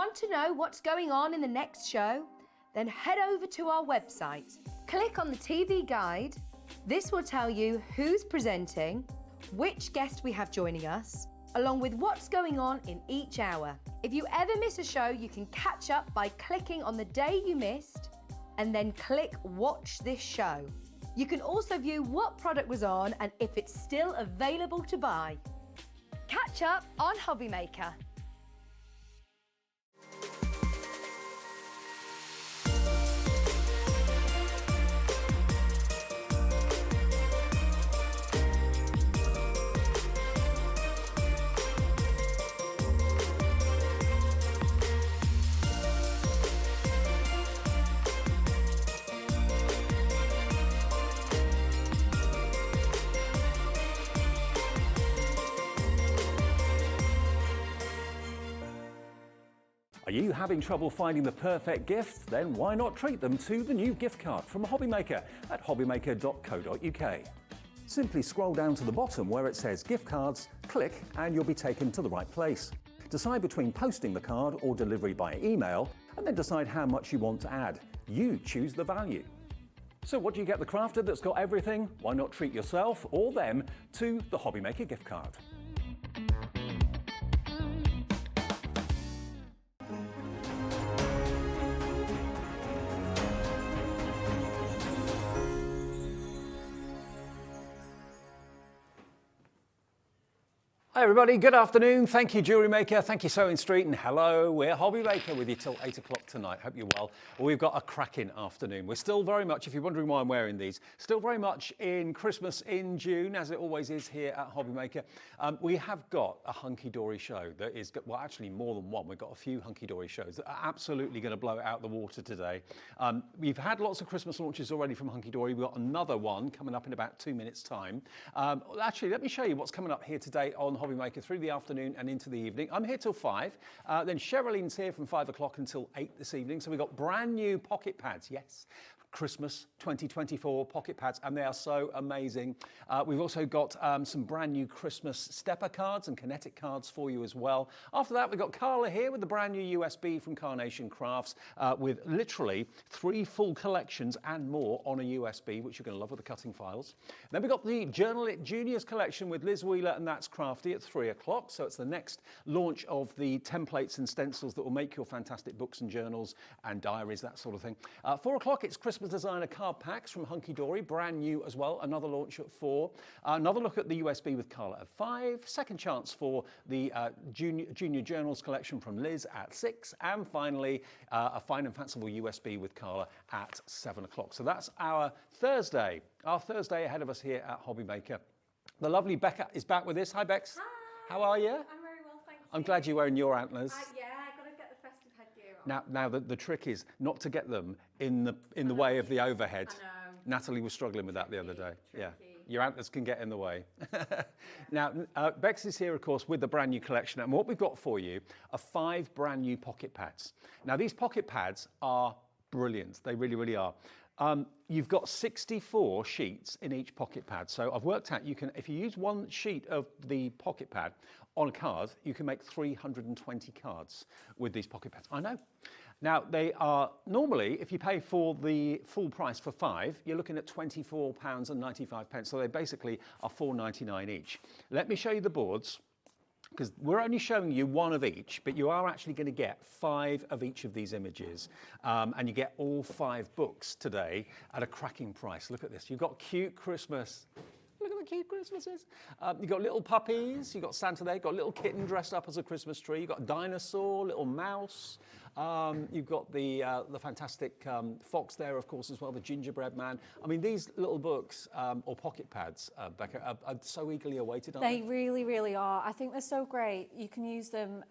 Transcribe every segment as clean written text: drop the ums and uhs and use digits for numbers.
Want to know what's going on in the next show? Then head over to our website. Click on the TV guide. This will tell you who's presenting, which guest we have joining us, along with what's going on in each hour. If you ever miss a show, you can catch up by clicking on the day you missed and then click Watch This Show. You can also view what product was on and if it's still available to buy. Catch up on Hobby Maker. Are you having trouble finding the perfect gift? Then why not treat them to the new gift card from Hobby Maker at hobbymaker.co.uk. Simply scroll down to the bottom where it says gift cards, click and you'll be taken to the right place. Decide between posting the card or delivery by email and then decide how much you want to add. You choose the value. So what do you get the crafter that's got everything? Why not treat yourself or them to the Hobby Maker gift card? Hi everybody, good afternoon. Thank you Jewellery Maker, thank you Sewing Street, and hello, we're Hobby Maker with you till 8 o'clock tonight. Hope you're well. We've got a cracking afternoon. We're still very much, if you're wondering why I'm wearing these, still very much in Christmas in June, as it always is here at Hobby Maker. We have got a Hunkydory show that is, well actually more than one. We've got a few Hunkydory shows that are absolutely going to blow it out the water today. We've had lots of Christmas launches already from Hunkydory. We've got another one coming up in about 2 minutes time. Actually, let me show you what's coming up here today on Hobby Maker through the afternoon and into the evening. I'm here till 5. Then Sherilyn's here from 5 o'clock until 8 this evening. So we've got brand new pocket pads. Yes. Christmas 2024 pocket pads, and they are so amazing. We've also got some brand new Christmas stepper cards and kinetic cards for you as well. After that, we've got Carla here with the brand new USB from Carnation Crafts with literally 3 full collections and more on a USB, which you're going to love with the cutting files. Then we've got the Journal It Juniors collection with Liz Wheeler and That's Crafty at 3 o'clock. So it's the next launch of the templates and stencils that will make your fantastic books and journals and diaries, that sort of thing. 4 o'clock, it's Christmas designer card packs from Hunkydory, brand new as well, another launch at 4. Another look at the USB with Carla at 5. Second chance for the junior journals collection from Liz at 6. And finally, a fine and fanciful USB with Carla at 7 o'clock. So that's our Thursday ahead of us here at Hobby Maker. The lovely Becca is back with us. Hi Bex. Hi. How are you? I'm very well, thank you. I'm glad you're wearing your antlers. Yeah, I've got to get the festive headgear on. Now the trick is not to get them in the way of the overhead. I know. Natalie was struggling with that the other day. Tricky. Yeah, your antlers can get in the way. Now, Bex is here, of course, with the brand new collection. And what we've got for you are 5 brand new pocket pads. Now, these pocket pads are brilliant. They really, really are. You've got 64 sheets in each pocket pad. So I've worked out you can, if you use 1 sheet of the pocket pad on a card, you can make 320 cards with these pocket pads. I know. Now they are normally, if you pay for the full price for 5, you're looking at £24.95. So they basically are £4.99 each. Let me show you the boards, because we're only showing you 1 of each, but you are actually going to get 5 of each of these images. And you get all 5 books today at a cracking price. Look at this. You've got cute Christmas. Look at the cute Christmases. You've got little puppies. You've got Santa there. You've got a little kitten dressed up as a Christmas tree. You've got a dinosaur, little mouse. You've got the fantastic fox there, of course, as well, the gingerbread man. I mean, these little books or pocket pads, Becca, are so eagerly awaited, aren't they? They really, really are. I think they're so great. You can use them,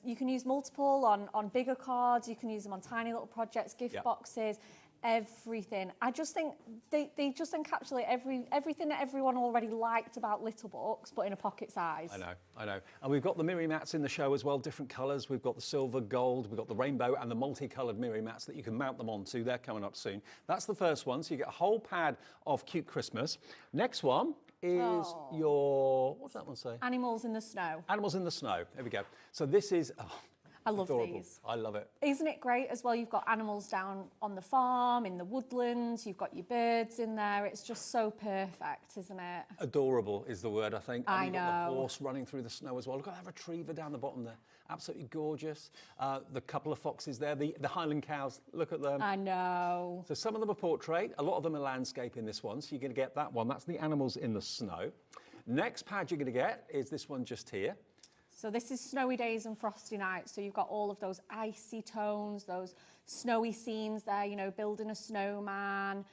you can use multiple on bigger cards. You can use them on tiny little projects, gift boxes. Everything. I just think they just encapsulate everything that everyone already liked about little books, but in a pocket size. I know. And we've got the Miri mats in the show as well, different colours. We've got the silver, gold, we've got the rainbow and the multicoloured Miri mats that you can mount them onto. They're coming up soon. That's the first one. So you get a whole pad of cute Christmas. Next one is your, what's that one say? Animals in the snow. Animals in the snow. There we go. So this is, I love Adorable. these. I love it. Isn't it great as well? You've got animals down on the farm, in the woodlands, you've got your birds in there. It's just so perfect, isn't it? Adorable is the word, I think. And I you've got the know. horse running through the snow as well. Look at that retriever down the bottom there. Absolutely gorgeous. The couple of foxes there, the Highland cows, look at them. I know. So some of them are portrait, a lot of them are landscape in this one, so you're going to get that one. That's the animals in the snow. Next pad you're going to get is this one just here. So this is Snowy Days and Frosty Nights. So you've got all of those icy tones, those snowy scenes there, you know, building a snowman,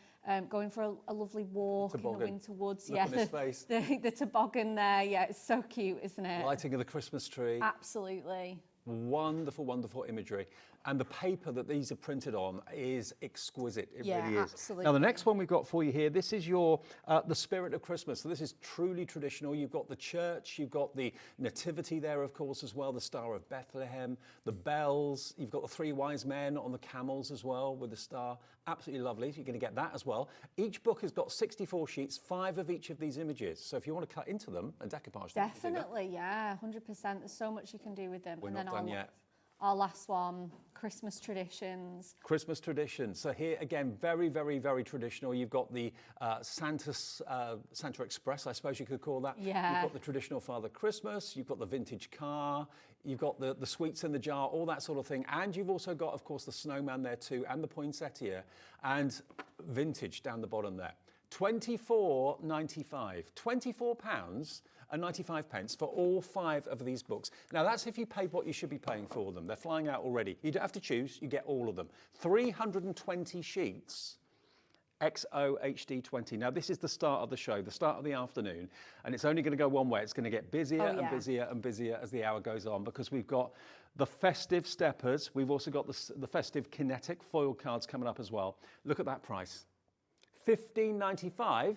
going for a lovely walk in the winter woods. Look on his face. The toboggan there, yeah, it's so cute, isn't it? Lighting of the Christmas tree. Absolutely. Wonderful, wonderful imagery. And the paper that these are printed on is exquisite. It really is. Absolutely. Now, the next one we've got for you here, this is your the spirit of Christmas. So this is truly traditional. You've got the church, you've got the nativity there, of course, as well, the Star of Bethlehem, the bells. You've got the three wise men on the camels as well with the star. Absolutely lovely. So you're going to get that as well. Each book has got 64 sheets, 5 of each of these images. So if you want to cut into them and decoupage them, Definitely, yeah, 100%. There's so much you can do with them. We're and not then done yet. Our last one, Christmas traditions. Christmas traditions. So here again, very, very, very traditional. You've got the Santa Express, I suppose you could call that. Yeah. You've got the traditional Father Christmas. You've got the vintage car. You've got the sweets in the jar, all that sort of thing. And you've also got, of course, the snowman there too, and the poinsettia, and vintage down the bottom there. £24.95. £24 and 95 pence for all 5 of these books. Now that's if you paid what you should be paying for them. They're flying out already. You don't have to choose, you get all of them. 320 sheets, XO HD 20. Now this is the start of the show, the start of the afternoon, and it's only going to go one way. It's going to get busier and busier and busier as the hour goes on, because we've got the festive steppers. We've also got the festive kinetic foil cards coming up as well. Look at that price. $15.95.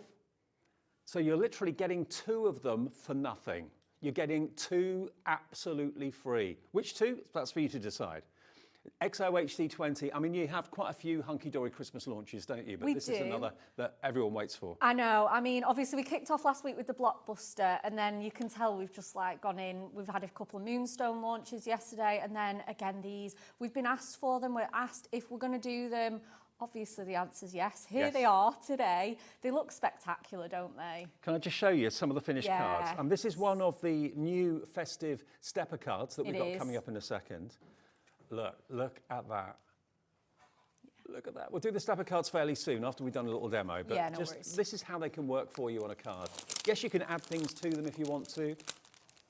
So you're literally getting 2 of them for nothing. You're getting 2 absolutely free. Which 2? That's for you to decide. XOHD20, I mean, you have quite a few Hunkydory Christmas launches, don't you? But this is another that everyone waits for. I know. I mean, obviously we kicked off last week with the Blockbuster, and then you can tell we've just like gone in. We've had a couple of Moonstone launches yesterday, and then again these. We've been asked for them. We're asked if we're going to do them. Obviously, the answer is yes. Here they are today. They look spectacular, don't they? Can I just show you some of the finished cards? And this is one of the new festive stepper cards that we've got coming up in a second. Look at that. Look at that. We'll do the stepper cards fairly soon after we've done a little demo. But this is how they can work for you on a card. Yes, you can add things to them if you want to.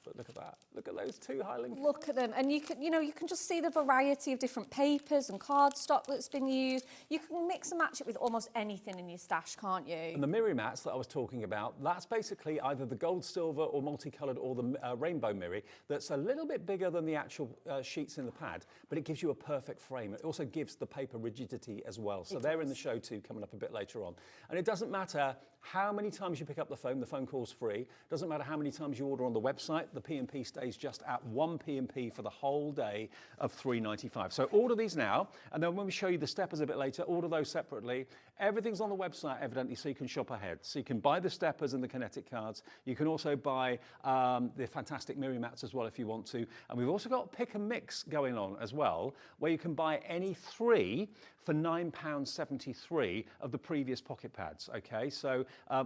But look at that. Look at those 2 Highland. Look at them. And you can just see the variety of different papers and cardstock that's been used. You can mix and match it with almost anything in your stash, can't you? And the mirror mats that I was talking about, that's basically either the gold, silver or multicolored or the rainbow mirror that's a little bit bigger than the actual sheets in the pad, but it gives you a perfect frame. It also gives the paper rigidity as well. So they're in the show too, coming up a bit later on. And it doesn't matter how many times you pick up the phone call's free. Doesn't matter how many times you order on the website, the P&P stays just at 1 P&P for the whole day of $3.95. So order these now, and then when we show you the steppers a bit later, order those separately. Everything's on the website, evidently, so you can shop ahead. So you can buy the steppers and the kinetic cards. You can also buy the fantastic mirror mats as well if you want to. And we've also got pick and mix going on as well, where you can buy any 3 for £9.73 of the previous pocket pads, okay? So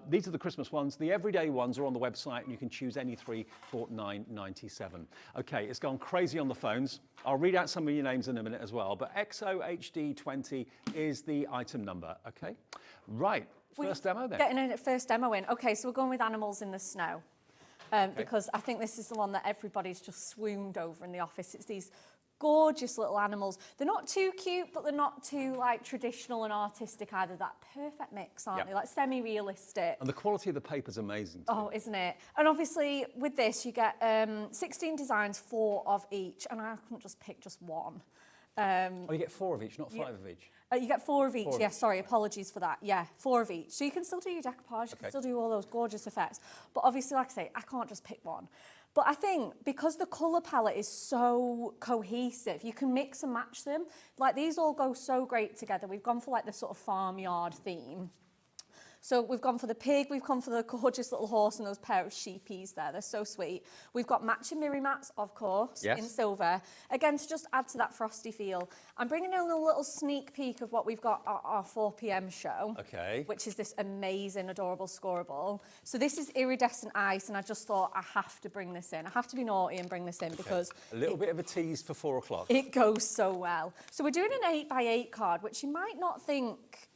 these are the Christmas ones. The everyday ones are on the website, and you can choose any 3 for £9.97. Okay, it's gone crazy on the phones. I'll read out some of your names in a minute as well, but XOHD20 is the item number, okay? Right, first demo then. Getting a first demo in. Okay, so we're going with animals in the snow. Because I think this is the one that everybody's just swooned over in the office. It's these gorgeous little animals. They're not too cute, but they're not too like traditional and artistic either. That perfect mix, aren't they? Like semi-realistic. And the quality of the paper's amazing too. Oh, isn't it? And obviously with this you get 16 designs, 4 of each, and I couldn't just pick just one. You get 4 of each, not 5 of each. You get 4 of each, sorry, apologies for that. Yeah, 4 of each. So you can still do your decoupage, you can still do all those gorgeous effects. But obviously, like I say, I can't just pick one. But I think because the colour palette is so cohesive, you can mix and match them. Like these all go so great together. We've gone for like the sort of farmyard theme. So we've gone for the pig, we've gone for the gorgeous little horse and those pair of sheepies there. They're so sweet. We've got matching mirror mats, of course, in silver. Again, to just add to that frosty feel. I'm bringing in a little sneak peek of what we've got at our 4 p.m. show. Okay. Which is this amazing, adorable scoreable. So this is iridescent ice, and I just thought I have to bring this in. I have to be naughty and bring this in because... A little bit of a tease for 4 o'clock. It goes so well. So we're doing an 8x8 card, which you might not think...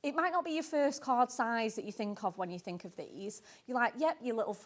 It might not be your first card size that you think of when you think of these. You're like, yep, your little...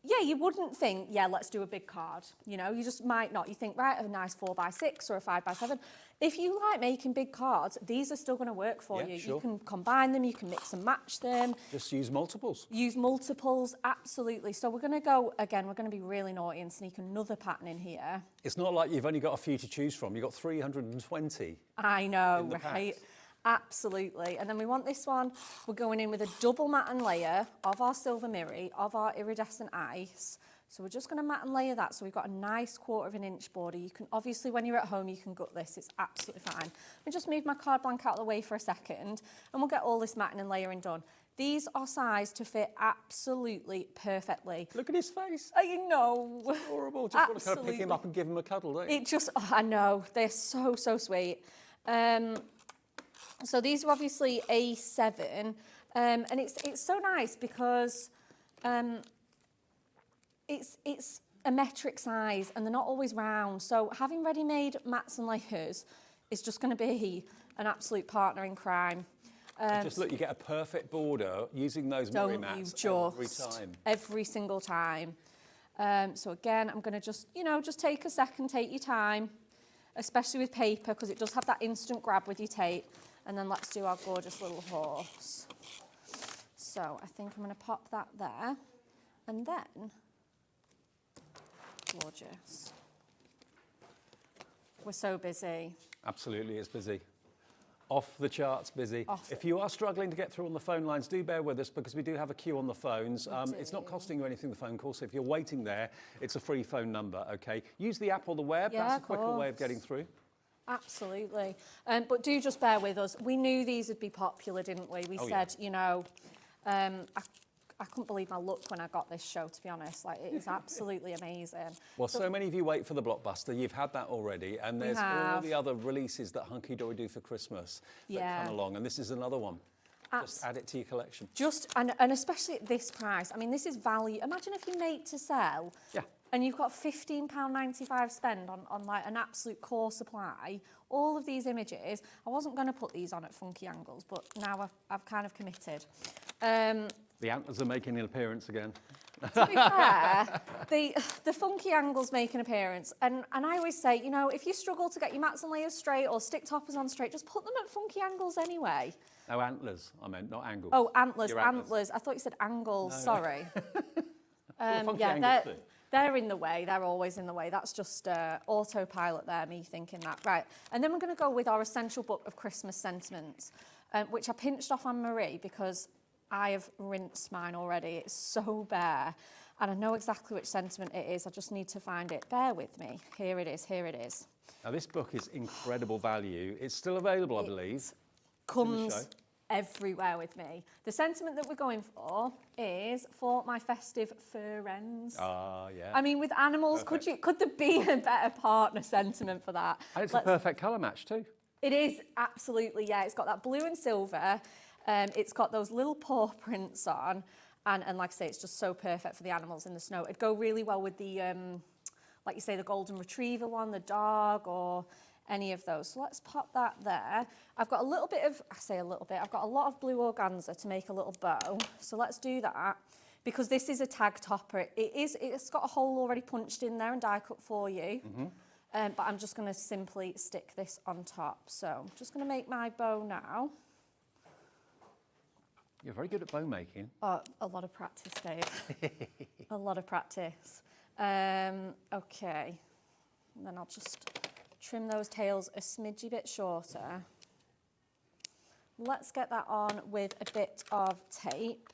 Yeah, you wouldn't think, yeah, let's do a big card. You know, you just might not. You think, right, a nice 4x6 or a 5x7. If you like making big cards, these are still going to work for you. Sure. You can combine them, you can mix and match them. Just use multiples. Use multiples, absolutely. So we're going to go, again, we're going to be really naughty and sneak another pattern in here. It's not like you've only got a few to choose from. You've got 320. I know, right? Packs. Absolutely. And then we want this one, we're going in with a double matte and layer of our silver mirror, of our iridescent ice. So we're just going to matte and layer that. So we've got a nice 1/4 inch border. You can, obviously, when you're at home, you can gut this. It's absolutely fine. Let me just move my card blank out of the way for a second, and we'll get all this matting and layering done. These are sized to fit absolutely perfectly. Look at his face. I know. Horrible. Just want to kind of pick him up and give him a cuddle, don't you? It just, oh, I know. They're so, so sweet. So these are obviously A7, and it's so nice because it's a metric size and they're not always round. So having ready-made mats and layers is just going to be an absolute partner in crime. Just look, you get a perfect border using those mirror mats every time. Every single time. So again, I'm going to just, you know, just take a second, take your time, especially with paper because it does have that instant grab with your tape. And then let's do our gorgeous little horse. So I think I'm going to pop that there. And then, gorgeous. We're so busy. Absolutely, it's busy. Off the charts busy. If you are struggling to get through on the phone lines, do bear with us because we do have a queue on the phones. It's not costing you anything, the phone call, so if you're waiting there, it's a free phone number, okay? Use the app or the web, that's a quicker way of getting through. Absolutely. But do just bear with us. We knew these would be popular, didn't we? We said, you know, I couldn't believe my luck when I got this show, to be honest. Like, it is absolutely amazing. Well, so many of you wait for the blockbuster. You've had that already. And there's all the other releases that Hunkydory do for Christmas that come along. And this is another one. Just add it to your collection. And especially at this price. I mean, this is value. Imagine if you make to sell. Yeah. And you've got £15.95 spend on like an absolute core supply. All of these images. I wasn't going to put these on at Funky Angles, but now I've kind of committed. The antlers are making an appearance again. To be fair, the Funky Angles make an appearance. And I always say, you know, if you struggle to get your mats and layers straight or stick toppers on straight, just put them at Funky Angles anyway. No, antlers, I meant, not angles. Oh, antlers. I thought you said angles, no. Sorry. Yeah, they're in the way. They're always in the way. That's just autopilot there, me thinking that. Right, and then we're going to go with our essential book of Christmas sentiments, which I pinched off Anne-Marie because I have rinsed mine already. It's so bare, and I know exactly which sentiment it is. I just need to find it. Bear with me. Here it is. Here it is. Now, this book is incredible value. It's still available, I believe. Comes everywhere with me. The sentiment that we're going for is for my festive fur wrens. Ah, yeah. I mean, with animals, could there be a better partner sentiment for that? And it's a perfect colour match too. It is, absolutely, yeah. It's got that blue and silver. It's got those little paw prints on. And like I say, it's just so perfect for the animals in the snow. It'd go really well with the, like you say, the golden retriever one, the dog, or any of those. So let's pop that there. I've got a little bit of, I say a little bit, I've got a lot of blue organza to make a little bow. So let's do that. Because this is a tag topper. It's got a hole already punched in there and die cut for you. But I'm just going to simply stick this on top. So I'm just going to make my bow now. You're very good at bow making. Oh, a lot of practice, Dave. A lot of practice. Okay. And then I'll just trim those tails a smidgy bit shorter. Let's get that on with a bit of tape.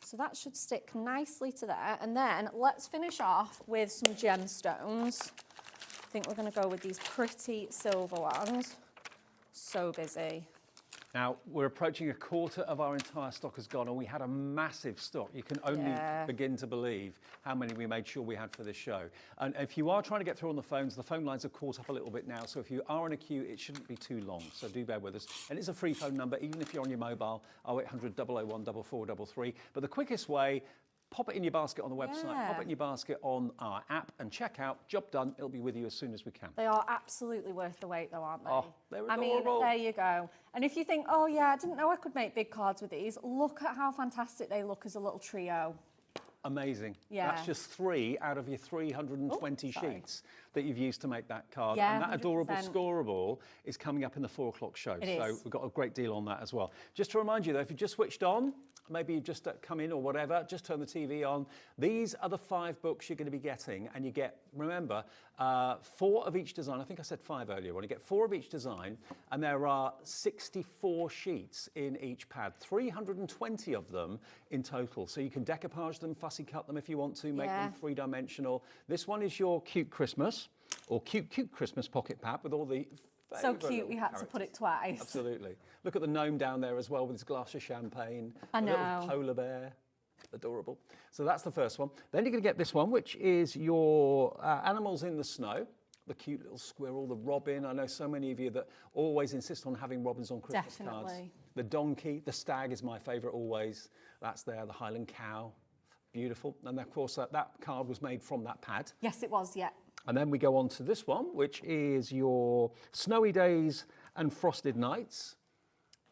So that should stick nicely to there. And then let's finish off with some gemstones. I think we're going to go with these pretty silver ones. So busy. Now, we're approaching a quarter of our entire stock has gone, and we had a massive stock. You can only begin to believe how many we made sure we had for this show. And if you are trying to get through on the phones, the phone lines have caught up a little bit now, so if you are in a queue, it shouldn't be too long, so do bear with us. And it's a free phone number, even if you're on your mobile, 0800 001 4433. But the quickest way, pop it in your basket on the website, pop it in your basket on our app, and check out. Job done. It'll be with you as soon as we can. They are absolutely worth the wait, though, aren't they? Oh, they're I adorable. mean, there you go. And if you think, oh yeah, I didn't know I could make big cards with these, look at how fantastic they look as a little trio. Amazing. Yeah. That's just 3 out of your 320 sheets that you've used to make that card. Yeah, and that adorable 100%. scoreable is coming up in the 4 o'clock show. It so is. we've got a great deal on that as well. Just to remind you though, if you just switched on, maybe you've just come in or whatever, just turn the TV on. These are the 5 books you're going to be getting, and you get, remember, 4 of each design. I think I said 5 earlier on. You get 4 of each design, and there are 64 sheets in each pad, 320 of them in total. So you can decoupage them, fussy cut them if you want to, make them 3-dimensional. This one is your cute Christmas, or cute Christmas pocket pad with all the So cute, we had to put it twice. Absolutely. Look at the gnome down there as well with his glass of champagne. I know. A little polar bear. Adorable. So that's the first one. Then you're going to get this one, which is your animals in the snow. The cute little squirrel, the robin. I know so many of you that always insist on having robins on Christmas cards. The donkey, the stag is my favourite always. That's there, the Highland cow. Beautiful. And of course, that card was made from that pad. Yes, it was, yeah. And then we go on to this one, which is your snowy days and frosted nights.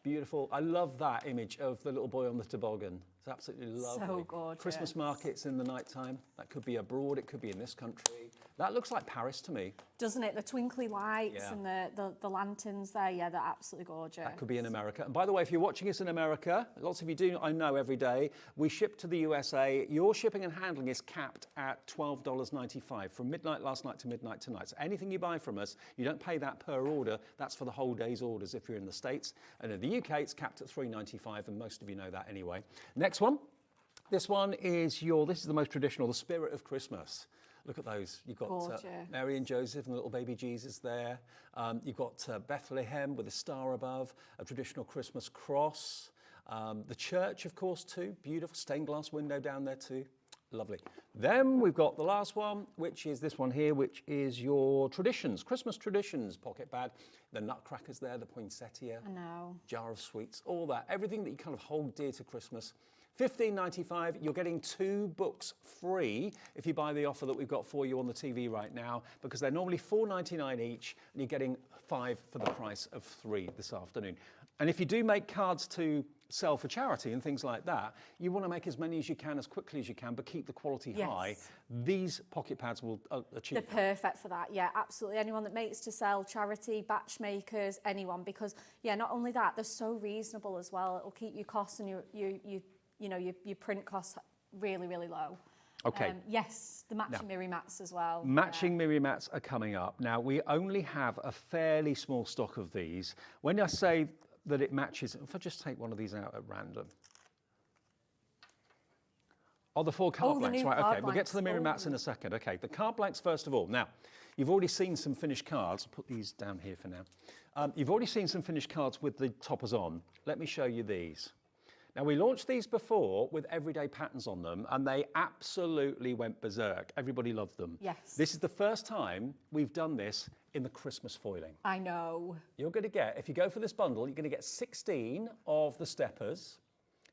Beautiful. I love that image of the little boy on the toboggan. It's absolutely lovely. So gorgeous. Christmas markets in the nighttime. That could be abroad, it could be in this country. That looks like Paris to me. Doesn't it? The twinkly lights and the lanterns there, yeah, they're absolutely gorgeous. That could be in America. And by the way, if you're watching us in America, lots of you do, I know, every day, we ship to the USA. Your shipping and handling is capped at $12.95 from midnight last night to midnight tonight. So anything you buy from us, you don't pay that per order. That's for the whole day's orders if you're in the States. And in the UK, it's capped at $3.95, and most of you know that anyway. Next one. This one is this is the most traditional, the Spirit of Christmas. Look at those. You've got Mary and Joseph and the little baby Jesus there. You've got Bethlehem with a star above, a traditional Christmas cross. The church, of course, too. Beautiful stained glass window down there too. Lovely. Then we've got the last one, which is this one here, which is your traditions, Christmas traditions pocket pad. The nutcrackers there, the poinsettia, I know. jar of sweets, all that. Everything that you kind of hold dear to Christmas. $15.95, you're getting 2 books free if you buy the offer that we've got for you on the TV right now, because they're normally $4.99 each, and you're getting 5 for the price of 3 this afternoon. And if you do make cards to sell for charity and things like that, you want to make as many as you can, as quickly as you can, but keep the quality high. These pocket pads will achieve that. They're perfect for that, yeah, absolutely. Anyone that makes to sell, charity, batch makers, anyone, because, yeah, not only that, they're so reasonable as well. It'll keep your costs and your print costs really, really low. Okay. Yes, the matching Miri mats as well. Matching Miri mats are coming up. Now, we only have a fairly small stock of these. When I say that it matches, if I just take one of these out at random. Oh, the 4 card blanks, right, okay. We'll get to the Miri mats in a second. Okay, the card blanks first of all. Now, you've already seen some finished cards. I'll put these down here for now. You've already seen some finished cards with the toppers on. Let me show you these. Now, we launched these before with everyday patterns on them, and they absolutely went berserk. Everybody loved them. Yes. This is the first time we've done this in the Christmas foiling. I know. You're going to get, if you go for this bundle, you're going to get 16 of the steppers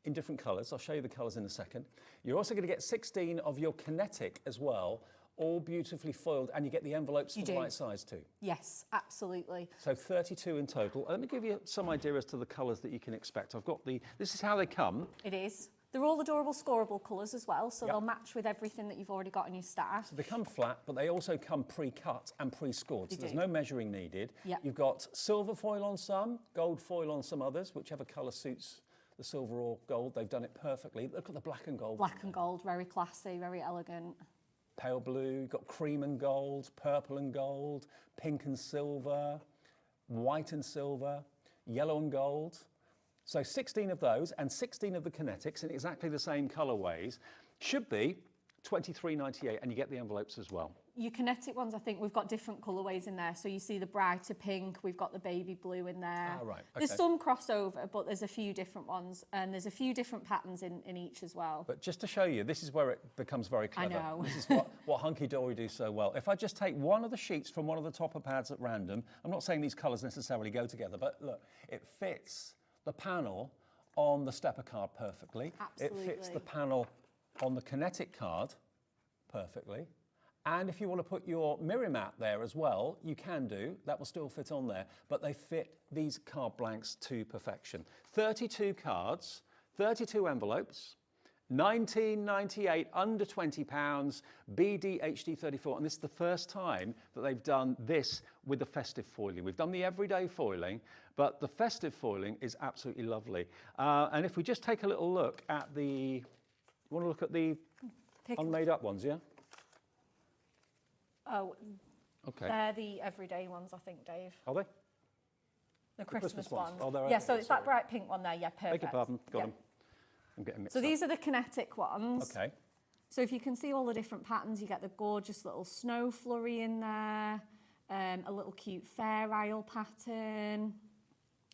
in different colours. I'll show you the colours in a second. You're also going to get 16 of your kinetic as well, all beautifully foiled, and you get the envelopes for the right size too. Yes, absolutely. So 32 in total. Let me give you some idea as to the colours that you can expect. I've got this is how they come. It is. They're all adorable scoreable colours as well, so they'll match with everything that you've already got in your stash. So they come flat, but they also come pre-cut and pre-scored, so there's no measuring needed. You've got silver foil on some, gold foil on some others, whichever colour suits the silver or gold. They've done it perfectly. Look at the black and gold. Black and gold, very classy, very elegant. Pale blue, you've got cream and gold, purple and gold, pink and silver, white and silver, yellow and gold. So 16 of those and 16 of the kinetics in exactly the same colourways should be $23.98, and you get the envelopes as well. your kinetic ones, I think we've got different colourways in there. So you see the brighter pink, we've got the baby blue in there. Ah, right, okay. There's some crossover, but there's a few different ones, and there's a few different patterns in each as well. But just to show you, this is where it becomes very clever. I know. This is what Hunkydory do so well. If I just take one of the sheets from one of the topper pads at random, I'm not saying these colours necessarily go together, but look, it fits the panel on the stepper card perfectly. Absolutely. It fits the panel on the kinetic card perfectly. And if you want to put your mirror mat there as well, you can do. That will still fit on there. But they fit these card blanks to perfection. 32 cards, 32 envelopes, $19.98, under £20, BDHD34. And this is the first time that they've done this with the festive foiling. We've done the everyday foiling, but the festive foiling is absolutely lovely. And if we just take a little look at the, you want to look at the unmade up ones, yeah? Oh, okay. They're the everyday ones, I think, Dave. Are they? The Christmas ones. ones. Oh, they're yeah, okay, so it's sorry. that bright pink one there. Yeah, perfect. Beg your pardon, got Yeah. them. I'm getting mixed So up. these are the kinetic ones. Okay. So if you can see all the different patterns, you get the gorgeous little snow flurry in there, a little cute fair isle pattern.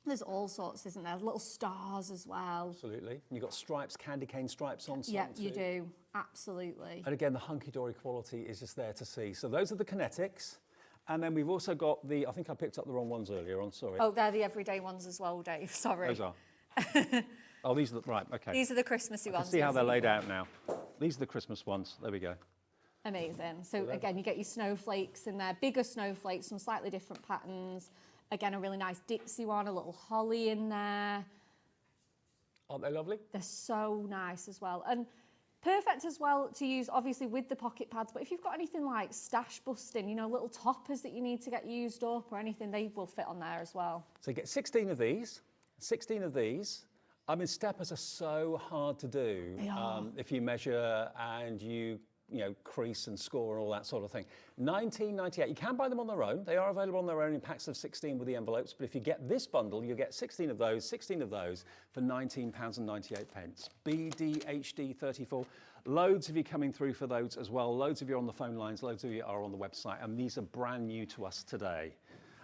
There's all sorts, isn't there? Little stars as well. Absolutely. And you've got stripes, candy cane stripes on some Yeah, too. you do. Absolutely. And again, the Hunkydory quality is just there to see. So those are the kinetics. And then we've also got the, I think I picked up the wrong ones earlier on, sorry. Oh, they're the everyday ones as well, Dave. Sorry. Those are. Oh, these are the, right, okay. These are the Christmassy ones. See how yes. they're laid out now. These are the Christmas ones. There we go. Amazing. So again, you get your snowflakes in there, bigger snowflakes, some slightly different patterns. Again, a really nice Dixie one, a little holly in there. Aren't they lovely? They're so nice as well. And perfect as well to use, obviously, with the pocket pads. But if you've got anything like stash busting, you know, little toppers that you need to get used up or anything, they will fit on there as well. So you get 16 of these, 16 of these. I mean, steppers are so hard to do. They are. If you measure and you crease and score and all that sort of thing. $19.98. You can buy them on their own. They are available on their own in packs of 16 with the envelopes. But if you get this bundle, you get 16 of those for £19.98. BDHD34. Loads of you coming through for those as well. Loads of you are on the phone lines. Loads of you are on the website. And these are brand new to us today.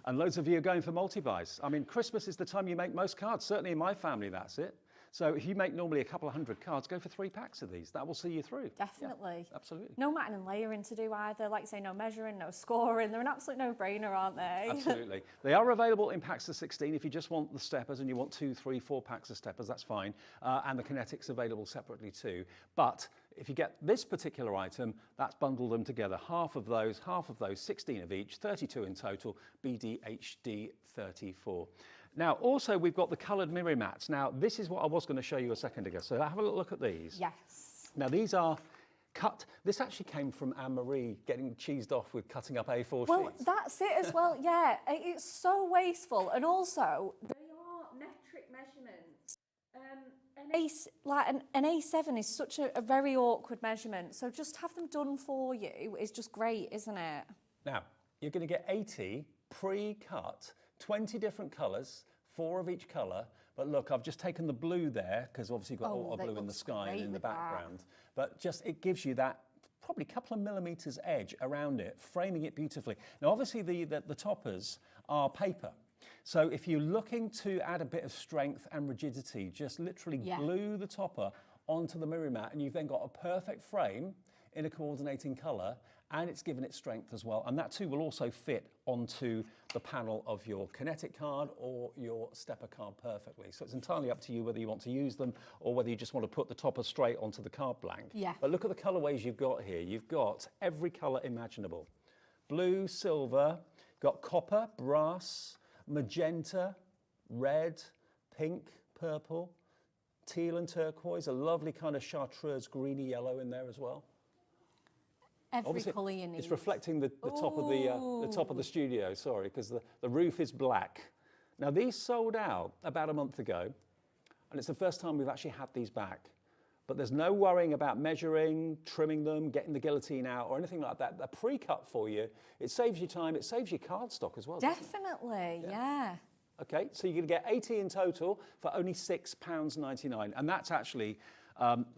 And loads of you are going for multi-buys. I mean, Christmas is the time you make most cards. Certainly in my family, that's it. So if you make normally a couple of hundred cards, go for 3 packs of these. That will see you through. Definitely. Yeah, absolutely. No matting and layering to do either. Like say, no measuring, no scoring. They're an absolute no-brainer, aren't they? Absolutely. They are available in packs of 16. If you just want the steppers and you want 2, 3, 4 packs of steppers, that's fine. And the kinetics available separately too. But if you get this particular item, that's bundled them together. Half of those, 16 of each, 32 in total, BDHD 34. Now, also, we've got the coloured mirror mats. Now, this is what I was going to show you a second ago. So have a look at these. Yes. Now, these are cut. This actually came from Anne-Marie getting cheesed off with cutting up A4 Well, sheets. that's it as well. Yeah, it's so wasteful. And also, they are metric measurements. An A7 is such a very awkward measurement. So just have them done for you is just great, isn't it? Now, you're going to get 80 pre-cut, 20 different colours, 4 of each colour. But look, I've just taken the blue there, because obviously you've got a lot of that blue in the looks sky and great in the with that. background. But just, it gives you that probably couple of millimetres edge around it, framing it beautifully. Now, obviously the toppers are paper. So if you're looking to add a bit of strength and rigidity, just literally glue the topper onto the mirror mat, and you've then got a perfect frame in a coordinating colour, and it's given it strength as well. And that too will also fit onto the panel of your kinetic card or your stepper card perfectly. So it's entirely up to you whether you want to use them or whether you just want to put the topper straight onto the card blank. Yeah. But look at the colourways you've got here. You've got every colour imaginable. Blue, silver, got copper, brass, magenta, red, pink, purple, teal and turquoise, a lovely kind of chartreuse greeny yellow in there as well. Every Obviously, colour you need. it's reflecting the top of the studio, sorry, because the roof is black. Now, these sold out about a month ago, and it's the first time we've actually had these back. But there's no worrying about measuring, trimming them, getting the guillotine out, or anything like that. They're pre-cut for you. It saves you time. It saves you card stock as well. Definitely, yeah. Okay, so you're going to get 80 in total for only £6.99. And that's actually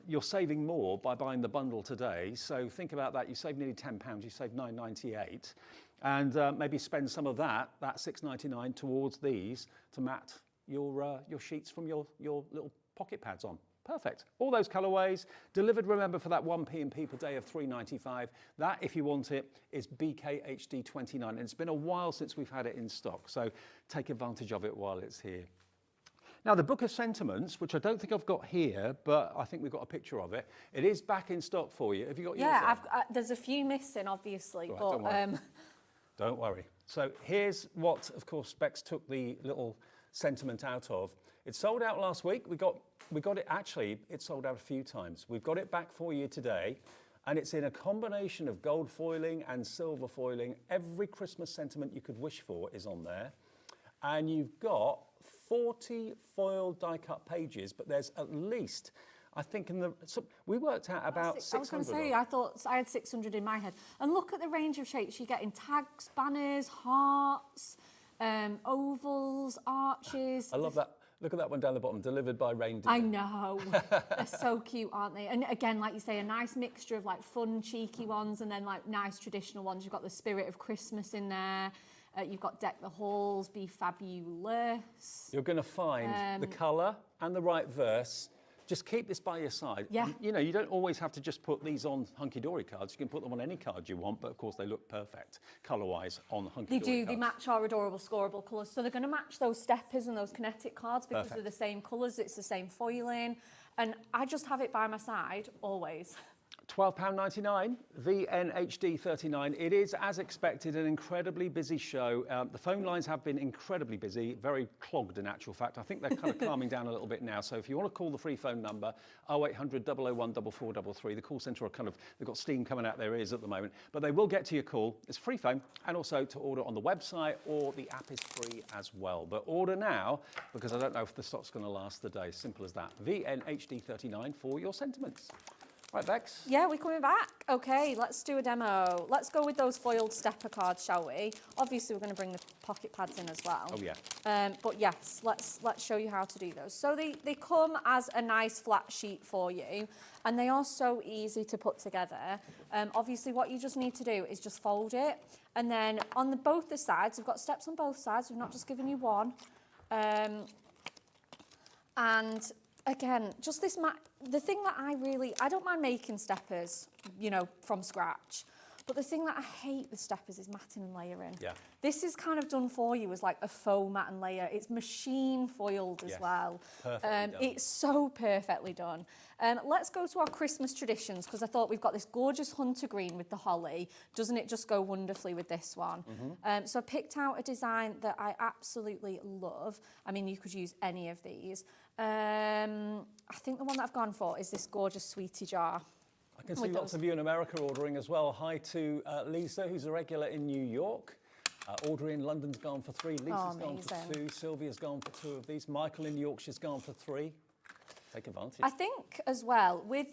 you're saving more by buying the bundle today. So think about that. You save nearly £10, you save £9.98. And maybe spend some of that £6.99 towards these to mat your sheets from your little pocket pads on. Perfect. All those colourways delivered, remember, for that 1p&p per day of £3.95. That, if you want it, is BKHD29. And it's been a while since we've had it in stock, so take advantage of it while it's here. Now, the Book of Sentiments, which I don't think I've got here, but I think we've got a picture of it. It is back in stock for you. Have you got yours? Yeah, there's a few missing, obviously, Right, but don't worry. Don't worry. So here's what, of course, Bex took the little sentiment out of. It sold out last week. We got it, actually, it sold out a few times. We've got it back for you today, and it's in a combination of gold foiling and silver foiling. Every Christmas sentiment you could wish for is on there. And you've got 40 foiled die-cut pages, but there's at least, I think, we worked out about 600. I was going to say, I thought I had 600 in my head. And look at the range of shapes you get in tags, banners, hearts, ovals, arches. I love that. Look at that one down the bottom, delivered by reindeer. I know. They're so cute, aren't they? And again, like you say, a nice mixture of like fun, cheeky ones and then like nice traditional ones. You've got the spirit of Christmas in there. You've got Deck the Halls, Be Fabulous. You're going to find the colour and the right verse. Just keep this by your side. Yeah. You know, you don't always have to just put these on Hunkydory cards. You can put them on any card you want, but of course they look perfect colour-wise on Hunkydory They do, cards. they match our adorable scoreable colours. So they're going to match those steppers and those kinetic cards because Perfect. they're the same colours, it's the same foiling. And I just have it by my side, always. £12.99, VNHD 39. It is, as expected, an incredibly busy show. The phone lines have been incredibly busy, very clogged in actual fact. I think they're kind of calming down a little bit now. So if you want to call the free phone number, 0800 001 4433. The call centre are they've got steam coming out their ears at the moment. But they will get to your call. It's free phone, and also to order on the website, or the app is free as well. But order now, because I don't know if the stock's going to last the day. Simple as that. VNHD 39 for your sentiments. Right, Bex? Yeah, we're coming back. Okay, let's do a demo. Let's go with those foiled stepper cards, shall we? Obviously, we're going to bring the pocket pads in as well. Oh, yeah. But yes, let's show you how to do those. So they come as a nice flat sheet for you, and they are so easy to put together. Obviously, what you just need to do is just fold it, and then on both the sides, we've got steps on both sides. We've not just given you one. And again, just this the thing that I don't mind making steppers, you know, from scratch. But the thing that I hate with steppers is matting and layering. Yeah. This is kind of done for you as like a faux mat and layer. It's machine foiled as well. Perfectly done. It's so perfectly done. Let's go to our Christmas traditions, because I thought we've got this gorgeous hunter green with the holly. Doesn't it just go wonderfully with this one? Mm-hmm. So I picked out a design that I absolutely love. I mean, you could use any of these. I think the one that I've gone for is this gorgeous sweetie jar. I can see lots of you in America ordering as well. Hi to Lisa, who's a regular in New York. Audrey in London's gone for 3. Lisa's gone for 2. Sylvia's gone for 2 of these. Michael in Yorkshire's gone for 3. Take advantage. I think as well with,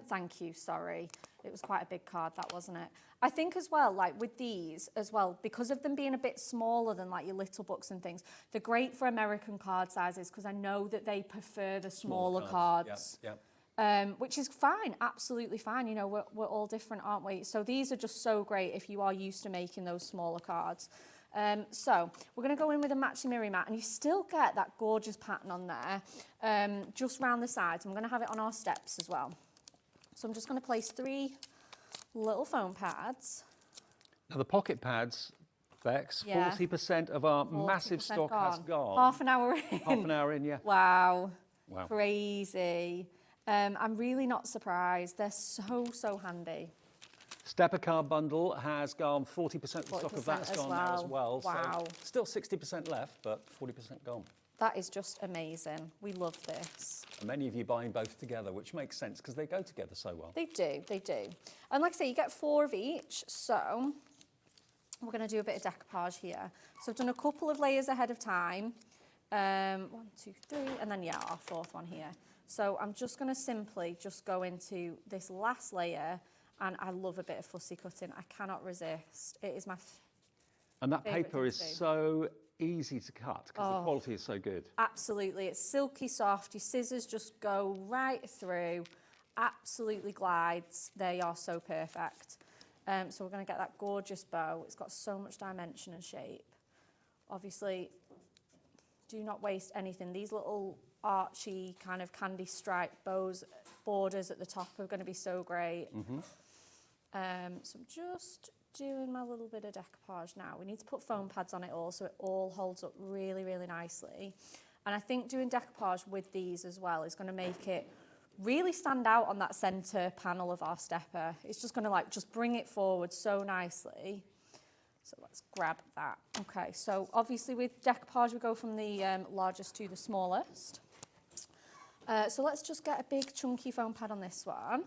thank you, sorry. It was quite a big card, that wasn't it? I think as well, like with these as well, because of them being a bit smaller than like your little books and things, they're great for American card sizes, because I know that they prefer the smaller cards. Yep. Which is fine, absolutely fine. You know, we're all different, aren't we? So these are just so great if you are used to making those smaller cards. So we're going to go in with a matchy mirror mat, and you still get that gorgeous pattern on there, just round the sides. I'm going to have it on our steps as well. So I'm just going to place 3 little foam pads. Now the pocket pads, Bex, Yeah. 40% of our massive stock has gone. Half an hour in. Half an hour in, yeah. Wow. Wow. Crazy. I'm really not surprised. They're so handy. Stepper card bundle has gone 40% of the stock of that's as gone now as well. Wow. So still 60% left, but 40% gone. That is just amazing. We love this. And many of you buying both together, which makes sense because they go together so well. They do, they do. And like I say, you get 4 of each. So we're going to do a bit of decoupage here. So I've done a couple of layers ahead of time. 1, 2, 3, and then yeah, our 4th one here. So I'm just going to simply just go into this last layer, and I love a bit of fussy cutting. I cannot resist. It is my And that paper is so easy to cut because the quality is so good. Absolutely, it's silky soft. Your scissors just go right through, absolutely glides. They are so perfect. So we're going to get that gorgeous bow. It's got so much dimension and shape. Obviously, do not waste anything. These little archy kind of candy stripe bows, borders at the top are going to be so great. So I'm just doing my little bit of decoupage now. We need to put foam pads on it all so it all holds up really, really nicely. And I think doing decoupage with these as well is going to make it really stand out on that centre panel of our stepper. It's just going to like just bring it forward so nicely. So let's grab that. Okay, so obviously with decoupage we go from the largest to the smallest. So let's just get a big chunky foam pad on this one.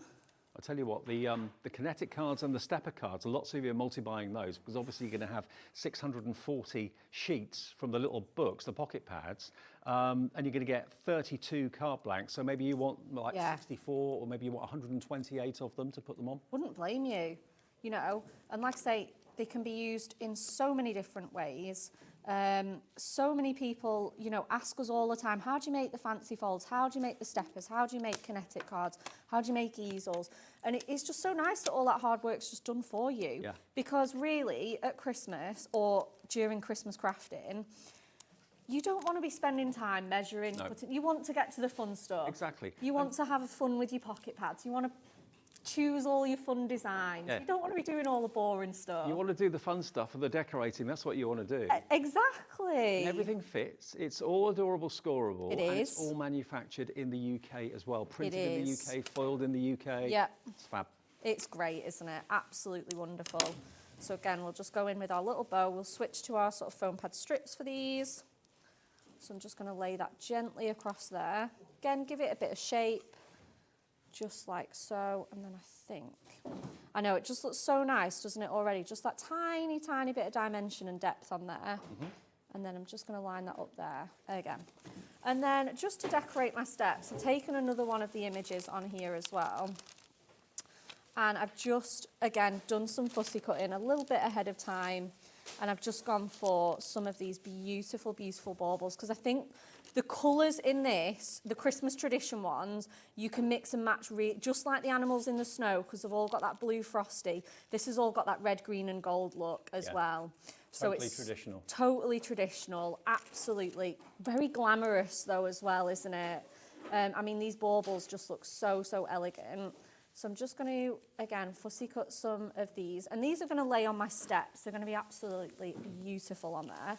I'll tell you what, the kinetic cards and the stepper cards, lots of you are multi-buying those because obviously you're going to have 640 sheets from the little books, the pocket pads, and you're going to get 32 card blanks. So maybe you want like 64 or maybe you want 128 of them to put them on. Wouldn't blame you, you know, and like I say, they can be used in so many different ways. So many people, you know, ask us all the time, how do you make the fancy folds? How do you make the steppers? How do you make kinetic cards? How do you make easels? And it's just so nice that all that hard work's just done for you. Yeah. Because really, at Christmas or during Christmas crafting, you don't want to be spending time measuring. No. You want to get to the fun stuff. Exactly. You want to have fun with your pocket pads. You want to choose all your fun designs. Yeah. You don't want to be doing all the boring stuff. You want to do the fun stuff and the decorating, that's what you want to do. Exactly. And everything fits, it's all adorable scoreable. It and is. it's all manufactured in the UK as well, printed It in the is. UK, foiled in the UK. Yeah. It's fab. It's great, isn't it? Absolutely wonderful. So again, we'll just go in with our little bow. We'll switch to our sort of foam pad strips for these. So I'm just going to lay that gently across there. Again, give it a bit of shape. Just like so, and then I know it just looks so nice, doesn't it, already? Just that tiny, tiny bit of dimension and depth on there. And then I'm just going to line that up there again. And then just to decorate my steps, I've taken another one of the images on here as well. And I've just, again, done some fussy cutting a little bit ahead of time. And I've just gone for some of these beautiful, beautiful baubles, because I think the colours in this, the Christmas tradition ones, you can mix and match, just like the animals in the snow, because they've all got that blue frosty. This has all got that red, green and gold look as well. So Totally it's traditional. Totally traditional, absolutely. Very glamorous though as well, isn't it? I mean, these baubles just look so, so elegant. So I'm just going to, again, fussy cut some of these. And these are going to lay on my steps. They're going to be absolutely beautiful on there.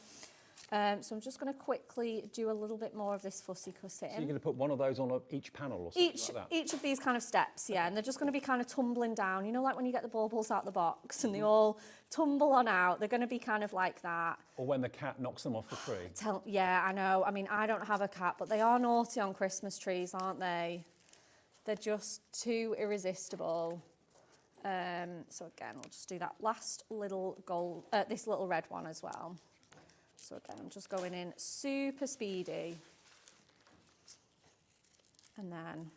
So I'm just going to quickly do a little bit more of this fussy cutting. So you're going to put one of those on each panel or something like that? Each of these kind of steps, yeah. And they're just going to be kind of tumbling down. You know, like when you get the baubles out the box and they all tumble on out. They're going to be kind of like that. Or when the cat knocks them off the tree. Yeah, I know. I mean, I don't have a cat, but they are naughty on Christmas trees, aren't they? They're just too irresistible. So again, we'll just do that last little gold, this little red one as well. So again, I'm just going in super speedy. And then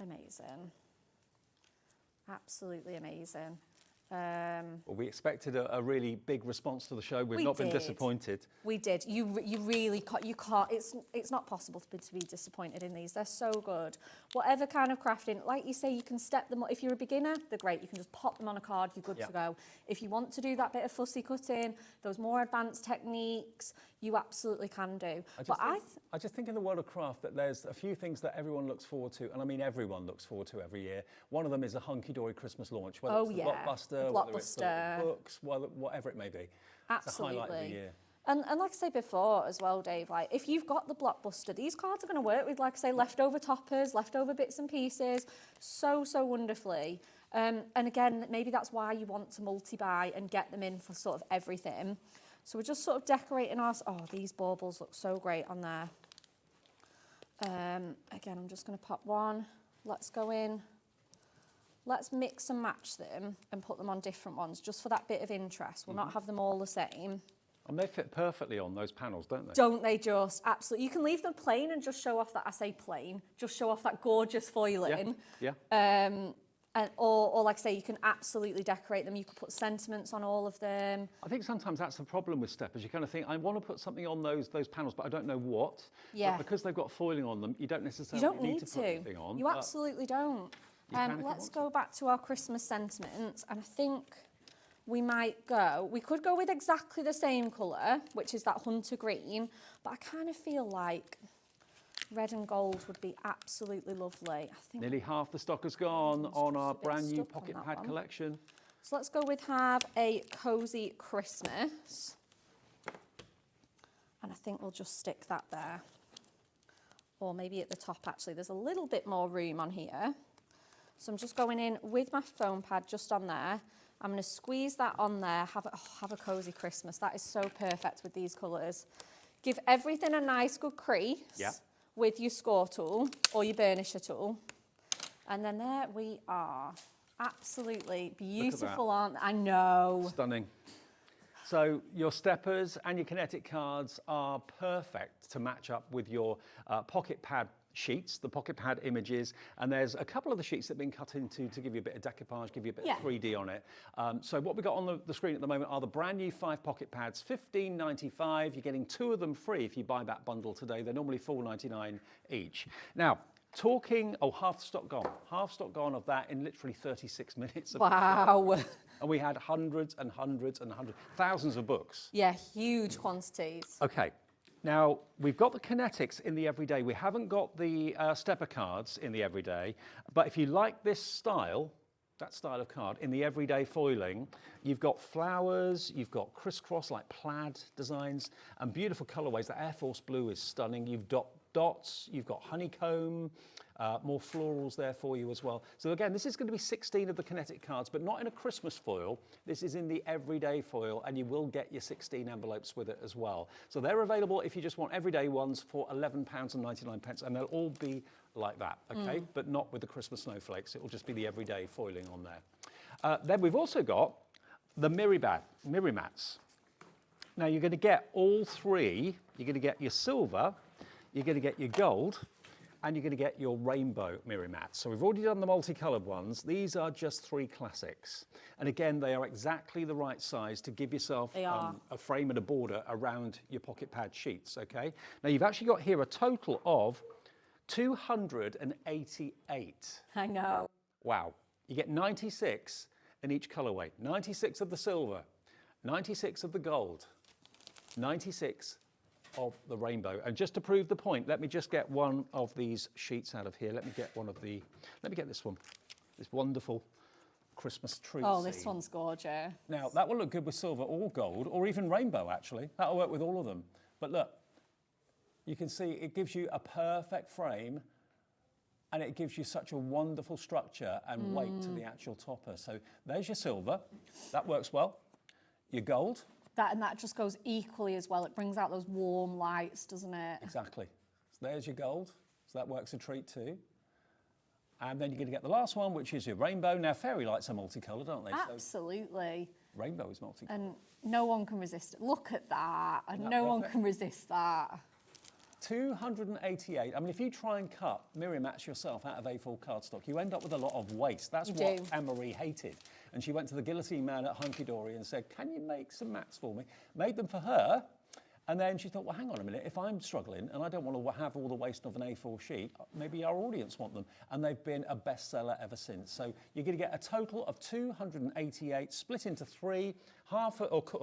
amazing. Absolutely amazing. Well, we expected a really big response to the show. We've not been disappointed. We did. You really can't. You can't. It's not possible to be disappointed in these. They're so good. Whatever kind of crafting, like you say, you can step them up. If you're a beginner, they're great. You can just pop them on a card. You're good to go. If you want to do that bit of fussy cutting, those more advanced techniques, you absolutely can do. I just think in the world of craft that there's a few things that everyone looks forward to, and I mean everyone looks forward to every year. One of them is a Hunkydory Christmas launch, whether it's the Blockbuster, whether it's the books, whatever it may be. Absolutely. It's a highlight of the year. And like I say before as well, Dave, like if you've got the Blockbuster, these cards are going to work with, like I say, leftover toppers, leftover bits and pieces, so wonderfully. And again, maybe that's why you want to multi-buy and get them in for sort of everything. So we're just sort of decorating our, these baubles look so great on there. Again, I'm just going to pop one. Let's go in. Let's mix and match them and put them on different ones just for that bit of interest. We'll not have them all the same. And they fit perfectly on those panels, don't they? Don't they just? Absolutely. You can leave them plain and just show off that, I say plain, just show off that gorgeous foiling. Yeah. or like I say, you can absolutely decorate them. You could put sentiments on all of them. I think sometimes that's the problem with steppers. You kind of think, I want to put something on those panels, but I don't know what. Yeah. But because they've got foiling on them, you don't necessarily need to put anything on. You absolutely don't. Let's go back to our Christmas sentiments, and I think we could go with exactly the same colour, which is that hunter green, but I kind of feel like red and gold would be absolutely lovely. I think nearly half the stock has gone on our brand new pocket pad collection. So let's go with have a cosy Christmas. And I think we'll just stick that there. Or maybe at the top actually, there's a little bit more room on here. So I'm just going in with my foam pad just on there. I'm going to squeeze that on there, have a cosy Christmas. That is so perfect with these colours. Give everything a nice good crease with your score tool or your burnisher tool. And then there we are. Absolutely beautiful, aren't they? I know. Stunning. So your steppers and your kinetic cards are perfect to match up with your pocket pad sheets, the pocket pad images, and there's a couple of the sheets that have been cut into to give you a bit of decoupage, give you a bit of 3D on it. So what we've got on the screen at the moment are the brand new 5 pocket pads, $15.95. You're getting 2 of them free if you buy that bundle today. They're normally $4.99 each. Now, half stock gone of that in literally 36 minutes. Wow. And we had hundreds and hundreds and hundreds, thousands of books. Yeah, huge quantities. Okay. Now, we've got the kinetics in the everyday. We haven't got the stepper cards in the everyday, but if you like this style, that style of card, in the everyday foiling, you've got flowers, you've got crisscross like plaid designs, and beautiful colorways. The Air Force Blue is stunning. You've got dots, you've got honeycomb, more florals there for you as well. So again, this is going to be 16 of the kinetic cards, but not in a Christmas foil. This is in the everyday foil, and you will get your 16 envelopes with it as well. So they're available if you just want everyday ones for £11.99, and they'll all be like that, okay? But not with the Christmas snowflakes. It will just be the everyday foiling on there. Then we've also got the mirror mats. Now you're going to get all 3. You're going to get your silver, you're going to get your gold, and you're going to get your rainbow mirror mats. So we've already done the multicoloured ones. These are just 3 classics. And again, they are exactly the right size to give yourself a frame and a border around your pocket pad sheets, okay? Now you've actually got here a total of 288. I know. Wow. You get 96 in each colourway. 96 of the silver, 96 of the gold, 96 of the rainbow. And just to prove the point, let me just get one of these sheets out of here. Let me get this one. This wonderful Christmas tree Oh, this scene. one's gorgeous. Now, that will look good with silver or gold, or even rainbow, actually. That'll work with all of them. But look, you can see it gives you a perfect frame, and it gives you such a wonderful structure and weight to the actual topper. So there's your silver. That works well. Your gold. That just goes equally as well. It brings out those warm lights, doesn't it? Exactly. So there's your gold. So that works a treat too. And then you're going to get the last one, which is your rainbow. Now, fairy lights are multicoloured, aren't they? Absolutely. So rainbow is multicoloured. And no one can resist it. Look at that. And no one can resist that. 288. I mean, if you try and cut mirror mats yourself out of A4 cardstock, you end up with a lot of waste. That's what Anne-Marie hated. And she went to the guillotine man at Hunkydory and said, can you make some mats for me? Made them for her. And then she thought, well, hang on a minute, if I'm struggling and I don't want to have all the waste of an A4 sheet, maybe our audience want them. And they've been a bestseller ever since. So you're going to get a total of 288 split into 3. A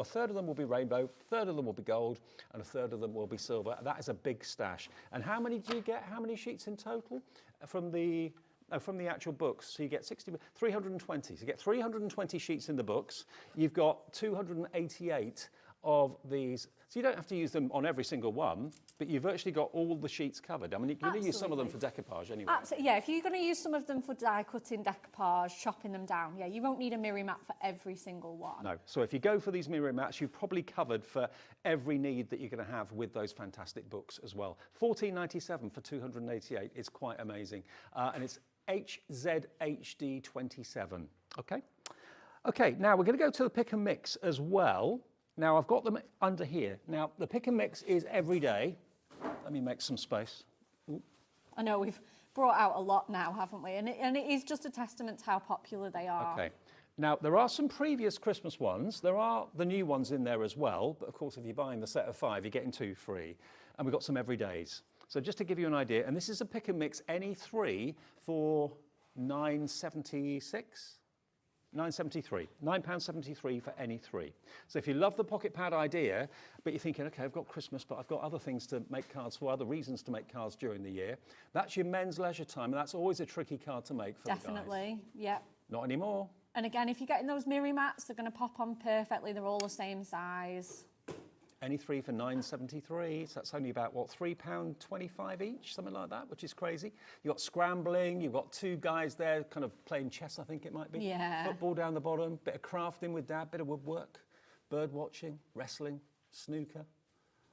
third of them will be rainbow, a third of them will be gold, and a third of them will be silver. That is a big stash. And how many do you get? How many sheets in total from the actual books? So you get 320. So you get 320 sheets in the books. You've got 288 of these. So you don't have to use them on every single one, but you've virtually got all the sheets covered. I mean, you're going to use some of them for decoupage anyway. Absolutely, yeah. If you're going to use some of them for die cutting, decoupage, chopping them down, yeah, you won't need a mirror mat for every single one. No. So if you go for these mirror mats, you've probably covered for every need that you're going to have with those fantastic books as well. $14.97 for 288 is quite amazing, and it's HZHD27. Okay. Okay. Now we're going to go to the pick and mix as well. Now, I've got them under here. Now, the pick and mix is every day. Let me make some space. Ooh. I know we've brought out a lot now, haven't we? And it is just a testament to how popular they are. Okay. Now, there are some previous Christmas ones. There are the new ones in there as well. But of course, if you're buying the set of 5, you're getting 2 free. And we've got some everydays. So just to give you an idea, and this is a pick and mix, any 3 for £9.76. £9.73 for any 3. So if you love the pocket pad idea, but you're thinking, okay, I've got Christmas, but I've got other things to make cards for, other reasons to make cards during the year, that's your men's leisure time, and that's always a tricky card to make for the guys. Definitely, yeah. Not anymore. And again, if you're getting those mirror mats, they're going to pop on perfectly. They're all the same size. Any 3 for £9.73, so that's only about, what, £3.25 each, something like that, which is crazy. You've got scrambling, you've got 2 guys there kind of playing chess, I think it might be. Yeah. Football down the bottom, bit of crafting with Dad, bit of woodwork, bird watching, wrestling, snooker,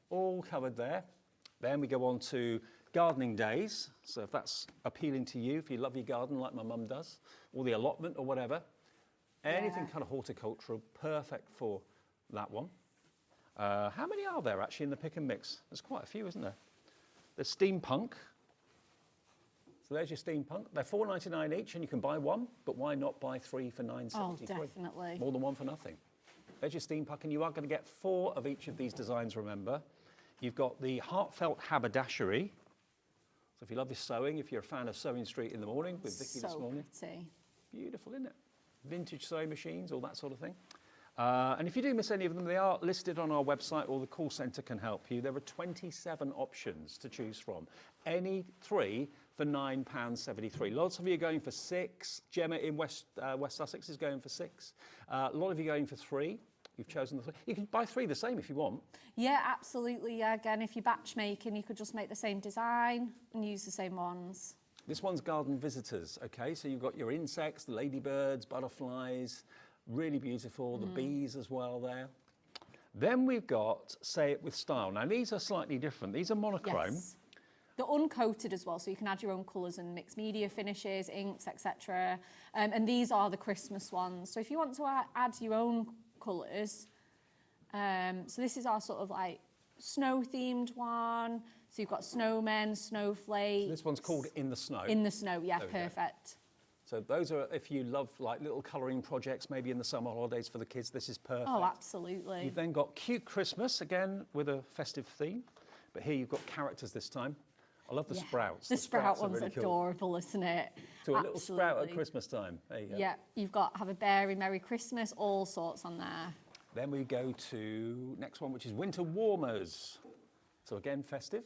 all covered there. Then we go on to gardening days, so if that's appealing to you, if you love your garden like my mum does, or the allotment or whatever, anything kind of horticultural, perfect for that one. How many are there actually in the pick and mix? There's quite a few, isn't there? There's steampunk. So there's your steampunk. They're £4.99 each, and you can buy 1, but why not buy 3 for £9.73? Oh, definitely. More than 1 for nothing. There's your steampunk, and you are going to get 4 of each of these designs, remember. You've got the heartfelt haberdashery. So if you love your sewing, if you're a fan of Sewing Street in the morning with Vicky this morning. Pretty. Beautiful, isn't it? Vintage sewing machines, all that sort of thing. And if you do miss any of them, they are listed on our website, or the call centre can help you. There are 27 options to choose from. Any 3 for £9.73. Lots of you are going for 6. Gemma in West Sussex is going for 6. A lot of you are going for 3. You've chosen the 3. You can buy 3 the same if you want. Yeah, absolutely. Yeah, again, if you're batch making, you could just make the same design and use the same ones. This one's garden visitors, okay? So you've got your insects, the ladybirds, butterflies, really beautiful, the bees as well there. Then we've got Say It With Style. Now, these are slightly different. These are monochrome. Yes. They're uncoated as well, so you can add your own colours and mixed media finishes, inks, etc. And these are the Christmas ones. So if you want to add your own colours, so this is our sort of like snow-themed one. So you've got snowmen, snowflakes. So this one's called In the Snow. In the Snow, yeah, perfect. So those are, if you love like little colouring projects, maybe in the summer holidays for the kids, this is perfect. Oh, absolutely. You've then got Cute Christmas, again, with a festive theme. But here you've got characters this time. I love the sprouts. The sprout one's really adorable, isn't it? So a little sprout at Christmas time. There you go. Yeah, you've got Have a Berry, Merry Christmas, all sorts on there. Then we go to next one, which is Winter Warmers. So again, festive.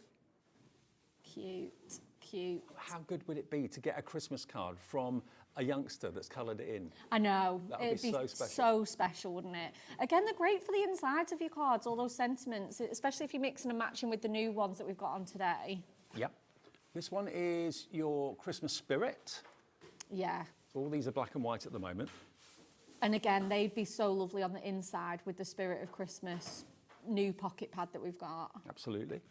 Cute, cute. How good would it be to get a Christmas card from a youngster that's coloured it in? I know. That would It'd be so special. So special, wouldn't it? Again, they're great for the insides of your cards, all those sentiments, especially if you're mixing and matching with the new ones that we've got on today. Yep. This one is your Christmas spirit. Yeah. So all these are black and white at the moment. And again, they'd be so lovely on the inside with the Spirit of Christmas new pocket pad that we've got. Absolutely.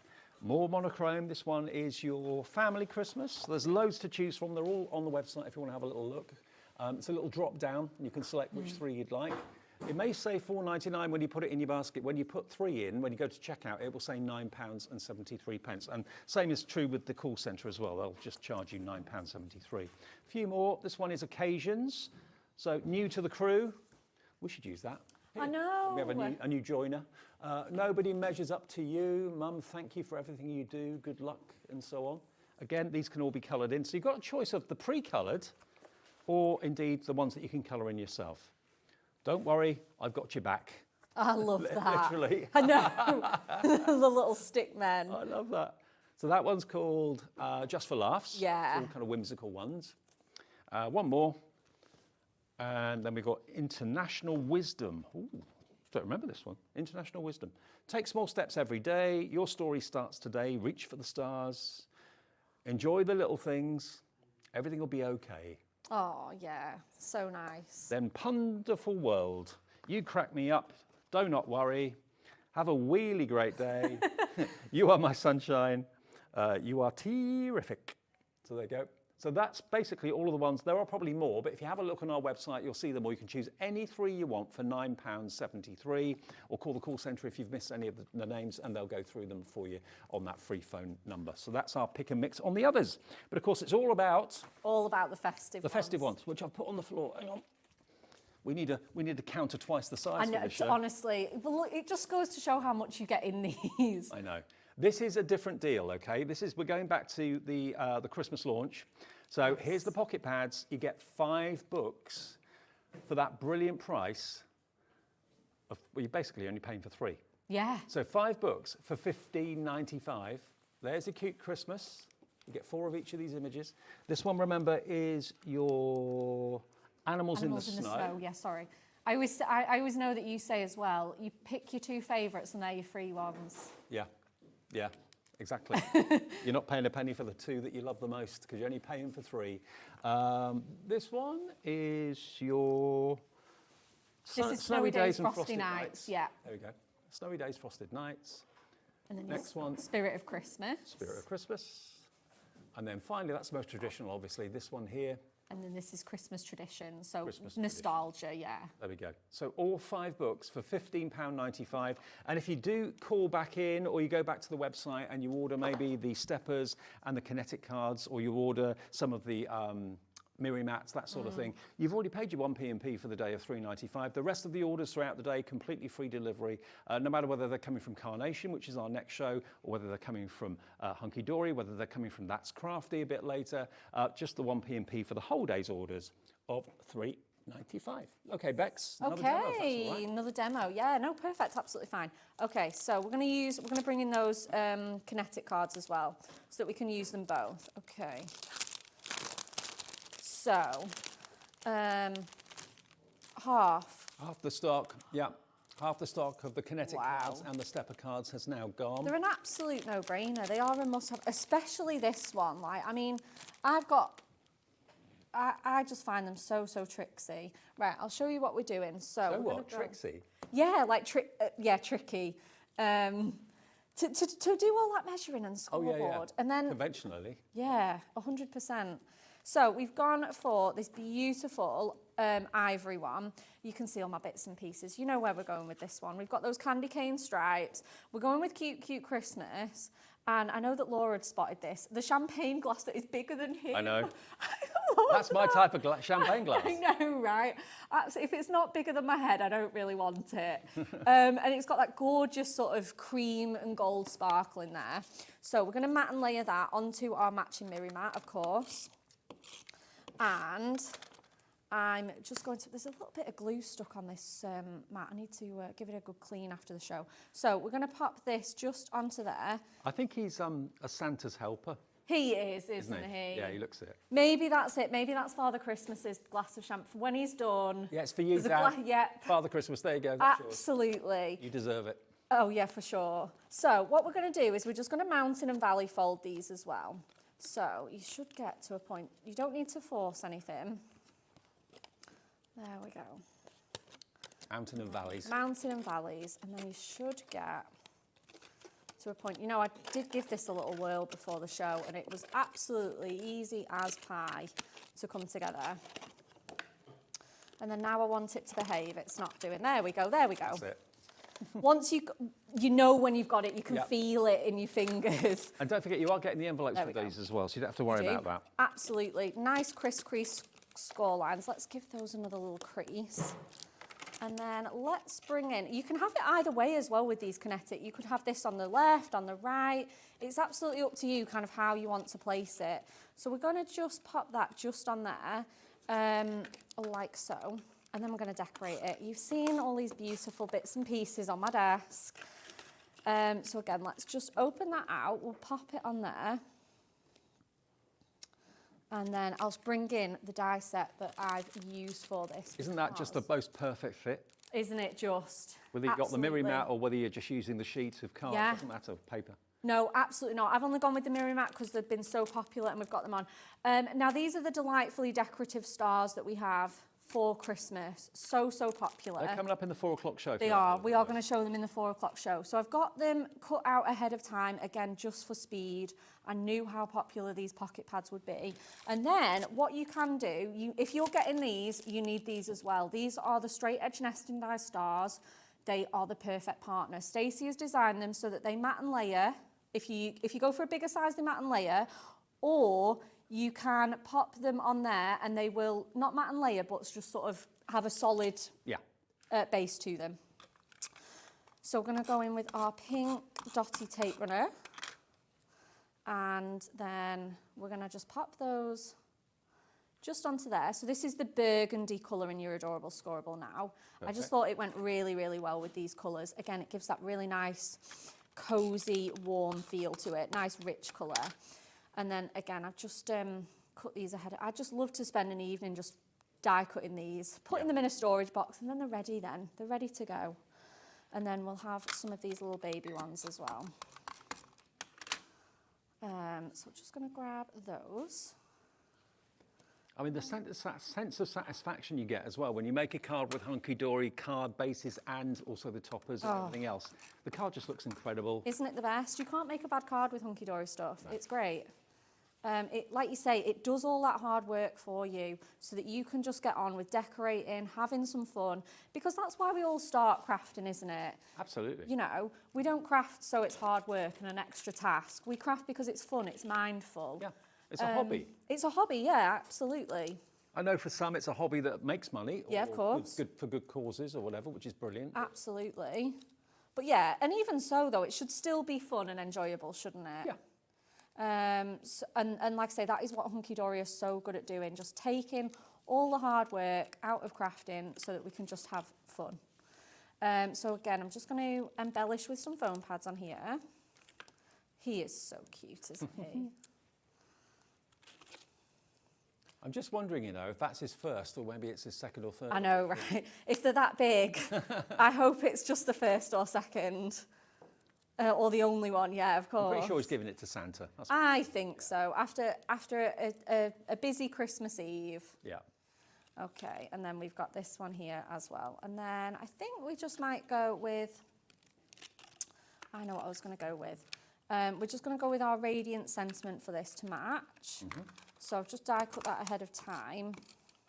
More monochrome. This one is your family Christmas. There's loads to choose from. They're all on the website if you want to have a little look. It's a little drop down, and you can select which 3 you'd like. It may say £4.99 when you put it in your basket. When you put 3 in, when you go to checkout, it will say £9.73. And same is true with the call centre as well. They'll just charge you £9.73. A few more. This one is occasions. So new to the crew. We should use that. I know. We have a new joiner. Nobody measures up to you. Mum, thank you for everything you do. Good luck, and so on. Again, these can all be coloured in. So you've got a choice of the pre-coloured or indeed the ones that you can colour in yourself. Don't worry, I've got your back. I love that. Literally. I know. The little stick men. I love that. So that one's called Just for Laughs. Yeah. All kind of whimsical ones. One more. And then we've got International Wisdom. Ooh, don't remember this one. International Wisdom. Take small steps every day. Your story starts today. Reach for the stars. Enjoy the little things. Everything will be okay. Oh, yeah. So nice. Then Wonderful World. You crack me up. Do not worry. Have a really great day. You are my sunshine. You are terrific. So there you go. So that's basically all of the ones. There are probably more, but if you have a look on our website, you'll see them, or you can choose any 3 you want for £9.73, or call the call centre if you've missed any of the names, and they'll go through them for you on that free phone number. So that's our pick and mix on the others. But of course, it's all about the festive ones. festive ones, which I've put on the floor. Hang on. We need to counter twice the size And for this show. honestly, it just goes to show how much you get in these. I know. This is a different deal, okay? We're going back to the Christmas launch. So here's the pocket pads. You get 5 books for that brilliant price of, well, you're basically only paying for 3. Yeah. So 5 books for £15.95. There's a cute Christmas. You get 4 of each of these images. This one, remember, is your Animals in the Snow. Yeah, sorry. I always know that you say as well, you pick your 2 favourites and they're your free ones. Yeah, exactly. You're not paying a penny for the 2 that you love the most because you're only paying for 3. This one is your Snowy Days, Frosty Nights. Yeah. There we go. Snowy Days, Frosted Nights. And then next one, Spirit of Christmas. Spirit of Christmas. And then finally, that's the most traditional, obviously, this one here. And then this is Christmas tradition, so Christmas nostalgia, tradition. yeah. There we go. So all 5 books for £15.95. And if you do call back in, or you go back to the website and you order maybe the steppers and the kinetic cards, or you order some of the mirror mats, that sort of thing, you've already paid your 1p&p for the day of £3.95. The rest of the orders throughout the day, completely free delivery, no matter whether they're coming from Carnation, which is our next show, or whether they're coming from Hunkydory, whether they're coming from That's Crafty a bit later, just the 1p&p for the whole day's orders of £3.95. Okay, Bex, another demo, if that's all right. Another demo. Yeah, no, perfect, absolutely fine. Okay, so we're going to bring in those kinetic cards as well, so that we can use them both. Okay. So, half the stock, yeah. Half the stock of the kinetic Wow. cards and the stepper cards has now gone. They're an absolute no-brainer. They are a must-have, especially this one. Like, I mean, I just find them so tricksy. Right, I'll show you what we're doing. So what? Tricksy? Yeah, like tricky. To do all that measuring and scoreboard, and then conventionally. Yeah, 100%. So we've gone for this beautiful ivory one. You can see all my bits and pieces. You know where we're going with this one. We've got those candy cane stripes. We're going with cute Christmas. And I know that Laura had spotted this. The champagne glass that is bigger than him. I know. That's my type of champagne glass. I know, right? If it's not bigger than my head, I don't really want it. And it's got that gorgeous sort of cream and gold sparkle in there. So we're going to mat and layer that onto our matching mirror mat, of course. And I'm just going to, there's a little bit of glue stuck on this mat. I need to give it a good clean after the show. So we're going to pop this just onto there. I think he's a Santa's helper. He is, isn't he? Yeah, he looks it. Maybe that's it. Maybe that's Father Christmas's glass of champagne. When he's done. Yeah, it's for you, Dad. Yeah. Father Christmas, there you go. That's Absolutely. yours. You deserve it. Oh, yeah, for sure. So what we're going to do is we're just going to mountain and valley fold these as well. So you should get to a point, you don't need to force anything. There we go. Mountain and valleys. Mountain and valleys, and then you should get to a point. You know, I did give this a little whirl before the show, and it was absolutely easy as pie to come together. And then now I want it to behave. It's not doing. There we go. There we go. That's it. Once you know when you've got it, you can feel it in your fingers. And don't forget, you are getting the envelopes with these as well, so you don't have to worry about that. Absolutely. Nice crease score lines. Let's give those another little crease. And then let's bring in, you can have it either way as well with these kinetic. You could have this on the left, on the right. It's absolutely up to you kind of how you want to place it. So we're going to just pop that just on there, like so. And then we're going to decorate it. You've seen all these beautiful bits and pieces on my desk. So again, let's just open that out. We'll pop it on there. And then I'll bring in the die set that I've used for this. Isn't that just the most perfect fit? Isn't it just? Whether you've got the mirror mat or whether you're just using the sheet of card, doesn't matter, paper. No, absolutely not. I've only gone with the mirror mat because they've been so popular and we've got them on. Now, these are the delightfully decorative stars that we have for Christmas. So popular. They're coming up in the 4 o'clock show. They are. We are going to show them in the 4 o'clock show. So I've got them cut out ahead of time, again, just for speed. I knew how popular these pocket pads would be. And then what you can do, if you're getting these, you need these as well. These are the straight edge nesting die stars. They are the perfect partner. Stacey has designed them so that they mat and layer. If you go for a bigger size, they mat and layer, or you can pop them on there and they will not mat and layer, but just sort of have a solid base to them. So we're going to go in with our pink dotty tape runner, and then we're going to just pop those just onto there. So this is the burgundy colour in your Adorable Scoreable now. Okay. I just thought it went really, really well with these colours. Again, it gives that really nice, cosy, warm feel to it. Nice, rich colour. And then again, I've just cut these ahead. I just love to spend an evening just die cutting these, putting them in a storage box, and then they're ready then. They're ready to go. And then we'll have some of these little baby ones as well. So I'm just going to grab those. I mean, the sense of satisfaction you get as well when you make a card with Hunkydory card bases and also the toppers and everything else. The card just looks incredible. Isn't it the best? You can't make a bad card with Hunkydory stuff. No. It's great. Like you say, it does all that hard work for you so that you can just get on with decorating, having some fun, because that's why we all start crafting, isn't it? Absolutely. You know, we don't craft so it's hard work and an extra task. We craft because it's fun, it's mindful. Yeah, it's a hobby. It's a hobby, yeah, absolutely. I know for some it's a hobby that makes money. Yeah, of course. Good for good causes or whatever, which is brilliant. Absolutely. But yeah, and even so though, it should still be fun and enjoyable, shouldn't it? Yeah. And like I say, that is what Hunkydory is so good at doing, just taking all the hard work out of crafting so that we can just have fun. So again, I'm just going to embellish with some foam pads on here. He is so cute, isn't he? I'm just wondering, you know, if that's his first or maybe it's his second or third. I know, right? If they're that big, I hope it's just the first or second. Or the only one, yeah, of course. I'm pretty sure he's giving it to Santa. I think so. After a busy Christmas Eve. Yeah. Okay, and then we've got this one here as well. And then I think we just might go with, I know what I was going to go with. We're just going to go with our Radiant Sentiment for this to match. Mm-hmm. So I've just die cut that ahead of time.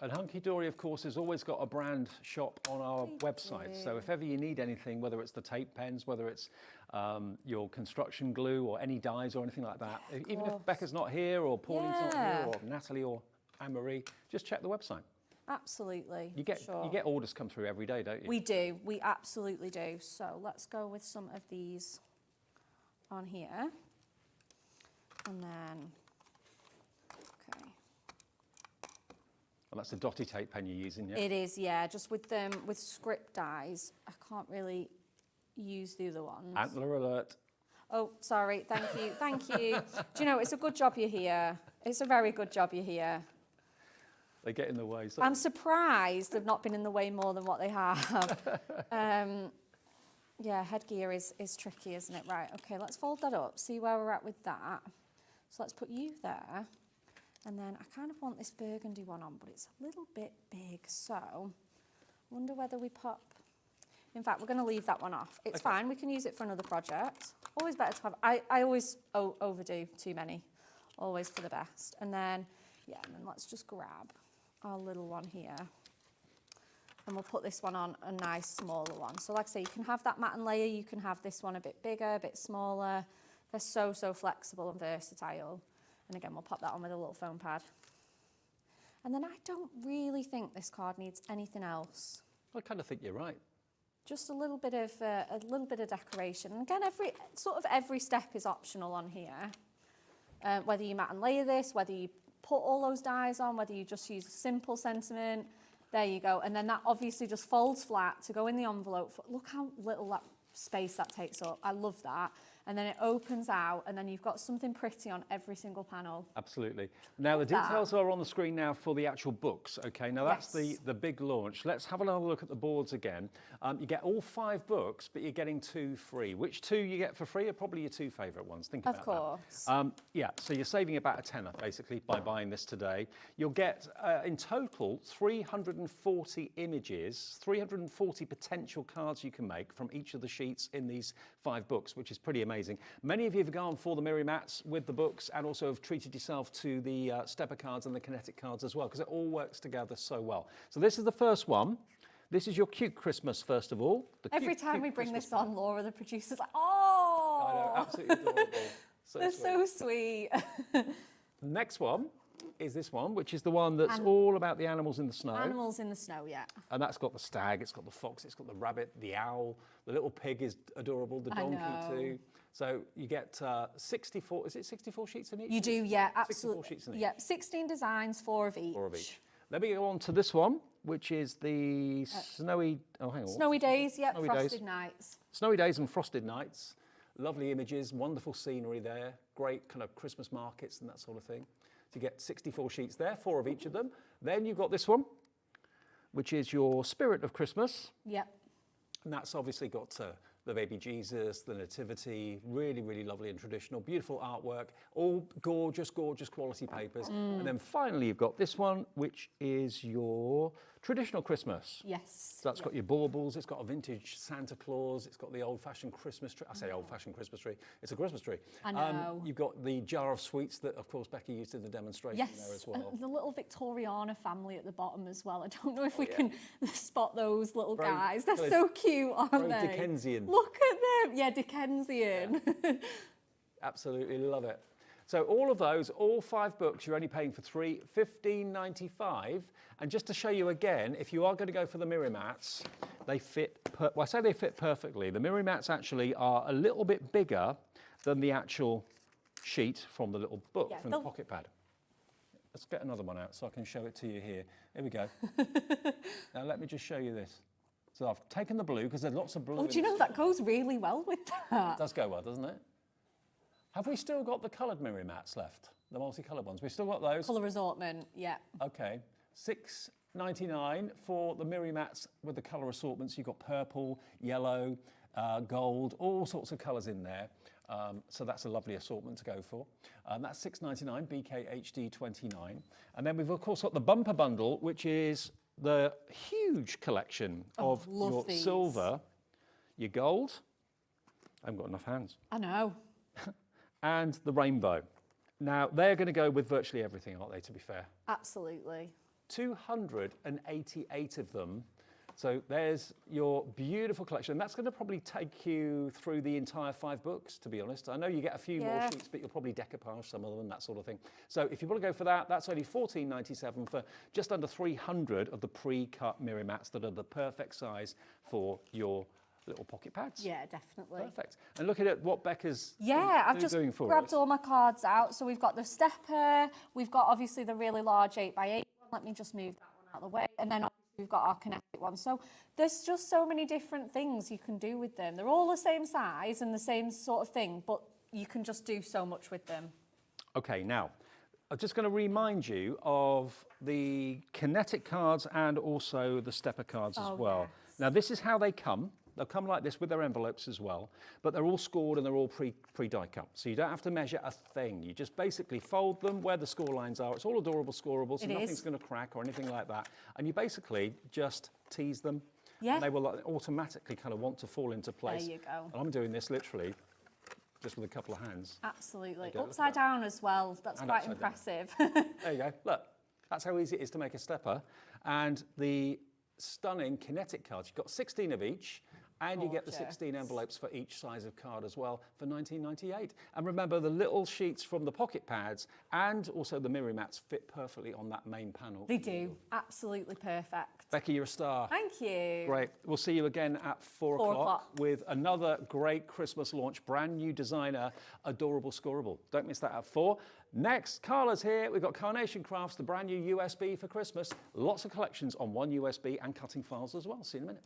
And Hunkydory, of course, has always got a brand shop on our website. So if ever you need anything, whether it's the tape pens, whether it's your construction glue or any dyes or anything like that, even if Becca's not here or Pauline's not here or Natalie or Anne-Marie, just check the website. Absolutely. You get orders come through every day, don't you? We do. We absolutely do. So let's go with some of these on here. And then, okay. And that's the dotty tape pen you're using, yeah? It is, yeah. Just with them, with script dies, I can't really use the other ones. Antler alert. Oh, sorry. Thank you. Thank you. Do you know, it's a good job you're here. It's a very good job you're here. They get in the way. So. I'm surprised they've not been in the way more than what they have. Yeah, headgear is tricky, isn't it? Right, okay, let's fold that up, see where we're at with that. So let's put you there. And then I kind of want this burgundy one on, but it's a little bit big. So I wonder whether we pop... In fact, we're going to leave that one off. It's fine. We can use it for another project. Always better to have... I always overdo too many. Always for the best. And then, yeah, and then let's just grab our little one here. And we'll put this one on a nice smaller one. So like I say, you can have that matte and layer. You can have this one a bit bigger, a bit smaller. They're so, so flexible and versatile. And again, we'll pop that on with a little foam pad. And then I don't really think this card needs anything else. I kind of think you're right. Just a little bit of decoration. And again, every step is optional on here. Whether you matte and layer this, whether you put all those dies on, whether you just use a simple sentiment, there you go. And then that obviously just folds flat to go in the envelope. Look how little that space that takes up. I love that. and then it opens out, and then you've got something pretty on every single panel. Absolutely. Now the details are on the screen now for the actual books. Okay, now that's the big launch. Let's have another look at the boards again. You get all 5 books, but you're getting 2 free. Which 2 you get for free are probably your 2 favourite ones. Think about that. Of course. Yeah, so you're saving about a tenner basically by buying this today. You'll get in total 340 images, 340 potential cards you can make from each of the sheets in these 5 books, which is pretty amazing. Many of you have gone for the Miri Mats with the books and also have treated yourself to the stepper cards and the kinetic cards as well, because it all works together so well. So this is the first one. This is your cute Christmas, first of all. Every time we bring this on, Laura, the producer's like, oh! I know, absolutely adorable. They're so sweet. The next one is this one, which is the one that's all about the animals in the snow. Animals in the snow, yeah. And that's got the stag, it's got the fox, it's got the rabbit, the owl, the little pig is adorable, the donkey too. So you get 64, is it 64 sheets in each? You do, yeah, absolutely. 64 sheets in each. Yeah, 16 designs, 4 of each. 4 of each. Let me go on to this one, which is the snowy, oh hang on. Snowy days, yeah, Snowy frosted days. nights. Snowy days and frosted nights. Lovely images, wonderful scenery there, great kind of Christmas markets and that sort of thing. So you get 64 sheets there, 4 of each of them. Then you've got this one, which is your Spirit of Christmas. Yep. And that's obviously got the baby Jesus, the nativity, really, really lovely and traditional, beautiful artwork, all gorgeous, gorgeous quality papers. And then finally you've got this one, which is your traditional Christmas. Yes. So that's got your baubles, it's got a vintage Santa Claus, it's got the old-fashioned Christmas tree. I say old-fashioned Christmas tree, it's a Christmas tree. I know. You've got the jar of sweets that, of course, Becky used in the demonstration there as well. And the little Victoriana family at the bottom as well. I don't know if we can spot those little guys. They're so cute, aren't they? Very Dickensian. Look at them. Yeah, Dickensian. Yeah. Absolutely love it. So all of those, all 5 books, you're only paying for $15.95. And just to show you again, if you are going to go for the Miri Mats, they fit, well, I say they fit perfectly. The Miri Mats actually are a little bit bigger than the actual sheet from the little book, from the pocket pad. Let's get another one out so I can show it to you here. Here we go. Now let me just show you this. So I've taken the blue, because there's lots of blue. Oh, do you know, that goes really well with that. It does go well, doesn't it? Have we still got the coloured Miri Mats left? The multicoloured ones? We've still got those? Colour assortment, yeah. Okay. $6.99 for the Miri Mats with the colour assortments. You've got purple, yellow, gold, all sorts of colours in there. So that's a lovely assortment to go for. That's $6.99, BKHD 29. And then we've of course got the bumper bundle, which is the huge collection of your silver, your gold. I haven't got enough hands. I know. And the rainbow. Now, they're going to go with virtually everything, aren't they, to be fair? Absolutely. 288 of them. So there's your beautiful collection. That's going to probably take you through the entire 5 books, to be honest. I know you get a few more sheets, but you'll probably decoupage some of them, that sort of thing. So if you want to go for that, that's only $14.97 for just under 300 of the pre-cut Miri Mats that are the perfect size for your little pocket pads. Yeah, definitely. Perfect. And look at what Becca's I've just doing for grabbed us. all my cards out. So we've got the stepper, we've got obviously the really large 8x8 one. Let me just move that one out of the way. And then obviously we've got our kinetic one. So there's just so many different things you can do with them. They're all the same size and the same sort of thing, but you can just do so much with them. Okay, now, I'm just going to remind you of the kinetic cards and also the stepper cards as well. Yes. Now, this is how they come. They'll come like this with their envelopes as well, but they're all scored and they're all pre-die cut. So you don't have to measure a thing. You just basically fold them where the score lines are. It's all adorable scoreable, so nothing's going to crack or anything like that. And you basically just tease them. Yeah. And they will automatically kind of want to fall into place. There you go. And I'm doing this literally just with a couple of hands. Absolutely. Upside down as well. That's quite impressive. There you go. Look, that's how easy it is to make a stepper. And the stunning kinetic cards, you've got 16 of each. And you get the 16 envelopes for each size of card as well for $19.98. And remember, the little sheets from the pocket pads and also the Miri Mats fit perfectly on that main panel. They do. Absolutely perfect. Becky, you're a star. Thank you. Great. We'll see you again at 4 o'clock with another great Christmas launch, brand new designer, adorable scoreable. Don't miss that at 4. Next, Carla's here. We've got Carnation Crafts, the brand new USB for Christmas. Lots of collections on one USB and cutting files as well. See you in a minute.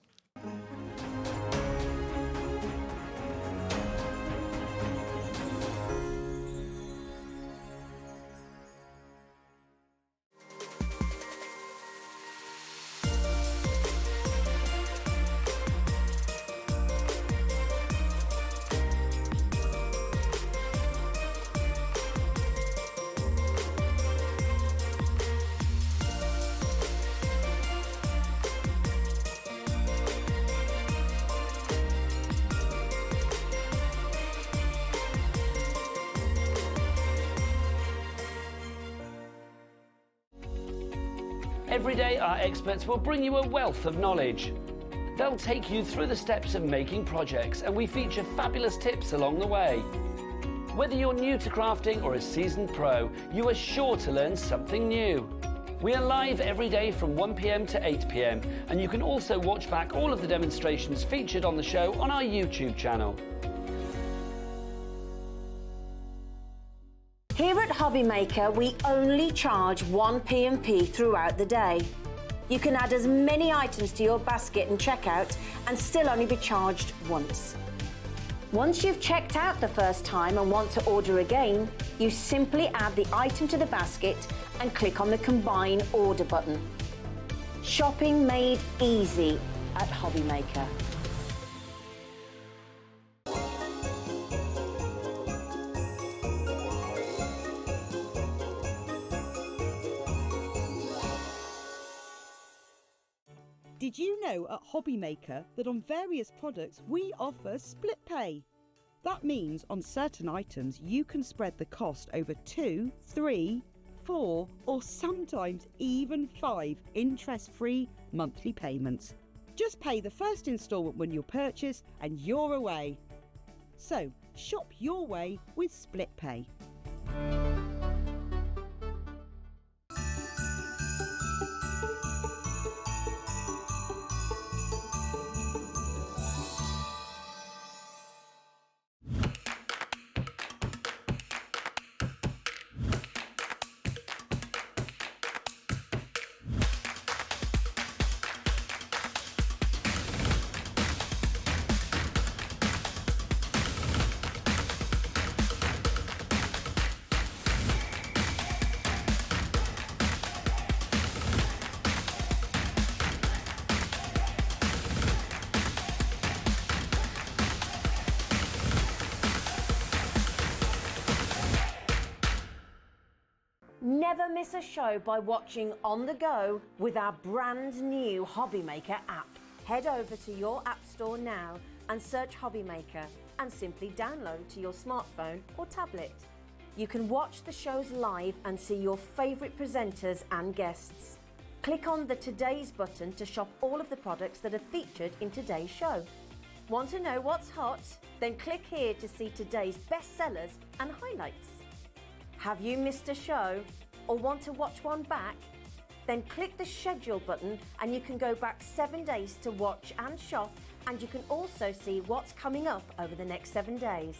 Every day, our experts will bring you a wealth of knowledge. They'll take you through the steps of making projects, and we feature fabulous tips along the way. Whether you're new to crafting or a seasoned pro, you are sure to learn something new. We are live every day from 1 p.m. to 8 p.m, and you can also watch back all of the demonstrations featured on the show on our YouTube channel. Here at Hobbymaker, we only charge 1 P&P throughout the day. You can add as many items to your basket and checkout and still only be charged once. Once you've checked out the first time and want to order again, you simply add the item to the basket and click on the Combine Order button. Shopping made easy at Hobbymaker. Did you know at Hobbymaker that on various products we offer split pay? That means on certain items you can spread the cost over 2, 3, 4 or sometimes even 5 interest-free monthly payments. Just pay the first instalment when you purchase and you're away. So shop your way with split pay. Never miss a show by watching on the go with our brand new Hobbymaker app. Head over to your app store now and search Hobbymaker and simply download to your smartphone or tablet. You can watch the shows live and see your favourite presenters and guests. Click on the Today's button to shop all of the products that are featured in today's show. Want to know what's hot? Then click here to see today's bestsellers and highlights. Have you missed a show or want to watch one back? Then click the schedule button and you can go back 7 days to watch and shop, and you can also see what's coming up over the next 7 days.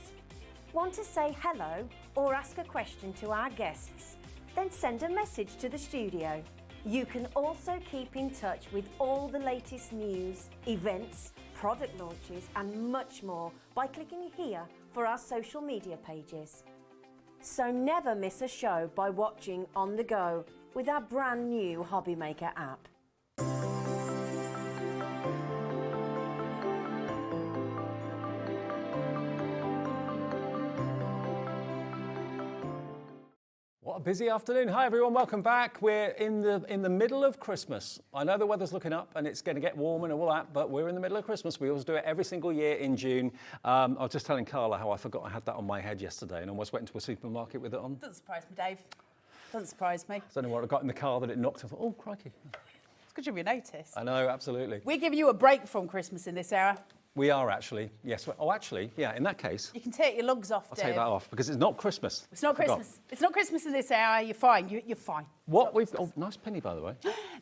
Want to say hello or ask a question to our guests? Then send a message to the studio. You can also keep in touch with all the latest news, events, product launches and much more by clicking here for our social media pages. So never miss a show by watching on the go with our brand new Hobbymaker app. What a busy afternoon. Hi everyone, welcome back. We're in the middle of Christmas. I know the weather's looking up and it's going to get warm and all that, but we're in the middle of Christmas. We always do it every single year in June. I was just telling Carla how I forgot I had that on my head yesterday and almost went into a supermarket with it on. Doesn't surprise me, Dave. Doesn't surprise me. I don't know what I got in the car that it knocked off. Oh, crikey. It's good you've noticed. I know, absolutely. We're giving you a break from Christmas in this era. We are actually, yes. Oh, actually, yeah, in that case. You can take your lugs off, I'll Dave. take that off because it's not Christmas. It's not Christmas. It's not Christmas in this era. You're fine. You're fine. What we've got, oh, nice penny, by the way.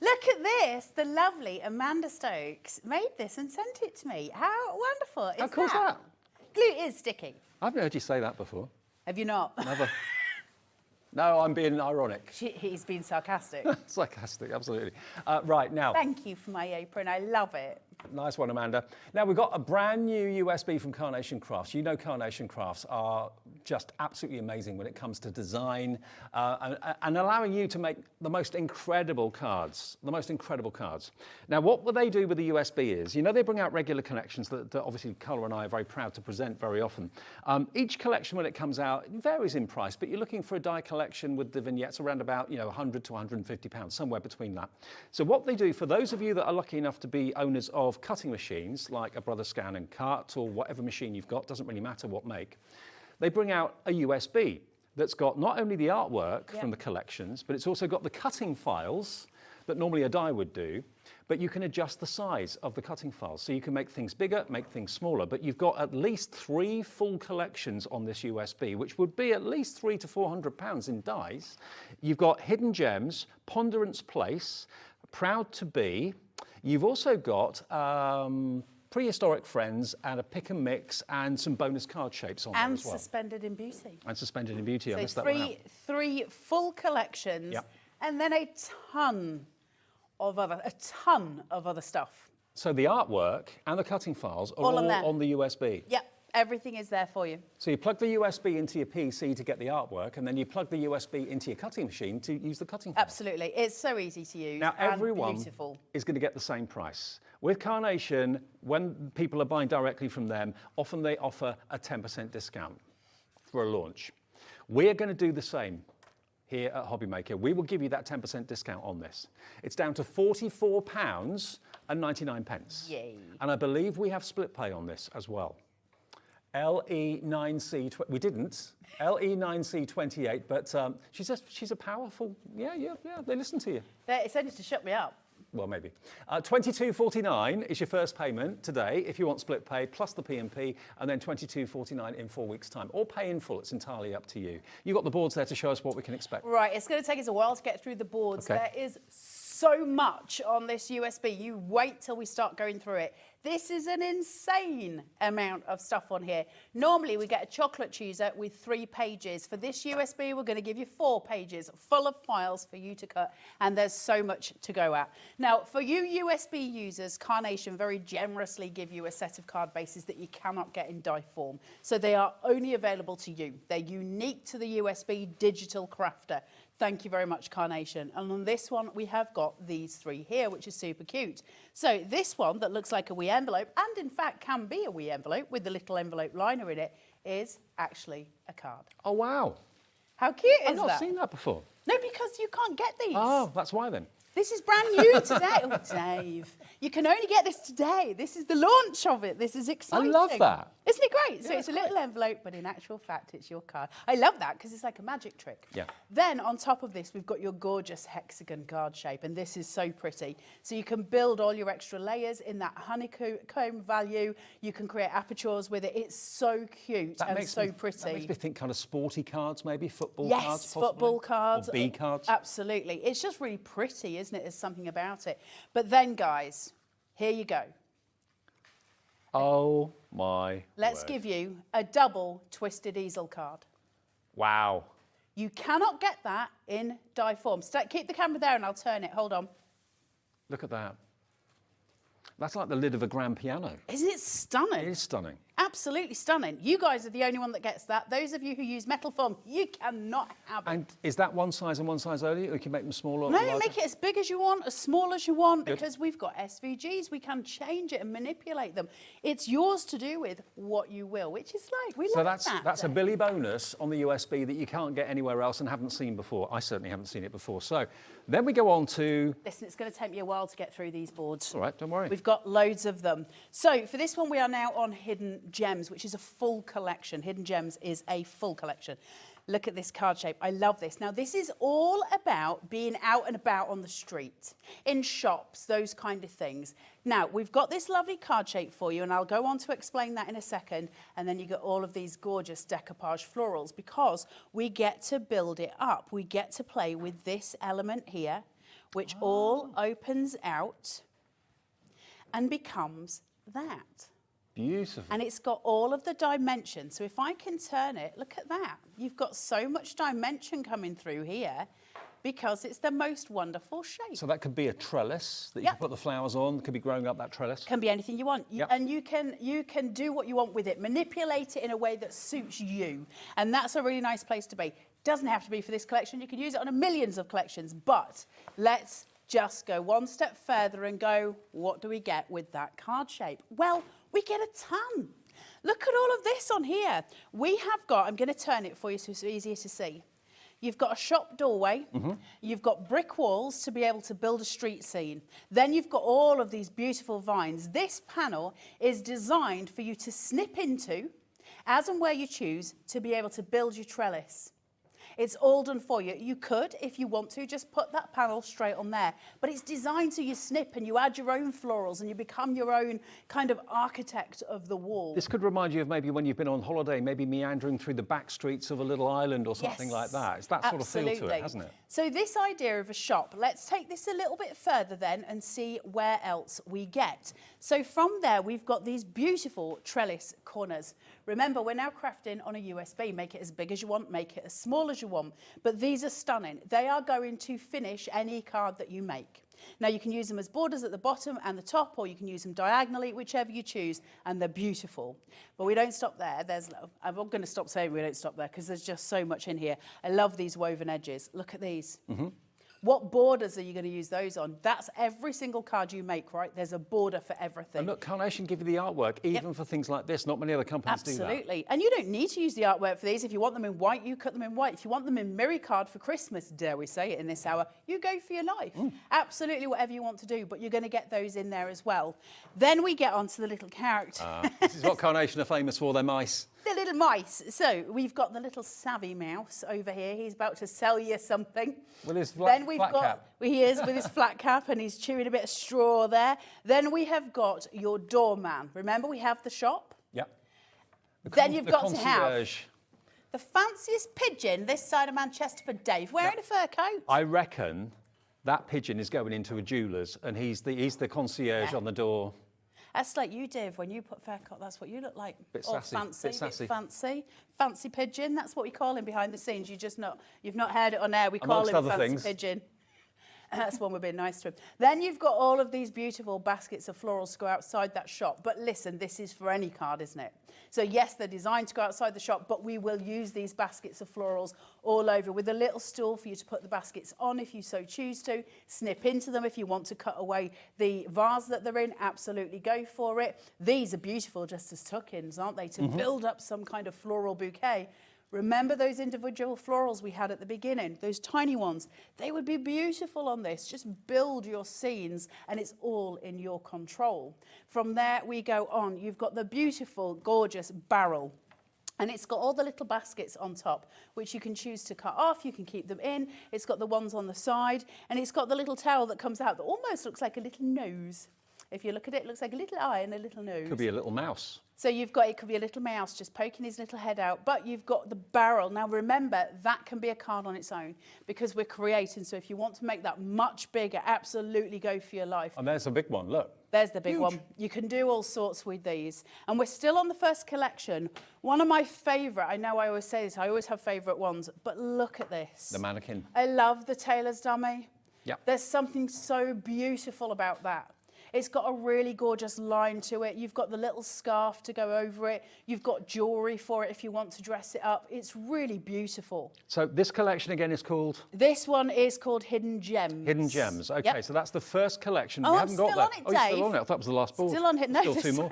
Look at this. The lovely Amanda Stokes made this and sent it to me. How wonderful is that? How cool is that? Glue is sticky. I've heard you say that before. Have you not? Never. No, I'm being ironic. He's been sarcastic. Sarcastic, absolutely. Right, now. Thank you for my apron. I love it. Nice one, Amanda. Now, we've got a brand new USB from Carnation Crafts. You know Carnation Crafts are just absolutely amazing when it comes to design and allowing you to make the most incredible cards, Now, what will they do with the USB is, you know, they bring out regular collections that obviously Carla and I are very proud to present very often. Each collection, when it comes out, it varies in price, but you're looking for a die collection with the vignettes around about, you know, 100 to 150 pounds, somewhere between that. So what they do, for those of you that are lucky enough to be owners of cutting machines, like a Brother Scan and Cut or whatever machine you've got, doesn't really matter what make, they bring out a USB. that's got not only the artwork from the collections, but it's also got the cutting files that normally a die would do, but you can adjust the size of the cutting files. So you can make things bigger, make things smaller, but you've got at least 3 full collections on this USB, which would be at least £300 to £400 in dies. You've got Hidden Gems, Ponderance Place, Proud to Be. You've also got Prehistoric Friends and a pick and mix and some bonus card shapes on there as well. And Suspended in Beauty. And Suspended in Beauty. I missed So that one out. three full collections, Yep. and then a ton of other stuff. So the artwork and the cutting files are all on there. on the USB. Yep, everything is there for you. So you plug the USB into your PC to get the artwork, and then you plug the USB into your cutting machine to use the cutting file. Absolutely, it's so easy to use. Now and everyone beautiful. is going to get the same price. With Carnation, when people are buying directly from them, often they offer a 10% discount for a launch. We're going to do the same here at Hobby Maker. We will give you that 10% discount on this. It's down to £44.99. Yay. And I believe we have split pay on this as well. LE9C, we didn't, LE9C28, but she's a powerful, yeah, they listen to you. It's only to shut me up. Well, maybe. $22.49 is your first payment today if you want split pay, plus the P&P, and then $22.49 in 4 weeks' time. Or pay in full, it's entirely up to you. You've got the boards there to show us what we can expect. Right, it's going to take us a while to get through the boards. Okay. There is so much on this USB. You wait till we start going through it. This is an insane amount of stuff on here. Normally we get a chocolate chooser with 3 pages. For this USB, we're going to give you 4 pages full of files for you to cut, and there's so much to go at. Now, for you USB users, Carnation very generously give you a set of card bases that you cannot get in die form. So they are only available to you. They're unique to the USB digital crafter. Thank you very much, Carnation. And on this one, we have got these 3 here, which is super cute. So this one that looks like a wee envelope, and in fact can be a wee envelope with the little envelope liner in it, is actually a card. Oh, wow. How cute is that? I've not seen that before. No, because you can't get these. Oh, that's why then. This is brand new today. Oh, Dave. You can only get this today. This is the launch of it. This is exciting. I love that. Isn't it great? So it's a little envelope, but in actual fact, it's your card. I love that because it's like a magic trick. Yeah. Then on top of this, we've got your gorgeous hexagon card shape, and this is so pretty. So you can build all your extra layers in that honeycomb value. You can create apertures with it. It's so cute and so pretty. That makes me think kind of sporty cards, maybe football yes, cards. Yes, football cards. Or B cards. Absolutely. It's just really pretty, isn't it? There's something about it. But then, guys, here you go. Oh my Let's word. give you a double twisted easel card. Wow. You cannot get that in die form. Keep the camera there and I'll turn it. Hold on. Look at that. That's like the lid of a grand piano. Isn't it stunning? It is stunning. Absolutely stunning. You guys are the only one that gets that. Those of you who use metal foam, you cannot have it. And is that one size and one size only, or you can make them smaller or No, larger? make it as big as you want, as small as you want, Good. because we've got SVGs. We can change it and manipulate them. It's yours to do with what you will, which is like, we So love that's a Dave. Billy bonus on the USB that you can't get anywhere else and haven't seen before. I certainly haven't seen it before. So then we go on to... Listen, it's going to take me a while to get through these boards. All right, don't worry. We've got loads of them. So for this one, we are now on Hidden Gems, which is a full collection. Hidden Gems is a full collection. Look at this card shape. I love this. Now, this is all about being out and about on the street, in shops, those kind of things. Now, we've got this lovely card shape for you, and I'll go on to explain that in a second. And then you get all of these gorgeous decoupage florals, because we get to build it up. We get to play with this element here, which all opens out and becomes that. Beautiful. And it's got all of the dimension. So if I can turn it, look at that. You've got so much dimension coming through here because it's the most wonderful shape. So that could be a trellis that you Yep. can put the flowers on. Could be growing up that trellis. Can be anything you want. Yep. And you can do what you want with it. Manipulate it in a way that suits you. And that's a really nice place to be. Doesn't have to be for this collection. You can use it on millions of collections. But let's just go one step further and go, what do we get with that card shape? Well, we get a ton. Look at all of this on here. We have got, I'm going to turn it for you so it's easier to see. You've got a shop doorway. You've got brick walls to be able to build a street scene. Then you've got all of these beautiful vines. This panel is designed for you to snip into as and where you choose to be able to build your trellis. It's all done for you. You could, if you want to, just put that panel straight on there. But it's designed so you snip and you add your own florals and you become your own kind of architect of the wall. This could remind you of maybe when you've been on holiday, maybe meandering through the back streets of a little island or something like that. It's that sort of feel to it, hasn't it? So this idea of a shop, let's take this a little bit further then and see where else we get. So from there, we've got these beautiful trellis corners. Remember, we're now crafting on a USB. Make it as big as you want, make it as small as you want. But these are stunning. They are going to finish any card that you make. Now, you can use them as borders at the bottom and the top, or you can use them diagonally, whichever you choose, and they're beautiful. But we don't stop there. I'm not going to stop saying we don't stop there because there's just so much in here. I love these woven edges. Look at these. What borders are you going to use those on? That's every single card you make, right? There's a border for everything. And look, Carnation give you the artwork, even for things like this. Not many other companies do that. Absolutely. And you don't need to use the artwork for these. If you want them in white, you cut them in white. If you want them in mirror card for Christmas, dare we say it in this hour, you go for your life. Absolutely whatever you want to do, but you're going to get those in there as well. Then we get onto the little character. This is what Carnation are famous for, their mice. The little mice. So we've got the little savvy mouse over here. He's about to sell you something. With his flat cap. He is with his flat cap and he's chewing a bit of straw there. Then we have got your doorman. Remember, we have the shop. Yep. Then you've got to have concierge. the fanciest pigeon this side of Manchester for Dave, wearing a fur coat. I reckon that pigeon is going into a jeweller's and he's the concierge on the door. That's like you, Dave, when you put fur coat, that's what you look like. Bit Or sassy, fancy, bit sassy. Fancy pigeon, that's what we call him behind the scenes. You've not heard it on air, we call him Amongst other fancy things. pigeon. That's when we're being nice to him. Then you've got all of these beautiful baskets of florals to go outside that shop. But listen, this is for any card, isn't it? So yes, they're designed to go outside the shop, but we will use these baskets of florals all over with a little stool for you to put the baskets on if you so choose to. Snip into them if you want to cut away the vase that they're in. Absolutely go for it. These are beautiful just as tuck-ins, aren't they? To build up some kind of floral bouquet. Remember those individual florals we had at the beginning, those tiny ones? They would be beautiful on this. Just build your scenes and it's all in your control. From there we go on. You've got the beautiful, gorgeous barrel. And it's got all the little baskets on top, which you can choose to cut off. You can keep them in. It's got the ones on the side. And it's got the little towel that comes out that almost looks like a little nose. If you look at it, it looks like a little eye and a little nose. Could be a little mouse. So it could be a little mouse just poking his little head out, but you've got the barrel. Now remember, that can be a card on its own because we're creating. So if you want to make that much bigger, absolutely go for your life. And there's a big one, look. There's the big one. You can do all sorts with these. And we're still on the first collection. One of my favourite, I know I always say this, I always have favourite ones, but look at this. The mannequin. I love the tailor's dummy. Yep. There's something so beautiful about that. It's got a really gorgeous line to it. You've got the little scarf to go over it. You've got jewellery for it if you want to dress it up. It's really beautiful. So this collection again is called? This one is called Hidden Gems. Hidden Gems. Okay, Yep. so that's the first collection. Oh, We I'm haven't got still that. on it, Oh, you're still Dave. on it. I thought it was the last board. Still on it. No, Still there's two more.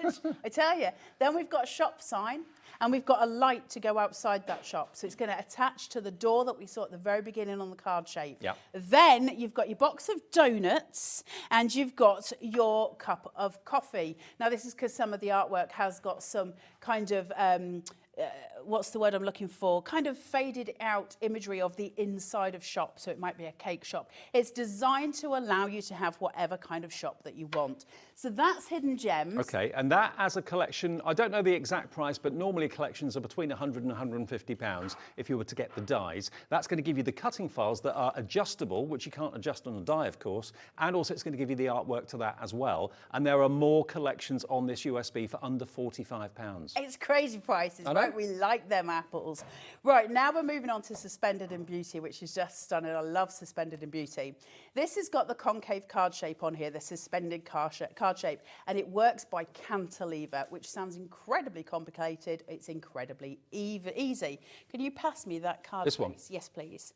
so much. I tell you. Then we've got a shop sign. And we've got a light to go outside that shop. So it's going to attach to the door that we saw at the very beginning on the card shape. Yep. Then you've got your box of donuts and you've got your cup of coffee. Now, this is because some of the artwork has got some kind of, what's the word I'm looking for? Kind of faded out imagery of the inside of shop. So it might be a cake shop. It's designed to allow you to have whatever kind of shop that you want. So that's Hidden Gems. Okay, and that as a collection, I don't know the exact price, but normally collections are between £100 and £150 if you were to get the dies. That's going to give you the cutting files that are adjustable, which you can't adjust on a die, of course, and also it's going to give you the artwork to that as well. And there are more collections on this USB for under £45. It's crazy prices, I know. right? We like them apples. Right, now we're moving on to Suspended in Beauty, which is just stunning. I love Suspended in Beauty. This has got the concave card shape on here, the suspended card shape, and it works by cantilever, which sounds incredibly complicated. It's incredibly easy. Can you pass me that card, This please? one? Yes, please.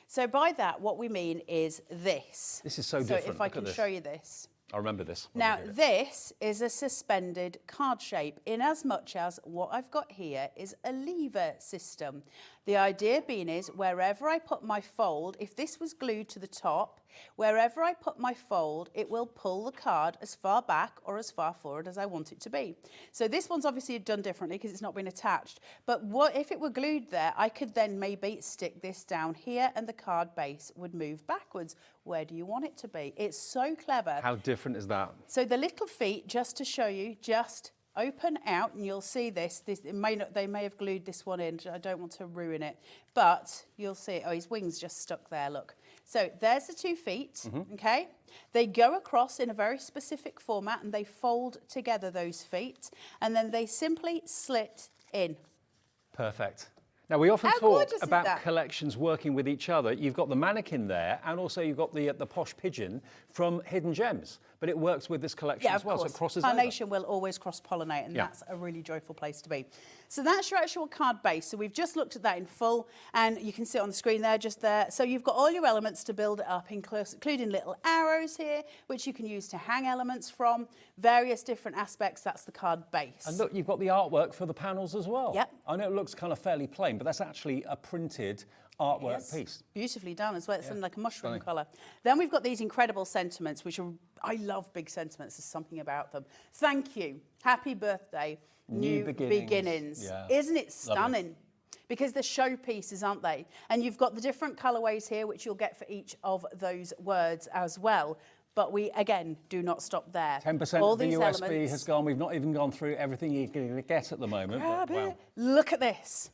So by that, what we mean is this. This is so different. So if I Look at can this. show you this. I remember this. when Now, I did it. this is a suspended card shape in as much as what I've got here is a lever system. The idea being is wherever I put my fold, if this was glued to the top, wherever I put my fold, it will pull the card as far back or as far forward as I want it to be. So this one's obviously done differently because it's not been attached. But what if it were glued there, I could then maybe stick this down here and the card base would move backwards. Where do you want it to be? It's so clever. How different is that? So the little feet, just to show you, just open out, and you'll see this. It may not, they may have glued this one in. I don't want to ruin it, but you'll see. Oh, his wings just stuck there. Look. So there's the 2 feet. Okay. They go across in a very specific format, and they fold together those feet, and then they simply slit in. Perfect. Now, we often How talk gorgeous is about that? collections working with each other. You've got the mannequin there, and also you've got the posh pigeon from Hidden Gems, but it works with this collection as well, so it crosses over. Carnation will always cross-pollinate, and that's a really joyful place to be. So that's your actual card base. So we've just looked at that in full, and you can see it on the screen there, just there. So you've got all your elements to build it up, including little arrows here, which you can use to hang elements from, various different aspects. That's the card base. And look, you've got the artwork for the panels as well. Yep. I know it looks kind of fairly plain, but that's actually a printed artwork piece. Beautifully done as well. It's in like a mushroom colour. Then we've got these incredible sentiments, which are, I love big sentiments. There's something about them. Thank you. Happy birthday. New beginnings. Yeah. Isn't it stunning? Lovely. Because they're showpieces, aren't they? And you've got the different colourways here, which you'll get for each of those words as well. But we, again, do not stop there. 10% All of the these USB elements, has gone. We've not even gone through everything you're going to get at the moment. But, wow. Look at this.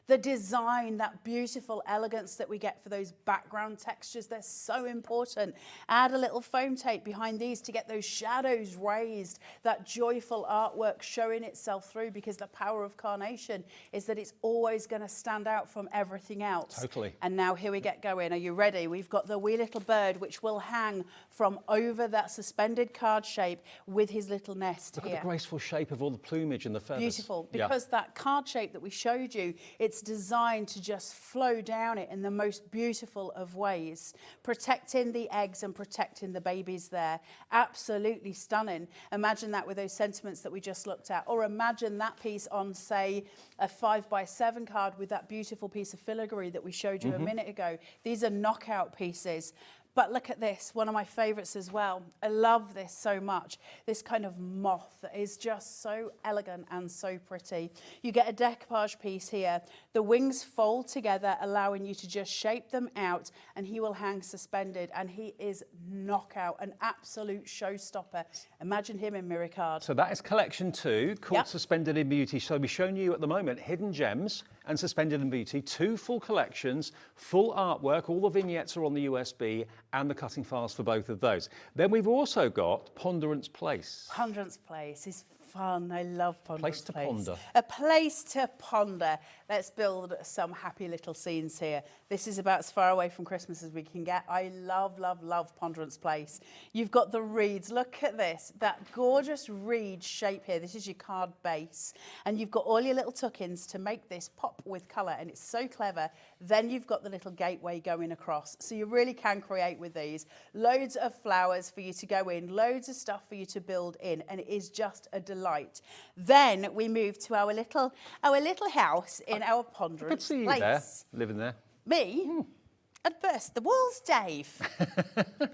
The design, that beautiful elegance that we get for those background textures, they're so important. Add a little foam tape behind these to get those shadows raised, that joyful artwork showing itself through, because the power of Carnation is that it's always going to stand out from everything else. Totally. And now here we get going. Are you ready? We've got the wee little bird, which will hang from over that suspended card shape with his little nest Look here. at the graceful shape of all the plumage and the feathers. Beautiful, because that card shape that we showed you, it's designed to just flow down it in the most beautiful of ways, protecting the eggs and protecting the babies there. Absolutely stunning. Imagine that with those sentiments that we just looked at, or imagine that piece on, say, a 5x7 card with that beautiful piece of filigree that we showed you a minute ago. These are knockout pieces. But look at this, one of my favourites as well. I love this so much. This kind of moth that is just so elegant and so pretty. You get a decoupage piece here. The wings fold together, allowing you to just shape them out, and he will hang suspended, and he is knockout, an absolute showstopper. Imagine him in mirror card. So that is collection 2, called Suspended in Beauty. So we've shown you at the moment Hidden Gems and Suspended in Beauty, 2 full collections, full artwork. All the vignettes are on the USB and the cutting files for both of those. Then we've also got Ponderance Place. Ponderance Place is fun. I love Ponderance Place to ponder. A place to ponder. Let's build some happy little scenes here. This is about as far away from Christmas as we can get. I love, love, love Ponderance Place. You've got the reeds. Look at this. That gorgeous reed shape here. This is your card base. And you've got all your little tuck-ins to make this pop with colour, and it's so clever. Then you've got the little gateway going across. So you really can create with these. Loads of flowers for you to go in, loads of stuff for you to build in, and it is just a delight. Then we move to our little house in our Ponderance I could see you Place. there, living there. Me? I'd burst the walls, Dave.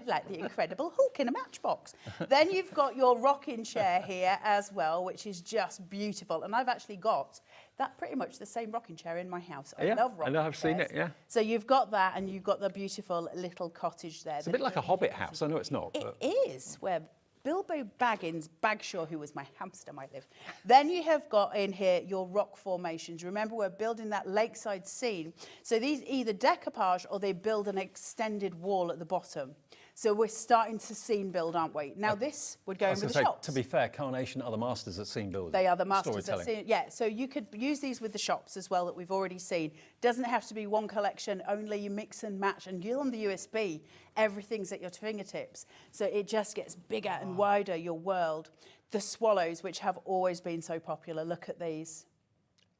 Like the Incredible Hulk in a matchbox. Then you've got your rocking chair here as well, which is just beautiful. And I've actually got that pretty much the same rocking chair in my house. I love rocking I know, I've seen chairs. it, yeah. So you've got that, and you've got the beautiful little cottage there. It's a bit like a Hobbit house. I know it's not. It But is, where Bilbo Baggins, Bagshaw, who was my hamster, might live. Then you have got in here your rock formations. Remember, we're building that lakeside scene. So these either decoupage or they build an extended wall at the bottom. So we're starting to scene build, aren't we? Now this would go in with the shops. To be fair, Carnation are the masters at scene building. They are the masters at storytelling. scene. Yeah, so you could use these with the shops as well that we've already seen. Doesn't have to be one collection, only you mix and match. And you're on the USB, everything's at your fingertips. So it just gets bigger and wider, your world. The swallows, which have always been so popular, look at these.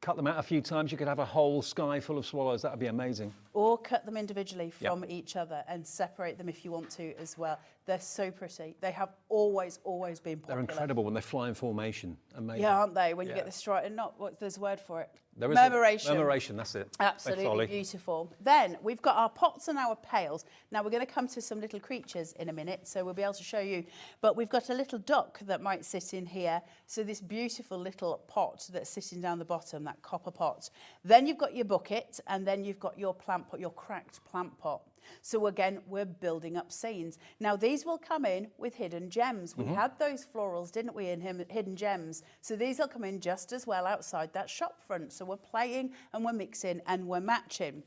Cut them out a few times, you could have a whole sky full of swallows. That would be amazing. Or cut them individually from each other and separate them if you want to as well. They're so pretty. They have always, always been popular. They're incredible when they fly in formation. Amazing. Yeah, aren't they? When you get the strike, and there's a word for it. There is Murmuration. Murmuration, that's it. Absolutely Thanks, Ollie. beautiful. Then we've got our pots and our pails. Now we're going to come to some little creatures in a minute, so we'll be able to show you. But we've got a little duck that might sit in here. So this beautiful little pot that's sitting down the bottom, that copper pot. Then you've got your bucket, and then you've got your plant pot, your cracked plant pot. So again, we're building up scenes. Now these will come in with hidden gems. We had those florals, didn't we, in hidden gems. So these will come in just as well outside that shop front. So we're playing and we're mixing and we're matching.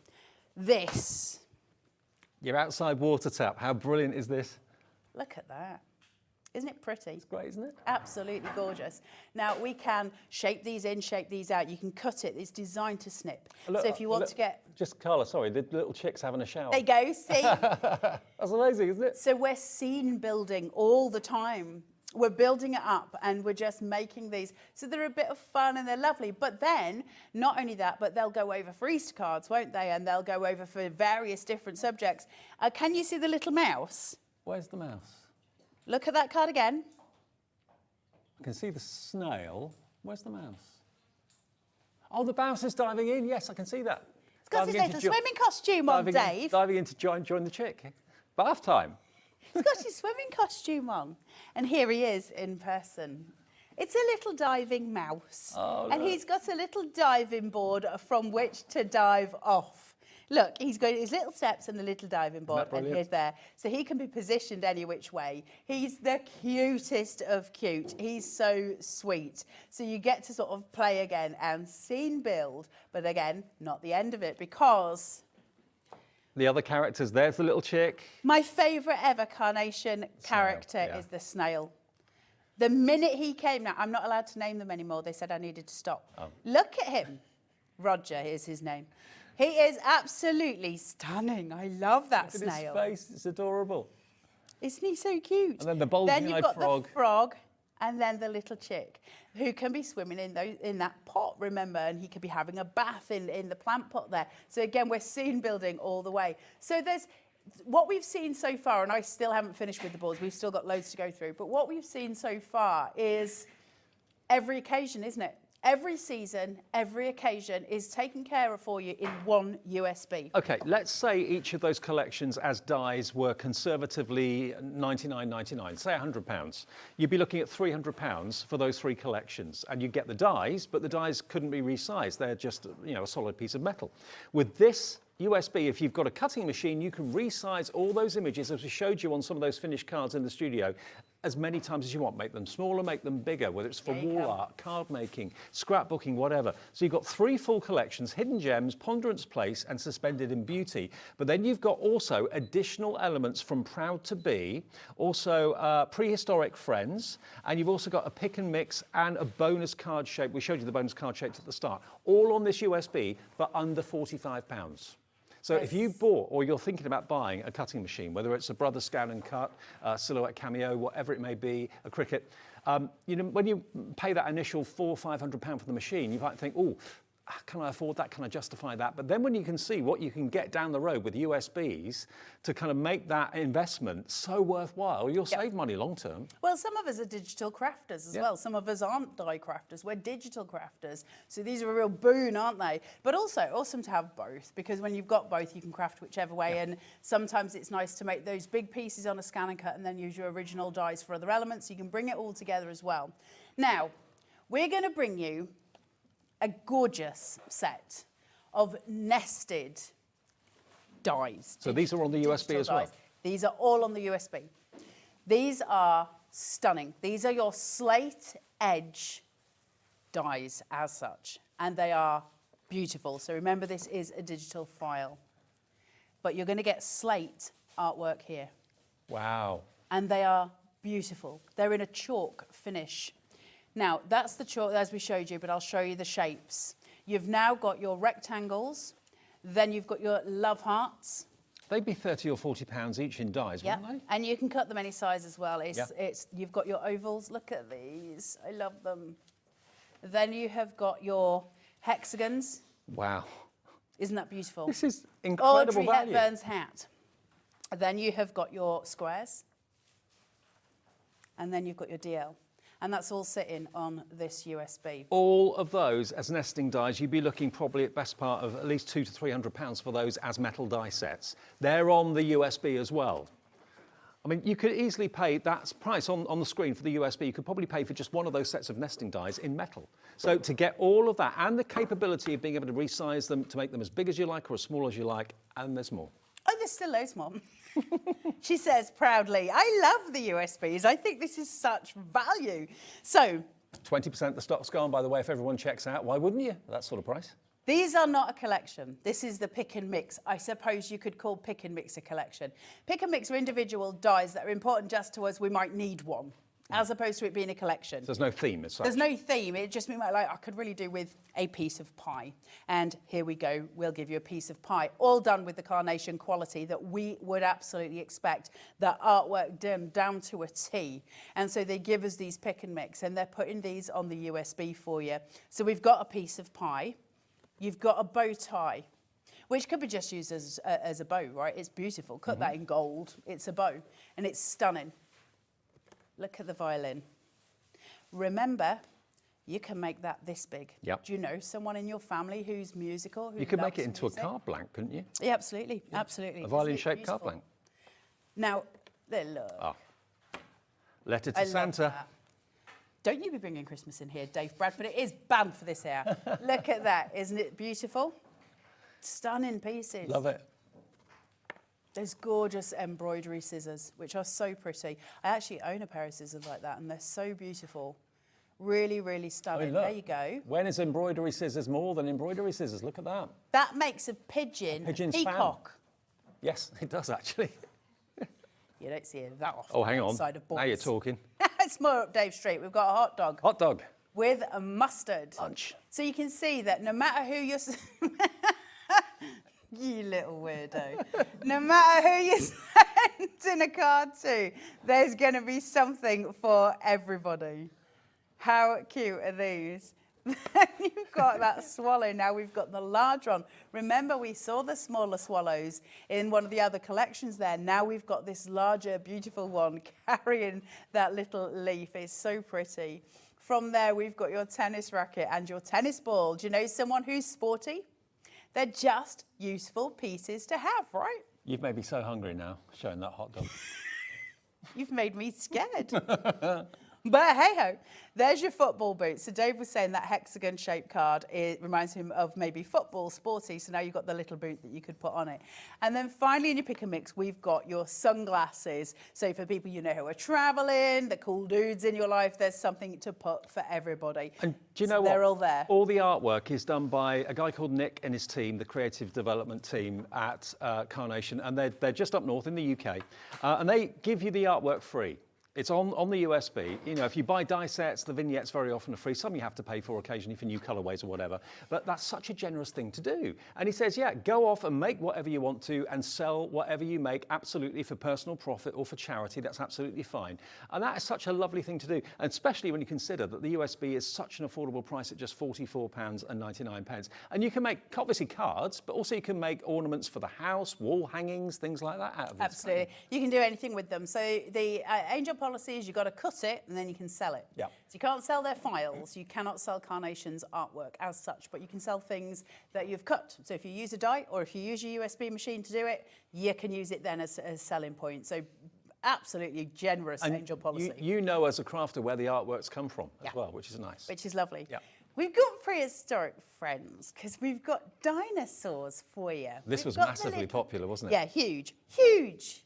This. Your outside water tap, how brilliant is this? Look at that. Isn't it pretty? It's great, isn't it? Absolutely gorgeous. Now we can shape these in, shape these out. You can cut it. It's designed to snip. Look, so if you want look, to get... Just, Carla, sorry, the little chick's having a shower. There you go, see? That's amazing, isn't it? So we're scene building all the time. We're building it up and we're just making these. So they're a bit of fun and they're lovely. But then, not only that, but they'll go over for Easter cards, won't they? And they'll go over for various different subjects. Can you see the little mouse? Where's the mouse? Look at that card again. I can see the snail. Where's the mouse? Oh, the mouse is diving in. Yes, I can see that. It's got his little swimming costume on, Dave. Diving in to join the chick. Bath time. He's got his swimming costume on. And here he is in person. It's a little diving mouse. Oh, and look. he's got a little diving board from which to dive off. Look, he's got his little steps and a little diving board, and he's there. So he can be positioned any which way. He's the cutest of cute. He's so sweet. So you get to sort of play again and scene build, but again, not the end of it, because... The other characters, there's the little chick. My favourite ever Carnation character is the snail. The minute he came, now I'm not allowed to name them anymore. They said I needed to stop. Oh. Look at him. Roger is his name. He is absolutely stunning. I love that snail. Look at his face, it's adorable. Isn't he so cute? And then the bulging-eyed Then you've got frog. the frog and then the little chick who can be swimming in that pot, remember, and he could be having a bath in the plant pot there. So again, we're scene building all the way. So there's what we've seen so far, and I still haven't finished with the boards. We've still got loads to go through. But what we've seen so far is every occasion, isn't it? Every season, every occasion is taken care of for you in one USB. Okay, let's say each of those collections as dies were conservatively $99.99, say £100. You'd be looking at £300 for those three collections, and you get the dies, but the dies couldn't be resized. They're just, you know, a solid piece of metal. With this USB, if you've got a cutting machine, you can resize all those images, as we showed you on some of those finished cards in the studio, as many times as you want. Make them smaller, make them bigger, whether it's for wall art, card making, scrapbooking, whatever. So you've got three full collections: Hidden Gems, Ponderance Place, and Suspended in Beauty. But then you've got also additional elements from Proud to Be, also Prehistoric Friends, and you've also got a pick and mix and a bonus card shape. We showed you the bonus card shapes at the start, all on this USB for under £45. So if you bought or you're thinking about buying a cutting machine, whether it's a Brother Scan and Cut, Silhouette Cameo, whatever it may be, a Cricut, you know, when you pay that initial £400 or £500 for the machine, you might think, oh, can I afford that? Can I justify that? But then when you can see what you can get down the road with USBs to kind of make that investment so worthwhile, you'll save money long term. Well, some of us are digital crafters as well. Some of us aren't die crafters. We're digital crafters. So these are a real boon, aren't they? But also awesome to have both, because when you've got both, you can craft whichever way. And sometimes it's nice to make those big pieces on a scan and cut and then use your original dies for other elements. You can bring it all together as well. Now, we're going to bring you a gorgeous set of nested dies. So these are on the USB as well? These are all on the USB. These are stunning. These are your slate edge dies as such, and they are beautiful. So remember, this is a digital file, but you're going to get slate artwork here. Wow. And they are beautiful. They're in a chalk finish. Now, that's the chalk as we showed you, but I'll show you the shapes. You've now got your rectangles, then you've got your love hearts. They'd be £30 or £40 each in dies, wouldn't they? And you can cut them any size as well. You've got your ovals. Look at these. I love them. Then you have got your hexagons. Wow. Isn't that beautiful? This is incredible Audrey value. Hepburn's hat. Then you have got your squares. And then you've got your DL. And that's all sitting on this USB. All of those as nesting dies, you'd be looking probably at best part of at least £200 to £300 for those as metal die sets. They're on the USB as well. I mean, you could easily pay that price on the screen for the USB. You could probably pay for just one of those sets of nesting dies in metal. So to get all of that and the capability of being able to resize them to make them as big as you like or as small as you like, and there's more. Oh, there's still loads more. She says proudly, I love the USBs. I think this is such value. So 20% the stock's gone, by the way, if everyone checks out. Why wouldn't you? That sort of price. these are not a collection. This is the pick and mix. I suppose you could call pick and mix a collection. Pick and mix are individual dies that are important just to us. We might need one, as opposed to it being a collection. So there's no theme as such. There's no theme. It just means like I could really do with a piece of pie. And here we go. We'll give you a piece of pie, all done with the Carnation quality that we would absolutely expect. The artwork done down to a T. And so they give us these pick and mix, and they're putting these on the USB for you. So we've got a piece of pie. You've got a bow tie, which could be just used as a bow, right? It's beautiful. Cut that in gold. It's a bow, and it's stunning. Look at the violin. Remember, you can make that this big. Yep. Do you know someone in your family who's musical? Who You could make loves it into music? a card blank, couldn't you? Yeah, absolutely, absolutely. A violin-shaped card blank. Now, look. Ah. Letter I to love Santa. that. Don't you be bringing Christmas in here, Dave Bradford. It is banned for this hour. Look at that. Isn't it beautiful? Stunning pieces. Love it. Those gorgeous embroidery scissors, which are so pretty. I actually own a pair of scissors like that, and they're so beautiful. Really, really stunning. look. There you go. When is embroidery scissors more than embroidery scissors? Look at that. That makes a pigeon pigeon's peacock. Yes, it does actually. You don't see it that often. Oh, hang on. Outside of Now you're boys. talking. It's more up Dave Street. We've got a hot dog. Hot dog. With a mustard. Lunch. So you can see that no matter who you're... You little weirdo. No matter who you're sending a card to, there's going to be something for everybody. How cute are these? You've got that swallow. Now we've got the large one. Remember, we saw the smaller swallows in one of the other collections there. Now we've got this larger, beautiful one carrying that little leaf. It's so pretty. From there, we've got your tennis racket and your tennis ball. Do you know someone who's sporty? They're just useful pieces to have, right? You've made me so hungry now, showing that hot dog. You've made me scared. But hey-ho, there's your football boots. So Dave was saying that hexagon-shaped card, it reminds him of maybe football, sporty, so now you've got the little boot that you could put on it. And then finally in your pick and mix, we've got your sunglasses. So for people you know who are travelling, the cool dudes in your life, there's something to put for everybody. And do you know what? They're all there. All the artwork is done by a guy called Nick and his team, the creative development team at Carnation, and they're just up north in the UK, and they give you the artwork free. It's on the USB. You know, if you buy die sets, the vignettes very often are free. Some you have to pay for occasionally for new colorways or whatever. But that's such a generous thing to do. And he says, yeah, go off and make whatever you want to and sell whatever you make absolutely for personal profit or for charity. That's absolutely fine. And that is such a lovely thing to do. And especially when you consider that the USB is such an affordable price at just £44.99. And you can make, obviously, cards, but also you can make ornaments for the house, wall hangings, things like that out of it. Absolutely. You can do anything with them. So the Angel policy is you've got to cut it and then you can sell it. Yeah. So you can't sell their files. You cannot sell Carnation's artwork as such, but you can sell things that you've cut. So if you use a die or if you use your USB machine to do it, you can use it then as a selling point. So absolutely generous Angel policy. You know as a crafter where the artworks come from as well, which is nice. Which is lovely. Yeah. We've got prehistoric friends because we've got dinosaurs for you. This was massively popular, wasn't it? Yeah, huge, huge.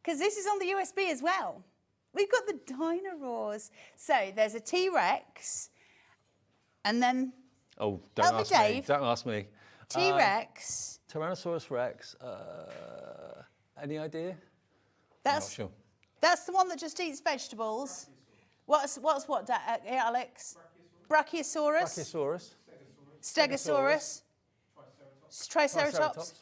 Because this is on the USB as well. We've got the dinosaurs. So there's a T-Rex, and then Oh, Help don't me, ask me. Dave. Don't ask me. T-Rex. Tyrannosaurus Rex. Any idea? That's I'm not sure. that's the one that just eats vegetables. What's what, Alex? Brachiosaurus. Brachiosaurus. Stegosaurus. Triceratops.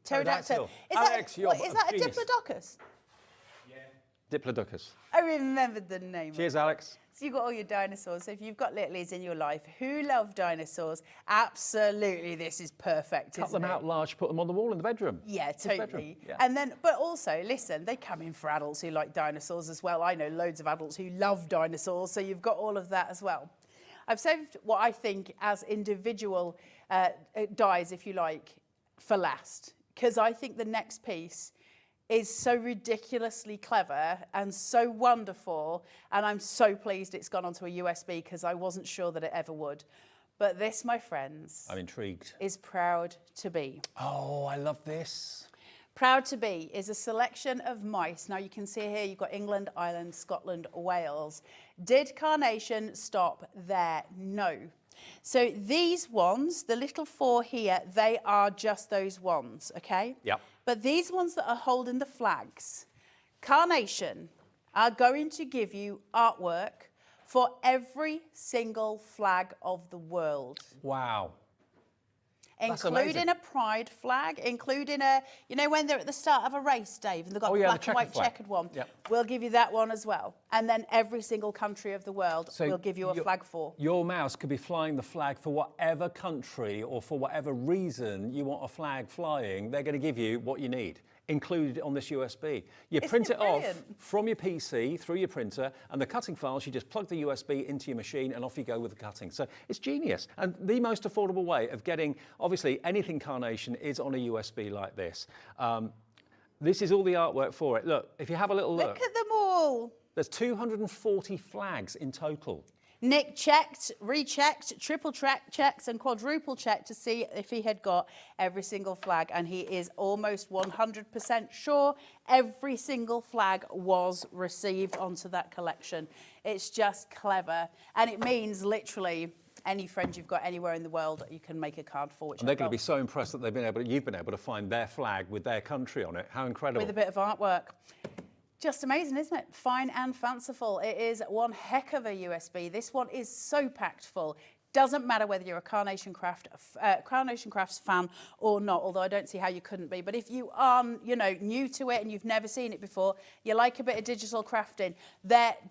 Pterodactyl. Alex, you're is a that a genius. Diplodocus? Diplodocus. I remembered the name. Cheers, Alex. So you've got all your dinosaurs. So if you've got littlies in your life who love dinosaurs, absolutely this is perfect, Cut them out large, put them on the wall in the bedroom. Yeah, Bedroom. totally. Yeah. And then, but also, listen, they come in for adults who like dinosaurs as well. I know loads of adults who love dinosaurs, so you've got all of that as well. I've saved what I think as individual dies, if you like, for last, because I think the next piece is so ridiculously clever and so wonderful, and I'm so pleased it's gone onto a USB because I wasn't sure that it ever would. But this, my friends, I'm intrigued. is Proud to Be. Oh, I love this. Proud to Be is a selection of mice. Now you can see here you've got England, Ireland, Scotland, Wales. Did Carnation stop there? No. So these ones, the little 4 here, they are just those ones, okay? Yep. But these ones that are holding the flags, Carnation are going to give you artwork for every single flag of the world. Wow. That's Including amazing. a pride flag, including a, you know, when they're at the start of a race, Dave, and they've got Oh, the yeah, the black and white checkered flag. checkered one. Yep. We'll give you that one as well. And then every single country of the world So we'll give you a flag for. Your mouse could be flying the flag for whatever country or for whatever reason you want a flag flying. They're going to give you what you need, included on this USB. You print it it off brilliant? from your PC through your printer, and the cutting files, you just plug the USB into your machine and off you go with the cutting. So it's genius. And the most affordable way of getting, obviously, anything Carnation is on a USB like this. This is all the artwork for it. Look, if you have a little look. Look at them all. There's 240 flags in total. Nick checked, rechecked, triple checks and quadruple checked to see if he had got every single flag, and he is almost 100% sure every single flag was received onto that collection. It's just clever, and it means literally any friend you've got anywhere in the world you can make a card for. Which And they're going to be so impressed that you've been able to find their flag with their country on it. How incredible. with a bit of artwork. Just amazing, isn't it? Fine and fanciful. It is one heck of a USB. This one is so packed full. Doesn't matter whether you're a Carnation Crafts fan or not, although I don't see how you couldn't be. But if you are, you know, new to it and you've never seen it before, you like a bit of digital crafting,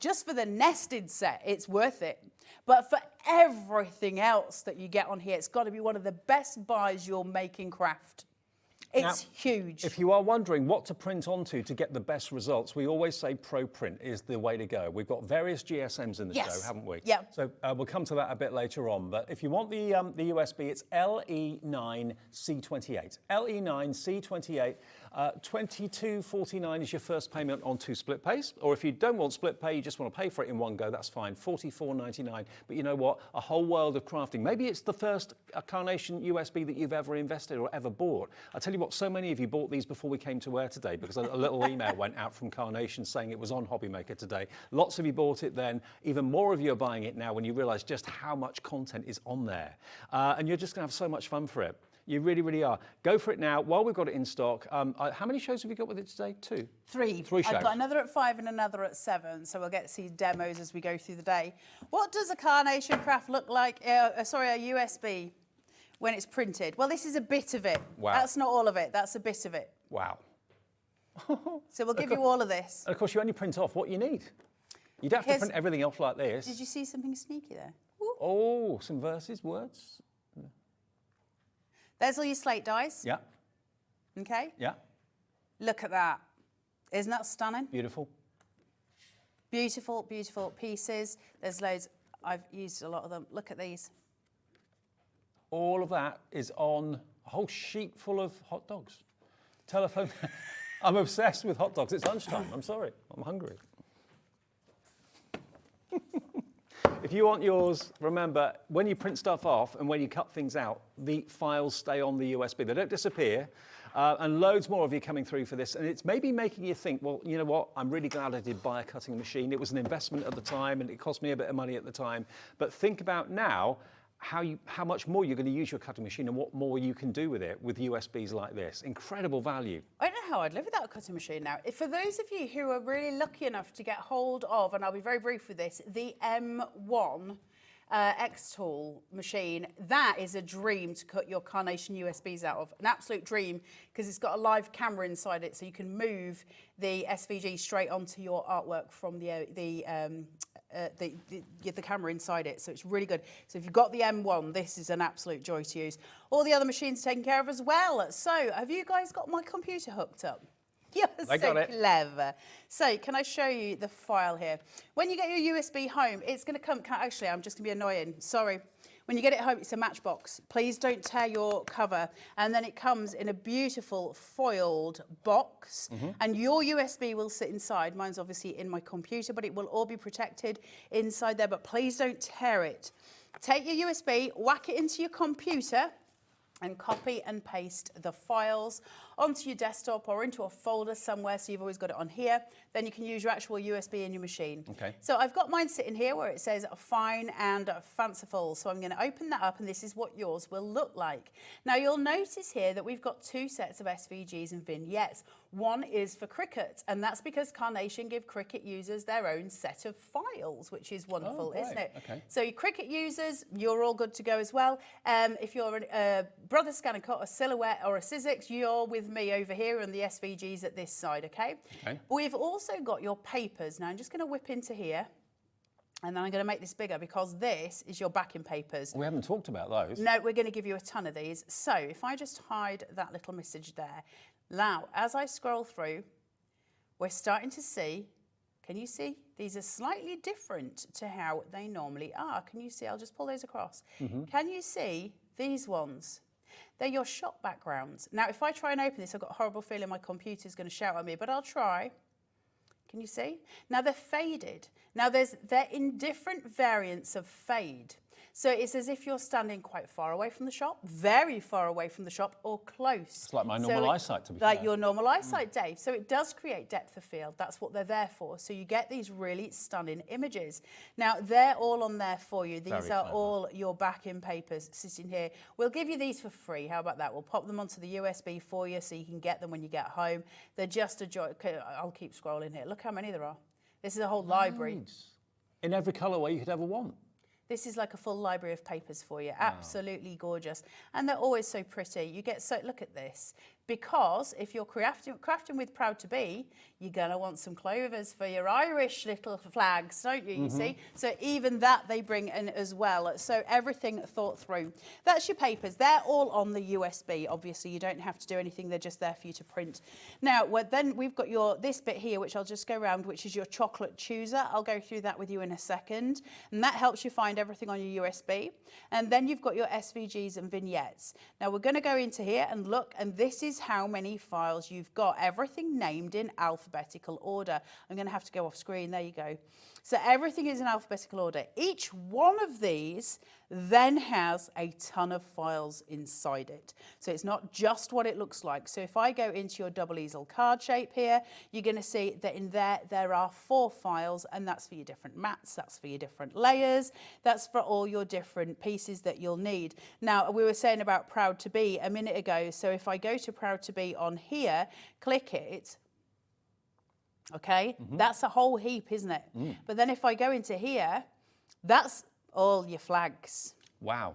just for the nested set, it's worth it. But for everything else that you get on here, it's got to be one of the best buys you'll make in craft. It's huge. If you are wondering what to print onto to get the best results, we always say ProPrint is the way to go. We've got various GSMs in the show, haven't we? Yeah. So we'll come to that a bit later on. But if you want the USB, it's LE9C28. LE9C28. $22.49 is your first payment on 2 split pays. Or if you don't want split pay, you just want to pay for it in one go, that's fine. $44.99. But you know what? A whole world of crafting. Maybe it's the first Carnation USB that you've ever invested or ever bought. I tell you what, so many of you bought these before we came to air today because a little email went out from Carnation saying it was on Hobby Maker today. Lots of you bought it then. Even more of you are buying it now when you realise just how much content is on there. And you're just going to have so much fun for it. You really, really are. Go for it now while we've got it in stock. How many shows have you got with it today? 2? 3. 3 shows. I've got another at 5 and another at 7, so we'll get to see demos as we go through the day. What does a Carnation Craft look like, a USB, when it's printed? Well, this is a bit of it. Wow. That's not all of it, that's a bit of it. Wow. So we'll give you all of this. And of course, you only print off what you need. You don't have to print everything off like this. Did you see something sneaky there? Ooh. Oh, some verses, words. There's all your slate dies. Yeah. Okay. Yeah. Look at that. Isn't that stunning? Beautiful. Beautiful, beautiful pieces. There's loads. I've used a lot of them. Look at these. All of that is on a whole sheet full of hot dogs. Telephone. I'm obsessed with hot dogs. It's lunchtime. I'm sorry. I'm hungry. If you want yours, remember, when you print stuff off and when you cut things out, the files stay on the USB. They don't disappear. And loads more of you coming through for this. And it's maybe making you think, well, you know what? I'm really glad I did buy a cutting machine. It was an investment at the time and it cost me a bit of money at the time. But think about now how much more you're going to use your cutting machine and what more you can do with it with USBs like this. Incredible value. I don't know how I'd live without a cutting machine now. For those of you who are really lucky enough to get hold of, and I'll be very brief with this, the M1 X-Tool machine, that is a dream to cut your Carnation USBs out of. An absolute dream, because it's got a live camera inside it, so you can move the SVG straight onto your artwork from the camera inside it, so it's really good. So if you've got the M1, this is an absolute joy to use. All the other machines are taken care of as well. So have you guys got my computer hooked up? You're so clever. So can I show you the file here? When you get your USB home, it's going to come, actually I'm just going to be annoying, sorry. When you get it home, it's a matchbox. Please don't tear your cover. And then it comes in a beautiful foiled box. And your USB will sit inside. Mine's obviously in my computer, but it will all be protected inside there. But please don't tear it. Take your USB, whack it into your computer, and copy and paste the files onto your desktop or into a folder somewhere, so you've always got it on here. Then you can use your actual USB in your machine. Okay. So I've got mine sitting here where it says fine and fanciful. So I'm going to open that up, and this is what yours will look like. Now you'll notice here that we've got two sets of SVGs and vignettes. One is for Cricut, and that's because Carnation give Cricut users their own set of files, which is wonderful, isn't it? Okay. So your Cricut users, you're all good to go as well. If you're a Brother Scan & Cut, a Silhouette or a Sizzix, you're with me over here on the SVGs at this side, okay? We've also got your papers. Now I'm just going to whip into here, and then I'm going to make this bigger because this is your backing papers. We haven't talked about those. No, we're going to give you a ton of these. So if I just hide that little message there. Now, as I scroll through, we're starting to see, can you see? These are slightly different to how they normally are. Can you see? I'll just pull those across. Can you see these ones? They're your shop backgrounds. Now, if I try and open this, I've got a horrible feeling my computer's going to shout at me, but I'll try. Can you see? Now, they're faded. Now, they're in different variants of fade. So it's as if you're standing quite far away from the shop, very far away from the shop, or close. It's like my normal eyesight, to be fair. Like your normal eyesight, Dave. So it does create depth of field. That's what they're there for. So you get these really stunning images. Now, they're all on there for you. These are all your backing papers sitting here. We'll give you these for free. How about that? We'll pop them onto the USB for you so you can get them when you get home. They're just a joy. I'll keep scrolling here. Look how many there are. This is a whole library. In every colourway you could ever want. This is like a full library of papers for you. Absolutely gorgeous. And they're always so pretty. You get so, look at this. Because if you're crafting with Proud to Be, you're going to want some clovers for your Irish little flags, don't you, you see? So even that they bring in as well. So everything thought through. That's your papers. They're all on the USB. Obviously, you don't have to do anything. They're just there for you to print. Now, then we've got this bit here, which I'll just go around, which is your chocolate chooser. I'll go through that with you in a second. And that helps you find everything on your USB. And then you've got your SVGs and vignettes. Now, we're going to go into here and look, and this is how many files you've got. Everything named in alphabetical order. I'm going to have to go off screen. There you go. So everything is in alphabetical order. Each one of these then has a ton of files inside it. So it's not just what it looks like. So if I go into your double easel card shape here, you're going to see that in there are 4 files, and that's for your different mats, that's for your different layers, that's for all your different pieces that you'll need. Now, we were saying about Proud to Be a minute ago. So if I go to Proud to Be on here, click it, okay, that's a whole heap, isn't it? But then if I go into here, that's all your flags. Wow.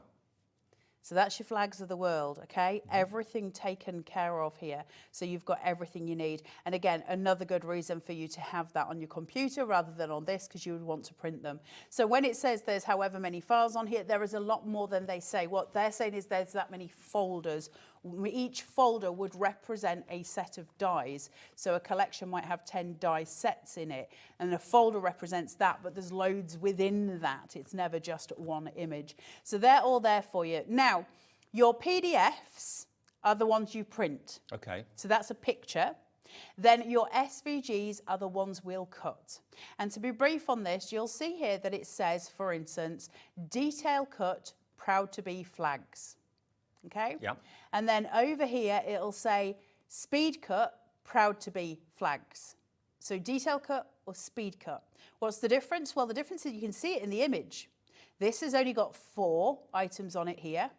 So that's your flags of the world, okay? Everything taken care of here. So you've got everything you need. And again, another good reason for you to have that on your computer rather than on this, because you would want to print them. So when it says there's however many files on here, there is a lot more than they say. What they're saying is there's that many folders. Each folder would represent a set of dies. So a collection might have 10 die sets in it, and a folder represents that, but there's loads within that. It's never just one image. So they're all there for you. Now, your PDFs are the ones you print. Okay. So that's a picture. Then your SVGs are the ones we'll cut. And to be brief on this, you'll see here that it says, for instance, detail cut, Proud to Be flags. Okay? Yeah. And then over here, it'll say speed cut, Proud to Be flags. So detail cut or speed cut. What's the difference? Well, the difference is you can see it in the image. This has only got 4 items on it here,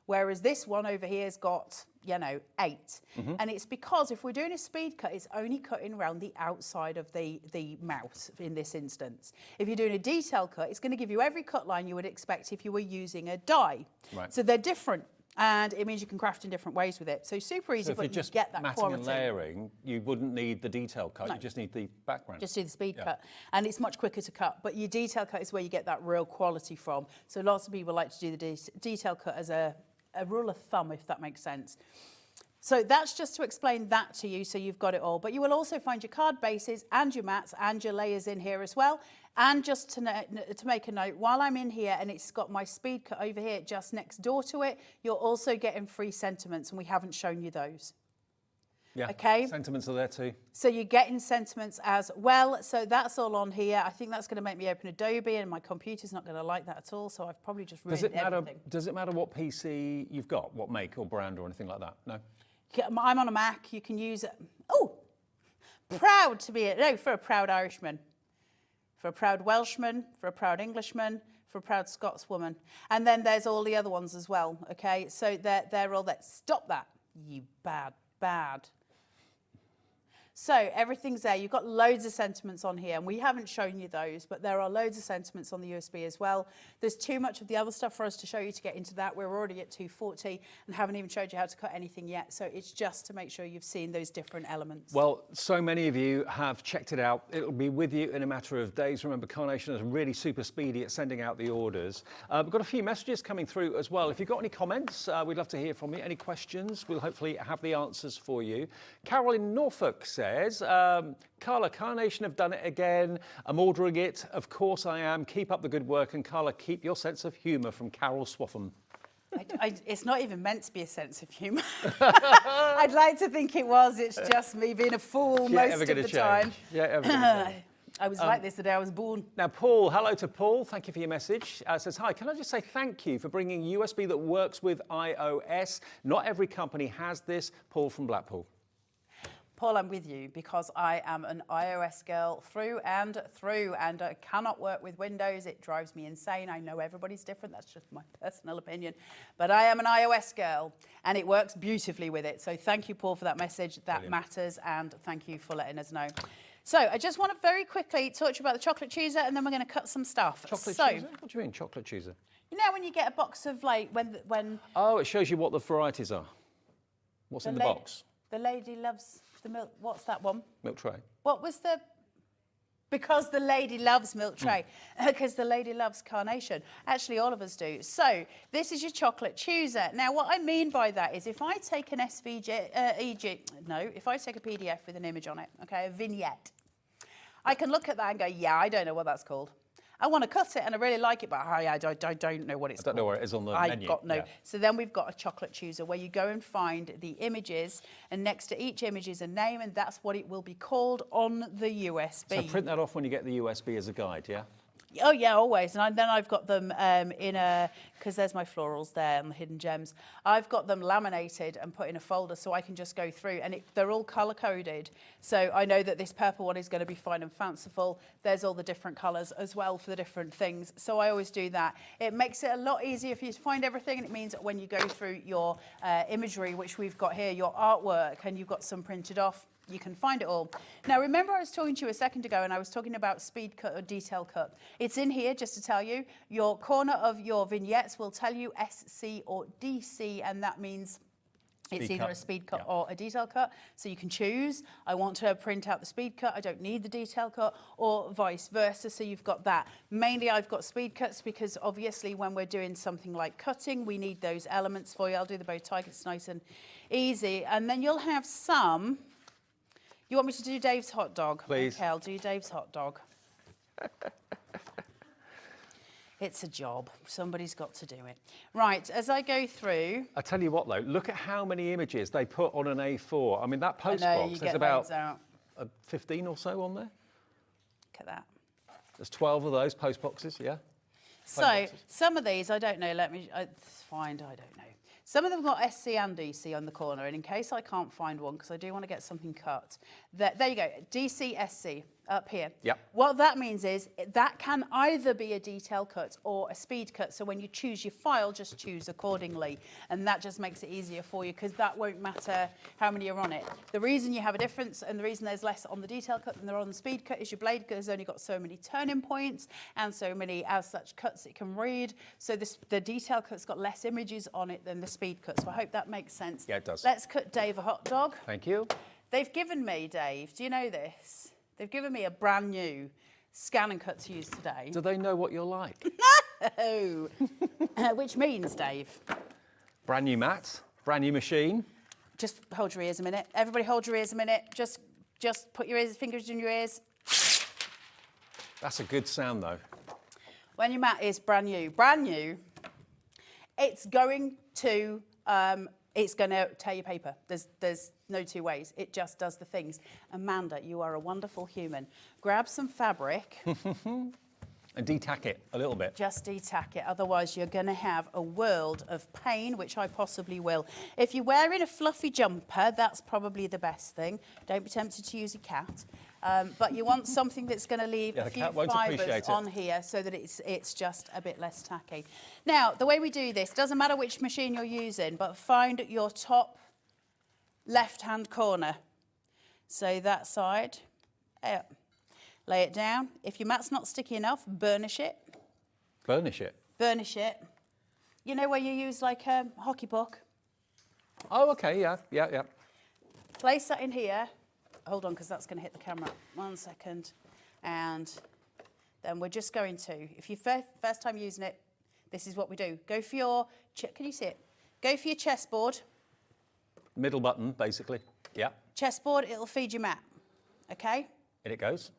whereas this one over here has got, you know, 8. And it's because if we're doing a speed cut, it's only cutting around the outside of the mouth in this instance. If you're doing a detail cut, it's going to give you every cut line you would expect if you were using a die. Right. So they're different. And it means you can craft in different ways with it. So super easy, So if but you're you just get that matting quality. and layering, you wouldn't need the detail cut, you just need the background. Just do the speed cut, and it's much quicker to cut. But your detail cut is where you get that real quality from. So lots of people like to do the detail cut as a rule of thumb, if that makes sense. So that's just to explain that to you, so you've got it all. But you will also find your card bases and your mats and your layers in here as well. And just to make a note, while I'm in here and it's got my speed cut over here just next door to it, you're also getting free sentiments, and we haven't shown you those. Yeah, okay. Sentiments are there too. So you're getting sentiments as well. So that's all on here. I think that's going to make me open Adobe, and my computer's not going to like that at all. So I've probably just ruined everything. Does it matter what PC you've got, what make or brand or anything like that? No? I'm on a Mac. You can use it. Oh, proud to be, no, for a proud Irishman, for a proud Welshman, for a proud Englishman, for a proud Scotswoman. And then there's all the other ones as well, okay? So they're all that. Stop that, you bad. So everything's there. You've got loads of sentiments on here, and we haven't shown you those, but there are loads of sentiments on the USB as well. There's too much of the other stuff for us to show you to get into that. We're already at 240 and haven't even showed you how to cut anything yet. So it's just to make sure you've seen those different elements. Well, so many of you have checked it out. It'll be with you in a matter of days. Remember, Carnation is really super speedy at sending out the orders. We've got a few messages coming through as well. If you've got any comments, we'd love to hear from you. Any questions, we'll hopefully have the answers for you. Carol in Norfolk says, Carla, Carnation have done it again. I'm ordering it. Of course I am. Keep up the good work. And Carla, keep your sense of humour, from Carol Swaffham. It's not even meant to be a sense of humour. I'd like to think it was. It's just me being a fool most of the time. I was like this the day I was born. Now, Paul, hello to Paul. Thank you for your message. Says, hi, can I just say thank you for bringing USB that works with iOS. Not every company has this. Paul from Blackpool. Paul, I'm with you because I am an iOS girl through and through, and I cannot work with Windows. It drives me insane. I know everybody's different. That's just my personal opinion. But I am an iOS girl, and it works beautifully with it. So thank you, Paul, for that message. That matters, and thank you for letting us know. So I just want to very quickly talk to you about the chocolate chooser, and then we're going to cut some stuff. Chocolate chooser? What do you mean, chocolate chooser? You know when you get a box of, like, when... Oh, it shows you what the varieties are. What's in the box? The lady loves... the milk, what's that one? Milk tray. What was the... Because the lady loves milk tray. Because the lady loves Carnation. Actually, all of us do. So, this is your chocolate chooser. Now, what I mean by that is if I take an if I take a PDF with an image on it, okay, a vignette, I can look at that and go, yeah, I don't know what that's called. I want to cut it and I really like it, but I don't know what it's called. I don't know where it is on the menu. I've got no. Yeah. So then we've got a chocolate chooser where you go and find the images, and next to each image is a name, and that's what it will be called on the USB. So print that off when you get the USB as a guide, yeah? Oh yeah, always. And then I've got them in a, because there's my florals there and the hidden gems. I've got them laminated and put in a folder so I can just go through, and they're all color coded. So I know that this purple one is going to be fine and fanciful. There's all the different colors as well for the different things. So I always do that. It makes it a lot easier for you to find everything, and it means that when you go through your imagery, which we've got here, your artwork, and you've got some printed off, you can find it all. Now, remember I was talking to you a second ago and I was talking about speed cut or detail cut. It's in here just to tell you. Your corner of your vignettes will tell you SC or DC, and that means it's either a speed cut or a detail cut. So you can choose. I want to print out the speed cut. I don't need the detail cut, or vice versa. So you've got that. Mainly I've got speed cuts because obviously when we're doing something like cutting, we need those elements for you. I'll do the bow tie, it's nice and easy. And then you'll have some... You want me to do Dave's hot dog? Please. Okay, I'll do Dave's hot dog. It's a job. Somebody's got to do it. Right, as I go through... I tell you what, though, look at how many images they put on an A4. I mean, that post box, there's about 15 or so on there. Look at that. There's 12 of those post boxes, yeah? So, some of these, I don't know, I don't know. Some of them got SC and DC on the corner, and in case I can't find one, because I do want to get something cut, there you go, DC, SC, up here. Yep. What that means is that can either be a detail cut or a speed cut. So when you choose your file, just choose accordingly. And that just makes it easier for you because that won't matter how many are on it. The reason you have a difference and the reason there's less on the detail cut than there are on the speed cut is your blade has only got so many turning points and so many as such cuts it can read. So the detail cut's got less images on it than the speed cut. So I hope that makes sense. Yeah, it does. Let's cut Dave a hot dog. Thank you. They've given me, Dave, do you know this? They've given me a brand new scan and cut to use today. Do they know what you're like? No! Which means, Dave? Brand new mat, brand new machine. Just hold your ears a minute. Everybody hold your ears a minute. Just put your fingers in your ears. That's a good sound though. When your mat is brand new, it's going to tear your paper. There's no two ways. It just does the things. Amanda, you are a wonderful human. Grab some fabric. And detack it a little bit. Just detack it, otherwise you're going to have a world of pain, which I possibly will. If you're wearing a fluffy jumper, that's probably the best thing. Don't be tempted to use a cat. But you want something that's going to leave a few fibres on here so that it's just a bit less tacky. Now, the way we do this, doesn't matter which machine you're using, but find your top left-hand corner. So that side, lay it down. If your mat's not sticky enough, burnish it. Burnish it? Burnish it. You know where you use like a hockey puck? Oh, okay, yeah. Place that in here. Hold on, because that's going to hit the camera. 1 second. And then we're just going to, if you're first time using it, this is what we do. Go for your, can you see it? Go for your chessboard. Middle button, basically. Yeah. Chessboard, it'll feed your mat. Okay? In it goes.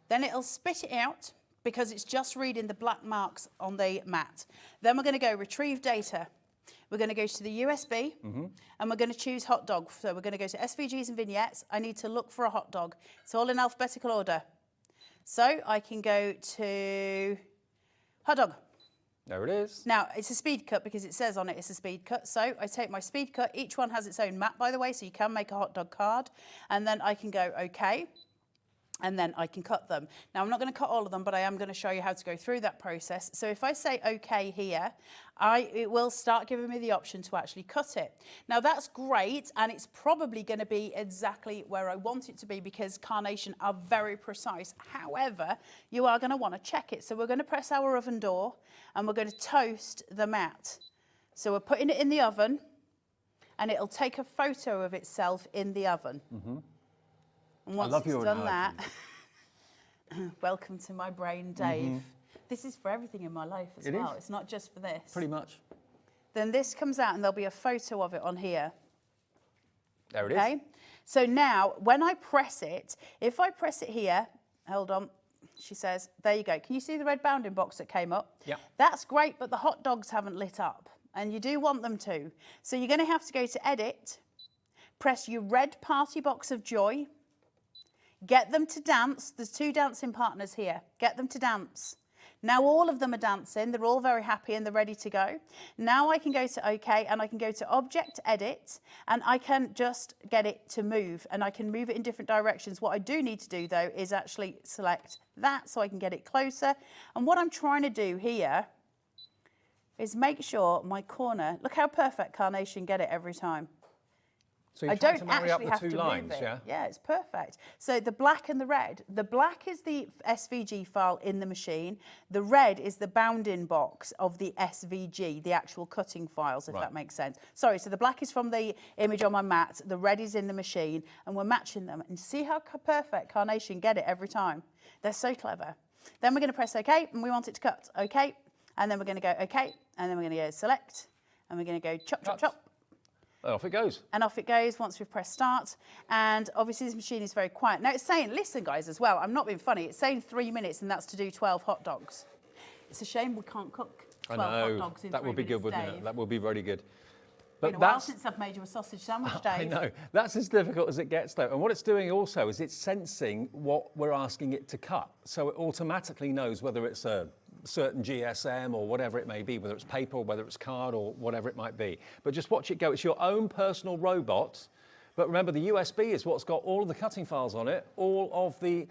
Then it'll spit it out because it's just reading the black marks on the mat. Then we're going to go retrieve data. We're going to go to the USB and we're going to choose hot dog. So we're going to go to SVGs and vignettes. I need to look for a hot dog. It's all in alphabetical order. So I can go to hot dog. There it is. Now, it's a speed cut because it says on it it's a speed cut. So I take my speed cut. Each one has its own mat, by the way, so you can make a hot dog card. And then I can go OK. And then I can cut them. Now, I'm not going to cut all of them, but I am going to show you how to go through that process. So if I say OK here, it will start giving me the option to actually cut it. Now, that's great, and it's probably going to be exactly where I want it to be because Carnation are very precise. However, you are going to want to check it. So we're going to press our oven door, and we're going to toast the mat. So we're putting it in the oven, and it'll take a photo of itself in the oven. And once it's done that, welcome to my brain, Dave. This is for everything in my life as well. It's not just for this. Pretty much. Then this comes out and there'll be a photo of it on here. There it is. Okay? So now, when I press it, if I press it here, hold on, she says, there you go. Can you see the red bounding box that came up? Yeah. That's great, but the hot dogs haven't lit up. And you do want them to. So you're going to have to go to Edit, press your red party box of joy, get them to dance. There's 2 dancing partners here. Get them to dance. Now all of them are dancing. They're all very happy and they're ready to go. Now I can go to OK and I can go to Object Edit and I can just get it to move and I can move it in different directions. What I do need to do though is actually select that so I can get it closer. And what I'm trying to do here is make sure my corner, look how perfect Carnation get it every time. So you're trying to marry up the 2 lines, yeah? Yeah, it's perfect. So the black and the red. The black is the SVG file in the machine. The red is the bounding box of the SVG, the actual cutting files, if that makes sense. Sorry, so the black is from the image on my mat. The red is in the machine, and we're matching them. And see how perfect Carnation get it every time. They're so clever. Then we're going to press OK, and we want it to cut. OK, and then we're going to go OK, and then we're going to go Select, and we're going to go Chop, Chop, Chop. And off it goes. And off it goes once we've pressed start. And obviously this machine is very quiet. Now it's saying, listen guys as well, I'm not being funny, it's saying 3 minutes and that's to do 12 hot dogs. It's a shame we can't cook 12 hot dogs in 3 minutes, that would be good, wouldn't it? That would be very good. But it's been a while since I've made you a sausage sandwich, Dave. I know. That's as difficult as it gets, though. And what it's doing also is it's sensing what we're asking it to cut. So it automatically knows whether it's a certain GSM or whatever it may be, whether it's paper or whether it's card or whatever it might be. But just watch it go. It's your own personal robot But remember, the USB is what's got all of the cutting files on it, all of the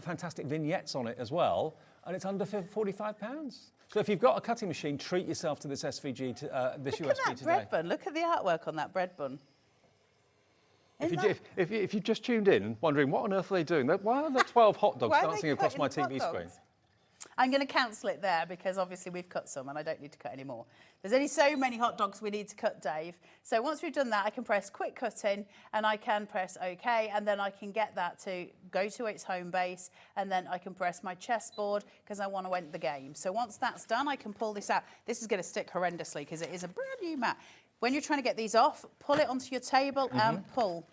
fantastic vignettes on it as well, and it's under £45. So if you've got a cutting machine, treat yourself to this SVG, this Look USB at that today. bread bun. Look at the artwork on that bread bun. If you just tuned in, wondering what on earth are they doing? Why are there 12 hot dogs Why are they dancing across my cutting hot TV screen? dogs? I'm going to cancel it there because obviously we've cut some and I don't need to cut any more. There's only so many hot dogs we need to cut, Dave. So once we've done that, I can press quick cutting and I can press OK, and then I can get that to go to its home base, and then I can press my chessboard because I want to end the game. So once that's done, I can pull this out. This is going to stick horrendously because it is a brand new mat. When you're trying to get these off, pull it onto your table and pull.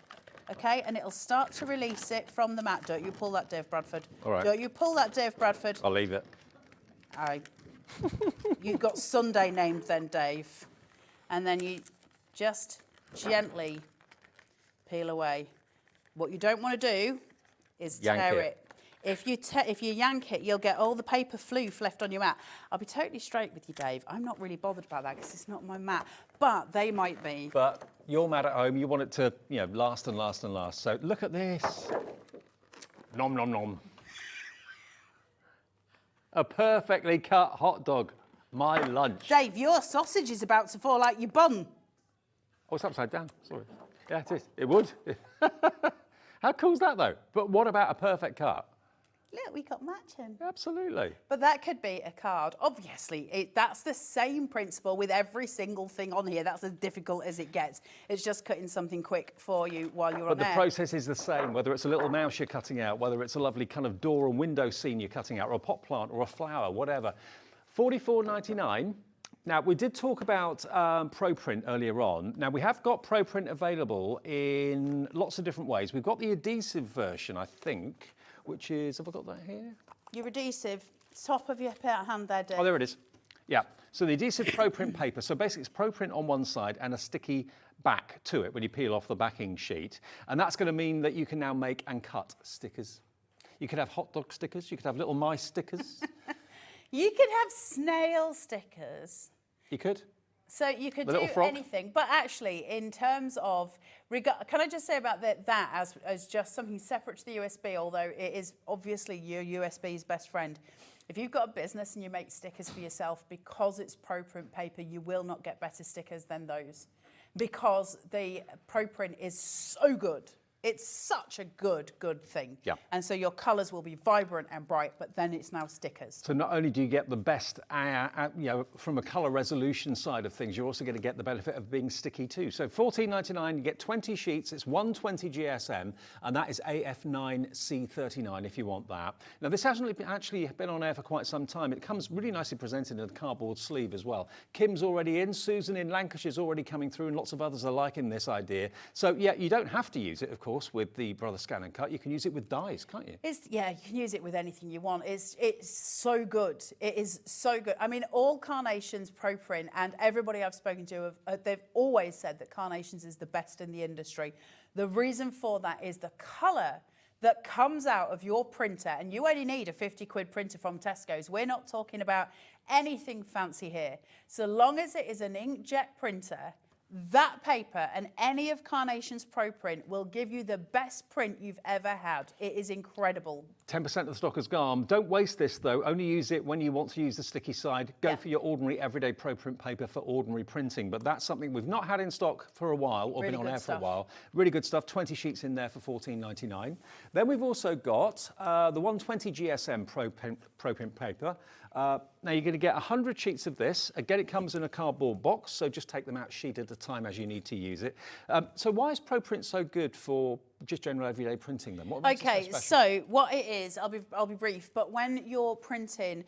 Okay, and it'll start to release it from the mat. Don't you pull that, Dave Bradford. All right. Don't you pull that, Dave Bradford. I'll leave it. You've got Sunday named then, Dave. And then you just gently peel away. What you don't want to do is tear it. If you yank it, you'll get all the paper floof left on your mat. I'll be totally straight with you, Dave. I'm not really bothered about that because it's not my mat, but they might be. But you're mad at home. You want it to, last and last and last. So look at this. Nom, nom, nom. A perfectly cut hot dog. My lunch. Dave, your sausage is about to fall out your bun. Oh, it's upside down. Sorry. Yeah, it is. It would. How cool is that, though? But what about a perfect cut? Look, we got matching. Absolutely. But that could be a card. Obviously, that's the same principle with every single thing on here. That's as difficult as it gets. It's just cutting something quick for you while you're on But air. the process is the same, whether it's a little mouse you're cutting out, whether it's a lovely kind of door and window scene you're cutting out, or a pot plant, or a flower, whatever. $44.99. Now, we did talk about ProPrint earlier on. Now, we have got ProPrint available in lots of different ways. We've got the adhesive version, I think, which is, have I got that here? Your adhesive, top of your hand there, Dave. Oh, there it is. Yeah, so the adhesive ProPrint paper. So basically it's ProPrint on one side and a sticky back to it when you peel off the backing sheet. And that's going to mean that you can now make and cut stickers. You could have hot dog stickers. You could have little mice stickers. You could have snail stickers. You could. So you could The do little frog. anything. But actually, in terms of, can I just say about that as just something separate to the USB, although it is obviously your USB's best friend. If you've got a business and you make stickers for yourself, because it's ProPrint paper, you will not get better stickers than those. Because the ProPrint is so good. It's such a good thing. Yeah. And so your colours will be vibrant and bright, but then it's now stickers. So not only do you get the best, from a colour resolution side of things, you're also going to get the benefit of being sticky too. So $14.99, you get 20 sheets. It's 120 GSM, and that is AF9C39 if you want that. Now, this hasn't actually been on air for quite some time. It comes really nicely presented in a cardboard sleeve as well. Kim's already in, Susan in Lancashire's already coming through, and lots of others are liking this idea. So, yeah, you don't have to use it, of course, with the Brother Scan and Cut. You can use it with dies, can't you? Yeah, you can use it with anything you want. It's so good. It is so good. I mean, all Carnation's ProPrint, and everybody I've spoken to, they've always said that Carnation's is the best in the industry. The reason for that is the colour that comes out of your printer, and you only need a 50 quid printer from Tesco's. We're not talking about anything fancy here. So long as it is an inkjet printer, that paper and any of Carnation's ProPrint will give you the best print you've ever had. It is incredible. 10% of the stock is gone. Don't waste this, though. Only use it when you want to use the sticky side. Go Yeah. for your ordinary everyday ProPrint paper for ordinary printing. But that's something we've not had in stock for a while, or Really been on good air for a stuff. while. Really good stuff. 20 sheets in there for $14.99. Then we've also got the 120 GSM ProPrint paper. Now you're going to get 100 sheets of this. Again, it comes in a cardboard box, so just take them out sheet at a time as you need to use it. So why is ProPrint so good for just general everyday printing then? What makes it Okay, so special? so what it is, I'll be brief, but when you're printing,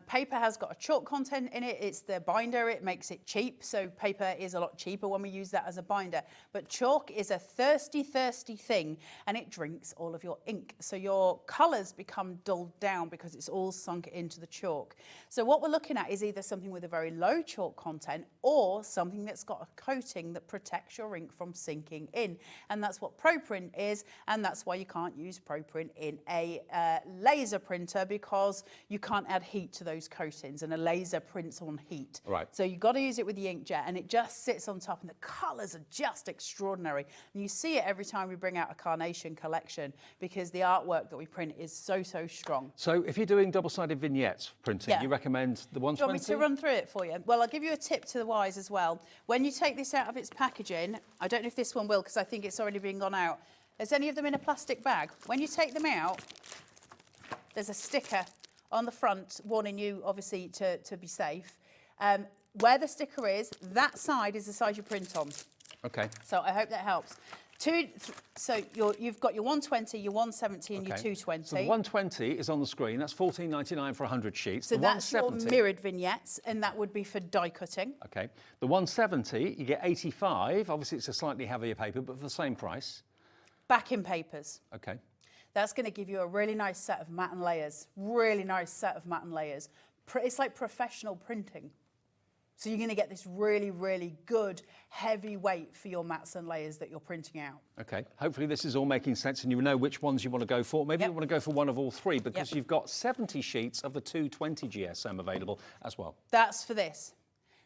paper has got a chalk content in it. It's the binder, it makes it cheap, so paper is a lot cheaper when we use that as a binder. But chalk is a thirsty thing, and it drinks all of your ink. So your colours become dulled down because it's all sunk into the chalk. So what we're looking at is either something with a very low chalk content or something that's got a coating that protects your ink from sinking in. And that's what ProPrint print is, and that's why you can't use ProPrint in a laser printer, because you can't add heat to those coatings, and a laser prints on heat. Right. So you've got to use it with the inkjet, and it just sits on top, and the colours are just extraordinary. And you see it every time we bring out a Carnation collection, because the artwork that we print is so strong. So if you're doing double-sided vignettes printing, Yeah. you recommend the 120? Do you want me to run through it for you? Well, I'll give you a tip to the wise as well. When you take this out of its packaging, I don't know if this one will, because I think it's already been gone out. Is any of them in a plastic bag? When you take them out, there's a sticker on the front warning you, obviously, to be safe. Where the sticker is, that side is the side you print on. Okay. So I hope that helps. So you've got your 120, your 170 and your 220. So the 120 is on the screen. That's $14.99 for 100 sheets. So the that's your 170, mirrored vignettes, and that would be for die cutting. Okay. The 170, you get 85. Obviously, it's a slightly heavier paper, but for the same price. Backing papers. Okay. That's going to give you a really nice set of matte and layers. Really nice set of matte and layers. It's like professional printing. So you're going to get this really good heavy weight for your mattes and layers that you're printing out. Okay. Hopefully this is all making sense and you know which ones you want to go for. Maybe Yep. you want to go for one of all three, because Yep. you've got 70 sheets of the 220 GSM available as well. That's for this.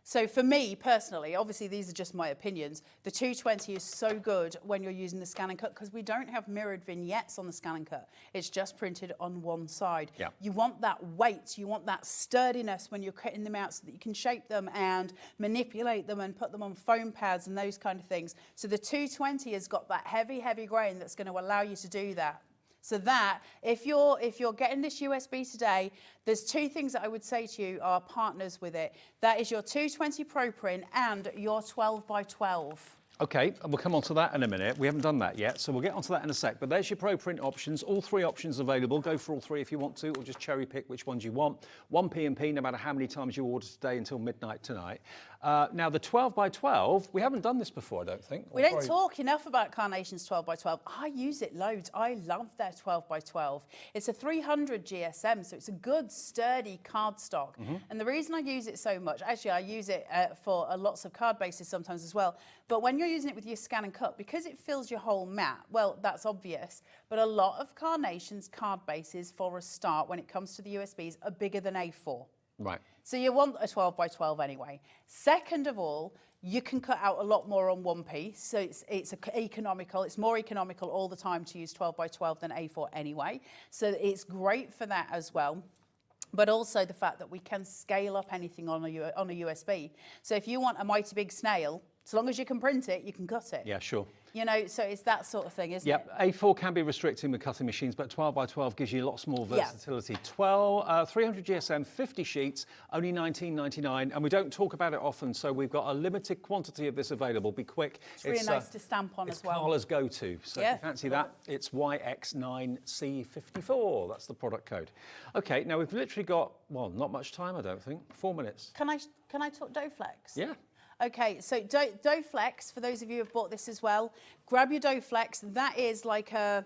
So for me personally, obviously these are just my opinions, the 220 is so good when you're using the scan and cut, because we don't have mirrored vignettes on the scan and cut. It's just printed on one side. Yeah. You want that weight, you want that sturdiness when you're cutting them out, so that you can shape them and manipulate them and put them on foam pads and those kind of things. So the 220 has got that heavy grain that's going to allow you to do that. So that, if you're getting this USB today, there's two things that I would say to you are partners with it. That is your 220 ProPrint and your 12 by 12. Okay, and we'll come on to that in a minute. We haven't done that yet, so we'll get onto that in a sec. But there's your ProPrint options. All three options available. Go for all three if you want to, or just cherry pick which ones you want. 1p&p, no matter how many times you order today, until midnight tonight. Now, the 12 by 12, we haven't done this before, I don't think. We don't talk enough about Carnation's 12 by 12. I use it loads. I love their 12 by 12. It's a 300 GSM, so it's a good, sturdy cardstock. And the reason I use it so much, actually, I use it for lots of card bases sometimes as well. But when you're using it with your scan and cut, because it fills your whole mat, well, that's obvious. But a lot of Carnation's card bases, for a start, when it comes to the USBs, are bigger than A4. Right. So you want a 12 by 12 anyway. Second of all, you can cut out a lot more on one piece, so it's economical. It's more economical all the time to use 12 by 12 than A4 anyway. So it's great for that as well. But also the fact that we can scale up anything on a USB. So if you want a mighty big snail, as long as you can print it, you can cut it. Yeah, sure. You know, so it's that sort of thing, isn't it? Yep, A4 can be restricting with cutting machines, but 12 by 12 gives you lots more Yeah. versatility. 300 GSM, 50 sheets, only $19.99, and we don't talk about it often, so we've got a limited quantity of this available. Be quick. It's really nice to stamp on as well. It's Carla's go-to, so Yeah. if you fancy that, it's YX9C54. That's the product code. Okay, now we've literally got, well, not much time, I don't think. 4 minutes. Can I talk Doughflex? Yeah. Okay, so Doughflex, for those of you who have bought this as well, grab your Doughflex. That is like a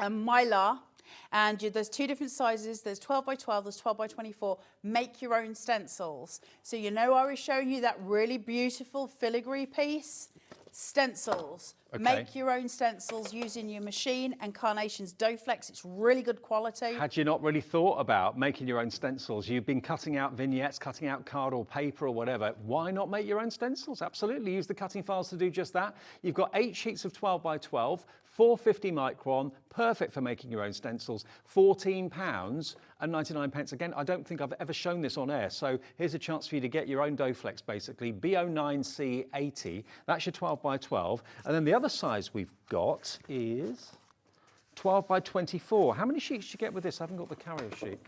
mylar, and there's two different sizes. There's 12 by 12, there's 12 by 24. Make your own stencils. So you know I was showing you that really beautiful filigree piece? Stencils. Okay. Make your own stencils using your machine, and Carnation's Doughflex. It's really good quality. Had you not really thought about making your own stencils? You've been cutting out vignettes, cutting out card or paper or whatever. Why not make your own stencils? Absolutely. Use the cutting files to do just that. You've got 8 sheets of 12 by 12, 450 micron, perfect for making your own stencils. £14.99. Again, I don't think I've ever shown this on air, so here's a chance for you to get your own Doughflex, basically. B09C80, that's your 12 by 12. And then the other size we've got is 12 by 24. How many sheets do you get with this? I haven't got the carrier sheet.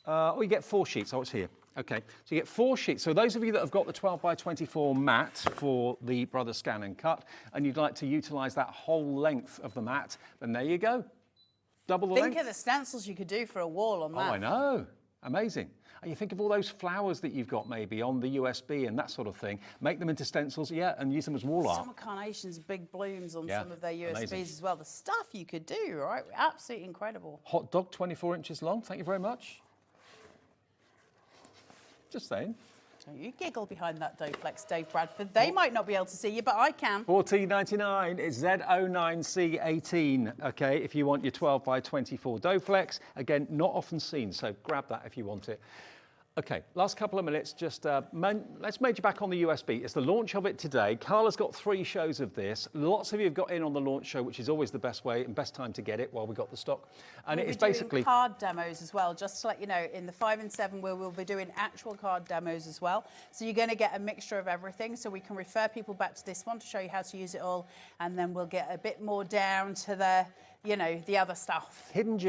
Oh, you get 4 sheets. Oh, it's here. Okay, so you get 4 sheets. So those of you that have got the 12 by 24 mat for the Brother Scan and Cut, and you'd like to utilise that whole length of the mat, then there you go. Double the length. Think of the stencils you could do for a wall on that. Oh, I know. Amazing. And you think of all those flowers that you've got maybe on the USB and that sort of thing. Make them into stencils, yeah, and use them as wall art. Some of Carnation's big blooms on Yeah, some of their USBs amazing. as well. The stuff you could do, right? Absolutely incredible. Hot dog, 24 inches long. Thank you very much. Just saying. Don't you giggle behind that Doflex, Dave Bradford. They might not be able to see you, but I can. $14.99. It's Z09C18, okay, if you want your 12 by 24 Doflex. Again, not often seen, so grab that if you want it. Okay, last couple of minutes, just let's major back on the USB. It's the launch of it today. Carla's got 3 shows of this. Lots of you have got in on the launch show, which is always the best way and best time to get it while we got the stock. And it is basically card demos as well, just to let you know, in the 5 and 7 we'll be doing actual card demos as well. So you're going to get a mixture of everything, so we can refer people back to this one to show you how to use it all, and then we'll get a bit more down to the, you know, the other stuff. Hidden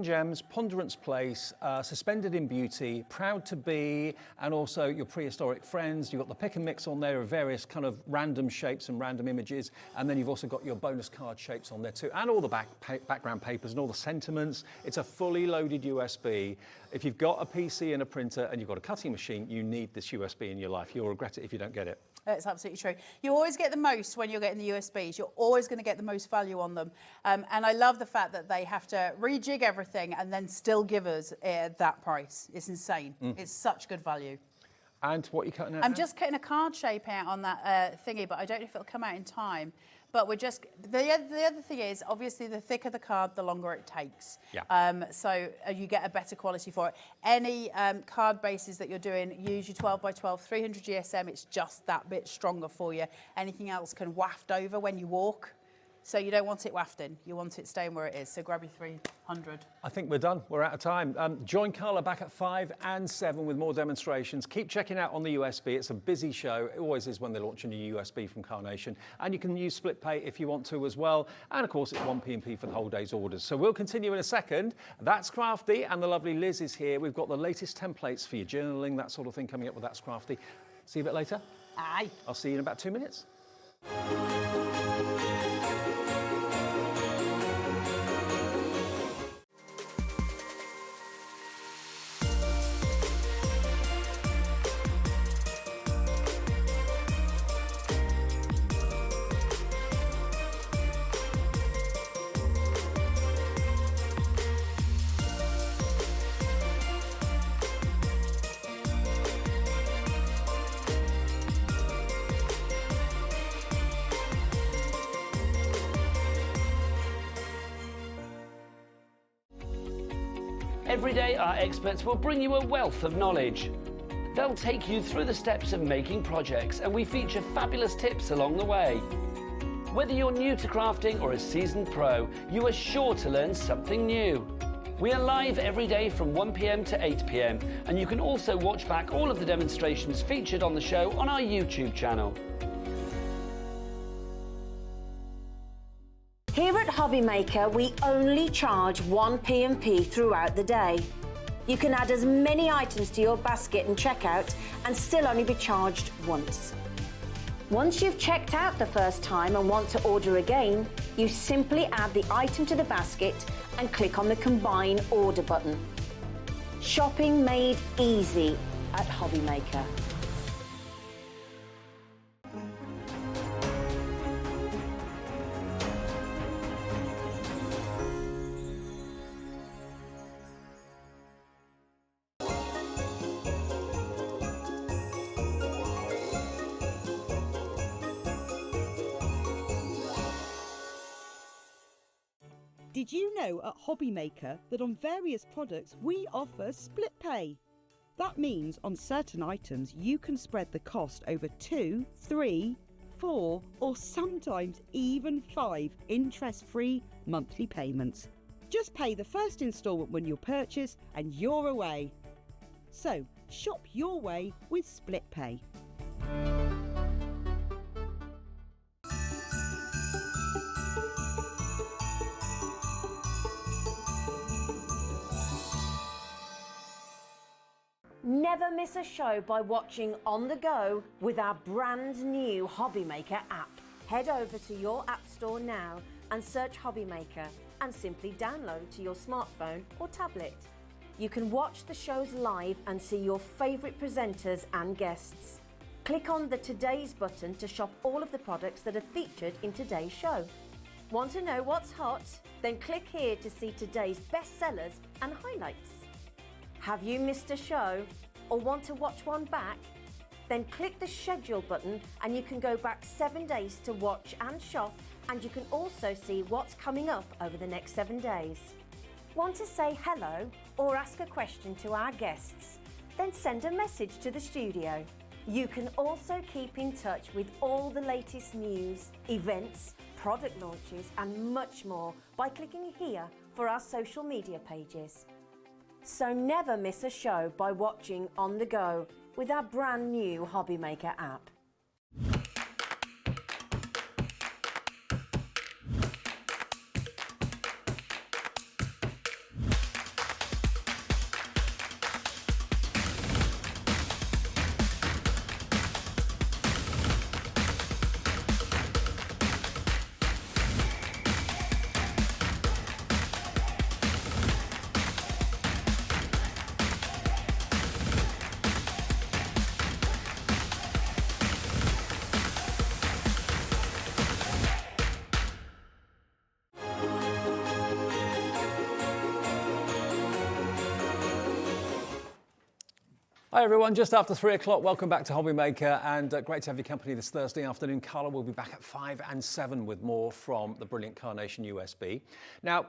Gems, Ponderance Place, Suspended in Beauty, Proud to Be, and also your prehistoric friends. You've got the pick and mix on there of various kind of random shapes and random images, and then you've also got your bonus card shapes on there too, and all the background papers and all the sentiments. It's a fully loaded USB. If you've got a PC and a printer and you've got a cutting machine, you need this USB in your life. You'll regret it if you don't get it. It's absolutely true. You always get the most when you're getting the USBs. You're always going to get the most value on them. And I love the fact that they have to rejig everything and then still give us that price. It's insane. It's such good value. And what are you cutting out? I'm just cutting a card shape out on that thingy, but I don't know if it'll come out in time. But we're just, the other thing is, obviously, the thicker the card, the longer it takes. Yeah. So you get a better quality for it. Any card bases that you're doing, use your 12 by 12, 300 GSM, it's just that bit stronger for you. Anything else can waft over when you walk. So you don't want it wafting, you want it staying where it is. So grab your 300. I think we're done. We're out of time. Join Carla back at 5 and 7 with more demonstrations. Keep checking out on the USB. It's a busy show. It always is when they launch a new USB from Carnation. And you can use split pay if you want to as well. And of course, it's 1p&p for the whole day's orders. So we'll continue in a second. That's Crafty, and the lovely Liz is here. We've got the latest templates for your journaling, that sort of thing coming up with That's Crafty. See you a bit later. Aye. I'll see you in about 2 minutes. Every day, our experts will bring you a wealth of knowledge. They'll take you through the steps of making projects, and we feature fabulous tips along the way. Whether you're new to crafting or a seasoned pro, you are sure to learn something new. We are live every day from 1 p.m. to 8 p.m, and you can also watch back all of the demonstrations featured on the show on our YouTube channel. Here at Hobbymaker, we only charge 1p&p throughout the day. You can add as many items to your basket and checkout and still only be charged once. Once you've checked out the first time and want to order again, you simply add the item to the basket and click on the Combine Order button. Shopping made easy at Hobbymaker. Did you know at Hobbymaker that on various products we offer split pay? That means on certain items you can spread the cost over 2, 3, 4 or sometimes even 5 interest-free monthly payments. Just pay the first instalment when you purchase and you're away. So shop your way with split pay. Never miss a show by watching on the go with our brand new Hobbymaker app. Head over to your app store now and search Hobbymaker and simply download to your smartphone or tablet. You can watch the shows live and see your favourite presenters and guests. Click on the Today's button to shop all of the products that are featured in today's show. Want to know what's hot? Then click here to see today's bestsellers and highlights. Have you missed a show or want to watch one back? Then click the schedule button and you can go back 7 days to watch and shop, and you can also see what's coming up over the next 7 days. Want to say hello or ask a question to our guests? Then send a message to the studio. You can also keep in touch with all the latest news, events, product launches and much more by clicking here for our social media pages. So never miss a show by watching on the go with our brand new Hobby Maker app. Hi everyone, just after 3 o'clock, welcome back to Hobby Maker, and great to have your company this Thursday afternoon. Carla will be back at 5 and 7 with more from the brilliant Carnation USB. Now,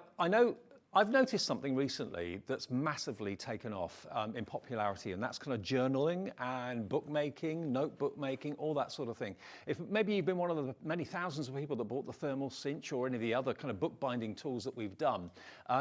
I've noticed something recently that's massively taken off in popularity, and that's kind of journaling and bookmaking, notebook making, all that sort of thing. If maybe you've been one of the many thousands of people that bought the thermal cinch or any of the other kind of bookbinding tools that we've done,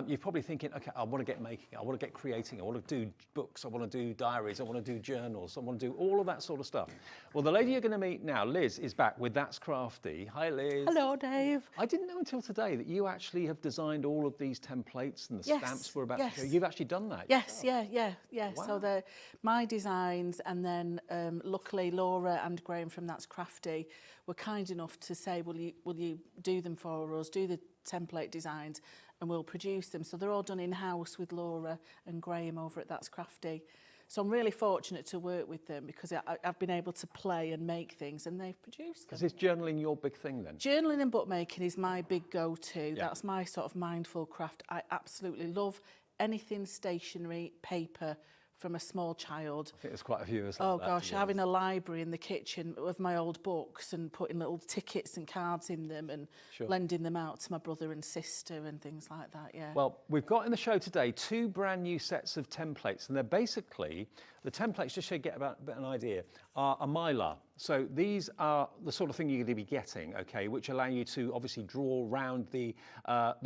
you're probably thinking, okay, I want to get making, I want to get creating, I want to do books, I want to do diaries, I want to do journals, I want to do all of that sort of stuff. Well, the lady you're going to meet now, Liz, is back with That's Crafty. Hi, Liz. Hello, Dave. I didn't know until today that you actually have designed all of these templates and the stamps we're about to show. You've actually done that. Yes, yeah. Wow. So they're my designs, and then luckily Laura and Graham from That's Crafty were kind enough to say, will you do them for us, do the template designs, and we'll produce them. So they're all done in-house with Laura and Graham over at That's Crafty. So I'm really fortunate to work with them because I've been able to play and make things, and they've produced them. Is journaling your big thing then? Journaling and bookmaking is my big go-to. Yeah. That's my sort of mindful craft. I absolutely love anything stationery, paper, from a small child. I think there's quite a few of us Oh like that, gosh, having a library in the kitchen of my old books and putting little tickets and cards in them and lending them out to my brother and sister and things like that, yeah. Well, we've got in the show today 2 brand new sets of templates, and they're basically, the templates, just so you get an idea, are a mylar. So these are the sort of thing you're going to be getting, okay, which allow you to obviously draw around the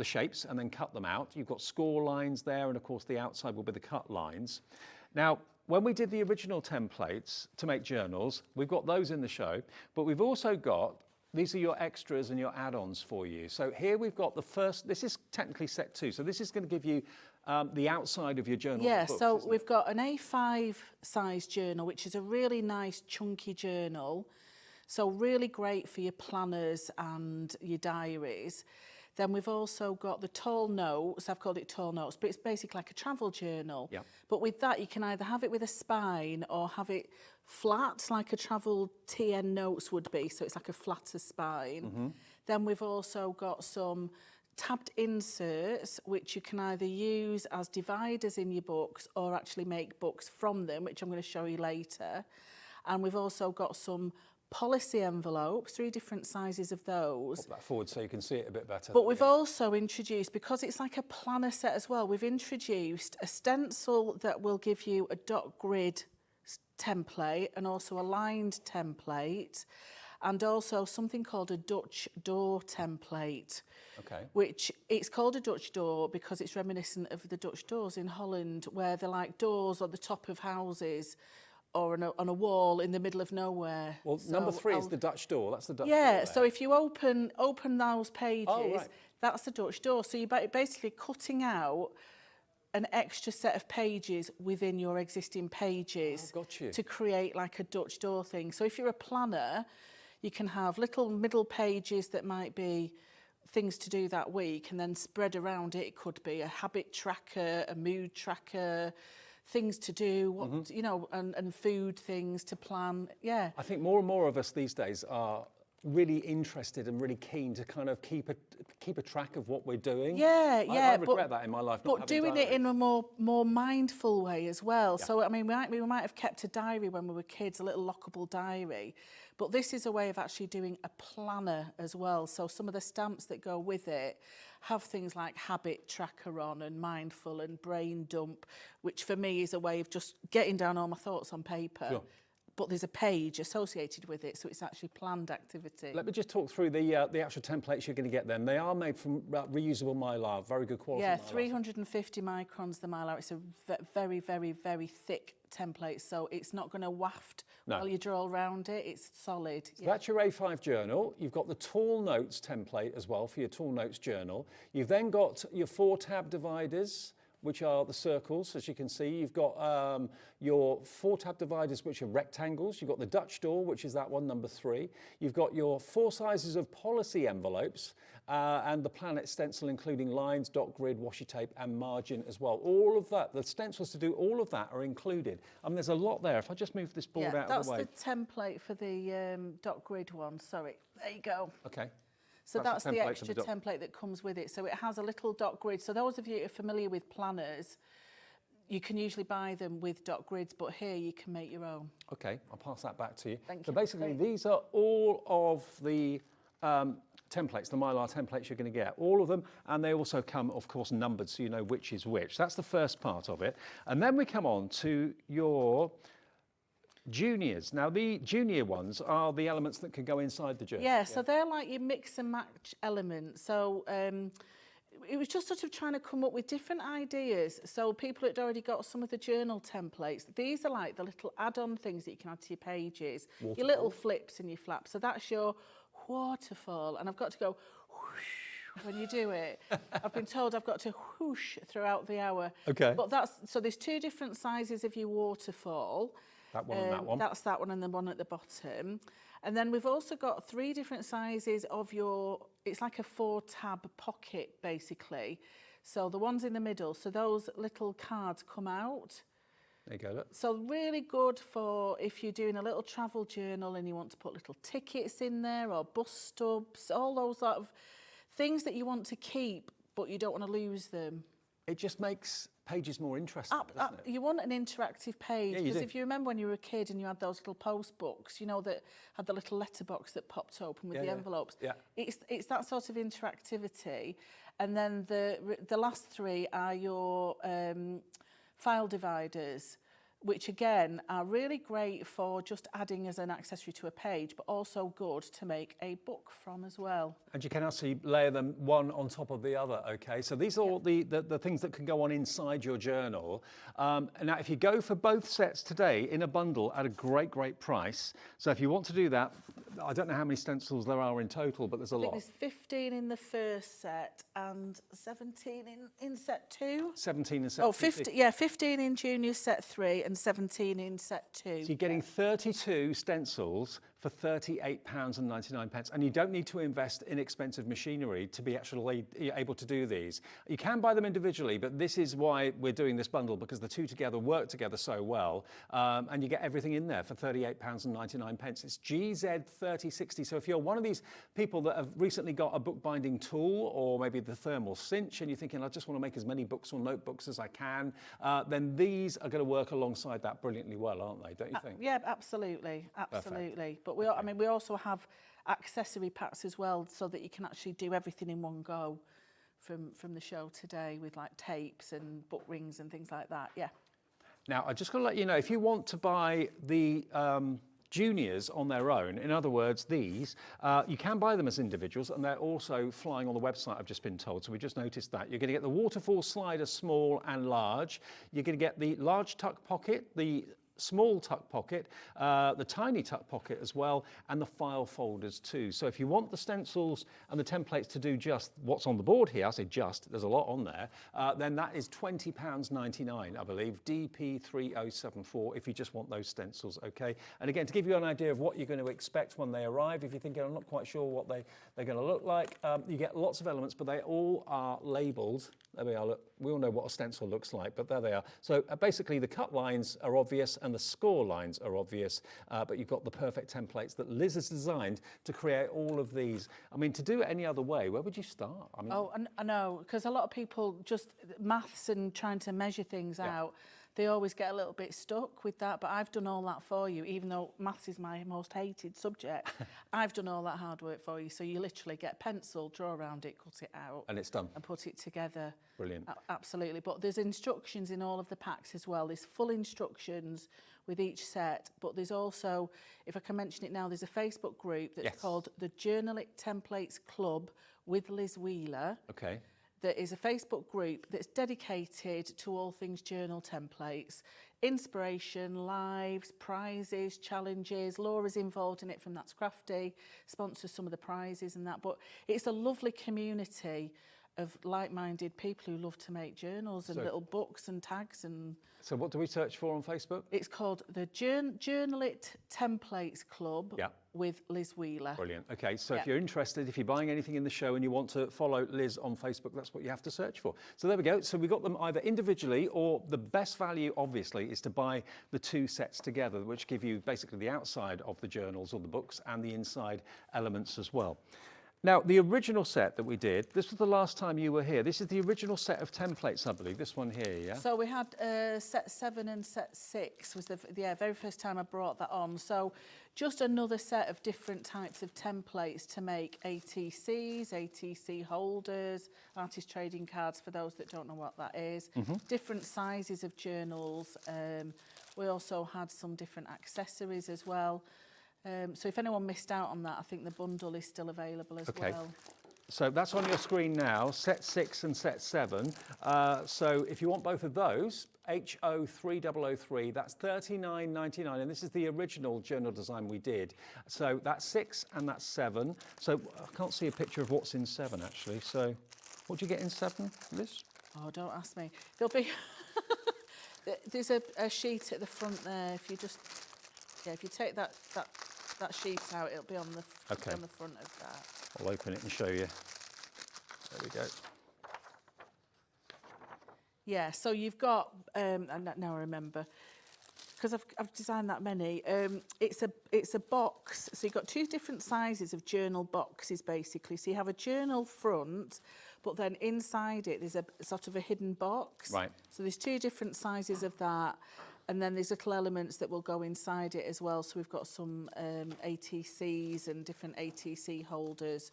shapes and then cut them out. You've got score lines there, and of course the outside will be the cut lines. Now, when we did the original templates to make journals, we've got those in the show, but we've also got, these are your extras and your add-ons for you. So here we've got the first, this is technically set 2, so this is going to give you the outside of your journal. Yeah, books, so we've got an A5 size journal, which is a really nice chunky journal. So really great for your planners and your diaries. Then we've also got the tall notes. I've called it tall notes, but it's basically like a travel journal. Yeah. But with that, you can either have it with a spine or have it flat, like a travel TN notes would be. So it's like a flatter spine. Mm-hmm. Then we've also got some tabbed inserts, which you can either use as dividers in your books or actually make books from them, which I'm going to show you later. And we've also got some policy envelopes, 3 different sizes of those. Pop that forward so you can see it a bit better. But we've also introduced, because it's like a planner set as well, we've introduced a stencil that will give you a dot grid template and also a lined template, and also something called a Dutch door template. Okay. Which it's called a Dutch door because it's reminiscent of the Dutch doors in Holland, where they're like doors on the top of houses or on a wall in the middle of nowhere. Well, so number 3 is the Dutch door. That's the Dutch door. Yeah, so if you open those pages, right. that's the Dutch door. So you're basically cutting out an extra set of pages within your existing pages to create like a Dutch door thing. So if you're a planner, you can have little middle pages that might be things to do that week, and then spread around it could be a habit tracker, a mood tracker, things to do, what, you know, and food things to plan. Yeah. I think more and more of us these days are really interested and really keen to kind of keep a track of what we're doing. Yeah, I regret that in my life. But doing it in a more mindful way as well. Yeah. So I mean, we might have kept a diary when we were kids, a little lockable diary, but this is a way of actually doing a planner as well. So some of the stamps that go with it have things like habit tracker on and mindful and brain dump, which for me is a way of just getting down all my thoughts on paper. Sure. But there's a page associated with it, so it's actually planned activity. Let me just talk through the actual templates you're going to get then. They are made from reusable mylar, very good quality. Yeah, mylar. 350 microns, the mylar. It's a very, very, very thick template, so it's not going to waft while you draw around it. It's solid. So that's your A5 journal. You've got the Tall Notes template as well for your Tall Notes journal. You've then got your 4-tab dividers, which are the circles, as you can see. You've got your 4-tab dividers, which are rectangles. You've got the Dutch door, which is that one, number 3. You've got your 4 sizes of policy envelopes and the Planet stencil, including lines, dot grid, washi tape, and margin as well. All of that, the stencils to do all of that are included. I mean, there's a lot there. If I just move this board out of the way. That's the template for the dot grid one. Sorry, there you go. Okay. So that's the extra template that comes with it. So it has a little dot grid. So those of you who are familiar with planners, you can usually buy them with dot grids, but here you can make your own. Okay, I'll pass that back to you. Thank you. So basically, these are all of the templates, the mylar templates you're going to get, all of them, and they also come, of course, numbered, so you know which is which. That's the first part of it. And then we come on to your juniors. Now, the junior ones are the elements that can go inside the journal. Yeah, so they're like your mix and match elements. So it was just sort of trying to come up with different ideas. So people had already got some of the journal templates. These are like the little add-on things that you can add to your pages. Waterfall. Your little flips and your flaps. So that's your waterfall. And I've got to go whoosh when you do it. I've been told I've got to whoosh throughout the hour. Okay. But so there's 2 different sizes of your waterfall. That one and that one. That's that one and the one at the bottom. And then we've also got 3 different sizes of it's like a 4-tab pocket, basically. So the ones in the middle, so those little cards come out. There you go, look. So really good for if you're doing a little travel journal and you want to put little tickets in there or bus stubs, all those sort of things that you want to keep, but you don't want to lose them. It just makes pages more interesting, doesn't it? You want an interactive page, because if you remember when you were a kid and you had those little post books, you know, that had the little letterbox that popped open with the envelopes. Yeah. It's that sort of interactivity. And then the last 3 are your file dividers, which again are really great for just adding as an accessory to a page, but also good to make a book from as well. And you can actually layer them one on top of the other, okay? So these are all the things that can go on inside your journal. Now, if you go for both sets today in a bundle at a great, great price, so if you want to do that, I don't know how many stencils there are in total, but there's a lot. I think there's 15 in the first set and 17 in set 2. 17 in set 2. 15 in junior set 3 and 17 in set 2. So you're getting 32 stencils for £38.99, and you don't need to invest in expensive machinery to be actually able to do these. You can buy them individually, but this is why we're doing this bundle, because the 2 together work together so well, and you get everything in there for £38.99. It's GZ3060. So if you're one of these people that have recently got a bookbinding tool, or maybe the thermal cinch, and you're thinking, I just want to make as many books or notebooks as I can, then these are going to work alongside that brilliantly well, aren't they? Don't you think? Yeah, absolutely, absolutely. Perfect. But we also have accessory packs as well, so that you can actually do everything in one go from the show today, with like tapes and book rings and things like that. Yeah. Now, I just got to let you know, if you want to buy the juniors on their own, in other words, these, you can buy them as individuals, and they're also flying on the website, I've just been told, so we just noticed that. You're going to get the waterfall slider, small and large. You're going to get the large tuck pocket, the small tuck pocket, the tiny tuck pocket as well, and the file folders too. So if you want the stencils and the templates to do just what's on the board here, I say just, there's a lot on there, then that is £20.99, I believe, DP3074, if you just want those stencils, okay? And again, to give you an idea of what you're going to expect when they arrive, if you're thinking, I'm not quite sure what they're going to look like, you get lots of elements, but they all are labelled. There we are, look, we all know what a stencil looks like, but there they are. So basically the cut lines are obvious, and the score lines are obvious, but you've got the perfect templates that Liz has designed to create all of these. I mean, to do it any other way, where would you start? I mean, I know, because a lot of people just maths and trying to measure things out, they always get a little bit stuck with that, but I've done all that for you, even though maths is my most hated subject. I've done all that hard work for you, so you literally get a pencil, draw around it, cut it out. And it's done. And put it together. Brilliant. Absolutely, but there's instructions in all of the packs as well. There's full instructions with each set, but there's also, if I can mention it now, there's a Facebook group that's called the Journal It Templates Club with Liz Wheeler. Okay. There is a Facebook group that's dedicated to all things journal templates, inspiration, lives, prizes, challenges. Laura's involved in it from That's Crafty, sponsors some of the prizes and that. But it's a lovely community of like-minded people who love to make journals and little books and tags. And so what do we search for on Facebook? it's called the Journal It Templates Club with Liz Wheeler. Brilliant. Okay, so if you're interested, if you're buying anything in the show and you want to follow Liz on Facebook, that's what you have to search for. So there we go. So we've got them either individually, or the best value, obviously, is to buy the two sets together, which give you basically the outside of the journals or the books and the inside elements as well. Now, the original set that we did, this was the last time you were here. This is the original set of templates, I believe, this one here, yeah? So we had set 7 and set 6 was the very first time I brought that on. So just another set of different types of templates to make ATCs, ATC holders, artist trading cards for those that don't know what that is, different sizes of journals. We also had some different accessories as well. So if anyone missed out on that, I think the bundle is still available as well. So that's on your screen now, set 6 and set 7. So if you want both of those, HO3003, that's $39.99, and this is the original journal design we did. So that's 6 and that's 7. So I can't see a picture of what's in 7 actually. So what do you get in 7, Liz? Oh, don't ask me. There'll be there's a sheet at the front there. If you just if you take that sheet out, it'll be on the on the front of that. I'll open it and show you. There we go. Yeah, so you've got, and now I remember, because I've designed that many. It's a box, so you've got 2 different sizes of journal boxes basically. So you have a journal front, but then inside it there's a sort of a hidden box. Right. So there's 2 different sizes of that. And then there's little elements that will go inside it as well. So we've got some ATCs and different ATC holders.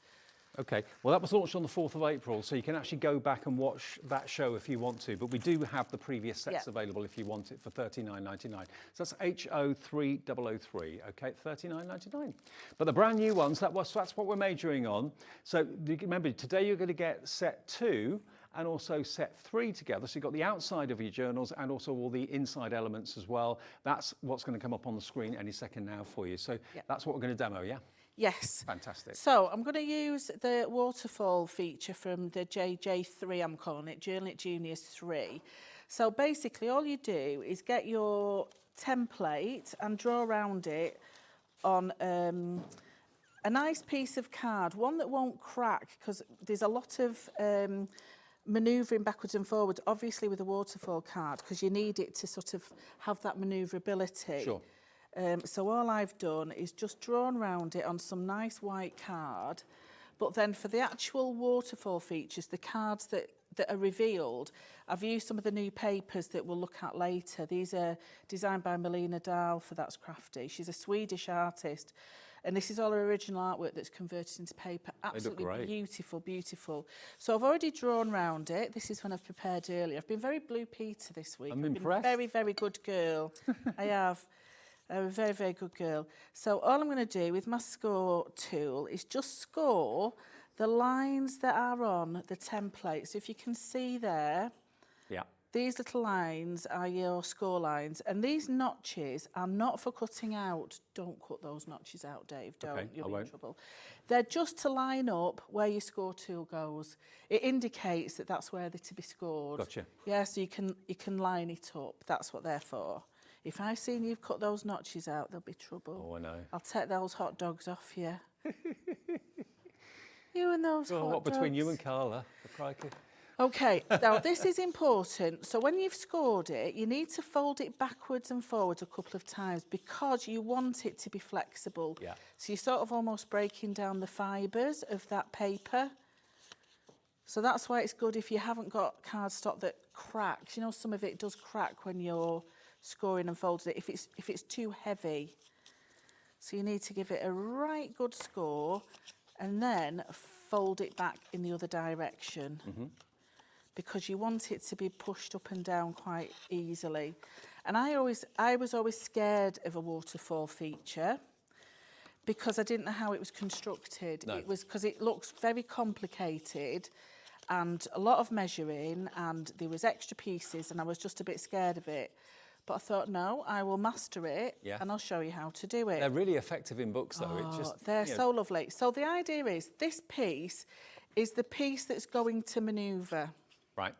Okay, well that was launched on the 4th of April, so you can actually go back and watch that show if you want to, but we do have the previous sets available if you want it for $39.99. So that's HO3003, okay, $39.99. But the brand new ones, that's what we're majoring on. So remember, today you're going to get set 2 and also set 3 together. So you've got the outside of your journals and also all the inside elements as well. That's what's going to come up on the screen any second now for you. So that's what we're going to demo, yeah? Yes. Fantastic. So I'm going to use the waterfall feature from the JJ3, I'm calling it, Journal It Juniors 3. So basically all you do is get your template and draw around it on a nice piece of card, one that won't crack, because there's a lot of manoeuvring backwards and forwards, obviously with a waterfall card, because you need it to sort of have that manoeuvrability. Sure. So all I've done is just drawn around it on some nice white card, but then for the actual waterfall features, the cards that are revealed, I've used some of the new papers that we'll look at later. These are designed by Melina Dahl for That's Crafty. She's a Swedish artist, and this is all her original artwork that's converted into paper. Absolutely beautiful, beautiful. So I've already drawn around it. This is one I've prepared earlier. I've been very Blue Peter this week. I'm impressed. Been a very, very good girl. I have. I'm a very, very good girl. So all I'm going to do with my score tool is just score the lines that are on the template. So if you can see there, these little lines are your score lines. And these notches are not for cutting out. Don't cut those notches out, Dave. Don't. Okay, You'll be in trouble. They're just to line up where your score tool goes. It indicates that that's where they're to be scored. Gotcha. Yeah, so you can line it up. That's what they're for. If I've seen you've cut those notches out, there'll be trouble. Oh, I know. I'll take those hot dogs off you. You and those hot dogs. What, between you and Carla? The crikey. Okay, now this is important. So when you've scored it, you need to fold it backwards and forwards a couple of times because you want it to be flexible. Yeah. So you're sort of almost breaking down the fibres of that paper. So that's why it's good if you haven't got cardstock that cracks. You know, some of it does crack when you're scoring and folding it if it's too heavy. So you need to give it a right good score and then fold it back in the other direction. Because you want it to be pushed up and down quite easily. And I was always scared of a waterfall feature because I didn't know how it was constructed. No. It was because it looks very complicated and a lot of measuring, and there was extra pieces, and I was just a bit scared of it. But I thought, no, I will master it, Yeah. and I'll show you how to do it. They're really effective in books, though. It just, They're you know, so lovely. So the idea is this piece is the piece that's going to manoeuvre. right.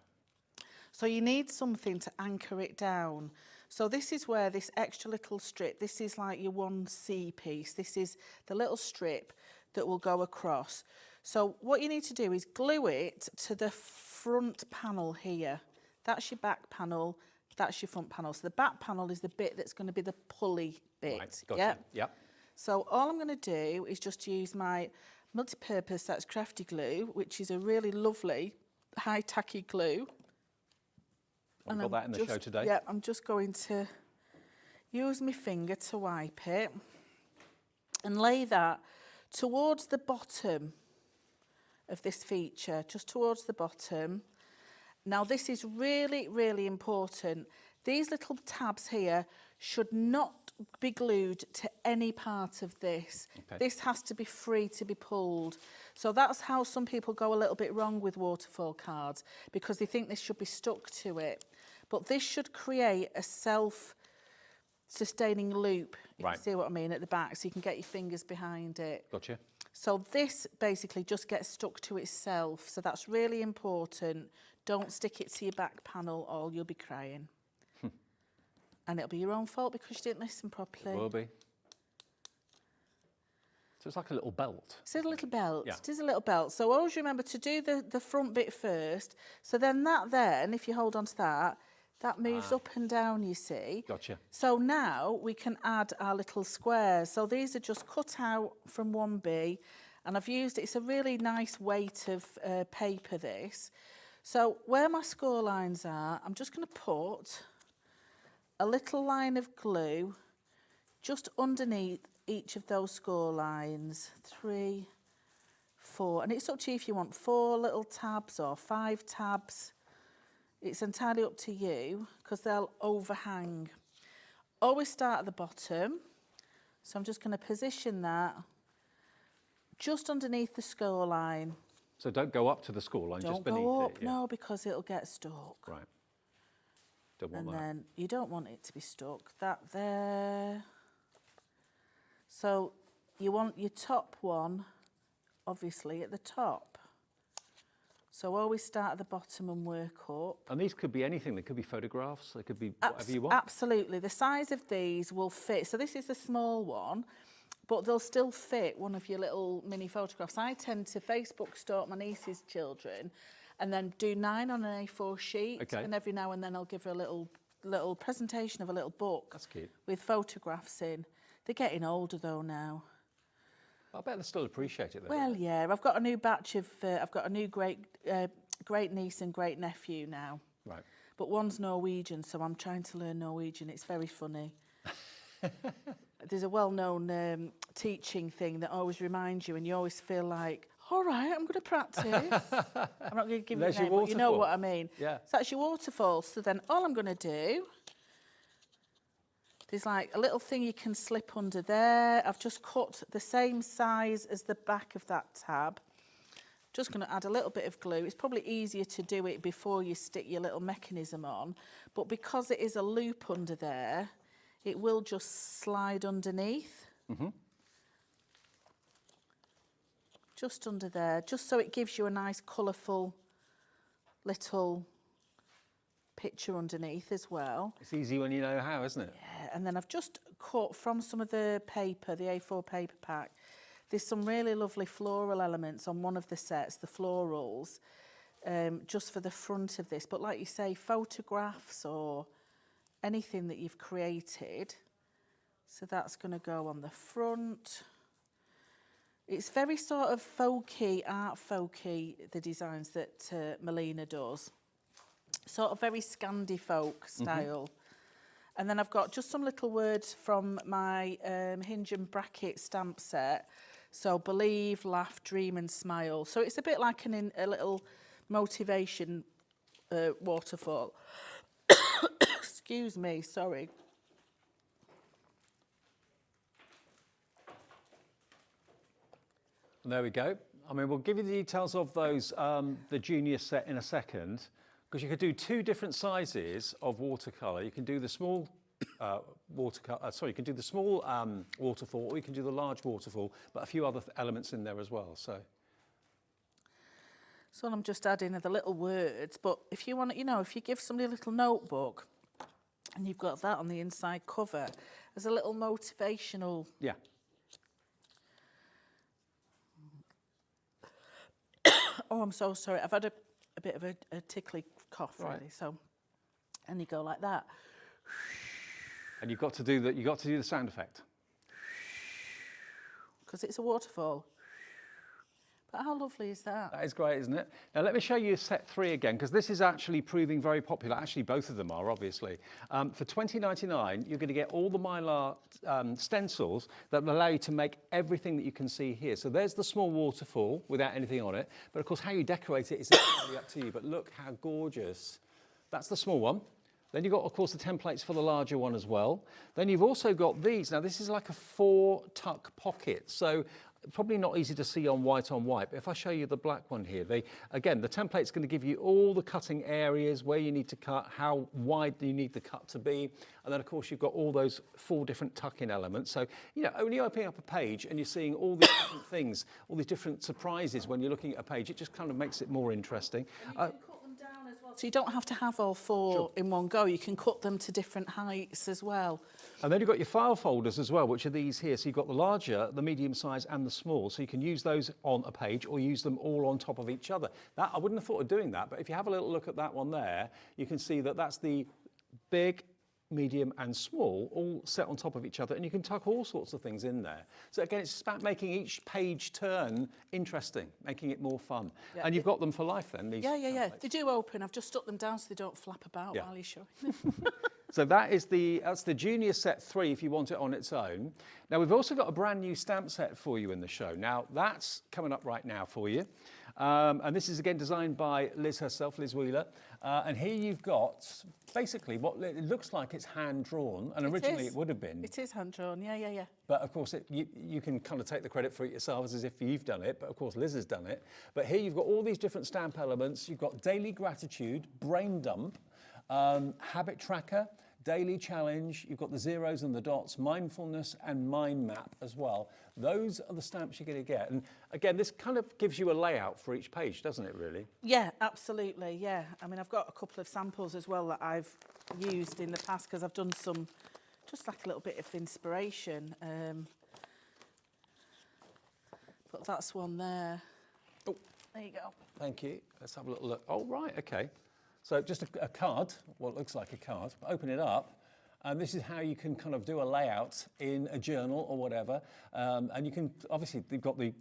So you need something to anchor it down. So this is where this extra little strip, this is like your 1C piece. This is the little strip that will go across. So what you need to do is glue it to the front panel here. That's your back panel, that's your front panel. So the back panel is the bit that's going to be the pulley bit. Right, gotcha. Yeah? Yep. So all I'm going to do is just use my multi-purpose, that's Crafty glue, which is a really lovely high tacky glue. I've got that in the show today. Yeah, I'm just going to use my finger to wipe it and lay that towards the bottom of this feature, just towards the bottom. Now this is really, really important. These little tabs here should not be glued to any part of this. Okay. This has to be free to be pulled. So that's how some people go a little bit wrong with waterfall cards, because they think this should be stuck to it. But this should create a self-sustaining loop, if Right. you see what I mean, at the back, so you can get your fingers behind it. Gotcha. So this basically just gets stuck to itself. So that's really important. Don't stick it to your back panel or you'll be crying. And it'll be your own fault because you didn't listen properly. It will be. So it's like a little belt. It's a little belt. Yeah. It is a little belt. So always remember to do the front bit first. So then if you hold on to that, that moves up and down, you see. Gotcha. So now we can add our little squares. So these are just cut out from 1B, and I've used, it's a really nice weight of paper, this. So where my score lines are, I'm just going to put a little line of glue just underneath each of those score lines. 3, 4, and it's up to you if you want 4 little tabs or 5 tabs. It's entirely up to you because they'll overhang. Always start at the bottom. So I'm just going to position that just underneath the score line. So don't go up to the score line, just Don't beneath go up, it. Yeah. no, because it'll get stuck. Right. Don't want And that. then you don't want it to be stuck. That there. So you want your top one, obviously, at the top. So always start at the bottom and work up. And these could be anything. They could be photographs. They could be whatever you want. Absolutely. The size of these will fit. So this is the small one, but they'll still fit one of your little mini photographs. I tend to Facebook stalk my niece's children and then do 9 on an A4 sheet. Okay. And every now and then I'll give her a little presentation of a little book. That's cute. With photographs in. They're getting older though now. I bet they still appreciate it, though. Well, yeah, I've got a new batch of, I've got a new great niece and great nephew now. Right. But one's Norwegian, so I'm trying to learn Norwegian. It's very funny. There's a well-known teaching thing that always reminds you, and you always feel like, all right, I'm going to practice. I'm not going to give you a There's your name, but you know waterfall. what I mean. Yeah. So that's your waterfall. So then all I'm going to do, there's like a little thing you can slip under there. I've just cut the same size as the back of that tab. Just going to add a little bit of glue. It's probably easier to do it before you stick your little mechanism on. But because it is a loop under there, it will just slide underneath. Just under there, just so it gives you a nice colourful little picture underneath as well. It's easy when you know how, isn't it? Yeah, and then I've just cut from some of the paper, the A4 paper pack, there's some really lovely floral elements on one of the sets, the florals. just for the front of this. But like you say, photographs or anything that you've created. So that's going to go on the front. It's very sort of folky, art folky, the designs that Melina does. Sort of very Scandi folk style. And then I've got just some little words from my hinge and bracket stamp set. So believe, laugh, dream and smile. So it's a bit like a little motivation waterfall. Excuse me, sorry. There we go. I mean, we'll give you the details of those, the junior set in a second, because you could do two different sizes of watercolour. You can do the small you can do the small waterfall, or you can do the large waterfall, but a few other elements in there as well. So I'm just adding the little words, but if you want, if you give somebody a little notebook and you've got that on the inside cover as a little motivational. Yeah. Oh, I'm so sorry. I've had a bit of a tickly cough, Right. really. So, and you go like that. And you've got to do the, the sound effect. Because it's a waterfall. But how lovely is that? That is great, isn't it? Now let me show you set 3 again, because this is actually proving very popular. Actually, both of them are, obviously. For $20.99, you're going to get all the Mylar stencils that will allow you to make everything that you can see here. So there's the small waterfall without anything on it. But of course, how you decorate it is entirely up to you. But look how gorgeous. That's the small one. Then you've got, of course, the templates for the larger one as well. Then you've also got these. Now, this is like a 4-tuck pocket. So probably not easy to see on white, but if I show you the black one here, again, the template's going to give you all the cutting areas, where you need to cut, how wide do you need the cut to be. And then, of course, you've got all those 4 different tuck-in elements. So, when you're opening up a page and you're seeing all these different things, all these different surprises when you're looking at a page, it just kind of makes it more interesting. So you don't have to have all 4 in one go. You can cut them to different heights as well. And then you've got your file folders as well, which are these here. So you've got the larger, the medium size and the small. So you can use those on a page or use them all on top of each other. That, I wouldn't have thought of doing that, but if you have a little look at that one there, you can see that that's the big, medium and small all set on top of each other, and you can tuck all sorts of things in there. So again, it's about making each page turn interesting, making it more fun. Yeah. And you've got them for life then, these templates. They do open. I've just stuck them down so they don't flap about while you're showing them. So that's the junior set 3 if you want it on its own. Now we've also got a brand new stamp set for you in the show. Now that's coming up right now for you. And this is again designed by Liz herself, Liz Wheeler. And here you've got basically what it looks like it's hand drawn, and originally it would have been. It is hand drawn, yeah. But of course, you can kind of take the credit for it yourselves as if you've done it, but of course Liz has done it. But here you've got all these different stamp elements. You've got daily gratitude, brain dump, habit tracker, daily challenge, you've got the zeros and the dots, mindfulness and mind map as well. Those are the stamps you're going to get. And again, this kind of gives you a layout for each page, doesn't it, really? Yeah, absolutely, yeah. I mean, I've got a couple of samples as well that I've used in the past because I've done some, just like a little bit of inspiration. But that's one there. Oh, there you go. Thank you. Let's have a little look. Oh, right, okay. So just a card, what looks like a card, open it up, and this is how you can kind of do a layout in a journal or whatever. And you can, obviously, you've got the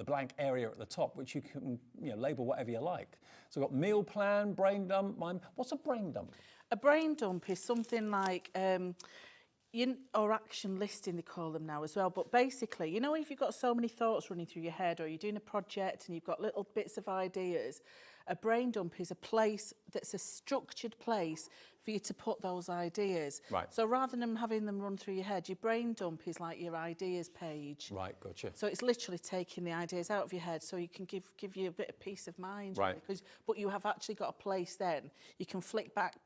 blank area at the top, which you can label whatever you like. So we've got meal plan, brain dump, what's a brain dump? A brain dump is something like, or action listing they call them now as well, but basically, if you've got so many thoughts running through your head, or you're doing a project and you've got little bits of ideas, a brain dump is a place that's a structured place for you to put those ideas. Right. So rather than having them run through your head, your brain dump is like your ideas page. Right, gotcha. So it's literally taking the ideas out of your head so you can give you a bit of peace of mind. Right. But you have actually got a place then. You can flick back,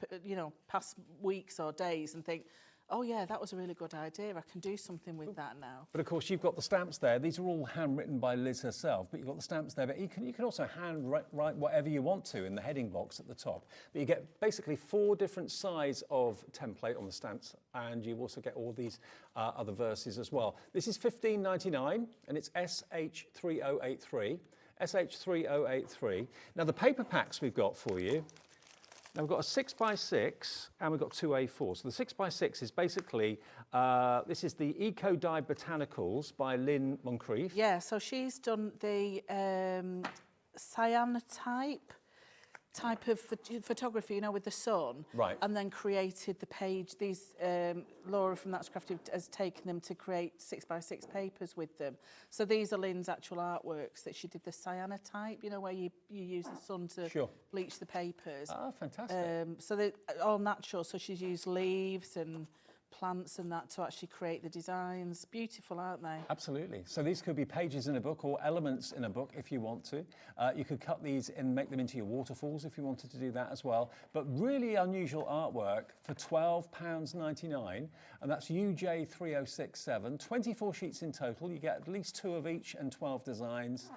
past weeks or days and think, oh yeah, that was a really good idea. I can do something with that now. But of course, you've got the stamps there. These are all handwritten by Liz herself, but you've got the stamps there. But you can also hand write whatever you want to in the heading box at the top. But you get basically 4 different size of template on the stamps, and you also get all these other verses as well. This is $15.99, and it's SH3083. SH3083. Now the paper packs we've got for you, now we've got a 6x6 and we've got 2 A4. So the 6x6 is basically, this is the Eco Dye Botanicals by Lynn Moncrief. Yeah, so she's done the cyanotype type of photography, you know, with the sun. Right. And then created the page. These, Laura from That's Crafty has taken them to create 6x6 papers with them. So these are Lynn's actual artworks that she did the cyanotype, you know, where you use the sun to bleach the papers. Ah, fantastic. So they're all natural. So she's used leaves and plants and that to actually create the designs. Beautiful, aren't they? Absolutely. So these could be pages in a book or elements in a book if you want to. You could cut these and make them into your waterfalls if you wanted to do that as well. But really unusual artwork for £12.99, and that's UJ3067. 24 sheets in total. You get at least 2 of each and 12 designs.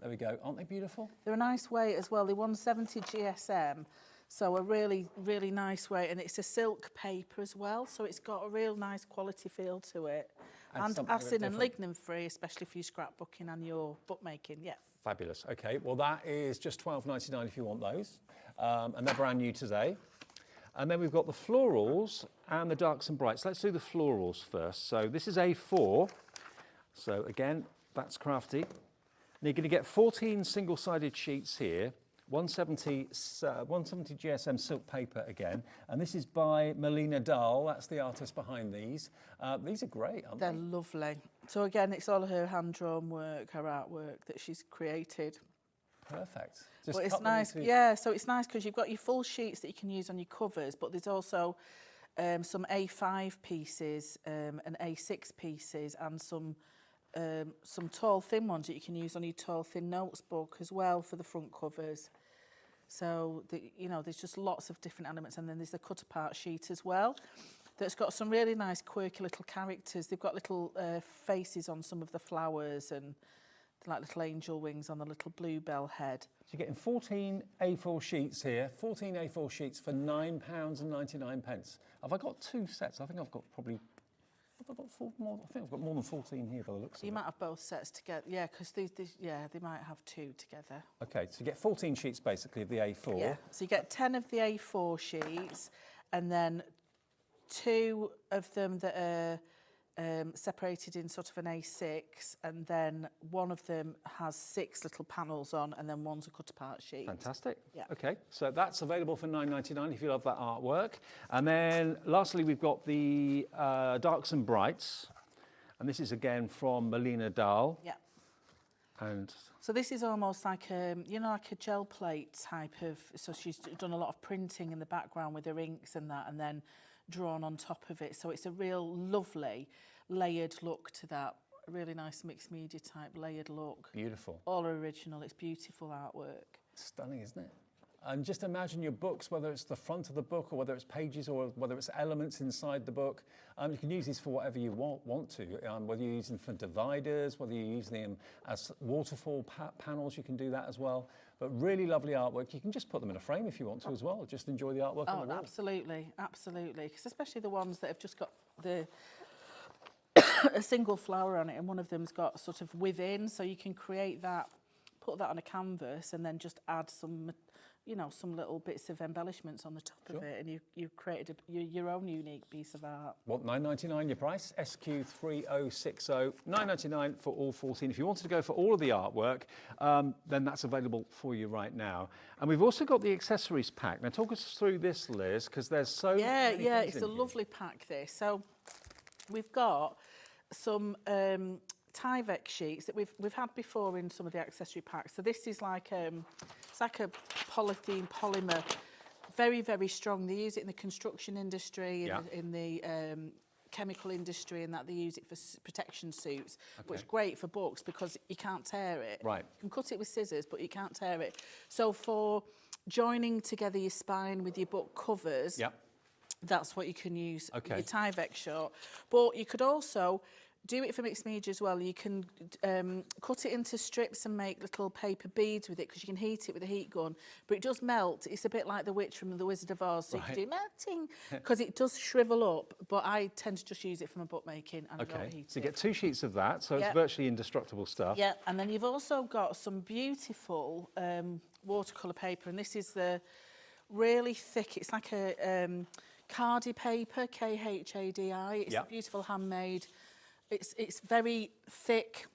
There we go. Aren't they beautiful? They're a nice weight as well. They're 170 GSM. So a really, really nice weight, and it's a silk paper as well, so it's got a real nice quality feel to it. And acid and lignin free, especially for your scrapbooking and your bookmaking, yeah. Fabulous. Okay, well that is just £12.99 if you want those, and they're brand new today. And then we've got the florals and the darks and brights. Let's do the florals first. So this is A4. So again, that's Crafty. And you're going to get 14 single-sided sheets here. 170 GSM silk paper again, and this is by Melina Dahl. That's the artist behind these. These are great, aren't they? They're lovely. So again, it's all her hand-drawn work, her artwork that she's created. Perfect. But it's nice, yeah, so it's nice because you've got your full sheets that you can use on your covers, but there's also some A5 pieces and A6 pieces and some tall thin ones that you can use on your tall thin notes book as well for the front covers. So you know, there's just lots of different elements, and then there's the cut apart sheet as well that's got some really nice quirky little characters. They've got little faces on some of the flowers and like little angel wings on the little bluebell head. So you're getting 14 A4 sheets here, 14 A4 sheets for £9.99. Have I got 2 sets? I think I've got probably I think I've got more than 14 here by the looks of it. You might have both sets together, yeah, because they might have 2 together. Okay, so you get 14 sheets basically of the A4. Yeah, so you get 10 of the A4 sheets, and then 2 of them that are separated in sort of an A6, and then one of them has 6 little panels on, and then one's a cut apart sheet. Fantastic. Yeah. Okay, so that's available for £9.99 if you love that artwork. And then lastly, we've got the Darks and Brights, and this is again from Melina Dahl. Yeah. And so this is almost like a, you know, like a gel plate type of, so she's done a lot of printing in the background with her inks and that, and then drawn on top of it. So it's a real lovely layered look to that. A really nice mixed media type layered look. beautiful. All original. It's beautiful artwork. Stunning, isn't it? And just imagine your books, whether it's the front of the book or whether it's pages or whether it's elements inside the book. You can use these for whatever you want to, whether you use them for dividers, whether you use them as waterfall panels, you can do that as well. But really lovely artwork. You can just put them in a frame if you want to as well. Just enjoy the artwork on the wall. Absolutely, absolutely. Because especially the ones that have just got the a single flower on it, and one of them's got sort of within, so you can create that, put that on a canvas, and then just add some, you know, some little bits of embellishments on the top of it, and you've created your own unique piece of art. What, $9.99 your price? SQ3060, $9.99 for all 14. If you wanted to go for all of the artwork, then that's available for you right now. And we've also got the accessories pack. Now talk us through this, Liz, because there's so many things it's in a here. lovely pack, this. So we've got some Tyvek sheets that we've had before in some of the accessory packs. So this is like it's like a polythene polymer, very, very strong. They use it in the construction industry, in the chemical industry, and that they use it for protection suits. But it's great for books because you can't tear it. Right. You can cut it with scissors, but you can't tear it. So for joining together your spine with your book covers, that's what you can use your Tyvek short. But you could also do it for mixed media as well. You can cut it into strips and make little paper beads with it, because you can heat it with a heat gun, but it does melt. It's a bit like the witch from The Wizard of Oz, so you can do melting, because it does shrivel up, but I tend to just use it for my bookmaking and I don't heat so you it. get 2 sheets of that, so it's virtually indestructible stuff. Yeah, and then you've also got some beautiful watercolour paper, and this is the really thick, it's like a Cardi paper, K-H-A-D-I. It's a beautiful handmade. It's very thick,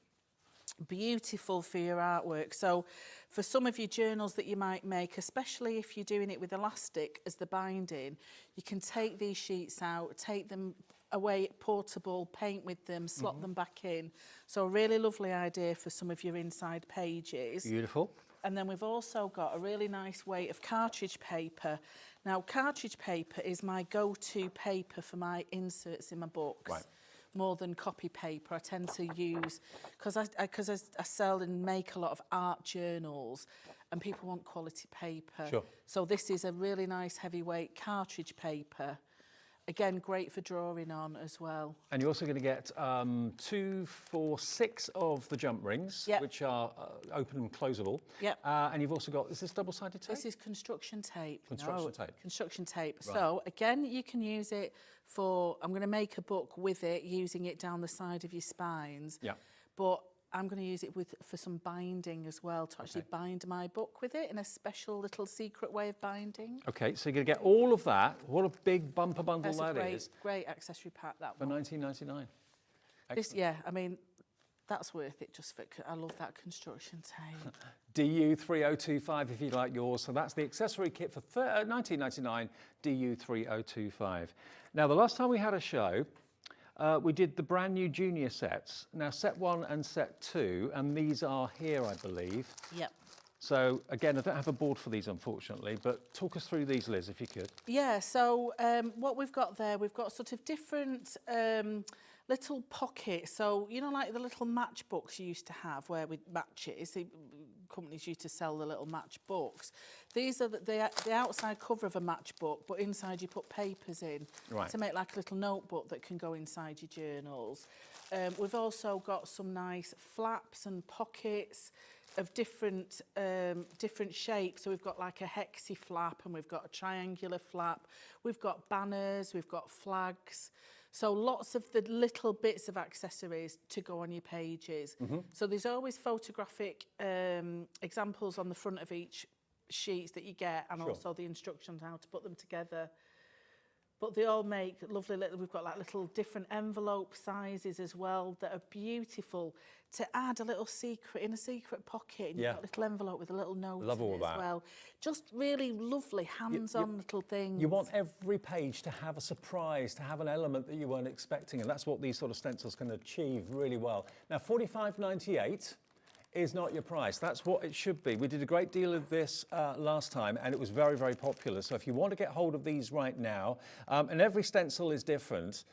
beautiful for your artwork. So for some of your journals that you might make, especially if you're doing it with elastic as the binding, you can take these sheets out, take them away portable, paint with them, slot them back in. So a really lovely idea for some of your inside pages. Beautiful. And then we've also got a really nice weight of cartridge paper. Now, cartridge paper is my go-to paper for my inserts in my books. Right. More than copy paper. I tend to use, because I sell and make a lot of art journals, and people want quality paper. Sure. So this is a really nice heavyweight cartridge paper. Again, great for drawing on as well. And you're also going to get 2, 4, 6 of the jump rings, which are open and closable. Yep. And you've also got, is this double-sided tape? This is construction tape. Construction tape. Construction tape. Right. So, again, you can use it for, I'm going to make a book with it, using it down the side of your spines. Yeah. But I'm going to use it for some binding as well, to actually bind my book with it in a special little secret way of binding. Okay, so you're going to get all of that. What a big bumper bundle That's that a is. great accessory pack, that For one. $19.99. This, yeah, I mean, that's worth it just for, I love that construction tape. DU3025 if you like yours. So that's the accessory kit for $19.99, DU3025. Now, the last time we had a show, we did the brand new junior sets. Now, set 1 and set 2, and these are here, I believe. Yep. So, again, I don't have a board for these, unfortunately, but talk us through these, Liz, if you could. Yeah, so what we've got there, we've got sort of different little pockets. So, you know, like the little matchbooks you used to have where with matches, the companies used to sell the little matchbooks. These are the outside cover of a matchbook, but inside you put papers in to make like a little notebook that can go inside your journals. We've also got some nice flaps and pockets of different shapes. So we've got like a hexy flap, and we've got a triangular flap. We've got banners, we've got flags. So lots of the little bits of accessories to go on your pages. So there's always photographic examples on the front of each sheets that you get, and also the instructions on how to put them together. But they all make lovely little, we've got like little different envelope sizes as well that are beautiful to add a little secret in a secret pocket. And you've got a little envelope with a little note Love all in it that. as well. Just really lovely hands-on little things. You want every page to have a surprise, to have an element that you weren't expecting, and that's what these sort of stencils can achieve really well. Now, $45.98 is not your price. That's what it should be. We did a great deal of this last time, and it was very, very popular. So if you want to get hold of these right now, and every stencil is different,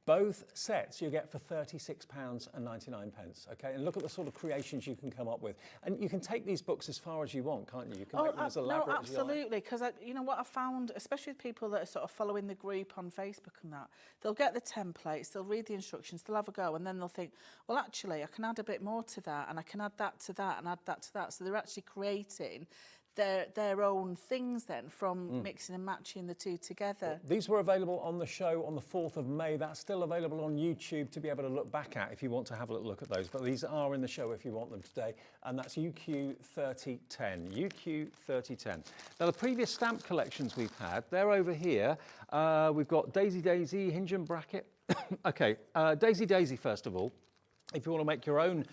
both sets you get for £36.99, okay? And look at the sort of creations you can come up with. And you can take these books as far as you want, can't you? You can make them as elaborate no, as you like. absolutely, because you know what I found, especially with people that are sort of following the group on Facebook and that, they'll get the templates, they'll read the instructions, they'll have a go, and then they'll think, well, actually, I can add a bit more to that, and I can add that to that, and add that to that. So they're actually creating their own things then from mixing and matching the two together. These were available on the show on the 4th of May. That's still available on YouTube to be able to look back at if you want to have a little look at those. But these are in the show if you want them today. And that's UQ3010, UQ3010. Now, the previous stamp collections we've had, they're over here. We've got Daisy Daisy, Hinge and Bracket. Okay, Daisy Daisy, first of all. If you want to make your own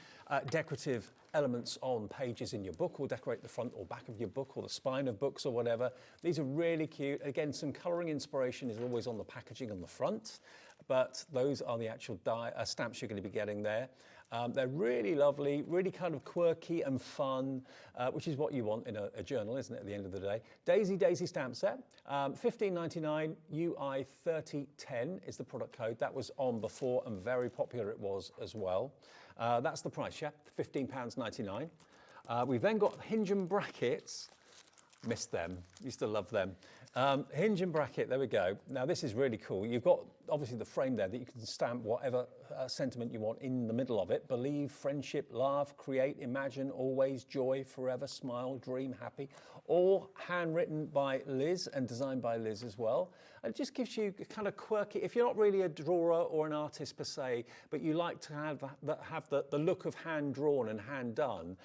decorative elements on pages in your book, or decorate the front or back of your book or the spine of books or whatever. These are really cute. Again, some colouring inspiration is always on the packaging on the front, but those are the actual stamps you're going to be getting there. They're really lovely, really kind of quirky and fun, which is what you want in a journal, isn't it, at the end of the day. Daisy Daisy stamp set, $15.99, UI3010 is the product code. That was on before, and very popular it was as well. That's the price, yeah, £15.99. We've then got Hinge and Brackets. Missed them, used to love them. Hinge and bracket, there we go. Now this is really cool. You've got obviously the frame there that you can stamp whatever sentiment you want in the middle of it. Believe, friendship, laugh, create, imagine, always, joy, forever, smile, dream, happy. All handwritten by Liz and designed by Liz as well. And it just gives you kind of quirky, if you're not really a drawer or an artist per se, but you like to have the look of hand drawn and hand done,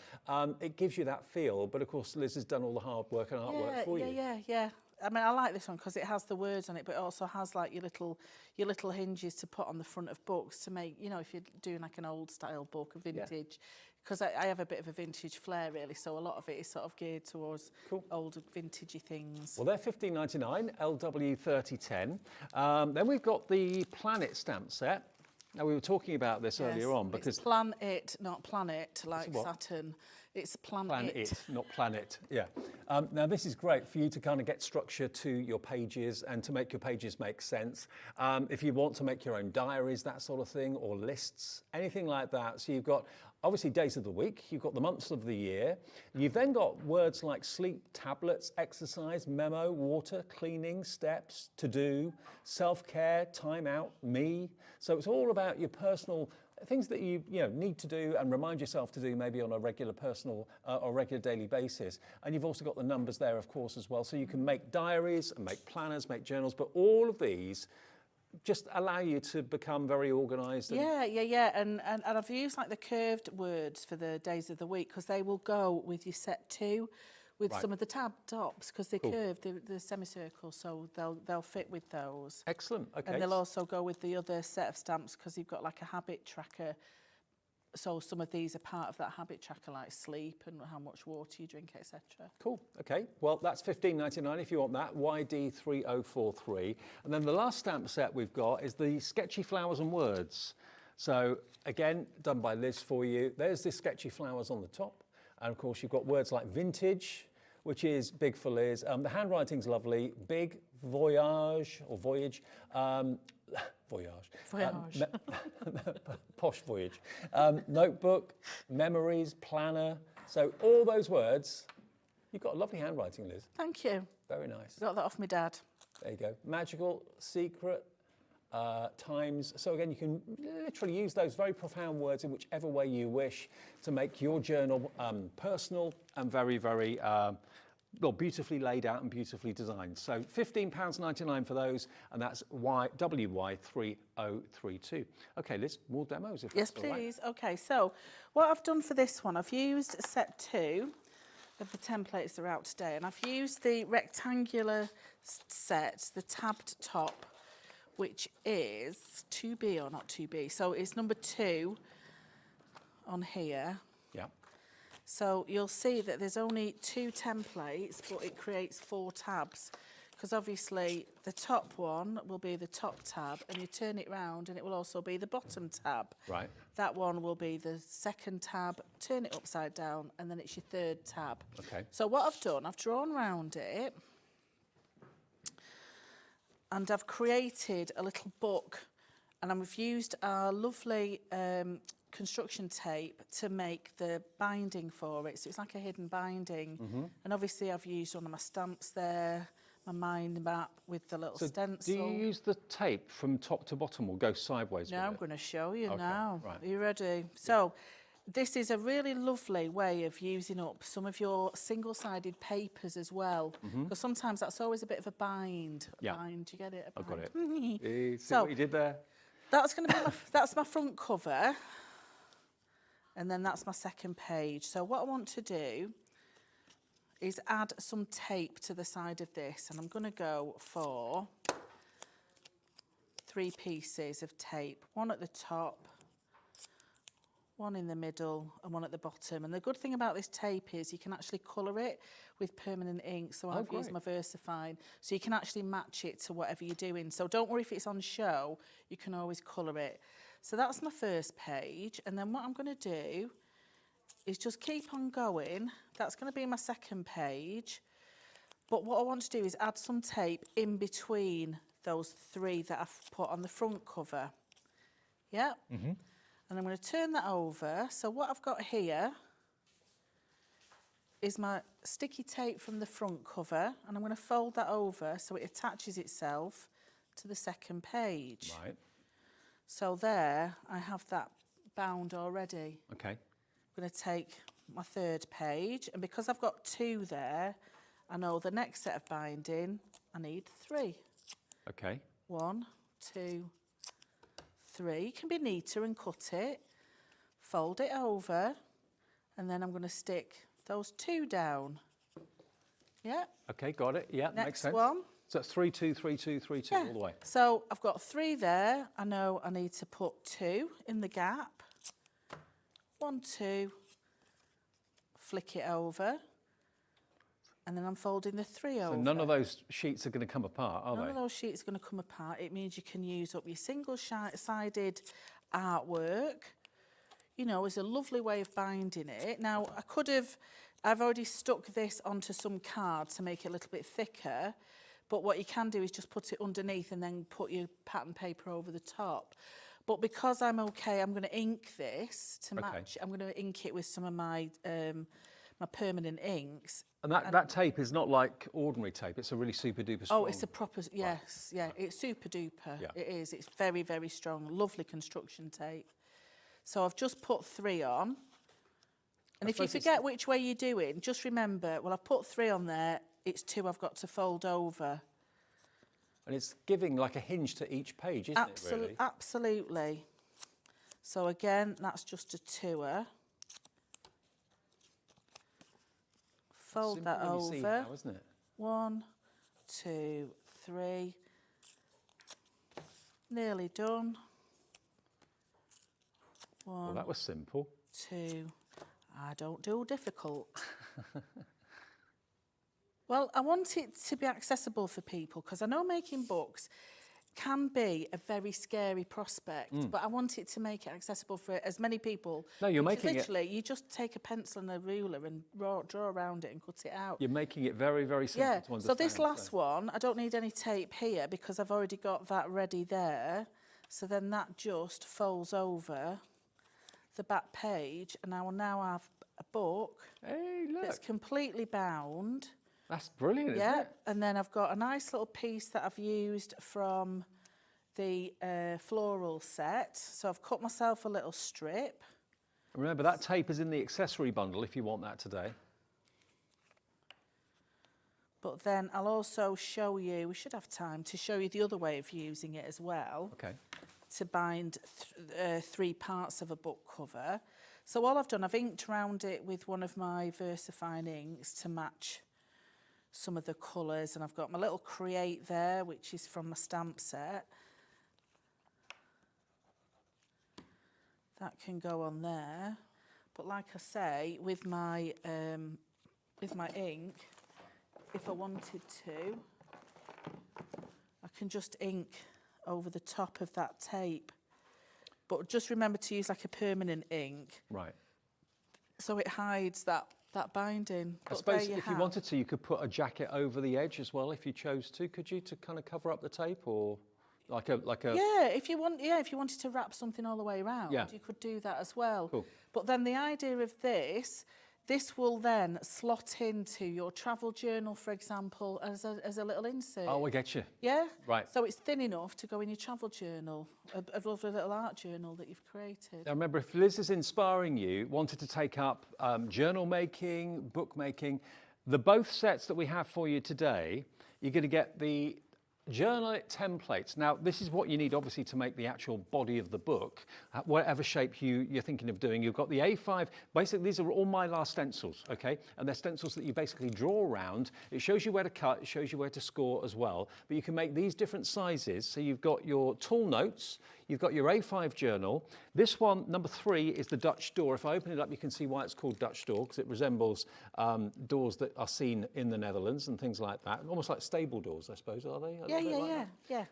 it gives you that feel. But of course, Liz has done all the hard work and artwork for you. Yeah. I mean, I like this one because it has the words on it, but it also has like your little hinges to put on the front of books to make, you know, if you're doing like an old style book, a vintage, because I have a bit of a vintage flair really, so a lot of it is sort of geared towards old vintagey things. Well, they're $15.99, LW3010. Then we've got the Planet stamp set. Now, we were talking about this earlier on because... It's Plan It, not Planet, like Saturn. It's Plan It, not Planet, yeah. Now, this is great for you to kind of get structure to your pages and to make your pages make sense. If you want to make your own diaries, that sort of thing, or lists, anything like that. So you've got, obviously, days of the week. You've got the months of the year. You've then got words like sleep, tablets, exercise, memo, water, cleaning, steps, to-do, self-care, time out, me. So it's all about your personal things that you need to do and remind yourself to do maybe on a regular personal or regular daily basis. And you've also got the numbers there, of course, as well. So you can make diaries and make planners, make journals, but all of these just allow you to become very organised. Yeah. And I've used like the curved words for the days of the week because they will go with your set 2 with some of the tab tops because they're curved, they're semicircles, so they'll fit with those. Excellent, okay. And they'll also go with the other set of stamps because you've got like a habit tracker. So some of these are part of that habit tracker, like sleep and how much water you drink, etc. Cool, okay. Well, that's $15.99 if you want that, YD3043. And then the last stamp set we've got is the Sketchy Flowers and Words. So again, done by Liz for you. There's the Sketchy Flowers on the top. And of course, you've got words like vintage, which is big for Liz. The handwriting's lovely. Big, voyage, or voyage. Voyage. Posh voyage. Notebook, memories, planner. So all those words, you've got a lovely handwriting, Liz. Thank you. Very nice. Got that off my dad. There you go. Magical, secret, times. So again, you can literally use those very profound words in whichever way you wish to make your journal personal and very, very well, beautifully laid out and beautifully designed. So £15.99 for those, and that's WY3032. Okay, Liz, more demos if yes, that's all right. please. Okay, so what I've done for this one, I've used set 2 of the templates that are out today, and I've used the rectangular set, the tabbed top, which is 2B or not 2B. So it's number 2 on here. Yeah. So you'll see that there's only 2 templates, but it creates 4 tabs. Because obviously the top one will be the top tab, and you turn it round and it will also be the bottom tab. Right. That one will be the second tab, turn it upside down, and then it's your third tab. Okay. So what I've done, I've drawn round it, and I've created a little book, and I've used our lovely construction tape to make the binding for it. So it's like a hidden binding. And obviously I've used one of my stamps there, my mind map with the little stencil. Do you use the tape from top to bottom or go sideways No, with I'm it? going to show you now. Right. Are you ready? So this is a really lovely way of using up some of your single-sided papers as well. Because sometimes that's always a bit of a bind. Yeah. Bind, do you get it? I've got it. it. See what you did there? That's going to be that's my front cover. And then that's my second page. So what I want to do is add some tape to the side of this. And I'm going to go for 3 pieces of tape. One at the top, one in the middle, and one at the bottom. And the good thing about this tape is you can actually colour it with permanent ink. So I've used my VersaFine. So you can actually match it to whatever you're doing. So don't worry if it's on show, you can always colour it. So that's my first page, and then what I'm going to do is just keep on going. That's going to be my second page, but what I want to do is add some tape in between those 3 that I've put on the front cover. Yeah? And I'm going to turn that over. So what I've got here is my sticky tape from the front cover, and I'm going to fold that over so it attaches itself to the second page. Right. So there, I have that bound already. Okay. I'm going to take my third page, and because I've got 2 there, I know the next set of binding, I need 3. Okay. 1, 2, 3. You can be neater and cut it, fold it over, and then I'm going to stick those 2 down. Yeah. Okay, got it. Yeah, Next makes sense. one. So that's 3, 2, 3, 2, 3, 2 all the way. So I've got 3 there. I know I need to put 2 in the gap. 1, 2. Flick it over. And then I'm folding the 3 over. So none of those sheets are going to come apart, are None they? of those sheets are going to come apart. It means you can use up your single-sided artwork. You know, it's a lovely way of binding it. Now, I've already stuck this onto some card to make it a little bit thicker, but what you can do is just put it underneath and then put your pattern paper over the top. But because I'm going to ink this to match. I'm going to ink it with some of my my permanent inks. And that tape is not like ordinary tape. It's a really super duper strong. Oh, it's a proper, yes, yeah. It's super duper. Yeah. It is. It's very, very strong. Lovely construction tape. So I've just put 3 on. And if you forget which way you're doing, just remember, well, I've put 3 on there. It's 2 I've got to fold over. And it's giving like a hinge to each page, isn't it, really? Absolutely. So again, that's just a 2er. Fold that over. See how, isn't it? 1, 2, 3. Nearly done. 1. Well, that was simple. 2. I don't do difficult. Well, I want it to be accessible for people because I know making books can be a very scary prospect, but I want it to make it accessible for as many people. No, you're making literally, you just take a pencil and a ruler and draw around it and cut it out. You're making it very, very simple to understand. So this last one, I don't need any tape here because I've already got that ready there. So then that just folds over the back page, and I will now have a book that's completely bound. That's brilliant, isn't it? And then I've got a nice little piece that I've used from the floral set. So I've cut myself a little strip. Remember, that tape is in the accessory bundle if you want that today. But then I'll also show you, we should have time to show you the other way of using it as well. Okay. To bind 3 parts of a book cover. So all I've done, I've inked around it with one of my VersaFine inks to match some of the colours, and I've got my little Create there, which is from my stamp set. That can go on there. But like I say, with my ink, if I wanted to, I can just ink over the top of that tape. But just remember to use like a permanent ink. Right. So it hides that binding. I suppose if you wanted to, you could put a jacket over the edge as well if you chose to, could you, to kind of cover up the tape, or like a Yeah, if you wanted to wrap something all the way around, you could do that as well. Cool. But then the idea of this will then slot into your travel journal, for example, as a little insert. Oh, I get you. Yeah? Right. So it's thin enough to go in your travel journal, a lovely little art journal that you've created. Now remember, if Liz is inspiring you, wanted to take up journal making, book making, both sets that we have for you today, you're going to get the journal templates. Now, this is what you need, obviously, to make the actual body of the book, whatever shape you're thinking of doing. You've got the A5. Basically, these are all Mylar stencils, okay? And they're stencils that you basically draw around. It shows you where to cut. It shows you where to score as well. But you can make these different sizes. So you've got your tool notes. You've got your A5 journal. This one, number 3, is the Dutch door. If I open it up, you can see why it's called Dutch door, because it resembles doors that are seen in the Netherlands and things like that. Almost like stable doors, I suppose, are they? Yeah.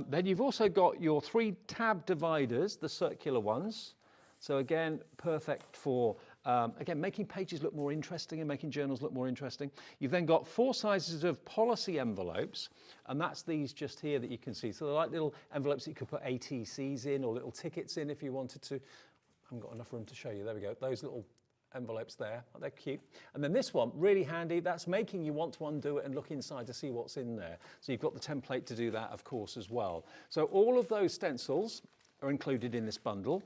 Then you've also got your 3 tab dividers, the circular ones. So again, perfect for, again, making pages look more interesting and making journals look more interesting. You've then got 4 sizes of policy envelopes, and that's these just here that you can see. So they're like little envelopes that you could put ATCs in or little tickets in if you wanted to. I haven't got enough room to show you. There we go. Those little envelopes there. Oh, they're cute. And then this one, really handy. That's making you want to undo it and look inside to see what's in there. So you've got the template to do that, of course, as well. So all of those stencils are included in this bundle.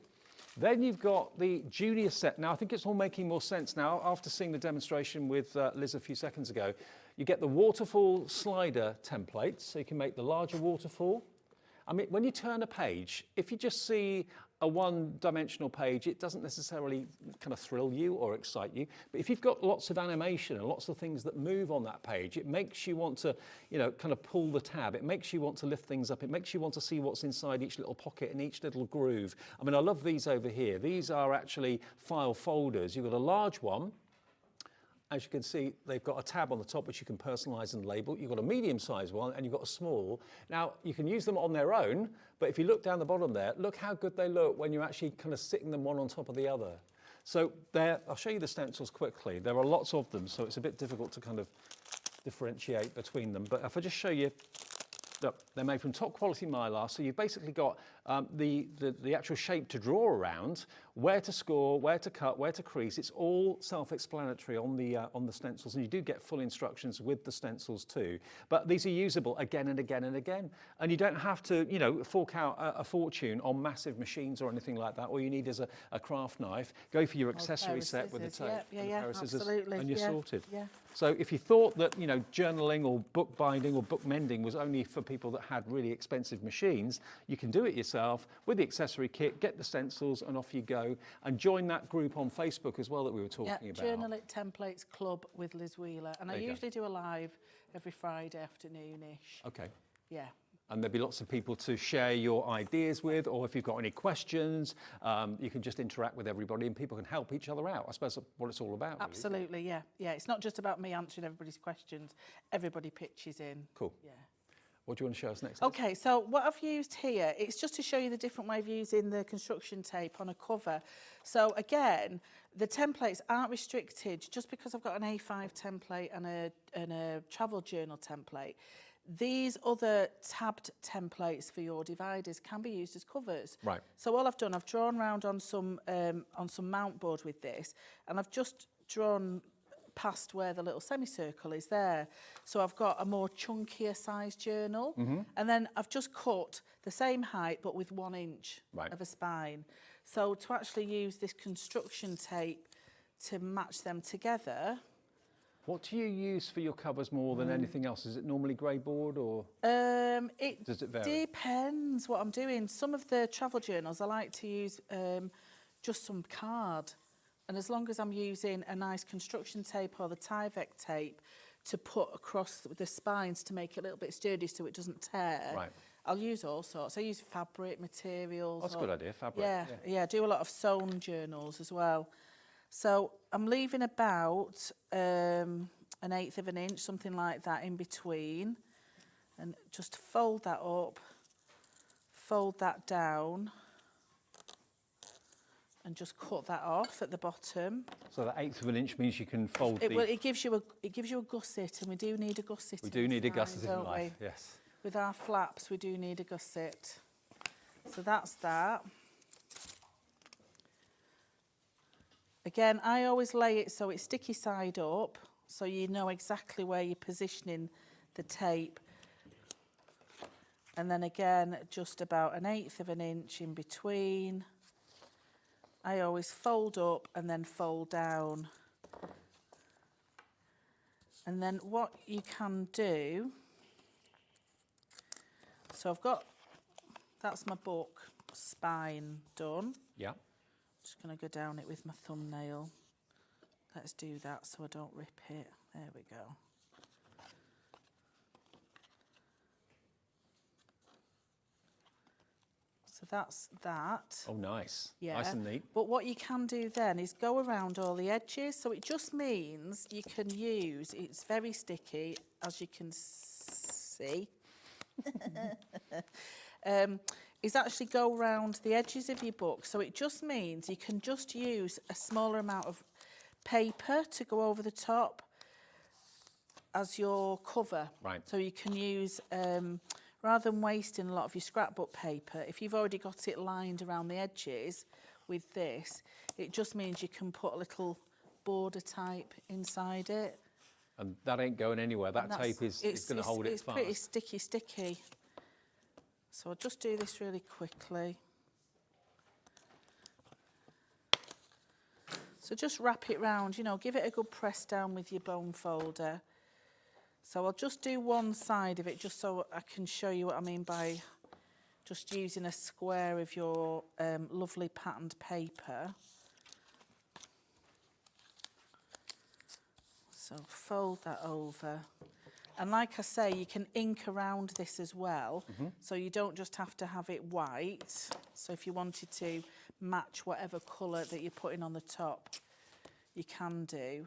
Then you've got the junior set. Now, I think it's all making more sense now after seeing the demonstration with Liz a few seconds ago. You get the waterfall slider templates, so you can make the larger waterfall. I mean, when you turn a page, if you just see a one-dimensional page, it doesn't necessarily kind of thrill you or excite you. But if you've got lots of animation and lots of things that move on that page, it makes you want to, you know, kind of pull the tab. It makes you want to lift things up. It makes you want to see what's inside each little pocket and each little groove. I mean, I love these over here. These are actually file folders. You've got a large one. As you can see, they've got a tab on the top which you can personalise and label. You've got a medium-sized one and you've got a small. Now, you can use them on their own, but if you look down the bottom there, look how good they look when you're actually kind of sitting them one on top of the other. So there, I'll show you the stencils quickly. There are lots of them, so it's a bit difficult to kind of differentiate between them. But if I just show you, look, they're made from top quality mylar, so you've basically got the actual shape to draw around, where to score, where to cut, where to crease. It's all self-explanatory on the stencils, and you do get full instructions with the stencils too. But these are usable again and again and again, and you don't have to, you know, fork out a fortune on massive machines or anything like that. All you need is a craft knife. Go for your accessory set with the tape, and a pair of scissors, and you're sorted. Yeah. So if you thought that, you know, journaling or book binding or book mending was only for people that had really expensive machines, you can do it yourself with the accessory kit, get the stencils, and off you go. And join that group on Facebook as well that we were talking about. Journal It Templates Club with Liz Wheeler. And I usually do a live every Friday afternoon-ish. Okay. Yeah. And there'll be lots of people to share your ideas with, or if you've got any questions, you can just interact with everybody and people can help each other out. I suppose that's what it's all about. Absolutely, really. Yeah. Yeah, it's not just about me answering everybody's questions. Everybody pitches in. Cool. Yeah. What do you want to show us next? Okay, so what I've used here, it's just to show you the different way of using the construction tape on a cover. So again, the templates aren't restricted just because I've got an A5 template and a travel journal template. These other tabbed templates for your dividers can be used as covers. Right. So all I've done, I've drawn around on some mount board with this, and I've just drawn past where the little semicircle is there. So I've got a more chunkier size journal, and then I've just cut the same height but with 1 inch of a spine. So to actually use this construction tape to match them together. What do you use for your covers more than anything else? Is it normally grey board or does it vary? Depends what I'm doing. Some of the travel journals I like to use just some card. And as long as I'm using a nice construction tape or the Tyvek tape to put across the spines to make it a little bit sturdy so it doesn't tear, I'll use all sorts. I use fabric materials. That's a good idea, fabric. Yeah, I do a lot of sewn journals as well. So I'm leaving about 1/8 of an inch, something like that, in between. And just fold that up, fold that down, and just cut that off at the bottom. So that 1/8 of an inch means you can fold Well, it gives you a gusset, and we do need a gusset. We do need a gusset in life, yes. With our flaps, we do need a gusset. So that's that. Again, I always lay it so it's sticky side up, so you know exactly where you're positioning the tape. And then again, just about 1/8 of an inch in between. I always fold up and then fold down. And then what you can do, so I've got, that's my book spine done. Yeah. Just going to go down it with my thumbnail. Let's do that so I don't rip it. There we go. So that's that. Oh, nice. Yeah. Nice and neat. But what you can do then is go around all the edges. So it just means you can use, it's very sticky, as you can see. Is actually go around the edges of your book. So it just means you can just use a smaller amount of paper to go over the top as your cover. Right. So you can use, rather than wasting a lot of your scrapbook paper, if you've already got it lined around the edges with this, it just means you can put a little border type inside it. And that ain't going anywhere. That tape is going to hold it fast. It's pretty sticky. So I'll just do this really quickly. So just wrap it round, you know, give it a good press down with your bone folder. So I'll just do one side of it just so I can show you what I mean by just using a square of your lovely patterned paper. So fold that over. And like I say, you can ink around this as well. So you don't just have to have it white. So if you wanted to match whatever colour that you're putting on the top, you can do.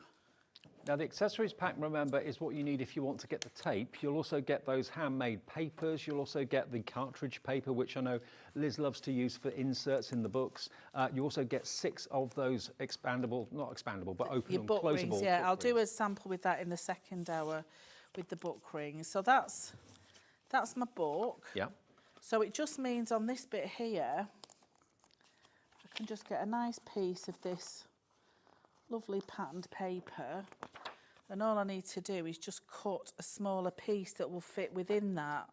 Now the accessories pack, remember, is what you need if you want to get the tape. You'll also get those handmade papers. You'll also get the cartridge paper, which I know Liz loves to use for inserts in the books. You also get 6 of those expandable, not expandable, but open and closable rings, yeah, I'll do a sample with that in the second hour with the book rings. So that's my book. Yeah. So it just means on this bit here, I can just get a nice piece of this lovely patterned paper, and all I need to do is just cut a smaller piece that will fit within that.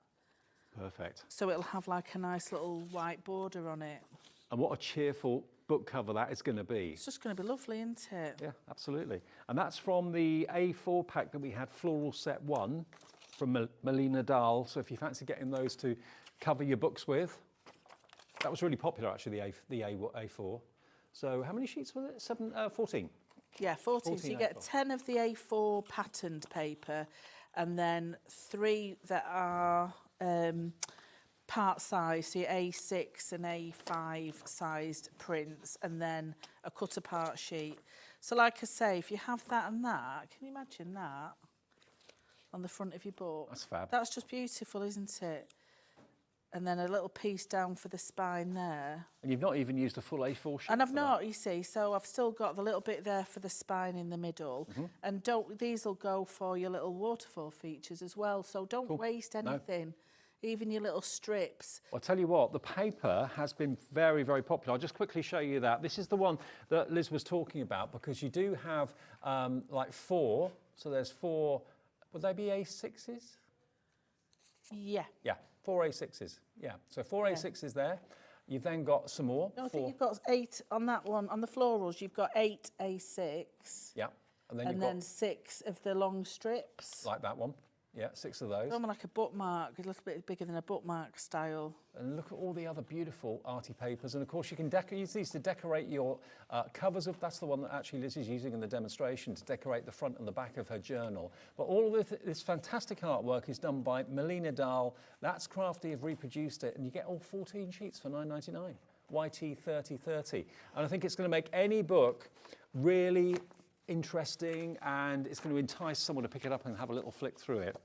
Perfect. So it'll have like a nice little white border on it. And what a cheerful book cover that is going to be. It's just going to be lovely, isn't it? Yeah, absolutely. And that's from the A4 pack that we had, Floral Set 1 from Melina Dahl. So if you fancy getting those to cover your books with, that was really popular actually, the A4. So how many sheets was it? 14? Yeah, 14. So you get 10 of the A4 patterned paper and then 3 that are part size, so your A6 and A5 sized prints, and then a cut apart sheet. So like I say, if you have that and that, can you imagine that on the front of your book? That's fab. That's just beautiful, isn't it? And then a little piece down for the spine there. And you've not even used a full A4 sheet. And I've not, you see, so I've still got the little bit there for the spine in the middle. And these will go for your little waterfall features as well, so don't waste anything. Even your little strips. I'll tell you what, the paper has been very, very popular. I'll just quickly show you that. This is the one that Liz was talking about, because you do have like 4, so there's 4, would they be A6s? Yeah. Yeah, 4 A6s, yeah. So 4 A6s there. You've then got some more. No, I think you've got 8 on that one. On the florals, you've got 8 A6. Yeah. And then, and then 6 of the long strips. Like that one. Yeah, 6 of those. Almost like a bookmark, a little bit bigger than a bookmark style. And look at all the other beautiful arty papers. And of course, you can use these to decorate your covers of. That's the one that actually Liz is using in the demonstration to decorate the front and the back of her journal. But all of this fantastic artwork is done by Melina Dahl. That's Crafty have reproduced it, and you get all 14 sheets for $9.99. YT 3030. And I think it's going to make any book really interesting, and it's going to entice someone to pick it up and have a little flick through it.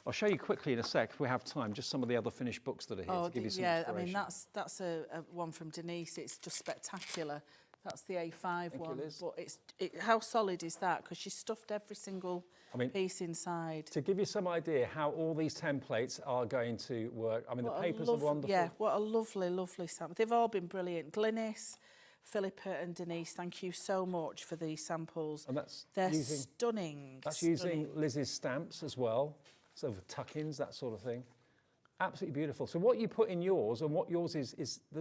I'll show you quickly in a sec, if we have time, just some of the other finished books that are here to give you some inspiration. I mean, that's a one from Denise. It's just spectacular. That's the A5 one. But how solid is that? Because she stuffed every single piece inside. To give you some idea how all these templates are going to work, I mean, the papers are wonderful. Yeah, what a lovely, lovely sample. They've all been brilliant. Glynis, Philippa and Denise, thank you so much for these samples. And they're stunning. That's using Liz's stamps as well, sort of tuck-ins, that sort of thing. Absolutely beautiful. So what you put in yours and what yours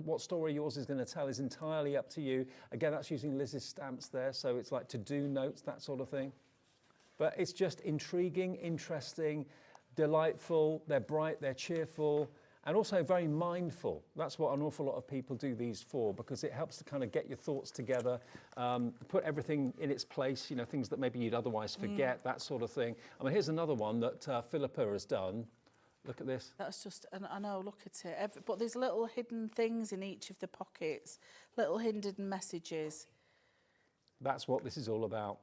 what story yours is going to tell is entirely up to you. Again, that's using Liz's stamps there, so it's like to-do notes, that sort of thing. But it's just intriguing, interesting, delightful. They're bright, they're cheerful, and also very mindful. That's what an awful lot of people do these for, because it helps to kind of get your thoughts together, put everything in its place, you know, things that maybe you'd otherwise forget, that sort of thing. I mean, here's another one that Philippa has done. Look at this. That's just, I know, look at it. But there's little hidden things in each of the pockets, little hidden messages. That's what this is all about.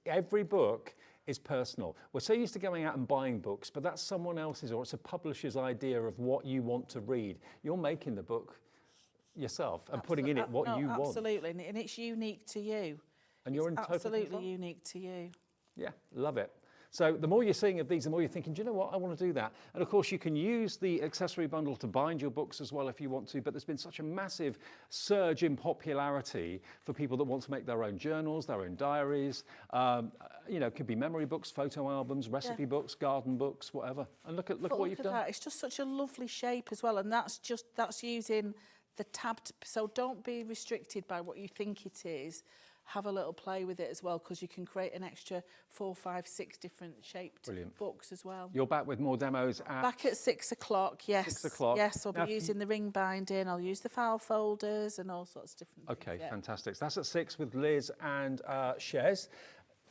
Every book is personal. We're so used to going out and buying books, but that's someone else's, or it's a publisher's idea of what you want to read. You're making the book yourself and putting in it what you want. Absolutely, and it's unique to you. And you're in total absolutely control. Unique to you. Yeah, love it. So the more you're seeing of these, the more you're thinking, do you know what, I want to do that. And of course, you can use the accessory bundle to bind your books as well if you want to, but there's been such a massive surge in popularity for people that want to make their own journals, their own diaries, you know, it could be memory books, photo albums, recipe books, garden books, whatever. And look at what you've done. That. It's just such a lovely shape as well, and that's using the tabbed, so don't be restricted by what you think it is. Have a little play with it as well, because you can create an extra 4, 5, 6 different shaped books as well. You're back with more demos back at 6 o'clock, yes. 6 o'clock. Yes, I'll be using the ring binding, I'll use the file folders and all sorts of different things. Okay, fantastic. So that's at 6 with Liz and Shez.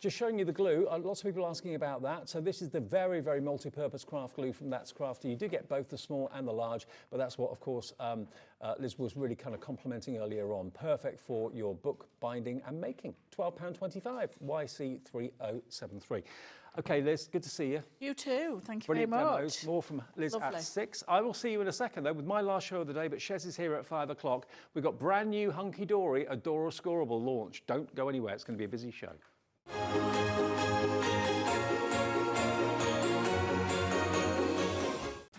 Just showing you the glue, lots of people asking about that. So this is the very, very multi-purpose craft glue from That's Crafty. You do get both the small and the large, but that's what, of course, Liz was really kind of complimenting earlier on. Perfect for your book binding and making. £12.25, YC3073. Okay, Liz, good to see you. You too, thank you Brilliant very much. Demos. More from Liz Lovely. at 6. I will see you in a second, though, with my last show of the day, but Shez is here at 5 o'clock. We've got brand new Hunkydory Adora Scoreable launch. Don't go anywhere, it's going to be a busy show.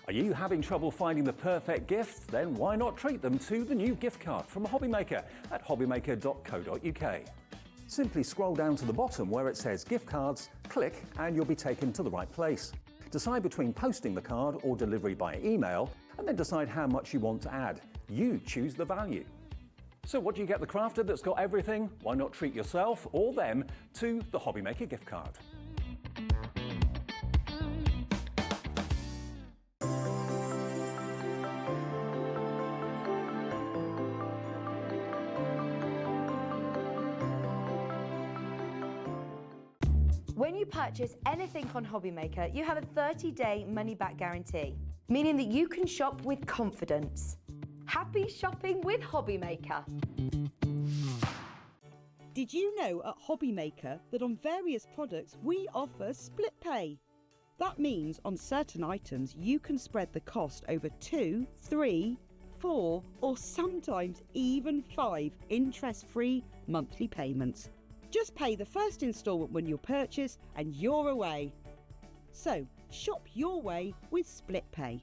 Are you having trouble finding the perfect gift? Then why not treat them to the new gift card from Hobbymaker at hobbymaker.co.uk. Simply scroll down to the bottom where it says gift cards, click and you'll be taken to the right place. Decide between posting the card or delivery by email, and then decide how much you want to add. You choose the value. So what do you get the crafter that's got everything? Why not treat yourself or them to the Hobbymaker gift card? When you purchase anything on Hobbymaker, you have a 30-day money-back guarantee, meaning that you can shop with confidence. Happy shopping with Hobbymaker. Did you know at Hobbymaker that on various products we offer split pay? That means on certain items you can spread the cost over 2, 3, 4 or sometimes even 5 interest-free monthly payments. Just pay the first instalment when you purchase and you're away. So shop your way with split pay.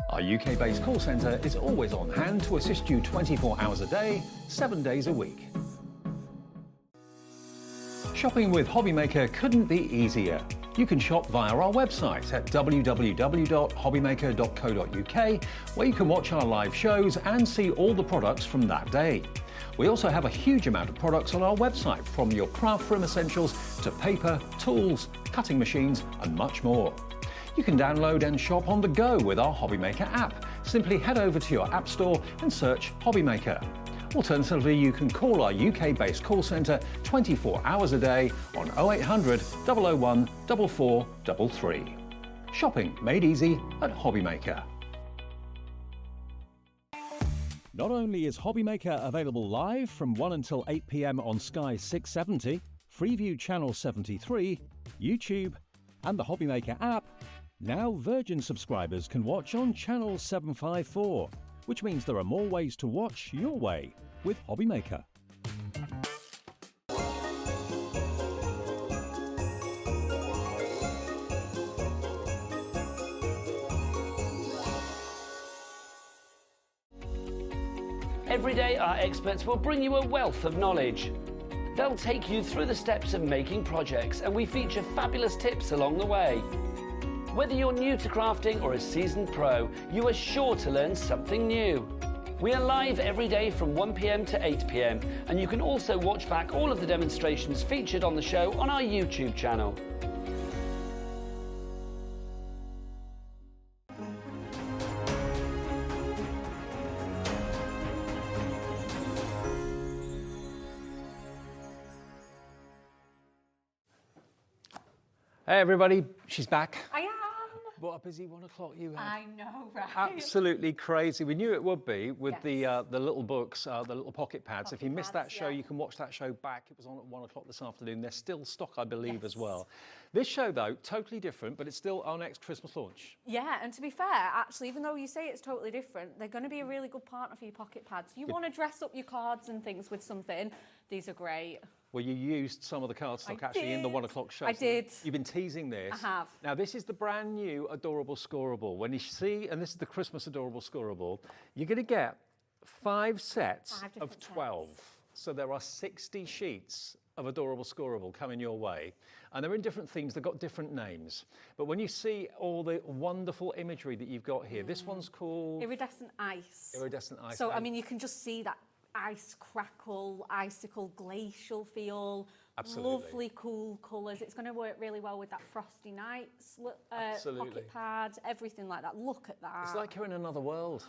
Our UK-based call centre is always on hand to assist you 24 hours a day, 7 days a week. Shopping with Hobbymaker couldn't be easier. You can shop via our website at www.hobbymaker.co.uk, where you can watch our live shows and see all the products from that day. We also have a huge amount of products on our website, from your craft room essentials to paper, tools, cutting machines and much more. You can download and shop on the go with our Hobbymaker app. Simply head over to your app store and search Hobbymaker. Alternatively, you can call our UK-based call centre 24 hours a day on 0800 001 4433. Shopping made easy at Hobbymaker. Not only is Hobbymaker available live from 1 until 8 p.m. on Sky 670, Freeview Channel 73, YouTube and the Hobbymaker app, now Virgin subscribers can watch on Channel 754, which means there are more ways to watch your way with Hobbymaker. Every day, our experts will bring you a wealth of knowledge. They'll take you through the steps of making projects, and we feature fabulous tips along the way. Whether you're new to crafting or a seasoned pro, you are sure to learn something new. We are live every day from 1 p.m. to 8 p.m, and you can also watch back all of the demonstrations featured on the show on our YouTube channel. Hey everybody, she's back. I am. What a busy 1 o'clock you had. I know, right? Absolutely crazy. We knew it would be with the little books, the little pocket pads. If you missed that show, you can watch that show back. It was on at 1 o'clock this afternoon. There's still stock, I believe, as well. This show, though, totally different, but it's still our next Christmas launch. Yeah, and to be fair, actually, even though you say it's totally different, they're going to be a really good partner for your pocket pads. You want to dress up your cards and things with something, these are great. Well, you used some of the card stock actually in the 1 o'clock show. I did. You've been teasing this. I have. Now, this is the brand new Adorable Scoreable. When you see, and this is the Christmas Adorable Scoreable, you're going to get 5 sets of 12. So there are 60 sheets of Adorable Scoreable coming your way. And they're in different themes, they've got different names. But when you see all the wonderful imagery that you've got here, this one's called... Iridescent ice. Iridescent ice. So, I mean, you can just see that ice crackle, icicle, glacial feel. Absolutely. Lovely, cool colours. It's going to work really well with that Frosty Nights pocket pad, everything like that. Look at that. It's like you're in another world.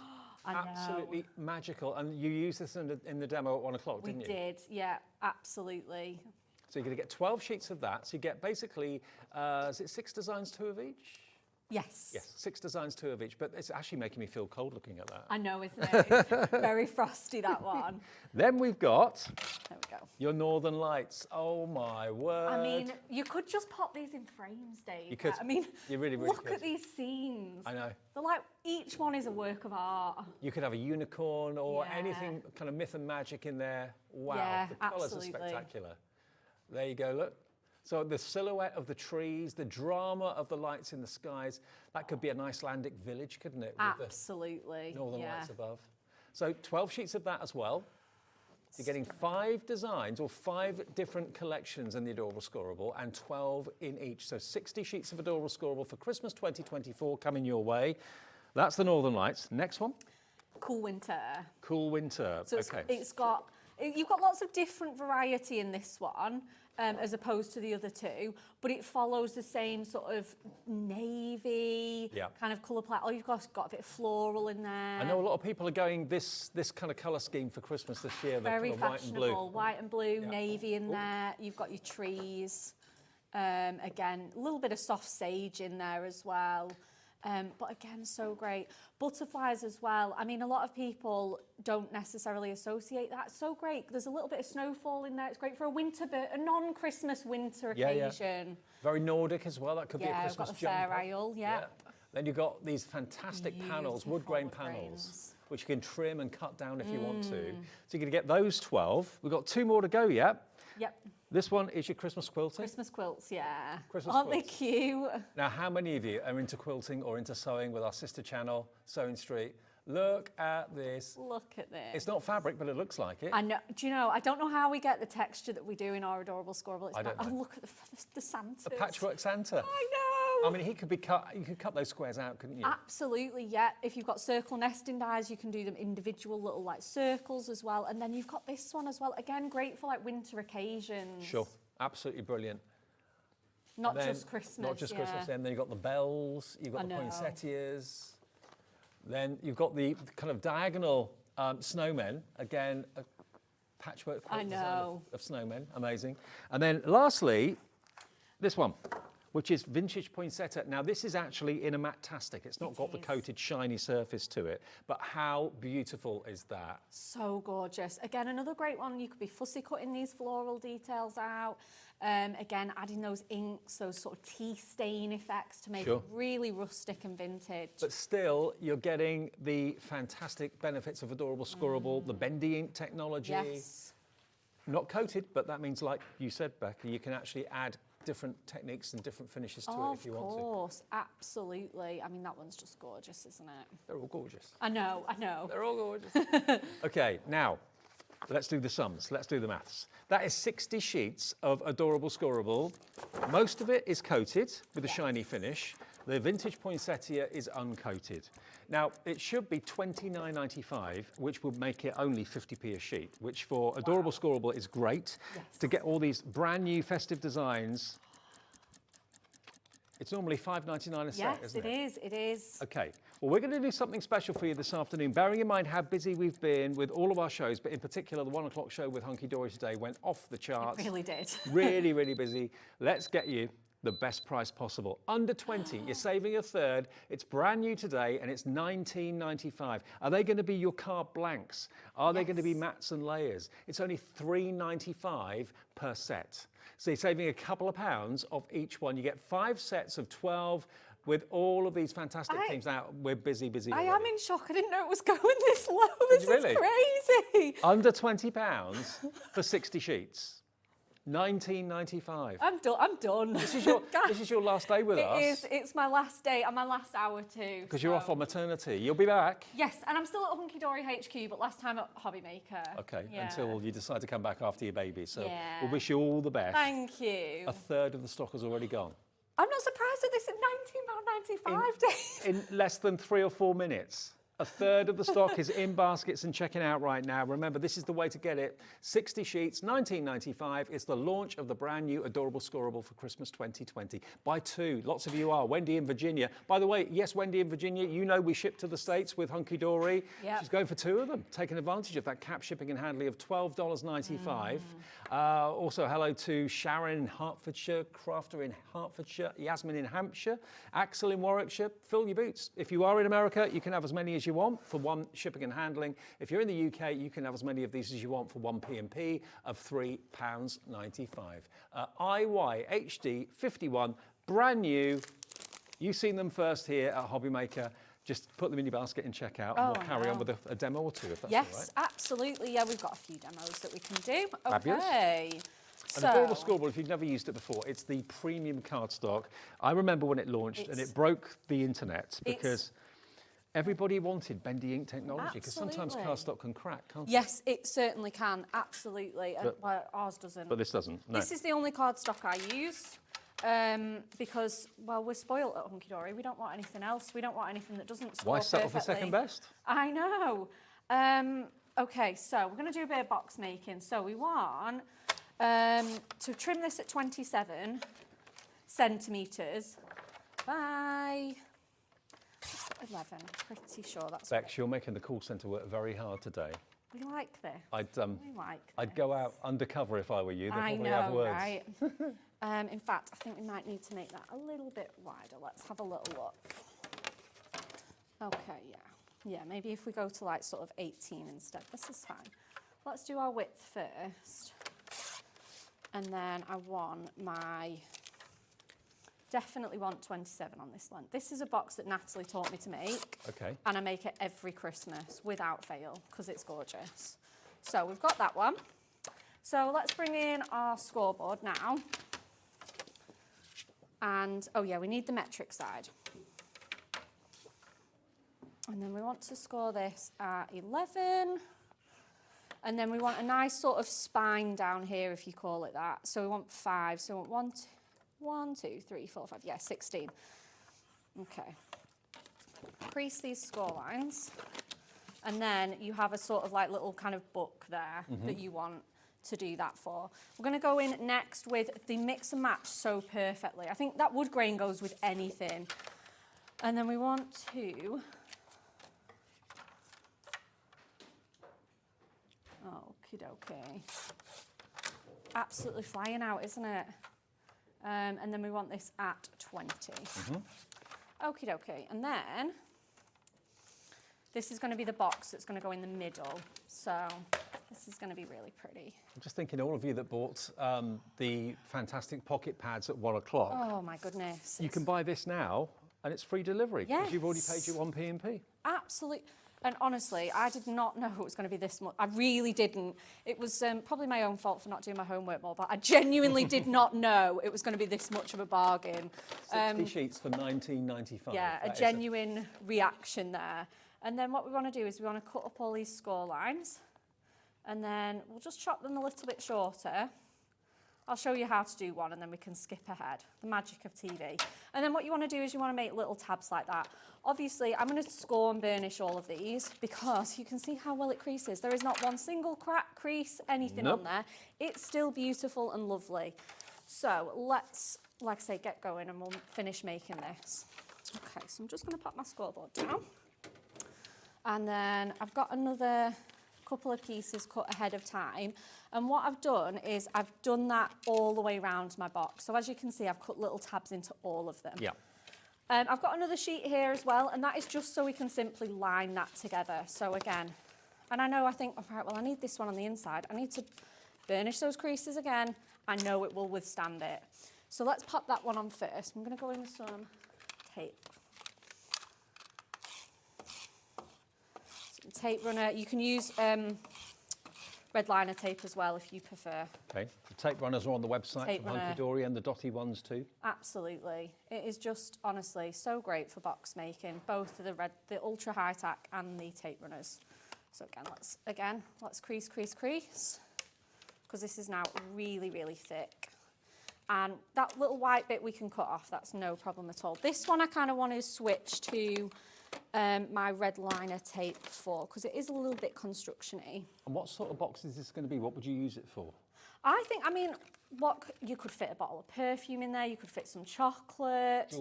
I know. Absolutely magical. And you used this in the demo at 1 o'clock, didn't you? We did, yeah, absolutely. So you're going to get 12 sheets of that. So you get basically, is it 6 designs, 2 of each? Yes. Yes, 6 designs, 2 of each. But it's actually making me feel cold looking at that. I know, isn't it? It's very frosty, that one. Then we've got There we go. your Northern Lights. Oh my word. I mean, you could just pop these in frames, Dave. You could. I mean, You really look could. at these scenes. I know. They're like, each one is a work of art. You could have a unicorn or Yeah. anything kind of myth and magic in there. Wow, Yeah, the colours absolutely. are spectacular. There you go, look. So the silhouette of the trees, the drama of the lights in the skies, that could be an Icelandic village, couldn't it? With Absolutely. the Northern yeah. Lights above. So 12 sheets of that as well. You're getting 5 designs or 5 different collections in the Adorable Scoreable and 12 in each. So 60 sheets of Adorable Scoreable for Christmas 2024 coming your way. That's the Northern Lights. Next one. Cool winter. Cool Winter. So you've got lots of different variety in this one, as opposed to the other two, but it follows the same sort of navy kind of colour palette. Oh, you've got a bit of floral in there. I know a lot of people are going this kind of colour scheme for Christmas this year. Very the kind of fashionable. White and blue, Yeah. navy in there. You've got your trees. Again, a little bit of soft sage in there as well. But again, so great. Butterflies as well. I mean, a lot of people don't necessarily associate that. So great. There's a little bit of snowfall in there. It's great for a non-Christmas winter occasion. Yeah. Very Nordic as well. That could be a Christmas I've got the jumper. Fair Isle, yeah. Then you've got these fantastic panels, wood grain Beautiful wood panels, grains. which you can trim and cut down if you want to. So you're going to get those 12. We've got 2 more to go yet. Yep. This one is your Christmas quilting. Christmas quilts, yeah. Christmas Aren't quilts. they cute? Now, how many of you are into quilting or into sewing with our sister channel, Sewing Street? Look at this. Look at this. It's not fabric, but it looks like it. I know. Do you know? I don't know how we get the texture that we do in our Adorable Scoreable. It's I don't not, know. oh, look at the Santas. A patchwork Santa. I know. I mean, he could be cut. You could cut those squares out, couldn't you? Absolutely, yeah. If you've got circle nesting dies, you can do them individual little like circles as well. And then you've got this one as well. Again, great for like winter occasions. Sure, absolutely brilliant. Not Then- just Christmas. Not just yeah. Christmas. Then you've got the bells. You've got I the know. poinsettias. Then you've got the kind of diagonal snowmen. Again, a patchwork quilt I design know. of snowmen. Amazing. And then lastly, this one, which is vintage poinsettia. Now this is actually in a matte-tastic. It's not got the coated shiny surface to it, but how beautiful is that? So gorgeous. Again, another great one. You could be fussy cutting these floral details out. Again, adding those inks, those sort of tea stain effects to make Sure. it really rustic and vintage. But still, you're getting the fantastic benefits of Adorable Scoreable, the bendy ink technology. Yes. Not coated, but that means, like you said, Becca, you can actually add different techniques and different finishes to it if you want to. Of course, absolutely. I mean, that one's just gorgeous, isn't it? They're all gorgeous. I know. They're all gorgeous. Okay, now, let's do the sums. Let's do the maths. That is 60 sheets of Adorable Scoreable. Most of it is coated with a shiny finish. The vintage poinsettia is uncoated. Now, it should be $29.95, which would make it only 50p a sheet, which for Adorable Scoreable is great. Yes. To get all these brand new festive designs, it's normally $5.99 a set, Yes, isn't it is. It is. Okay, well, we're going to do something special for you this afternoon, bearing in mind how busy we've been with all of our shows, but in particular, the 1 o'clock show with Hunkydory today went off the charts. It really did. Really, really busy. Let's get you the best price possible. Under 20, you're saving a third. It's brand new today and it's $19.95. Are they going to be your card blanks? Are they going to be mats and layers? It's only $3.95 per set. So you're saving a couple of pounds off each one. You get 5 sets of 12 with all of these fantastic themes. Now, we're busy I already. am in shock. I didn't know it was going this low. This Really? is crazy. Under £20 for 60 sheets. $19.95. I'm done. This is your last day with us. It is. It's my last day and my last hour too. Because you're off on maternity. You'll be back. Yes, and I'm still at Hunkydory HQ, but last time at Hobby Maker. Okay, Yeah. until you decide to come back after your baby. So Yeah. we'll wish you all the best. Thank you. A third of the stock has already gone. I'm not surprised at this at £19.95, Dave. In less than 3 or 4 minutes. A third of the stock is in baskets and checking out right now. Remember, this is the way to get it. 60 sheets, $19.95. It's the launch of the brand new Adorable Scoreable for Christmas 2020. Buy 2. Lots of you are. Wendy in Virginia. By the way, yes, Wendy in Virginia, you know we ship to the States with Hunkydory. Yep. She's going for 2 of them, taking advantage of that cap shipping and handling of $12.95. Also, hello to Sharon in Hertfordshire, Crafter in Hertfordshire, Yasmin in Hampshire, Axel in Warwickshire. Fill your boots. If you are in America, you can have as many as you want for 1 shipping and handling. If you're in the UK, you can have as many of these as you want for 1 P&P of £3.95. IYHD 51, brand new. You've seen them first here at Hobby Maker. Just put them in your basket and check out, and we'll carry on with a demo or 2 if that's all right. Yes, absolutely. Yeah, we've got a few demos that we can do. Fabulous. Okay. An Adorable Scoreable, if you've never used it before, it's the premium cardstock. I remember when it launched and it broke the internet because everybody wanted bendy ink technology, because sometimes cardstock can crack, can't it? Yes, it certainly can, absolutely. Well, ours doesn't. But this doesn't, no. This is the only cardstock I use because, well, we're spoilt at Hunkydory. We don't want anything else. We don't want anything that doesn't score Why settle for perfectly. second best? I know. Okay, so we're going to do a bit of box making. So we want to trim this at 27 centimetres by 11. Pretty sure that's Bex, you're making the call centre work very hard today. we like this. I'd go out undercover if I were you. They'd I probably know, have words. right? In fact, I think we might need to make that a little bit wider. Let's have a little look. Okay, yeah. Yeah, maybe if we go to like sort of 18 instead. This is fine. Let's do our width first. And then I want definitely want 27 on this length. This is a box that Natalie taught me to make. Okay. And I make it every Christmas without fail because it's gorgeous. So we've got that one. So let's bring in our scoreboard now. And, oh yeah, we need the metric side. And then we want to score this at 11. And then we want a nice sort of spine down here, if you call it that. So we want 5. So we want 1, 2, 3, 4, 5. Yeah, 16. Okay. Crease these score lines. And then you have a sort of like little kind of book there that you want to do that for. We're going to go in next with the mix and match so perfectly. I think that wood grain goes with anything. And then we want to... Okie dokie. Absolutely flying out, isn't it? And then we want this at 20. Okie dokie. And then this is going to be the box that's going to go in the middle. So this is going to be really pretty. I'm just thinking, all of you that bought the fantastic pocket pads at 1 o'clock. Oh my goodness. You can buy this now and it's free delivery because you've already paid your 1 P&P. Absolutely. And honestly, I did not know it was going to be this much. I really didn't. It was probably my own fault for not doing my homework more, but I genuinely did not know it was going to be this much of a bargain. 60 sheets for $19.95. Yeah, a genuine reaction there. And then what we want to do is we want to cut up all these score lines, and then we'll just chop them a little bit shorter. I'll show you how to do one and then we can skip ahead. The magic of TV. And then what you want to do is you want to make little tabs like that. Obviously, I'm going to score and burnish all of these because you can see how well it creases. There is not one single crack, crease, anything on there. It's still beautiful and lovely. So let's, like I say, get going and we'll finish making this. Okay, so I'm just going to pop my scoreboard down. And then I've got another couple of pieces cut ahead of time. And what I've done is I've done that all the way around my box. So as you can see, I've cut little tabs into all of them. Yeah. I've got another sheet here as well, and that is just so we can simply line that together. So again, and I think, all right, well, I need this one on the inside. I need to burnish those creases again. I know it will withstand it. So let's pop that one on first. I'm going to go in with some tape. Some tape runner. You can use red liner tape as well if you prefer. Okay, the tape runners are on the website Tape from runner. Hunkydory, and the dotty ones too. Absolutely. It is just, honestly, so great for box making, both the ultra high tack and the tape runners. So let's crease, because this is now really, really thick. And that little white bit we can cut off, that's no problem at all. This one I kind of want to switch to my red liner tape for, because it is a little bit construction-y. And what sort of box is this going to be? What would you use it for? I mean, you could fit a bottle of perfume in there, you could fit some chocolate.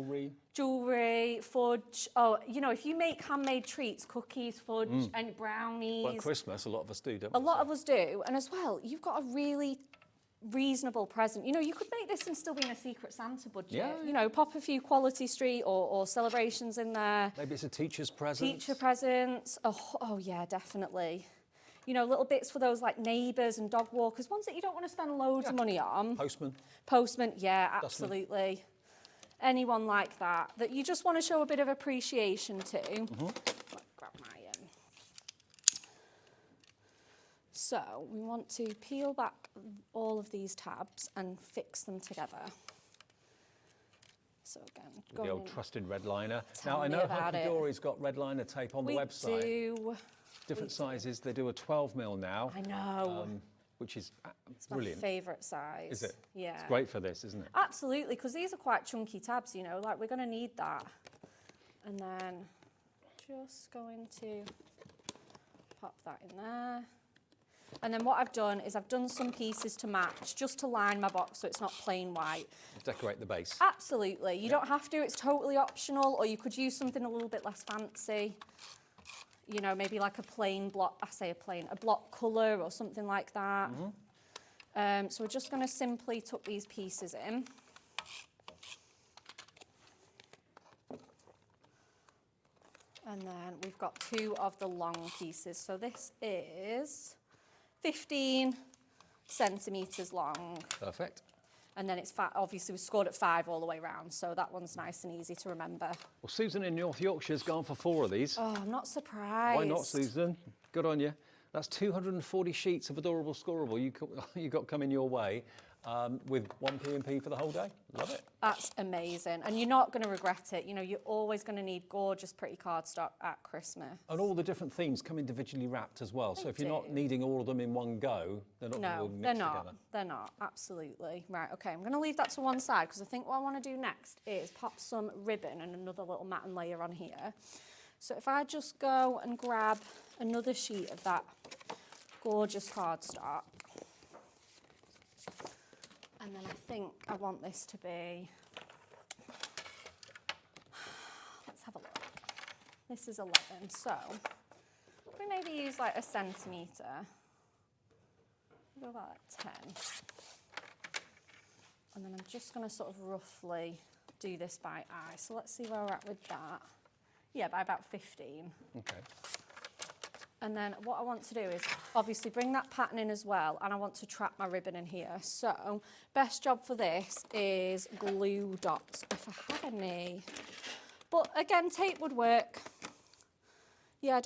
Jewellery, fudge. Oh, you know, if you make handmade treats, cookies, fudge, and brownies. Well, at Christmas, a lot of us do, don't we? A lot of us do. And as well, you've got a really reasonable present. You know, you could make this and still be in a Secret Santa budget. Yeah. You know, pop a few Quality Street or celebrations in there. Maybe it's a teacher's present. Teacher presents. Oh yeah, definitely. You know, little bits for those like neighbours and dog walkers, ones that you don't want to spend loads of money on. Postman, yeah, absolutely. Anyone like that you just want to show a bit of appreciation to. Grab my So we want to peel back all of these tabs and fix them together. So again, the old trusted red liner. Tell Now I me know about it. Hunkydory's got red liner tape on the website. We do. Different sizes. They do a 12mm now. I know. Which is It's brilliant. my favourite size. Is it? Yeah. It's great for this, isn't it? Absolutely, because these are quite chunky tabs, you know, like we're going to need that. And then just going to pop that in there. And then what I've done is I've done some pieces to match, just to line my box so it's not plain white. Decorate the base. Absolutely. You don't have to, it's totally optional, or you could use something a little bit less fancy. You know, maybe like a plain block, a block colour or something like that. So we're just going to simply tuck these pieces in. And then we've got two of the long pieces. So this is 15 centimetres long. Perfect. And then it's obviously we scored at 5 all the way around, so that one's nice and easy to remember. Well, Susan in North Yorkshire's gone for 4 of these. Oh, I'm not surprised. Why not, Susan? Good on you. That's 240 sheets of adorable scoreable you got coming your way with 1 P&P for the whole day. Love it. That's amazing. And you're not going to regret it. You know, you're always going to need gorgeous, pretty cardstock at Christmas. And all the different themes come individually wrapped as well. So if you're not needing all of them in one go, they're not all mixed together. They're not. Absolutely. Right, okay. I'm going to leave that to one side because I think what I want to do next is pop some ribbon and another little matting layer on here. So if I just go and grab another sheet of that gorgeous cardstock. And then I think I want this to be, let's have a look. This is 11, so we maybe use like a centimetre. Go about like 10. And then I'm just going to sort of roughly do this by eye. So let's see where we're at with that. Yeah, by about 15. Okay. And then what I want to do is obviously bring that pattern in as well, and I want to trap my ribbon in here. So best job for this is glue dots, if I have any. But again, tape would work. Yeah,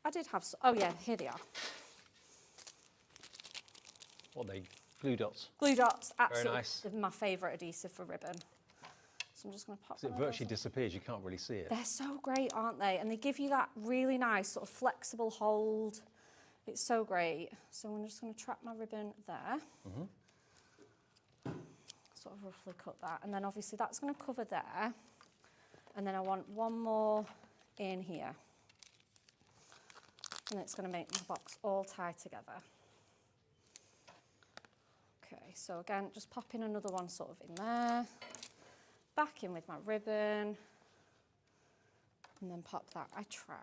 I did have, oh yeah, here they are. What are they? Glue dots? Glue dots, absolutely. Very nice. They're my favourite adhesive for ribbon. So I'm just going to pop So it virtually disappears, you can't really see it. They're so great, aren't they? And they give you that really nice sort of flexible hold. It's so great. So I'm just going to trap my ribbon there. Sort of roughly cut that. And then obviously that's going to cover there. And then I want one more in here. And it's going to make my box all tie together. Okay, so again, just pop in another one sort of in there. Back in with my ribbon, and then pop that, I try.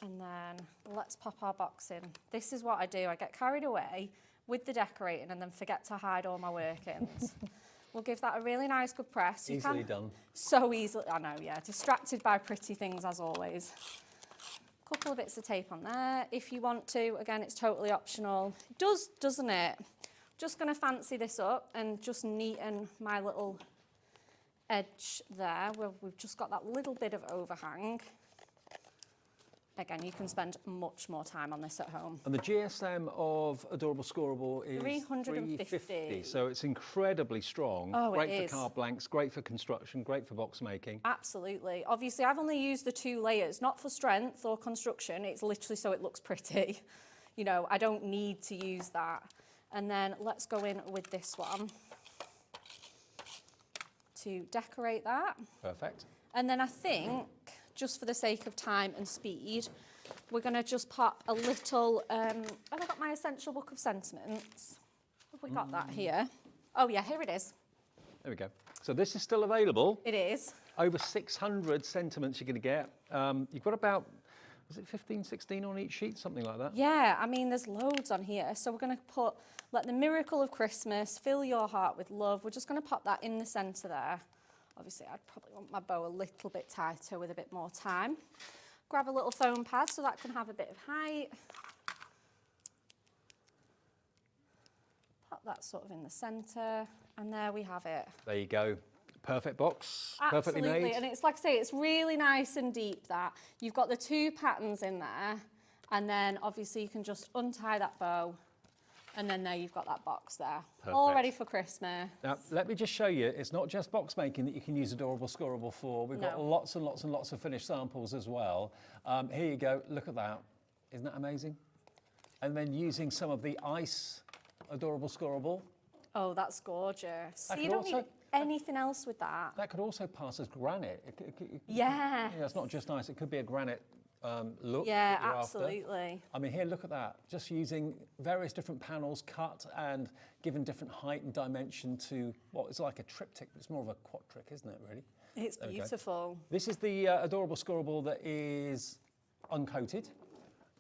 And then let's pop our box in. This is what I do. I get carried away with the decorating and then forget to hide all my workings. We'll give that a really nice good press. Easily done. So easily, I know, yeah. Distracted by pretty things as always. Couple of bits of tape on there if you want to. Again, it's totally optional. It does, doesn't it? Just gonna fancy this up and just neaten my little edge there where we've just got that little bit of overhang. Again, you can spend much more time on this at home. And the GSM of Adorable Scoreable is 350. So it's incredibly strong. Oh, great it for is. card blanks, great for construction, great for box making. Absolutely. Obviously, I've only used the 2 layers, not for strength or construction. It's literally so it looks pretty. You know, I don't need to use that. And then let's go in with this one to decorate that. Perfect. And then I think, just for the sake of time and speed, we're going to just pop a little, have I got my essential book of sentiments? Have we got that here? Oh yeah, here it is. There we go. So this is still available. It is. Over 600 sentiments you're going to get. You've got about, was it 15, 16 on each sheet? Something like that. Yeah, I mean, there's loads on here. So we're going to put, let the miracle of Christmas fill your heart with love. We're just going to pop that in the centre there. Obviously, I'd probably want my bow a little bit tighter with a bit more time. Grab a little foam pad so that can have a bit of height. Pop that sort of in the centre, and there we have it. There you go. Perfect box, Absolutely. perfectly made. And it's like I say, it's really nice and deep that. You've got the 2 patterns in there, and then obviously you can just untie that bow, and then there you've got that box there. Perfect. All ready for Christmas. Now, let me just show you, it's not just box making that you can use Adorable Scoreable for. We've got No. lots and lots and lots of finished samples as well. Here you go, look at that. Isn't that amazing? And then using some of the ice Adorable Scoreable. Oh, that's gorgeous. So That you could don't need also- anything else with that. That could also pass as granite. Yeah. You know, it's not just ice, it could be a granite look. Yeah, that you're after. absolutely. I mean, here, look at that. Just using various different panels cut and given different height and dimension to what is like a triptych. It's more of a quadric, isn't it, really? It's There we go. beautiful. This is the Adorable Scoreable that is uncoated.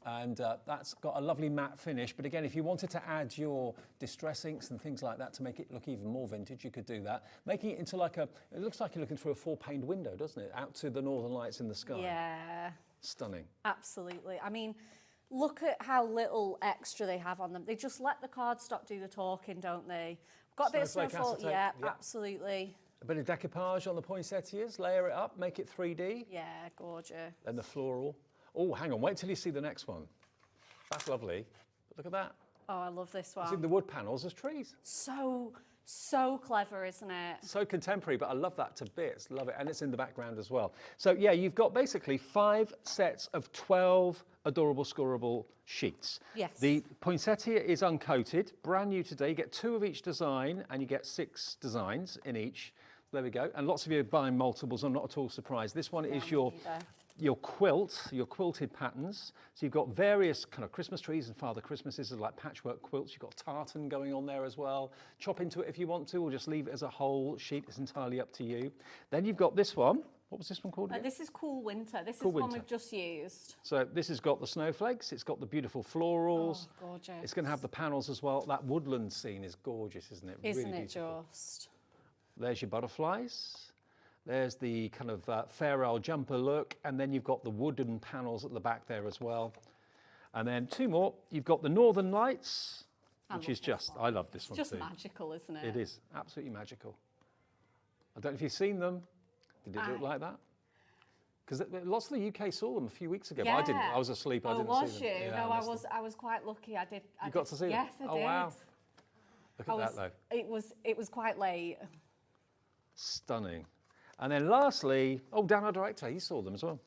And that's got a lovely matte finish. But again, if you wanted to add your distress inks and things like that to make it look even more vintage, you could do that. Making it into like it looks like you're looking through a 4-paned window, doesn't it? Out to the northern lights in the sky. Yeah. Stunning. Absolutely. I mean, look at how little extra they have on them. They just let the cardstock do the talking, don't they? Got a bit of Snowflake snowfall. acetate, Yeah, yeah. absolutely. A bit of decoupage on the poinsettias, layer it up, make it 3D. Yeah, gorgeous. Then the floral. Oh, hang on, wait till you see the next one. That's lovely. But look at that. Oh, I love this one. See the wood panels as trees. So clever, isn't it? So contemporary, but I love that to bits. Love it. And it's in the background as well. So yeah, you've got basically 5 sets of 12 Adorable Scoreable sheets. Yes. The poinsettia is uncoated, brand new today. You get 2 of each design and you get 6 designs in each. There we go. And lots of you are buying multiples. I'm not at all surprised. This one is your quilt, your quilted patterns. So you've got various kind of Christmas trees and Father Christmases are like patchwork quilts. You've got tartan going on there as well. Chop into it if you want to, or just leave it as a whole sheet. It's entirely up to you. Then you've got this one. What was this one called again? This is Cool Winter. This Cool is one Winter. we've just used. So this has got the snowflakes. It's got the beautiful florals. Oh, gorgeous. It's going to have the panels as well. That woodland scene is gorgeous, isn't it? Isn't really it beautiful. just? There's your butterflies. There's the kind of Farewell jumper look, and then you've got the wooden panels at the back there as well. And then 2 more. You've got the Northern Lights, which is just, I love this one Just too. magical, isn't it? It is, absolutely magical. I don't know if you've seen them. Did it look like that? Because lots of the UK saw them a few weeks ago, but I didn't. I was asleep, I didn't was see them. you? Yeah, No, I missed them. I was quite lucky. I did. You got to see them? Yes, I Oh, did. wow. Look at that though. It was quite late. Stunning. And then lastly, Dan, our director, he saw them as well.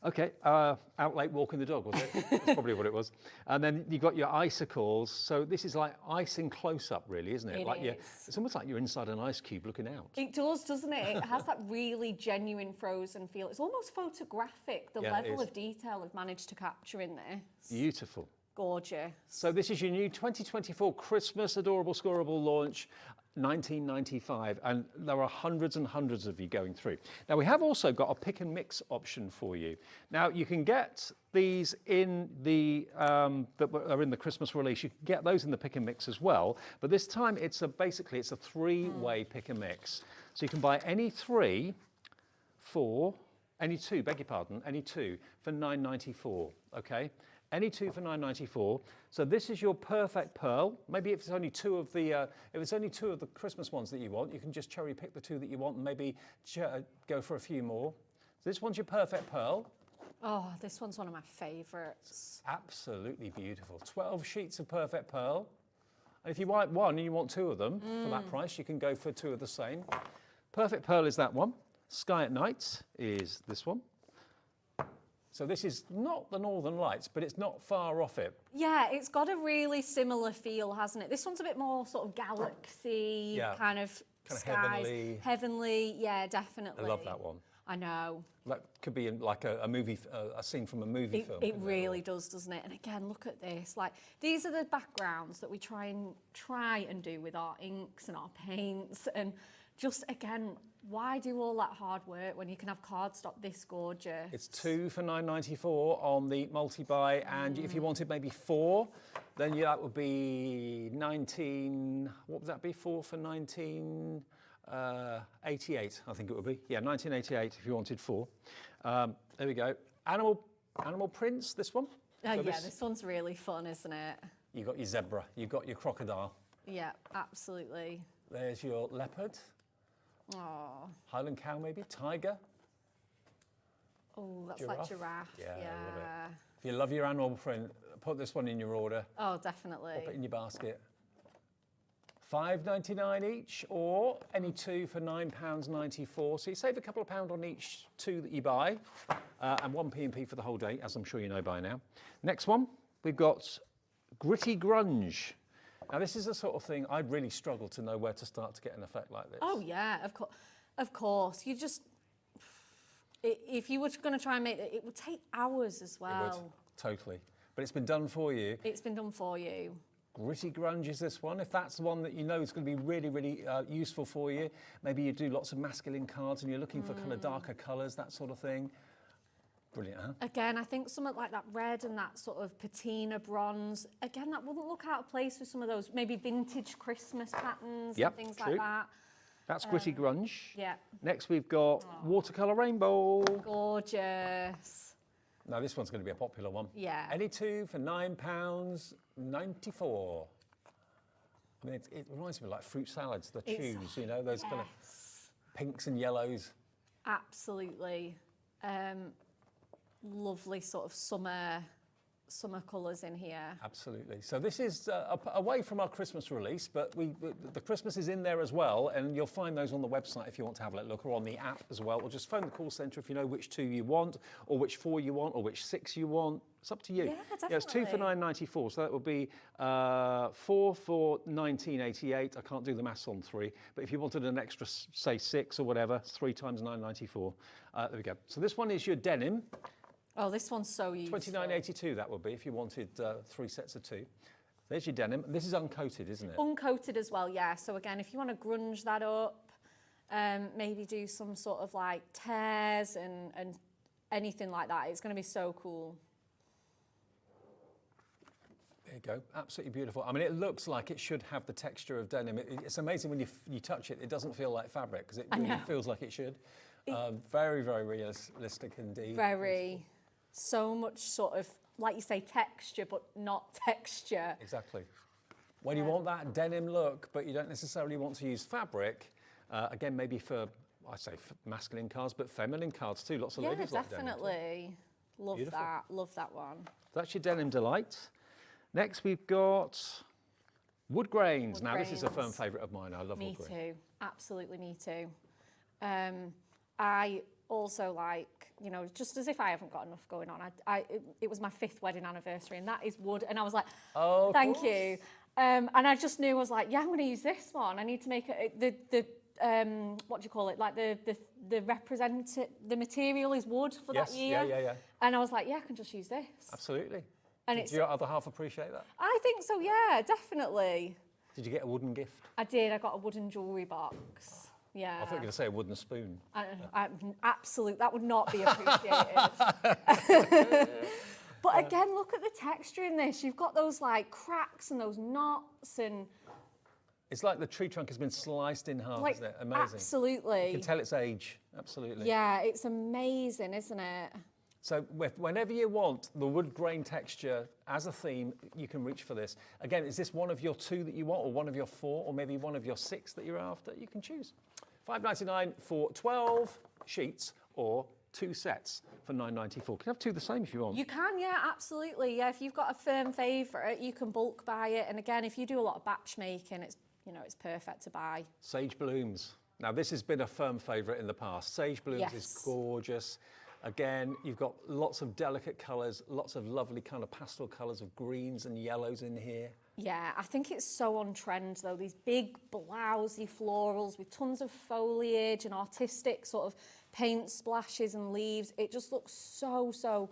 Okay, out late walking the dog, was it? That's probably what it was. And then you've got your icicles. So this is like ice in close-up, really, isn't it? It Like is. It's almost like you're inside an ice cube looking out. It does, doesn't it? It has that really genuine frozen feel. It's almost photographic, the Yeah, it level is. of detail I've managed to capture in this. Beautiful, Gorgeous. So this is your new 2024 Christmas Adorable Scoreable launch, 1995, and there are hundreds and hundreds of you going through. Now we have also got a pick and mix option for you. Now you can get these in the that are in the Christmas release. You can get those in the pick and mix as well, but this time basically it's a three-way pick and mix. So you can buy any two for $9.94. Okay. Any two for $9.94. So this is your perfect pearl. Maybe if it's only two of the Christmas ones that you want, you can just cherry pick the two that you want and maybe go for a few more. This one's your perfect pearl. Oh, this one's one of my favourites. Absolutely beautiful. 12 sheets of perfect pearl. And if you want one and you want two of them for that price, you can go for two of the same. Perfect pearl is that one. Sky at Night is this one. So this is not the Northern Lights, but it's not far off it. Yeah, it's got a really similar feel, hasn't it? This one's a bit more sort of galaxy, kind of skies. Heavenly, yeah, definitely. I love that one. I know. That could be in like a movie, a scene from a movie film. It really does, doesn't it? And again, look at this. Like, these are the backgrounds that we try and do with our inks and our paints. And just, again, why do all that hard work when you can have cardstock this gorgeous? It's two for $9.94 on the multi-buy, and if you wanted maybe four, then that would be 19. What would that be? Four for 1988, I think it would be. Yeah, 1988 if you wanted four. There we go. Animal prints. This one. Oh, so yeah, this one's really fun, isn't it? You got your zebra. You got your crocodile. Yeah, absolutely. There's your leopard. Oh. Highland cow, maybe? Tiger? Oh, that's like giraffe. Yeah, I love it. If you love your animal print, put this one in your order. Oh, definitely. Pop it in your basket. $5.99 each, or any two for £9.94. So you save a couple of pounds on each two that you buy, and 1p&p for the whole day, as I'm sure you know by now. Next one, we've got Gritty Grunge. Now, this is the sort of thing I'd really struggle to know where to start to get an effect like this. Oh, yeah, of course. You just, if you were going to try and make it, it would take hours as well. It would, totally. But it's been done for you. It's been done for you. Gritty Grunge is this one. If that's the one that you know is going to be really, really useful for you, maybe you do lots of masculine cards and you're looking for kind of darker colours, that sort of thing. Brilliant, huh? Again, I think something like that red and that sort of patina bronze, again, that wouldn't look out of place with some of those maybe vintage Christmas patterns and things like that. That's Gritty Grunge. Yeah. Next we've got Watercolour Rainbow. Gorgeous. Now this one's going to be a popular one. Yeah. Any two for £9.94. I mean, it reminds me of like fruit salads, the tubes, you know, those kind of pinks and yellows. Absolutely. Lovely sort of summer colours in here. Absolutely. So this is away from our Christmas release, but the Christmas is in there as well, and you'll find those on the website if you want to have a look, or on the app as well, or just phone the call centre if you know which two you want, or which four you want, or which six you want. It's up to you. Yeah, definitely. Yeah, it's two for £9.94, so that would be four for £19.88. I can't do the maths on three, but if you wanted an extra, say, six or whatever, 3 times £9.94. There we go. So this one is your denim. Oh, this one's so useful. $29.82 that would be if you wanted 3 sets of two. There's your denim. This is uncoated, isn't it? Uncoated as well, yeah. So again, if you want to grunge that up, maybe do some sort of like tears and anything like that, it's going to be so cool. There you go, absolutely beautiful. I mean, it looks like it should have the texture of denim. It's amazing when you touch it, it doesn't feel like fabric, because it really feels like it should. Very, very realistic indeed. Very. So much sort of, like you say, texture, but not texture. Exactly. When you want that denim look, but you don't necessarily want to use fabric, again, maybe for, I say for masculine cards, but feminine cards too. Lots of ladies like denim. Yeah, definitely. Love that. Love that one. That's your Denim Delight. Next, we've got Wood Grains. Now, this is a firm favourite of mine. I love wood grains. Me too. Absolutely me too. I also like, you know, just as if I haven't got enough going on, it was my 5th wedding anniversary, and that is wood, and I was like, oh, thank you. And I just knew, I was like, yeah, I'm going to use this one. I need to make it, what do you call it? Like the material is wood for that year. Yeah. And I was like, yeah, I can just use this. Absolutely. And Did your other half appreciate that? I think so, yeah, definitely. Did you get a wooden gift? I did. I got a wooden jewellery box. Yeah. I thought you were going to say a wooden spoon. Absolutely, that would not be appreciated. But again, look at the texture in this. You've got those like cracks and those knots and... It's like the tree trunk has been sliced in half, Like, isn't it? Amazing. absolutely. You can tell its age, absolutely. Yeah, it's amazing, isn't it? So whenever you want the wood grain texture as a theme, you can reach for this. Again, is this one of your 2 that you want, or one of your 4, or maybe one of your 6 that you're after? You can choose. $5.99 for 12 sheets, or 2 sets for $9.94. You can have 2 the same if you want. You can, yeah, absolutely. Yeah, if you've got a firm favourite, you can bulk buy it. And again, if you do a lot of batch making, it's, you know, it's perfect to buy. Sage blooms. Now, this has been a firm favourite in the past. Sage blooms is gorgeous. Again, you've got lots of delicate colours, lots of lovely kind of pastel colours of greens and yellows in here. Yeah, I think it's so on trend though. These big blousy florals with tons of foliage and artistic sort of paint splashes and leaves. It just looks so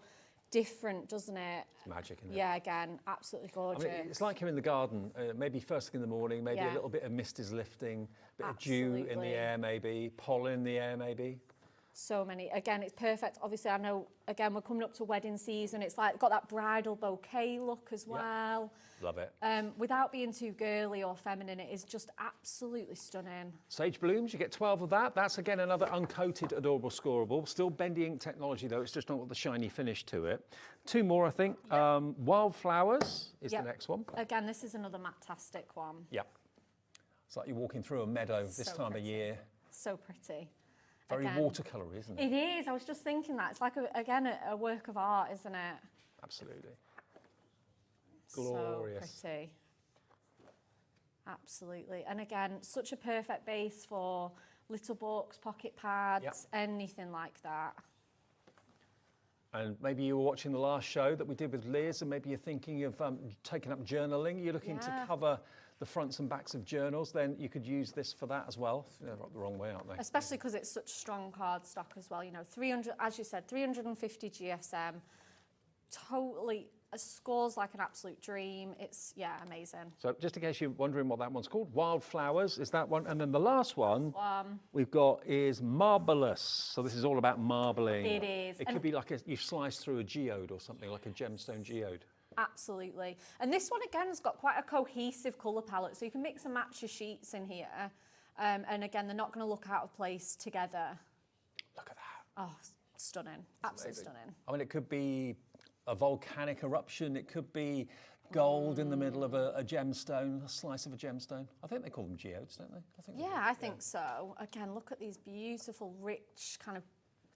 different, doesn't it? It's magic, isn't it? Yeah, again, absolutely gorgeous. I mean, it's like you're in the garden, maybe first thing in the morning, maybe a little bit of mist is lifting, a bit of dew in the air maybe, pollen in the air maybe. So many. Again, it's perfect. Obviously, I know, again, we're coming up to wedding season. It's like got that bridal bouquet look as well. Love it. Without being too girly or feminine, it is just absolutely stunning. Sage blooms, you get 12 of that. That's, again, another uncoated adorable scoreable. Still bendy ink technology, though. It's just not got the shiny finish to it. 2 more, I think. Wildflowers is the next one. Again, this is another matastic one. Yep. It's like you're walking through a meadow this time of year. So pretty. Very watercolour, isn't it? It is. I was just thinking that. It's like, again, a work of art, isn't it? Absolutely. Glorious. So pretty. Absolutely. And again, such a perfect base for little books, pocket pads, anything like that. And maybe you were watching the last show that we did with Liz, and maybe you're thinking of taking up journaling. You're looking to cover the fronts and backs of journals, then you could use this for that as well. They're up the wrong way, aren't they? Especially because it's such strong cardstock as well. You know, 300, as you said, 350 GSM. Totally scores like an absolute dream. It's, amazing. So just in case you're wondering what that one's called, Wildflowers is that one. And then the last one we've got is Marvelous. So this is all about marbling. It is. It could be like you've sliced through a geode or something, like a gemstone geode. Absolutely. And this one, again, has got quite a cohesive colour palette, so you can mix and match your sheets in here. And again, they're not going to look out of place together. Look at that. Oh, stunning. Absolutely stunning. I mean, it could be a volcanic eruption. It could be gold in the middle of a gemstone, a slice of a gemstone. I think they call them geodes, don't they? I think so. Again, look at these beautiful, rich, kind of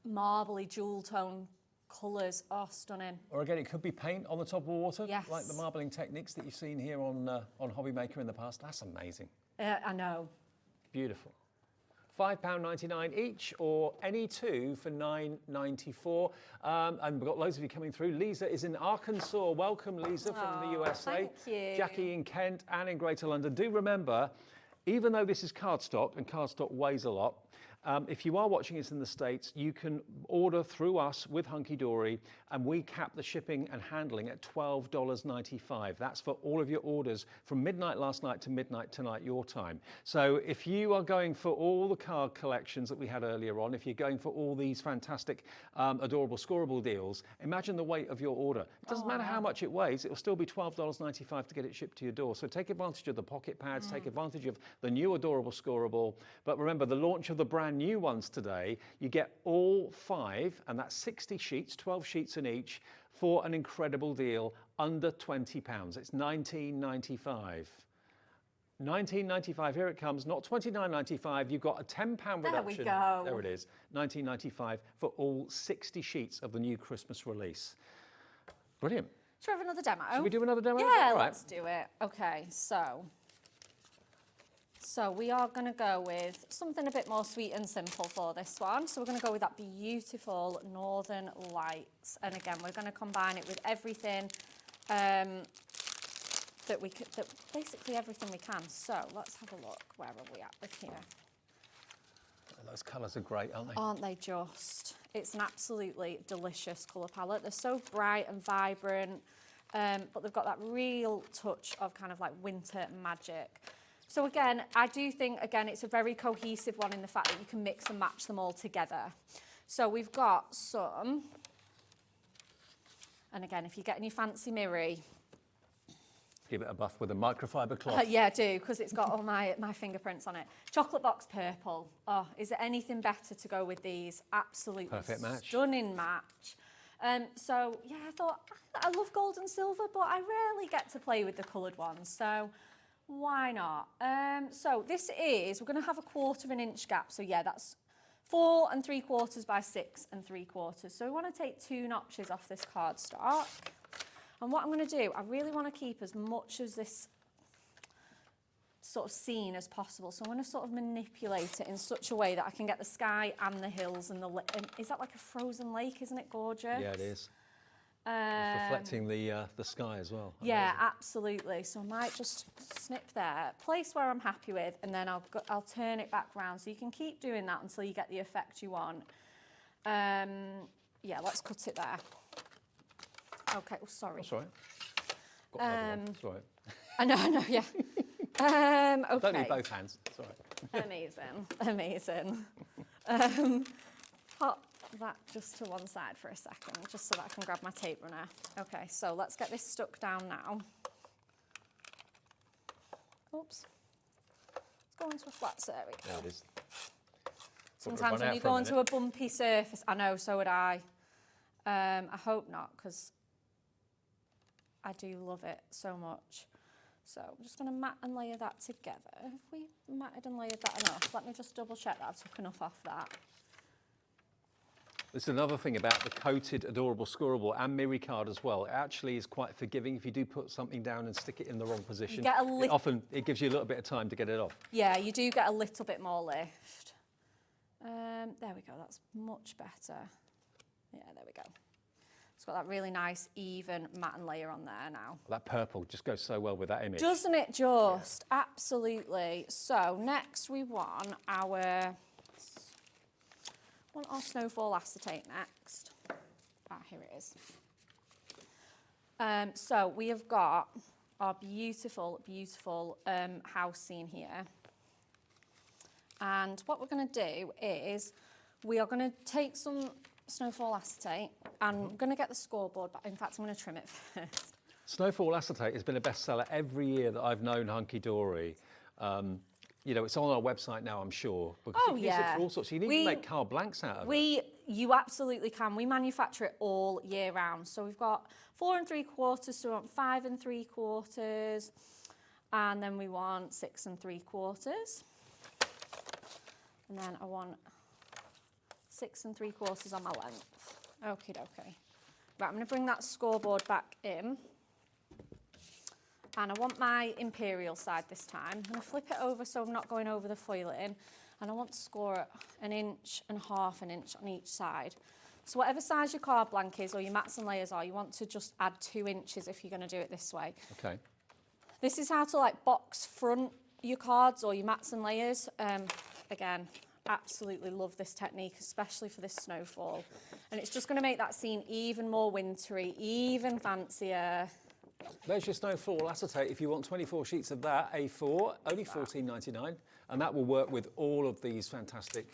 marbly jewel tone colours. Oh, stunning. Or again, it could be paint on the top of water, yes, like the marbling techniques that you've seen here on Hobby Maker in the past. That's amazing. I know. Beautiful. £5.99 each, or any 2 for $9.94. And we've got loads of you coming through. Lisa is in Arkansas. Welcome, Lisa, from the USA. Thank you. Jackie in Kent and in Greater London. Do remember, even though this is cardstock, and cardstock weighs a lot, if you are watching us in the States, you can order through us with Hunkydory, and we cap the shipping and handling at $12.95. That's for all of your orders from midnight last night to midnight tonight, your time. So if you are going for all the card collections that we had earlier on, if you're going for all these fantastic, adorable, scoreable deals, imagine the weight of your order. It doesn't matter how much it weighs, it will still be $12.95 to get it shipped to your door. So take advantage of the pocket pads, take advantage of the new adorable scoreable. But remember, the launch of the brand new ones today, you get all 5, and that's 60 sheets, 12 sheets in each, for an incredible deal under £20. It's $19.95. $19.95, here it comes, not $29.95. You've got a £10 reduction. There we go. There it is, $19.95 for all 60 sheets of the new Christmas release. Brilliant. Should we have another demo? Should we do another demo? Yeah, All right. let's do it. Okay, so we are going to go with something a bit more sweet and simple for this one. So we're going to go with that beautiful Northern Lights. And again, we're going to combine it with everything basically everything we can. So let's have a look. Where are we at with here? Oh, those colours are great, aren't they? Aren't they just? It's an absolutely delicious colour palette. They're so bright and vibrant. but they've got that real touch of kind of like winter magic. So again, I do think, again, it's a very cohesive one in the fact that you can mix and match them all together. So we've got some, and again, if you're getting your fancy mirror, give it a buff with a microfiber cloth. yeah, I do, because it's got all my fingerprints on it. Chocolate box purple. Oh, is there anything better to go with these? Absolutely Perfect match. Stunning match. So yeah, I thought, I love gold and silver, but I rarely get to play with the coloured ones, so why not? So this is, we're going to have a 1/4 inch gap, so yeah, that's 4 3/4 by 6 3/4. So we want to take 2 notches off this cardstock. And what I'm going to do, I really want to keep as much of this sort of scene as possible. So I'm going to sort of manipulate it in such a way that I can get the sky and the hills and the... is that like a frozen lake? Isn't it gorgeous? Yeah, it is. It's reflecting the sky as well. Yeah, absolutely. So I might just snip there, place where I'm happy with, and then I'll turn it back round. So you can keep doing that until you get the effect you want. Yeah, let's cut it there. Okay, oh, sorry. That's all right. Got another one. That's all right. I know, yeah. Okay. Don't need both hands. It's all right. Amazing, amazing. Pop that just to one side for a second, just so that I can grab my tape runner. Okay, so let's get this stuck down now. Oops. Let's go onto a flat surface. There we go. There it is. Sometimes when you go onto a bumpy surface, I know, so would I. I hope not, because I do love it so much. So I'm just going to mat and layer that together. Have we matted and layered that enough? Let me just double check that I've took enough off that. There's another thing about the coated adorable scoreable and Miri card as well. It actually is quite forgiving if you do put something down and stick it in the wrong position. You get a often it gives you a little bit of time to get it off. Yeah, you do get a little bit more lift. There we go, that's much better. Yeah, there we go. It's got that really nice, even matte and layer on there now. That purple just goes so well with that image. Doesn't it just? Yeah. Absolutely. So next we want our snowfall acetate next. Ah, here it is. So we have got our beautiful, beautiful house scene here. And what we're going to do is we are going to take some snowfall acetate and I'm going to get the scoreboard, but in fact I'm going to trim it first. Snowfall acetate has been a bestseller every year that I've known Hunkydory. You know, it's on our website now, I'm sure. Because you can use it for all sorts. You need to make carte blancs out of it. You absolutely can. We manufacture it all year round. So we've got 4 3/4, so we want 5 3/4, and then we want 6 3/4. And then I want 6 3/4 on my length. Okie dokie. Right, I'm going to bring that scoreboard back in. And I want my imperial side this time. I'm going to flip it over so I'm not going over the foiling. And I want to score 1.5 inches an inch on each side. So whatever size your card blank is or your mats and layers are, you want to just add 2 inches if you're going to do it this way. Okay. This is how to like box front your cards or your mats and layers. Again, absolutely love this technique, especially for this snowfall. And it's just going to make that scene even more wintry, even fancier. There's your snowfall acetate. If you want 24 sheets of that, A4, only $14.99, and that will work with all of these fantastic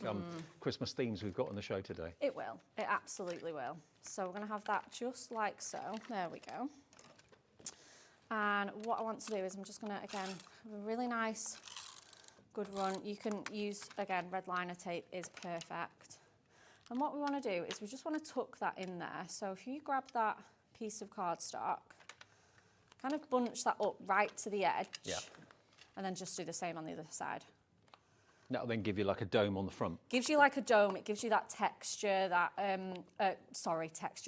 Christmas themes we've got on the show today. It will. It absolutely will. So we're going to have that just like so. There we go. And what I want to do is I'm just going to, again, have a really nice, good run. You can use, again, red liner tape is perfect. And what we want to do is we just want to tuck that in there. So if you grab that piece of cardstock, kind of bunch that up right to the edge. Yeah. And then just do the same on the other side. That'll then give you like a dome on the front. Gives you like a dome. It gives you that texture, that,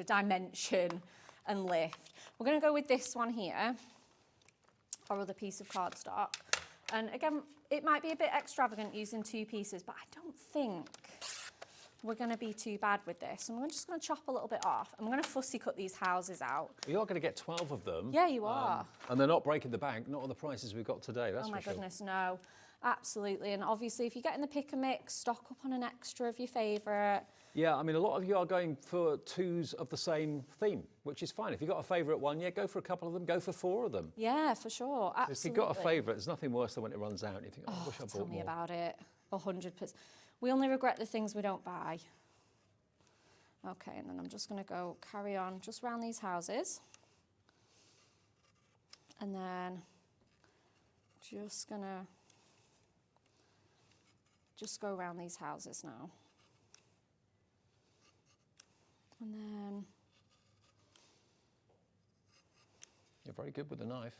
dimension and lift. We're going to go with this one here, our other piece of cardstock. And again, it might be a bit extravagant using 2 pieces, but I don't think we're going to be too bad with this. And we're just going to chop a little bit off. And we're going to fussy cut these houses out. You are going to get 12 of them. Yeah, you are. And they're not breaking the bank, not on the prices we've got today, that's for sure. Oh my goodness, no. Absolutely, and obviously if you're getting the pick and mix, stock up on an extra of your favourite. Yeah, I mean, a lot of you are going for 2s of the same theme, which is fine. If you've got a favourite one, yeah, go for a couple of them, go for 4 of them. Yeah, for sure, absolutely. If you've got a favourite, there's nothing worse than when it runs out and you think, oh, I wish I bought more. Tell me about it, 100%. We only regret the things we don't buy. Okay, and then I'm just gonna go carry on just round these houses. And then just gonna go around these houses now. And then... You're very good with the knife.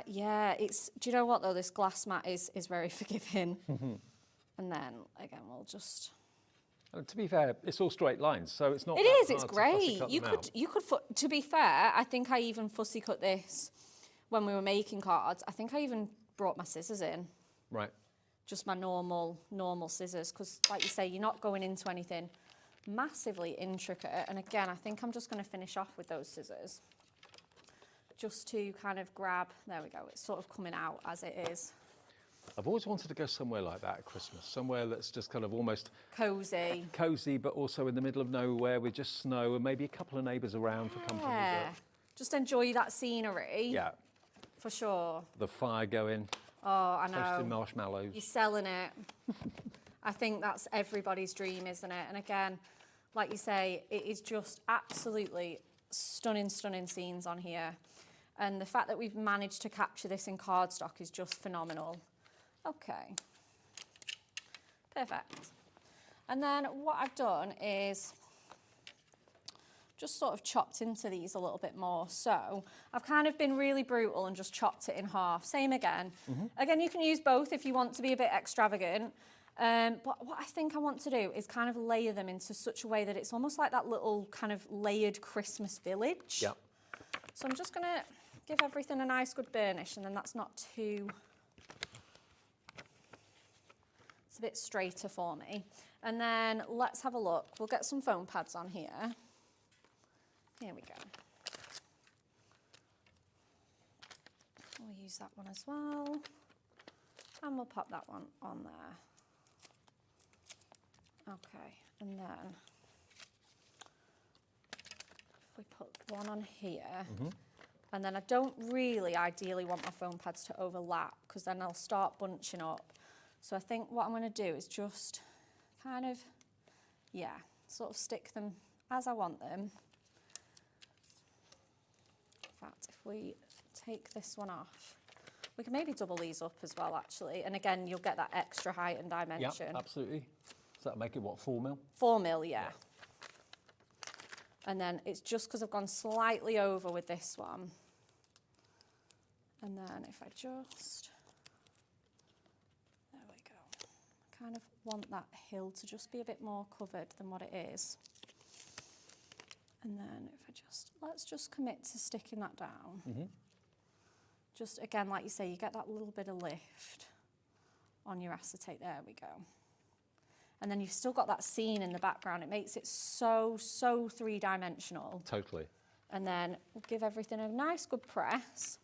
Yeah, it's, do you know what though, this glass mat is very forgiving. And then, again, we'll just... And to be fair, it's all straight lines, so it's not. It that is, it's hard to fussy great. cut You them could, out. to be fair, I think I even fussy cut this when we were making cards. I think I even brought my scissors in. Right. Just my normal scissors, because like you say, you're not going into anything massively intricate. And again, I think I'm just going to finish off with those scissors, just to kind of grab, there we go, it's sort of coming out as it is. I've always wanted to go somewhere like that at Christmas, somewhere that's just kind of almost cozy, but also in the middle of nowhere with just snow and maybe a couple of neighbours around for company. Yeah, just enjoy that scenery. Yeah. For sure. The fire going. Oh, I know. Toasted marshmallows. You're selling it. I think that's everybody's dream, isn't it? And again, like you say, it is just absolutely stunning, stunning scenes on here. And the fact that we've managed to capture this in cardstock is just phenomenal. Okay. Perfect. And then what I've done is just sort of chopped into these a little bit more. So I've kind of been really brutal and just chopped it in half. Same again. Again, you can use both if you want to be a bit extravagant. But what I think I want to do is kind of layer them into such a way that it's almost like that little kind of layered Christmas village. Yeah. So I'm just going to give everything a nice good burnish, and then that's not too... It's a bit straighter for me. And then let's have a look. We'll get some foam pads on here. Here we go. We'll use that one as well. And we'll pop that one on there. Okay, and then if we put one on here, and then I don't really ideally want my foam pads to overlap, because then I'll start bunching up. So I think what I'm going to do is just kind of, yeah, sort of stick them as I want them. In fact, if we take this one off, we can maybe double these up as well, actually. And again, you'll get that extra height and dimension. Yeah, absolutely. So that'll make it, what, 4 mil? 4 mil, yeah. And then it's just because I've gone slightly over with this one. And then if I just... There we go. I kind of want that hill to just be a bit more covered than what it is. And then if I just... Let's just commit to sticking that down. Just, again, like you say, you get that little bit of lift on your acetate. There we go. And then you've still got that scene in the background. It makes it so three-dimensional. Totally. And then we'll give everything a nice good press.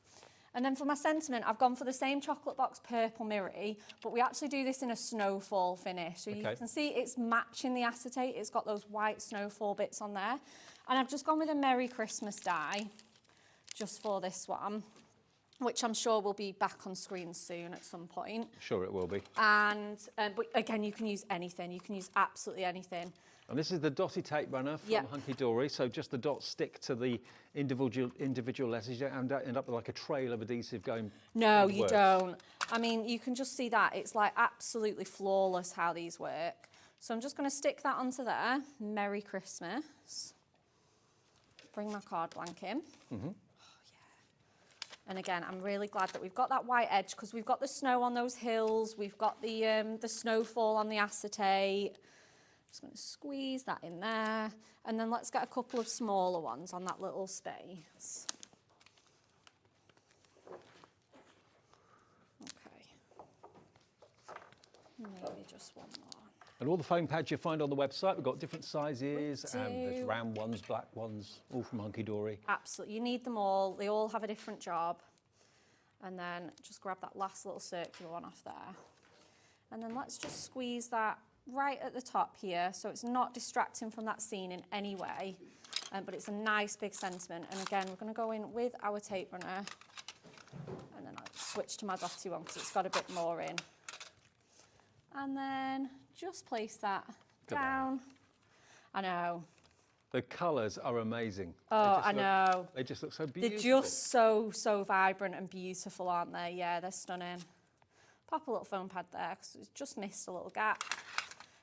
And then for my sentiment, I've gone for the same chocolate box purple mirrory, but we actually do this in a snowfall finish. So you can see it's matching the acetate. It's got those white snowfall bits on there. And I've just gone with a Merry Christmas die just for this one, which I'm sure will be back on screen soon at some point. Sure it will be. And but again, you can use anything. You can use absolutely anything. And this is the dotty tape runner from Hunkydory. So just the dots stick to the individual letters. You don't end up with like a trail of adhesive going. No, you don't. I mean, you can just see that. It's like absolutely flawless how these work. So I'm just going to stick that onto there. Merry Christmas. Bring my card blank in. And again, I'm really glad that we've got that white edge, because we've got the snow on those hills, we've got the snowfall on the acetate. Just going to squeeze that in there. And then let's get a couple of smaller ones on that little space. Okay. Maybe just one more. And all the foam pads you find on the website, we've got different sizes, and there's round ones, black ones, all from Hunkydory. Absolutely, you need them all. They all have a different job. And then just grab that last little circular one off there. And then let's just squeeze that right at the top here, so it's not distracting from that scene in any way, but it's a nice big sentiment. And again, we're going to go in with our tape runner, and then I'll switch to my dotty one because it's got a bit more in. And then just place that down. I know. The colours are amazing. Oh, I know. They just look so beautiful. They're just so vibrant and beautiful, aren't they? Yeah, they're stunning. Pop a little foam pad there because it's just missed a little gap.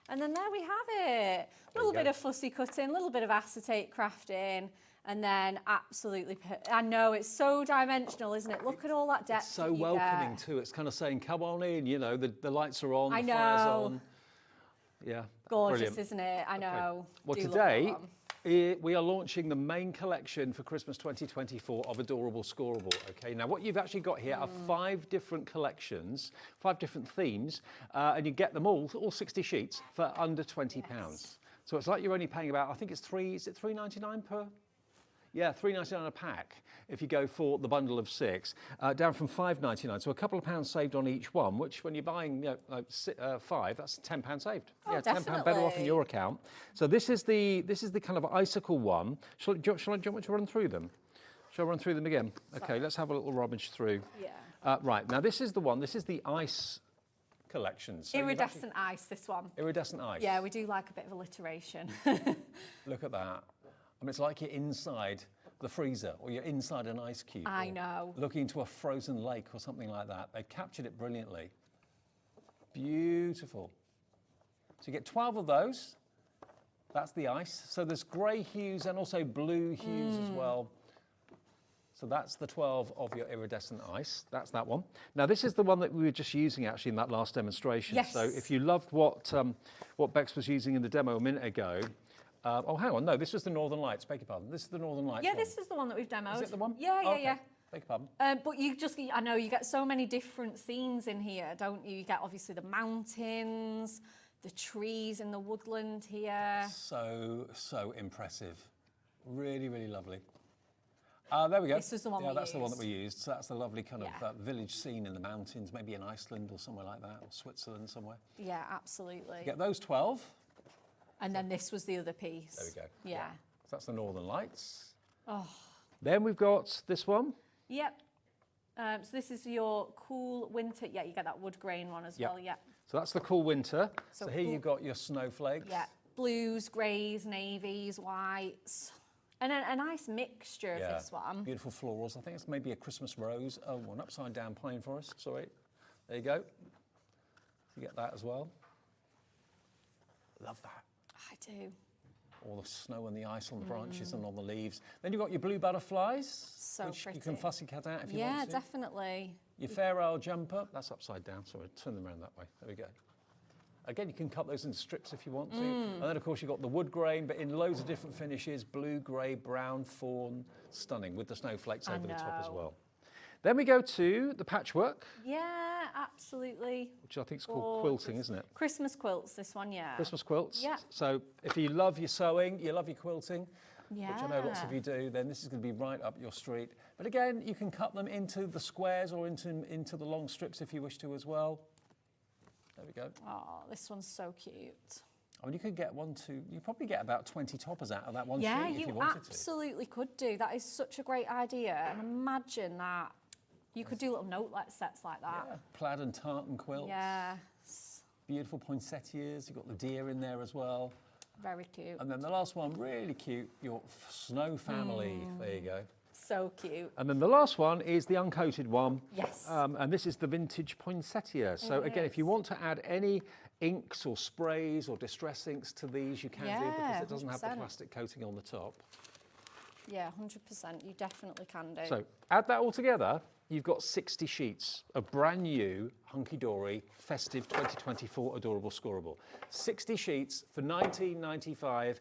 And then there we have it. A little bit of fussy cutting, a little bit of acetate crafting, and then absolutely, I know, it's so dimensional, isn't it? Look at all that depth. It's so welcoming too. It's kind of saying, come on in, you know, the lights are on, I the fire's know. on. Yeah, Gorgeous, brilliant. isn't it? I know. Well, Do love today, that one. we are launching the main collection for Christmas 2024 of Adorable Scoreable. Okay, now what you've actually got here are 5 different collections, 5 different themes, and you get them all 60 sheets for under £20. So it's like you're only paying about, I think it's £3.99 per? Yeah, £3.99 a pack if you go for the bundle of 6, down from £5.99. So a couple of pounds saved on each one, which when you're buying 5, that's £10 saved. Oh, yeah, £10 better off in your account. So this is the kind of icicle one. Do you want me to run through them? Shall I run through them again? Okay, let's have a little rummage through. Yeah. Right, now this is the one. This is the ice collection. So Iridescent ice, this one. Iridescent ice. Yeah, we do like a bit of alliteration. Look at that. I mean, it's like you're inside the freezer or you're inside an ice cube. I know. Looking into a frozen lake or something like that. They've captured it brilliantly. Beautiful. So you get 12 of those. That's the ice. So there's grey hues and also blue hues as well. So that's the 12 of your iridescent ice. That's that one. Now this is the one that we were just using actually in that last demonstration. Yes. So if you loved what Bex was using in the demo a minute ago, oh, hang on, no, this was the Northern Lights, beg your pardon. This is the Northern Lights Yeah, one. this is the one that we've demoed. Is it the one? Yeah, Oh, okay. yeah. Beg your pardon. But I know you get so many different scenes in here, don't you? You get obviously the mountains, the trees in the woodland here. So impressive. Really, really lovely. There we go. This is the one we that's the one that used. we used. So that's the lovely kind Yeah. of village scene in the mountains, maybe in Iceland or somewhere like that, or Switzerland somewhere. Yeah, absolutely. You get those 12. And then this was the other piece. There we go. Yeah. So that's the Northern Lights. Oh. Then we've got this one. Yep. So this is your cool winter. Yeah, you get that wood grain one as Yep. well. Yeah. So that's the cool winter. So So here cool- you've got your snowflakes. Yeah. Blues, greys, navies, whites. And a nice mixture of this one. Beautiful florals. I think it's maybe a Christmas rose. Oh, an upside down pine forest. Sorry. There you go. You get that as well. Love that. I do. All the snow and the ice on the branches and on the leaves. Then you've got your blue butterflies, So which you can pretty. fussy cut out if you Yeah, want to. definitely. Your fair owl jumper, that's upside down. Sorry, turn them around that way. There we go. Again, you can cut those into strips if you want to. And then, of course, you've got the wood grain, but in loads of different finishes, blue, grey, brown, fawn, stunning, with the snowflakes over the top as know. well. Then we go to the patchwork, Yeah, absolutely. which I think is called quilting, isn't it? Christmas quilts, this one, yeah. Christmas quilts. Yeah. So if you love your sewing, you love your quilting, Yeah. which I know lots of you do, then this is going to be right up your street. But again, you can cut them into the squares or into the long strips if you wish to as well. There we go. Oh, this one's so cute. I mean, you could get you probably get about 20 toppers out of that one Yeah, sheet if you you wanted to. absolutely could do. That is such a great idea. And imagine that. You could do little notelet sets like that. Yeah, plaid and tartan quilts. Yes. Beautiful poinsettias. You've got the deer in there as well. Very cute. And then the last one, really cute, your snow family. There you go. So cute. And then the last one is the uncoated one. Yes. And this is the vintage poinsettia. So again, if you want to add any inks or sprays or distress inks to these, you can do because Yeah, it doesn't have the 100%. plastic coating on the top. Yeah, 100%. You definitely can do. So add that all together, you've got 60 sheets of brand new Hunkydory Festive 2024 Adorable Scoreable. 60 sheets for £19.95.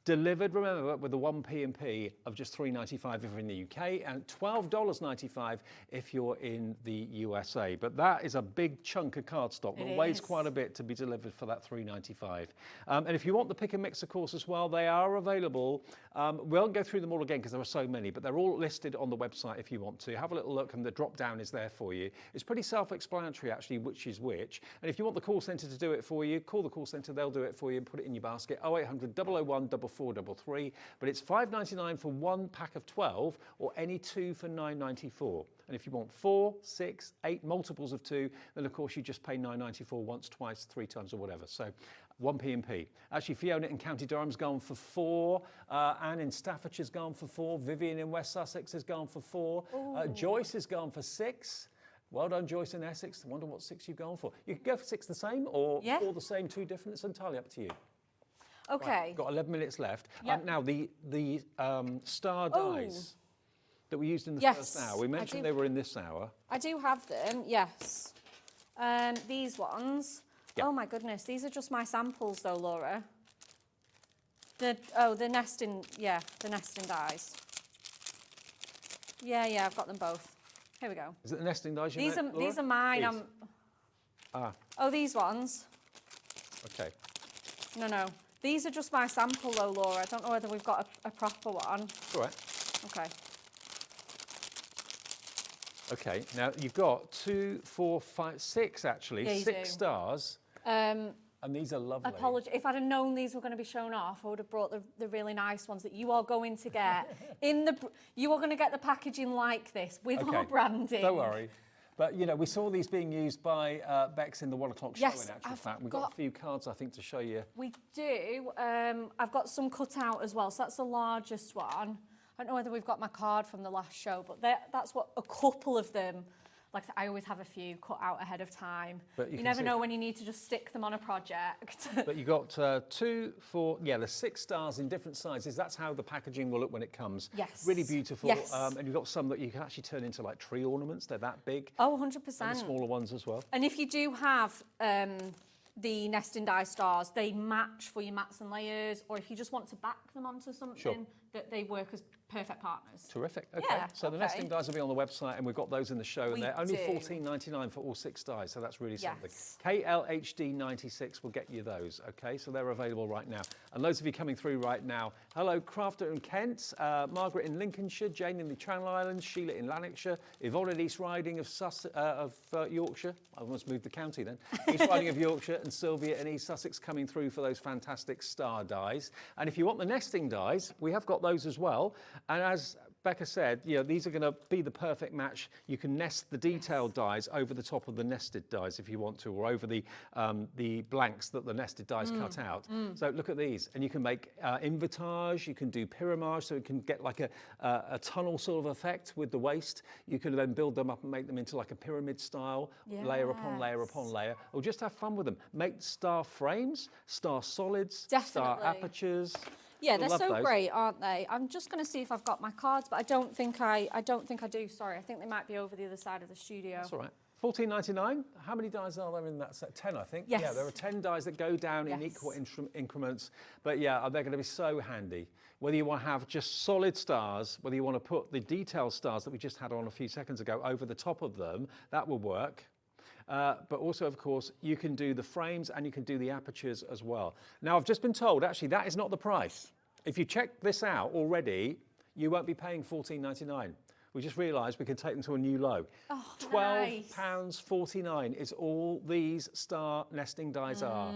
Delivered, remember, with the 1 P&P of just $3.95 if you're in the UK and $12.95 if you're in the USA. But that is a big chunk of cardstock that weighs quite a bit to be delivered for that $3.95. And if you want the pick and mix, of course, as well, they are available. We won't go through them all again because there are so many, but they're all listed on the website if you want to. Have a little look and the drop down is there for you. It's pretty self-explanatory actually, which is which. And if you want the call centre to do it for you, call the call centre, they'll do it for you and put it in your basket. 0800 001 4433, but it's $5.99 for 1 pack of 12 or any 2 for $9.94. And if you want 4, 6, 8 multiples of 2, then of course you just pay $9.94 once, twice, 3 times or whatever. So 1 P&P. Actually, Fiona in County Durham's gone for 4. Anne in Staffordshire's gone for 4. Vivian in West Sussex has gone for 4. Joyce has gone for 6. Well done, Joyce in Essex. I wonder what 6 you've gone for. You could go for 6 the same or 4 the same, 2 different. It's entirely up to you. Okay. Right, got 11 minutes left. Yep. Now, the star dies that we used in the first hour, we mentioned they were in this hour. I do have them, yes. These ones. Yep. Oh my goodness, these are just my samples though, Laura. The nesting, the nesting dies. Yeah, I've got them both. Here we go. Is it the nesting dies you These meant, are these are mine. Oh, these ones. Okay. No. These are just my sample though, Laura. I don't know whether we've got a proper one. All right. Okay. Okay, now you've got 2, 4, 5, 6 actually, Yeah, 6 stars. And these are lovely. Apology. If I'd have known these were going to be shown off, I would have brought the really nice ones that you are going to get. You are going to get the packaging like this with our branding. Don't worry. But, you know, we saw these being used by Bex in the 1 o'clock show, in actual fact. We've got a few cards, I think, to show you. We do. I've got some cut out as well, so that's the largest one. I don't know whether we've got my card from the last show, but that's what a couple of them, like I always have a few cut out ahead of time. But you never know when you need to just stick them on a project. But you got 2, 4, there's 6 stars in different sizes. That's how the packaging will look when it comes. Yes. Really beautiful. Yes. And you've got some that you can actually turn into like tree ornaments. They're that big. Oh, 100%. And the smaller ones as well. And if you do have the nesting die stars, they match for your mats and layers, or if you just want to back them onto something, that they work as perfect partners. Terrific. Okay. Yeah, so the nesting dies will be on the website, and we've got those in the show, and they're only do. $14.99 for all 6 dies, so that's really something. Yes. KLHD96 will get you those. Okay, so they're available right now. And those of you coming through right now, hello, Crafter in Kent, Margaret in Lincolnshire, Jane in the Channel Islands, Sheila in Lanarkshire, Yvonne in East Riding of Yorkshire. I almost moved the county then. East Riding of Yorkshire, and Sylvia in East Sussex coming through for those fantastic star dies. And if you want the nesting dies, we have got those as well. And as Becca said, you know, these are going to be the perfect match. You can nest the detailed dies over the top of the nested dies if you want to, or over the blanks that the nested dies cut out. So look at these, and you can make invitage, you can do pyramage, so it can get like a tunnel sort of effect with the waste. You can then build them up and make them into like a pyramid style, layer upon layer upon layer, or just have fun with them. Make star frames, star solids, star apertures. Yeah, they're so great, aren't they? I'm just going to see if I've got my cards, but I don't think I do. Sorry, I think they might be over the other side of the studio. That's all right. $14.99. How many dies are there in that set? 10, I think. Yes. Yeah, there are 10 dies that go down in equal increments. But yeah, they're going to be so handy. Whether you want to have just solid stars, whether you want to put the detailed stars that we just had on a few seconds ago over the top of them, that will work. But also, of course, you can do the frames and you can do the apertures as well. Now, I've just been told, actually, that is not the price. If you check this out already, you won't be paying $14.99. We just realised we can take them to a new low. Oh, £12.49 is all these star nesting dies are.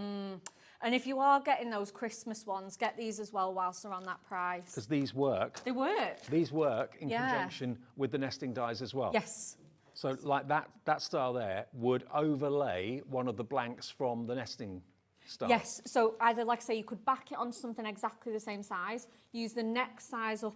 And if you are getting those Christmas ones, get these as well whilst they're on that price. Because these work. They work. These work in conjunction with the nesting dies as well. Yes. So like that star there would overlay one of the blanks from the nesting star. Yes, so either, like I say, you could back it onto something exactly the same size, use the next size up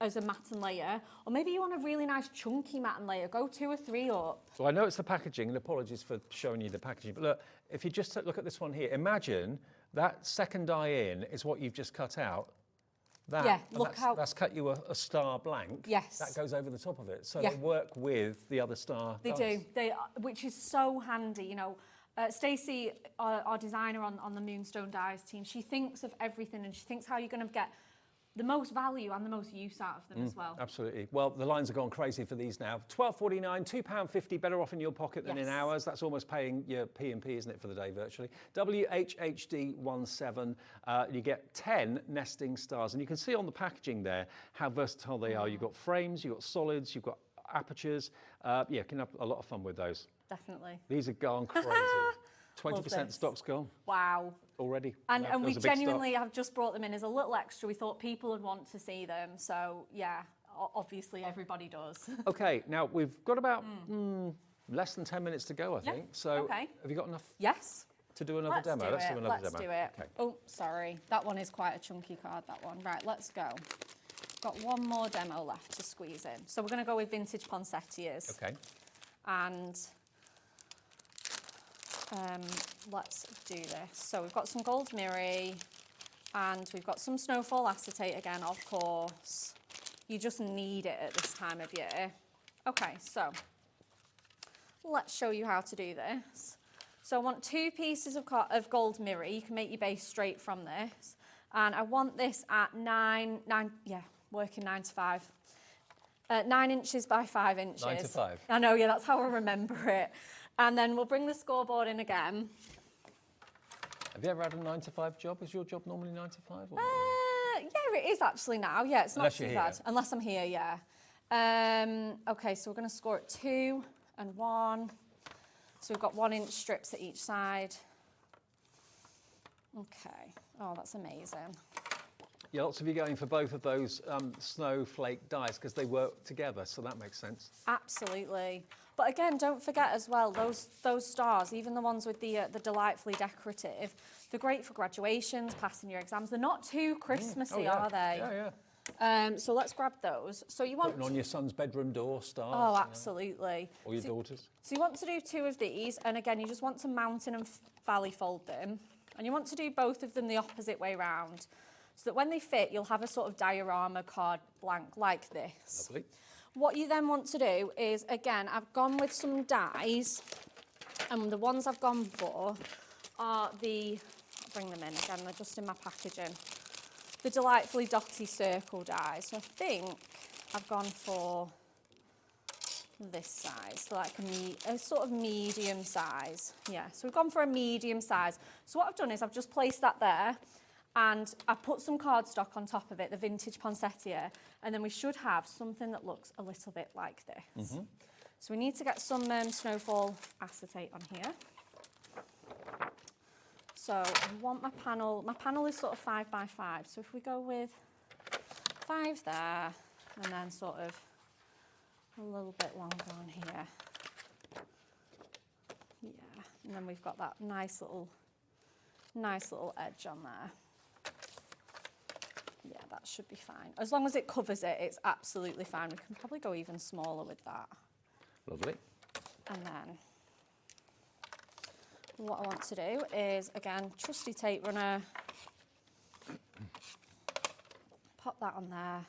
as a mat and layer, or maybe you want a really nice chunky mat and layer, go 2 or 3 up. So I know it's the packaging, and apologies for showing you the packaging, but look, if you just look at this one here, imagine that second die in is what you've just cut out. That's cut you a star blank. Yes. That goes over the top of it. So they work with the other star dies. They do, which is so handy, you know. Stacey, our designer on the Moonstone Dyes team, she thinks of everything and she thinks how you're going to get the most value and the most use out of them as well. Absolutely. Well, the lines have gone crazy for these now. £12.49, £2.50, better off in your pocket than in ours. That's almost paying your P&P, isn't it, for the day virtually. WHHD17, you get 10 nesting stars. And you can see on the packaging there how versatile they are. You've got frames, you've got solids, you've got apertures. Yeah, you can have a lot of fun with those. Definitely. These are gone crazy. 20% stock's gone. Wow. Already. And we genuinely have just brought them in as a little extra. We thought people would want to see them. So, yeah, obviously everybody does. Okay, now we've got about less than 10 minutes to go, I think. So have you got enough to do another demo? Let's do another demo. Do it. Okay. Oh, sorry. That one is quite a chunky card, that one. Right, let's go. Got one more demo left to squeeze in. So we're going to go with vintage poinsettias. Okay. And let's do this. So we've got some gold mirri and we've got some snowfall acetate again, of course. You just need it at this time of year. Okay, so let's show you how to do this. So I want 2 pieces of gold mirri. You can make your base straight from this. And I want this at working 9 to 5. 9 inches by 5 inches. 9 to 5. I know, yeah, that's how I remember it. And then we'll bring the scoreboard in again. Have you ever had a 9 to 5 job? Is your job normally 9 to 5? Or Yeah, it is actually now. Yeah, it's not too bad. Here. Unless I'm here, yeah. Okay, so we're going to score it 2 and 1. So we've got 1 inch strips at each side. Okay. Oh, that's amazing. Yeah, lots of you going for both of those snowflake dies because they work together, so that makes sense. Absolutely. But again, don't forget as well, those stars, even the ones with the delightfully decorative, they're great for graduations, passing your exams. They're not too Christmassy, are they? Yeah, yeah. So let's grab those. So you want putting on your son's bedroom door stars. Oh, absolutely. Or your daughter's. So you want to do 2 of these, and again, you just want to mountain and valley fold them, and you want to do both of them the opposite way round, so that when they fit, you'll have a sort of diorama card blank like this. Lovely. What you then want to do is, again, I've gone with some dies, and the ones I've gone for are I'll bring them in again, they're just in my packaging, the delightfully dotty circle dies. So I think I've gone for this size, so like a sort of medium size. Yeah, so we've gone for a medium size. So what I've done is I've just placed that there, and I've put some cardstock on top of it, the vintage poinsettia, and then we should have something that looks a little bit like this. So we need to get some snowfall acetate on here. So I want my panel is sort of 5 by 5. So if we go with 5 there, and then sort of a little bit longer on here. Yeah, and then we've got that nice little edge on there. Yeah, that should be fine. As long as it covers it, it's absolutely fine. We can probably go even smaller with that. Lovely. And then what I want to do is, again, trusty tape runner. Pop that on there.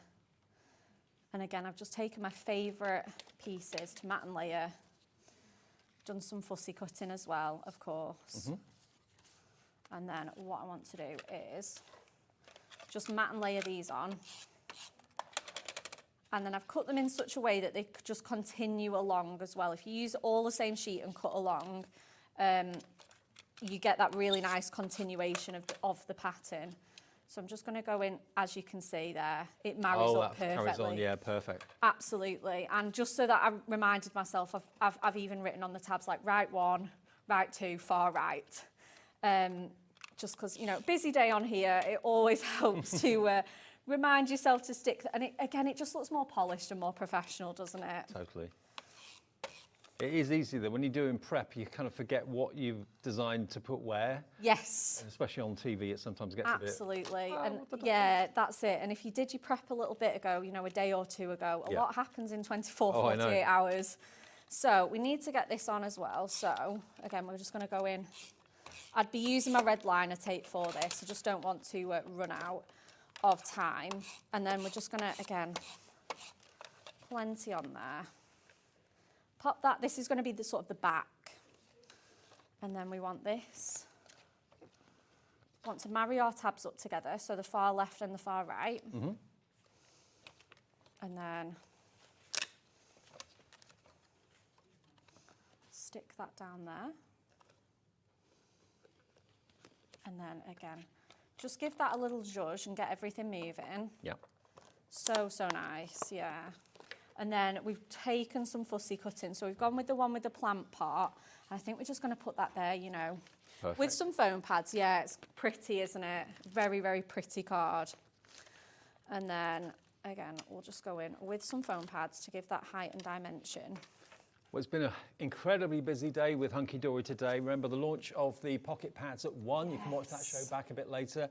And again, I've just taken my favourite pieces to mat and layer. Done some fussy cutting as well, of course. And then what I want to do is just mat and layer these on. And then I've cut them in such a way that they just continue along as well. If you use all the same sheet and cut along, you get that really nice continuation of the pattern. So I'm just going to go in, as you can see there, it marries up perfectly. Carries on, yeah, perfect. Absolutely. And just so that I reminded myself, I've even written on the tabs like right 1, right 2, far right. Just because, you know, busy day on here, it always helps to remind yourself to stick. And it just looks more polished and more professional, doesn't it? Totally. It is easy though, when you're doing prep, you kind of forget what you've designed to put where. Yes. And especially on TV, it sometimes gets absolutely. A bit... And yeah, that's it. And if you did your prep a little bit ago, you know, a day or 2 ago, a lot happens in 24, 48 hours. So we need to get this on as well. So again, we're just going to go in. I'd be using my red liner tape for this. I just don't want to run out of time. And then we're just going to, again, plenty on there. Pop that. This is going to be the sort of the back. And then we want this. Want to marry our tabs up together, so the far left and the far right. And then stick that down there. And then again, just give that a little zhuzh and get everything moving. Yeah. So, so nice, yeah. And then we've taken some fussy cutting. So we've gone with the one with the plant part. And I think we're just going to put that there, you know, Perfect. with some foam pads. Yeah, it's pretty, isn't it? Very, very pretty card. And then, again, we'll just go in with some foam pads to give that height and dimension. Well, it's been an incredibly busy day with Hunkydory today. Remember the launch of the pocket pads at 1. You can watch that show back a bit later.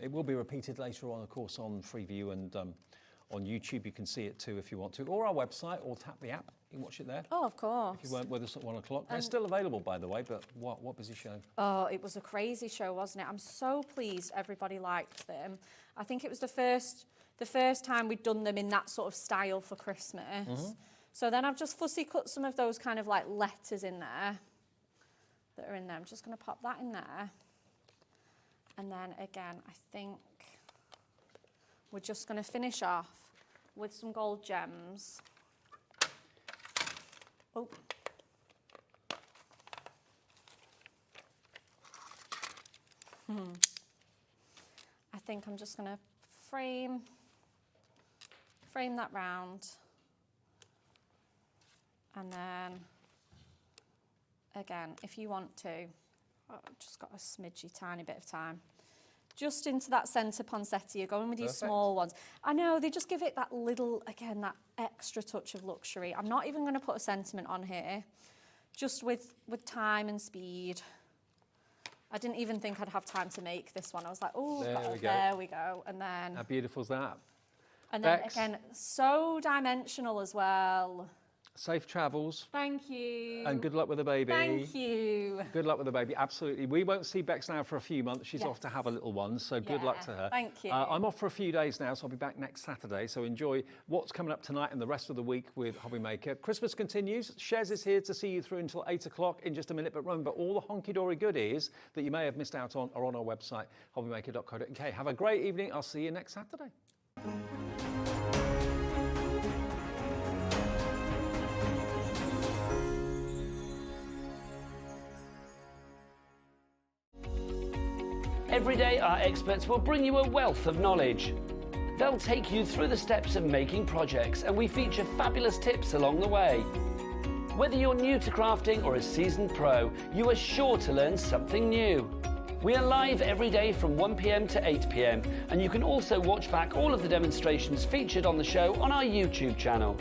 It will be repeated later on, of course, on Freeview and on YouTube. You can see it too if you want to, or our website, or tap the app. You can watch it there. Oh, of course. If you weren't with us at 1 o'clock. They're still available, by the way, but what busy show. Oh, it was a crazy show, wasn't it? I'm so pleased everybody liked them. I think it was the first time we'd done them in that sort of style for Christmas. So then I've just fussy cut some of those kind of like letters in there that are in there. I'm just going to pop that in there. And then again, I think we're just going to finish off with some gold gems. Oh. I think I'm just going to frame that round. And then, again, if you want to, I've just got a smidgy tiny bit of time. Just into that centre poinsettia, going with your small ones. I know, they just give it that little, again, that extra touch of luxury. I'm not even going to put a sentiment on here, just with time and speed. I didn't even think I'd have time to make this one. I was like, oh, there we go. And then... How beautiful is that? And then, again, so dimensional as well. Safe travels. Thank you. And good luck with the baby. Thank you. Good luck with the baby, absolutely. We won't see Bex now for a few months. She's off to have a little one, so good luck to her. Thank you. I'm off for a few days now, so I'll be back next Saturday. So enjoy what's coming up tonight and the rest of the week with Hobby Maker. Christmas continues. Shez is here to see you through until 8 o'clock in just a minute. But remember, all the Hunkydory goodies that you may have missed out on are on our website, hobbymaker.co.uk. Have a great evening. I'll see you next Saturday. Every day, our experts will bring you a wealth of knowledge. They'll take you through the steps of making projects, and we feature fabulous tips along the way. Whether you're new to crafting or a seasoned pro, you are sure to learn something new. We are live every day from 1 p.m. to 8 p.m, and you can also watch back all of the demonstrations featured on the show on our YouTube channel.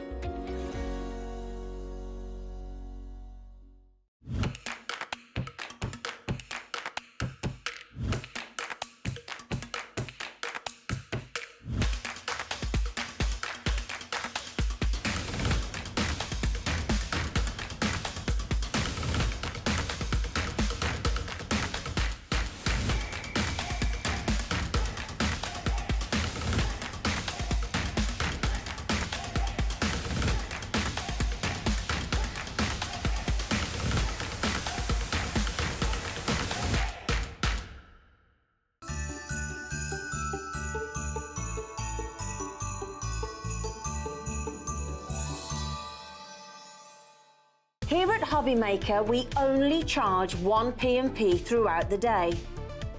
Here at Hobby Maker, we only charge 1 P&P throughout the day.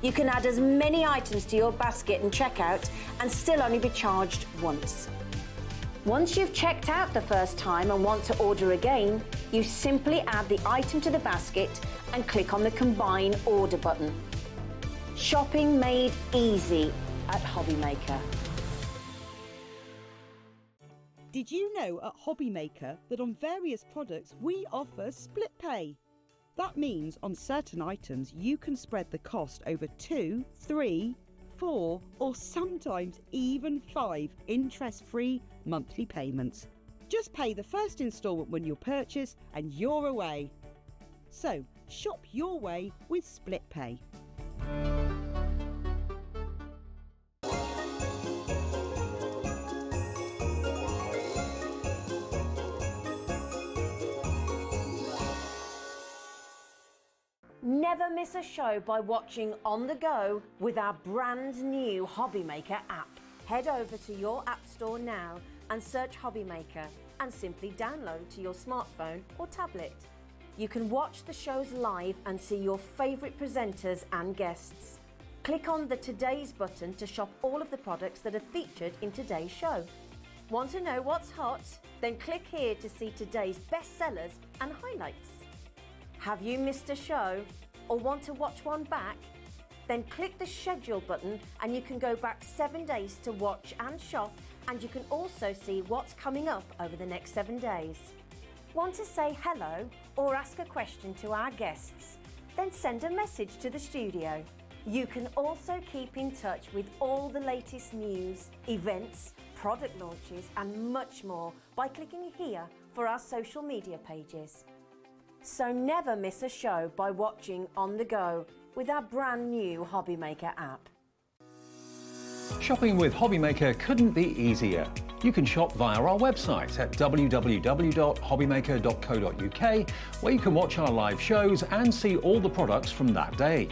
You can add as many items to your basket and checkout and still only be charged once. Once you've checked out the first time and want to order again, you simply add the item to the basket and click on the Combine Order button. Shopping made easy at Hobby Maker. Did you know at Hobby Maker that on various products we offer split pay? That means on certain items you can spread the cost over 2, 3, 4 or sometimes even 5 interest-free monthly payments. Just pay the first instalment when you purchase and you're away. So shop your way with split pay. Never miss a show by watching on the go with our brand new HobbyMaker app. Head over to your app store now and search HobbyMaker and simply download to your smartphone or tablet. You can watch the shows live and see your favourite presenters and guests. Click on the Today's button to shop all of the products that are featured in today's show. Want to know what's hot? Then click here to see today's bestsellers and highlights. Have you missed a show or want to watch one back? Then click the schedule button and you can go back 7 days to watch and shop, and you can also see what's coming up over the next 7 days. Want to say hello or ask a question to our guests? Then send a message to the studio. You can also keep in touch with all the latest news, events, product launches and much more by clicking here for our social media pages. So never miss a show by watching on the go with our brand new HobbyMaker app. Shopping with HobbyMaker couldn't be easier. You can shop via our website at www.hobbymaker.co.uk, where you can watch our live shows and see all the products from that day.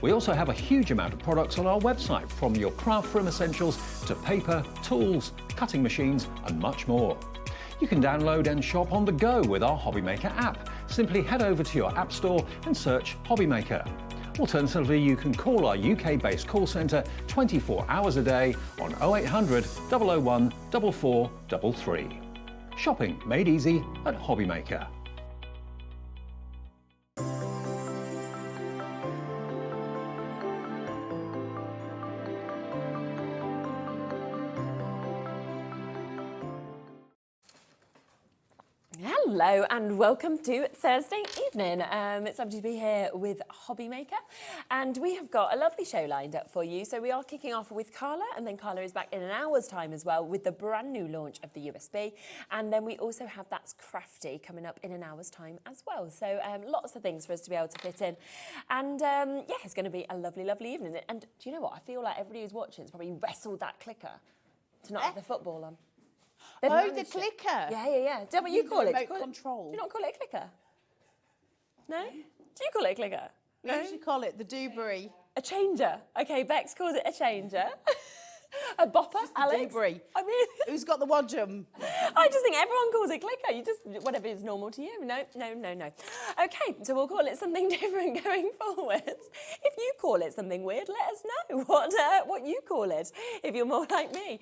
We also have a huge amount of products on our website, from your craft room essentials to paper, tools, cutting machines and much more. You can download and shop on the go with our HobbyMaker app. Simply head over to your app store and search HobbyMaker. Alternatively, you can call our UK-based call centre 24 hours a day on 0800 001 4433. Shopping made easy at HobbyMaker. Hello and welcome to Thursday evening. It's lovely to be here with HobbyMaker, and we have got a lovely show lined up for you. So we are kicking off with Carla, and then Carla is back in an hour's time as well with the brand new launch of the USB. And then we also have That's Crafty coming up in an hour's time as well. So lots of things for us to be able to fit in. And yeah, it's going to be a lovely, lovely evening. And do you know what? I feel like everybody who's watching has probably wrestled that clicker to not have the football on. They've Oh, the managed it. clicker. Yeah. Is that what you call it? Remote control. Do you not call it a clicker? No? Do you call it a clicker? We usually call it the Dewberry. A changer. Okay, Bex calls it a changer. A bopper, Alex. Dewberry. I mean, Who's got the wadgum? I just think everyone calls it clicker. You just, whatever is normal to you. No. Okay, so we'll call it something different going forward. If you call it something weird, let us know what you call it, if you're more like me.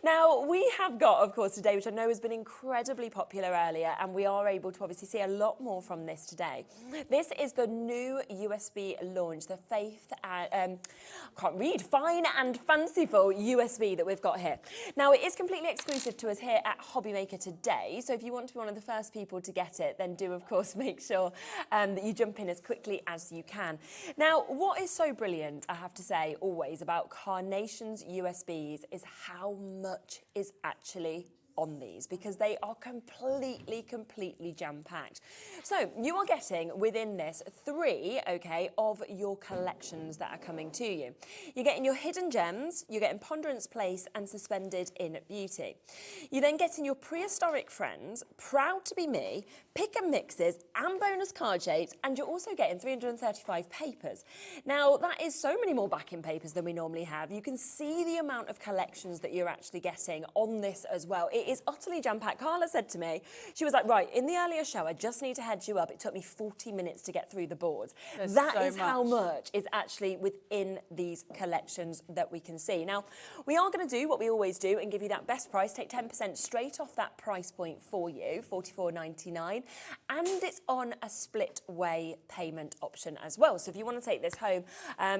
Now, we have got, of course, today, which I know has been incredibly popular earlier, and we are able to obviously see a lot more from this today. This is the new USB launch, the Fine and Fanciful USB that we've got here. Now, it is completely exclusive to us here at HobbyMaker today, so if you want to be one of the first people to get it, then do, of course, make sure that you jump in as quickly as you can. Now, what is so brilliant, I have to say, always about Carnation's USBs is how much is actually on these, because they are completely jam-packed. So you are getting within this 3, of your collections that are coming to you. You're getting your hidden gems, you're getting Ponderance Place and Suspended in Beauty. You're then getting your prehistoric friends, Proud to be Me, pick and mixes and bonus card shapes, and you're also getting 335 papers. Now, that is so many more backing papers than we normally have. You can see the amount of collections that you're actually getting on this as well. It is utterly jam-packed. Carla said to me, she was like, right, in the earlier show, I just need to head you up. It took me 40 minutes to get through the boards. That is how much is actually within these collections that we can see. Now, we are going to do what we always do and give you that best price, take 10% straight off that price point for you, $44.99, and it's on a split way payment option as well. So if you want to take this home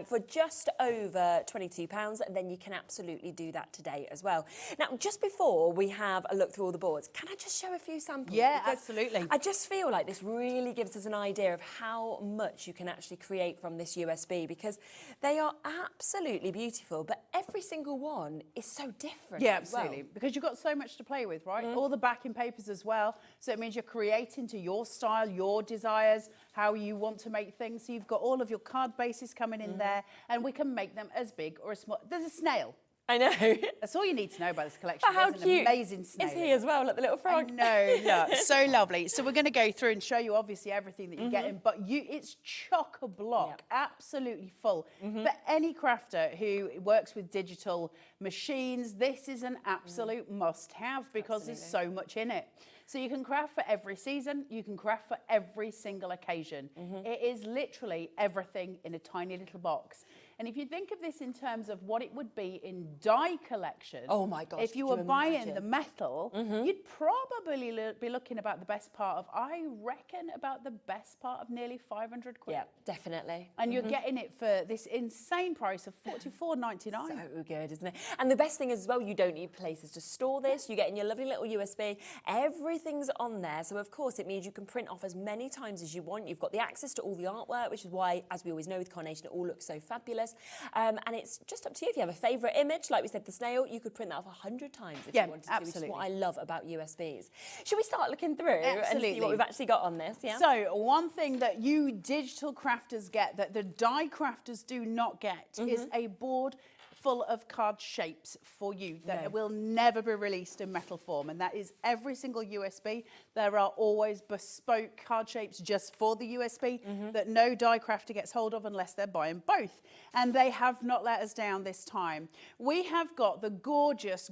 for just over £22, then you can absolutely do that today as well. Now, just before we have a look through all the boards, can I just show a few samples? Yeah, because absolutely. I just feel like this really gives us an idea of how much you can actually create from this USB, because they are absolutely beautiful, but every single one is so different. Yeah, absolutely. Because you've got so much to play with, right? All the backing papers as well. So it means you're creating to your style, your desires, how you want to make things. So you've got all of your card bases coming in there, and we can make them as big or as small. There's a snail. I know. That's all you need to know about this collection. But how There's an cute amazing snail. is he as well, like the little frog? No, look, so lovely. So we're going to go through and show you obviously everything that you're getting, but it's chock-a-block, absolutely full. For any crafter who works with digital machines, this is an absolute must-have because there's so much in it. So you can craft for every season, you can craft for every single occasion. It is literally everything in a tiny little box. And if you think of this in terms of what it would be in die collection, oh my gosh, if you were buying the metal, you'd probably be looking about the best part of, I reckon, about the best part of nearly 500 quid. Yeah, definitely. And you're getting it for this insane price of $44.99. So good, isn't it? And the best thing is as well, you don't need places to store this. You get in your lovely little USB. Everything's on there. So of course, it means you can print off as many times as you want. You've got the access to all the artwork, which is why, as we always know with Carnation, it all looks so fabulous. And it's just up to you. If you have a favourite image, like we said, the snail, you could print that off 100 times if you wanted to, which is what I love about USBs. Should we start looking through and see what we've actually got on this? Yeah. So one thing that you digital crafters get that the die crafters do not get is a board full of card shapes for you that will never be released in metal form, and that is every single USB. There are always bespoke card shapes just for the USB that no die crafter gets hold of unless they're buying both, and they have not let us down this time. We have got the gorgeous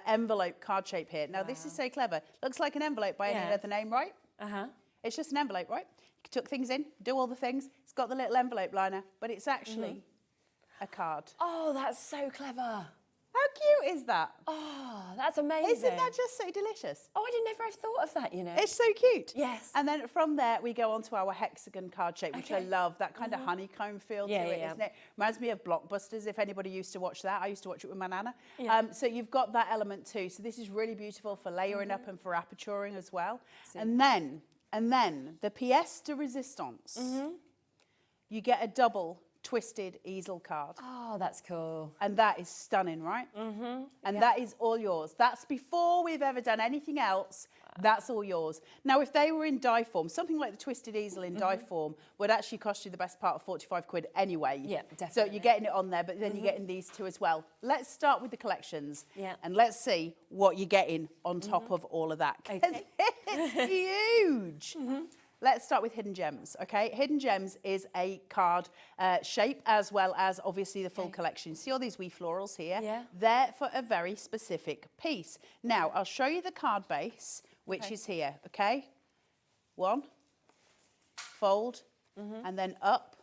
envelope card shape here. Now this is so clever. Looks like an envelope by any other name, right? It's just an envelope, right? You tuck things in, do all the things. It's got the little envelope liner, but it's actually a card. Oh, that's so clever. How cute is that? Oh, that's amazing. Isn't that just so delicious? Oh, I didn't ever have thought of that, you know. It's so cute. Yes. And then from there, we go on to our hexagon card shape, which I love. That kind of honeycomb feel to it, isn't it? Reminds me of Blockbusters, if anybody used to watch that. I used to watch it with my nana. So you've got that element too. So this is really beautiful for layering up and for aperturing as well. And then the pièce de résistance. You get a double twisted easel card. Oh, that's cool. And that is stunning, right? And that is all yours. That's before we've ever done anything else. That's all yours. Now, if they were in die form, something like the twisted easel in die form would actually cost you the best part of 45 quid anyway. Yeah, definitely. So you're getting it on there, but then you're getting these two as well. Let's start with the collections. And let's see what you're getting on top of all of that. Okay. It's huge. Let's start with Hidden Gems, okay? Hidden Gems is a card shape as well as obviously the full collection. See all these wee florals here? They're for a very specific piece. Now, I'll show you the card base, which is here, okay? One, fold, and then up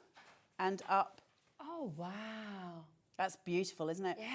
and up. Oh, wow. That's beautiful, isn't it? Yeah.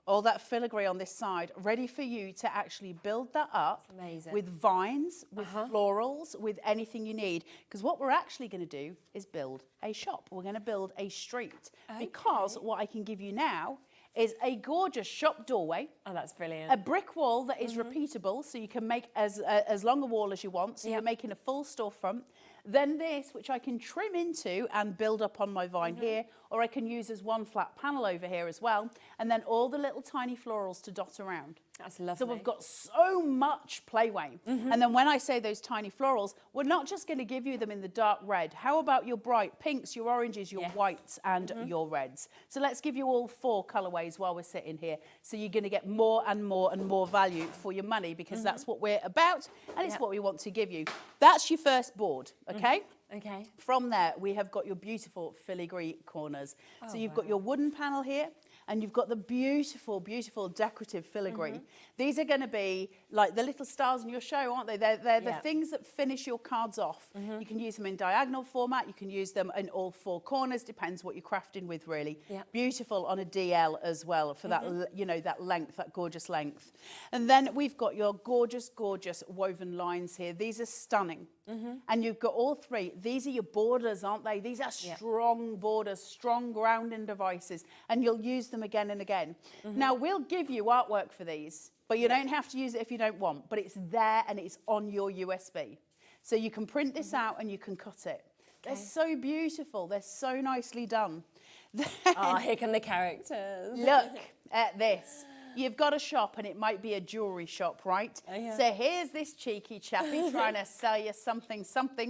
All that filigree on this side, ready for you to actually build that up with vines, with florals, with anything you need. Because what we're actually going to do is build a shop. We're going to build a street. Because what I can give you now is a gorgeous shop doorway. Oh, that's brilliant. A brick wall that is repeatable, so you can make as long a wall as you want. So you're making a full storefront. Then this, which I can trim into and build up on my vine here, or I can use as one flat panel over here as well. And then all the little tiny florals to dot around. That's lovely. So we've got so much playway. And then when I say those tiny florals, we're not just going to give you them in the dark red. How about your bright pinks, your oranges, your whites, and your reds? So let's give you all 4 colourways while we're sitting here. So you're going to get more and more and more value for your money, because that's what we're about, and it's what we want to give you. That's your first board, okay? Okay. From there, we have got your beautiful filigree corners. So you've got your wooden panel here, and you've got the beautiful, beautiful decorative filigree. These are going to be like the little stars in your show, aren't they? They're the things that finish your cards off. You can use them in diagonal format. You can use them in all 4 corners. Depends what you're crafting with, really. Beautiful on a DL as well for that, you know, that length, that gorgeous length. And then we've got your gorgeous, gorgeous woven lines here. These are stunning. And you've got all 3. These are your borders, aren't they? These are strong borders, strong grounding devices, and you'll use them again and again. Now, we'll give you artwork for these, but you don't have to use it if you don't want, but it's there and it's on your USB. So you can print this out and you can cut it. They're so beautiful. They're so nicely done. Oh, here come the characters. Look at this. you've got a shop and it might be a jewellery shop, right? So here's this cheeky chappy trying to sell you something,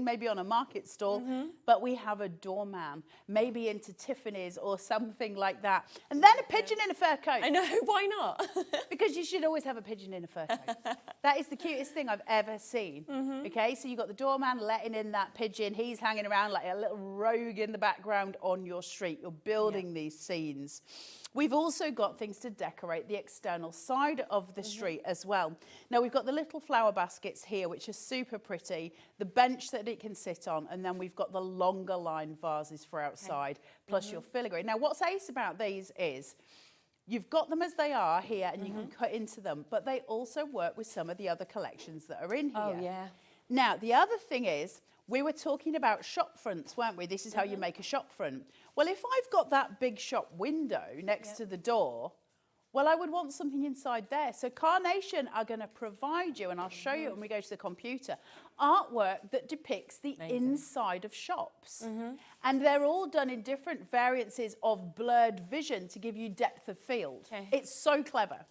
maybe on a market stall, but we have a doorman, maybe into Tiffany's or something like that. And then a pigeon in a fur coat. I know, why not? Because you should always have a pigeon in a fur coat. That is the cutest thing I've ever seen. Okay, so you've got the doorman letting in that pigeon. He's hanging around like a little rogue in the background on your street. You're building these scenes. We've also got things to decorate the external side of the street as well. Now we've got the little flower baskets here, which are super pretty, the bench that it can sit on, and then we've got the longer line vases for outside, plus your filigree. Now what's ace about these is you've got them as they are here and you can cut into them, but they also work with some of the other collections that are in here. Oh, yeah. Now, the other thing is, we were talking about shop fronts, weren't we? This is how you make a shop front. Well, if I've got that big shop window next to the door, well, I would want something inside there. So Carnation are going to provide you, and I'll show you when we go to the computer, artwork that depicts the inside of shops. And they're all done in different variances of blurred vision to give you depth of field. It's so clever.